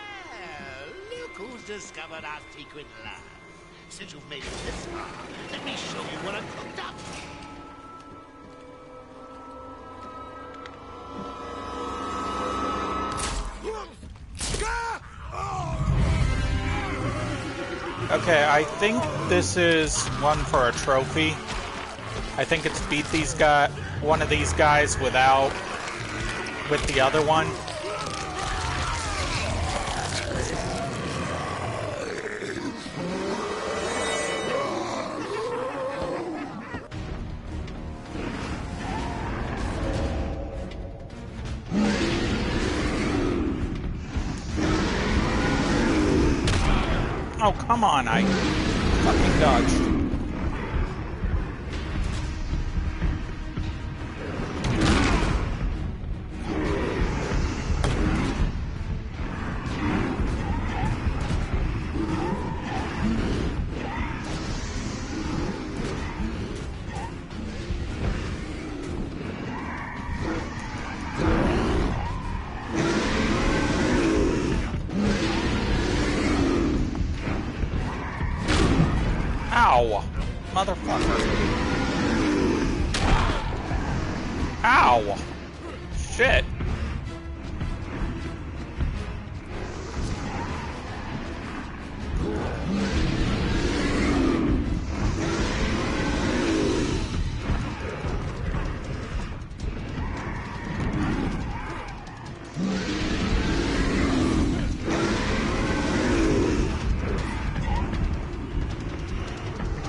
look who's discovered our secret lab. Since you've made it this far, let me show you what I've cooked up. Okay, I think this is one for a trophy. I think it's beat one of these guys with the other one. Oh, come on, I fucking dodged. Ow! Motherfucker. Ow! Shit.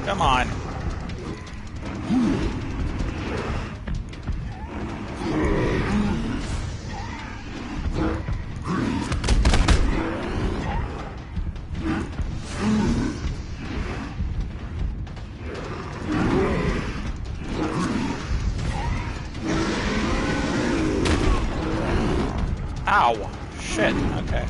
Come on. Ow. Shit. Okay.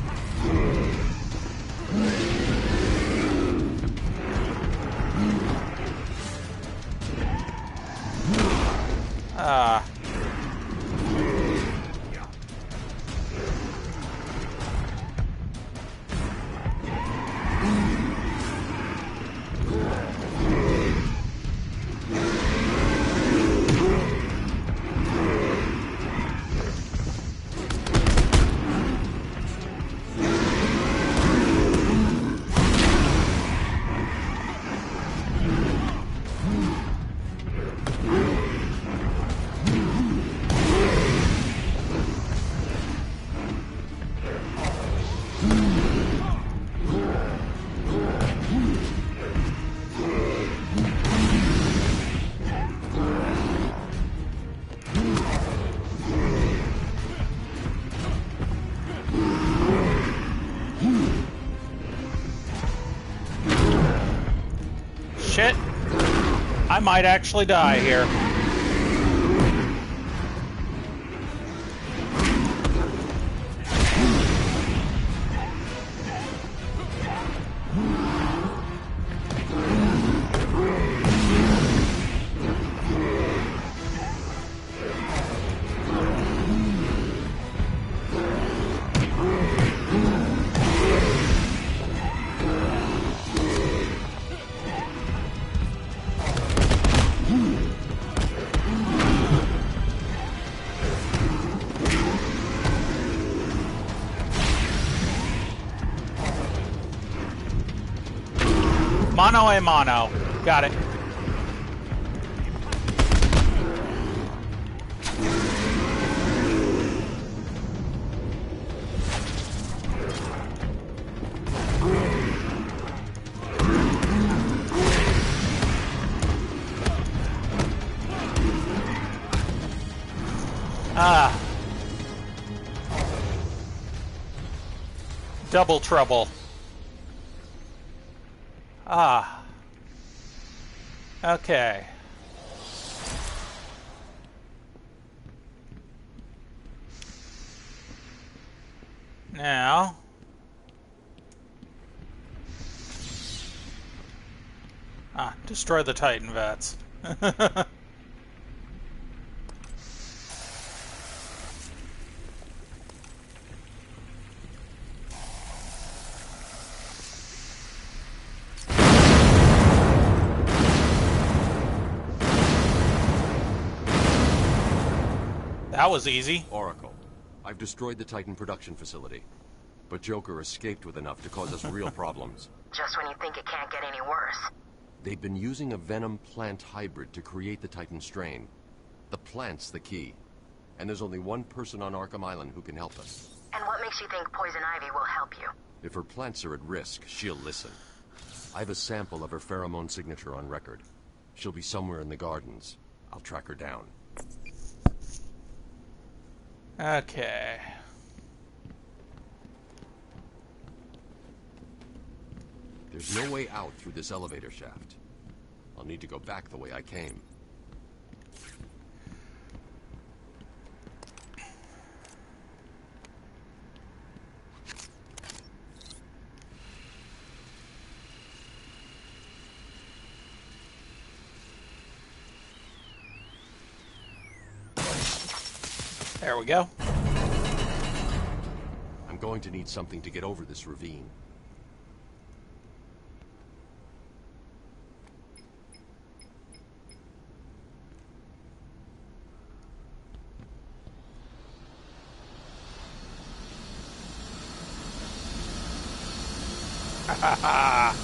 Shit. I might actually die here. Mano a mano. Got it. Ah. Double trouble. Ah. Okay. Now. Ah, destroy the Titan vats. That was easy. Oracle, I've destroyed the Titan production facility, but Joker escaped with enough to cause us real problems. Just when you think it can't get any worse. They've been using a venom plant hybrid to create the Titan strain. The plant's the key, and there's only one person on Arkham Island who can help us. And what makes you think Poison Ivy will help you? If her plants are at risk, she'll listen. I have a sample of her pheromone signature on record. She'll be somewhere in the gardens. I'll track her down. Okay. There's no way out through this elevator shaft. I'll need to go back the way I came. There we go. I'm going to need something to get over this ravine. Ha ha!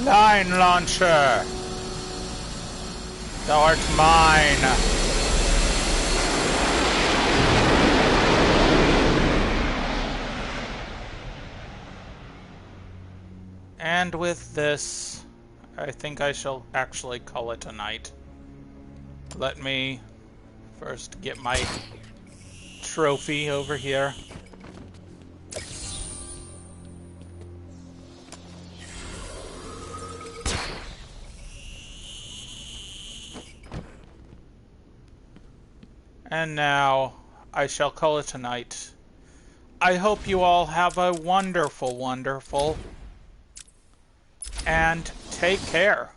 Line launcher! Thou art mine! And with this, I think I shall actually call it a night. Let me first get my trophy over here. And now, I shall call it a night. I hope you all have a wonderful, wonderful, and take care.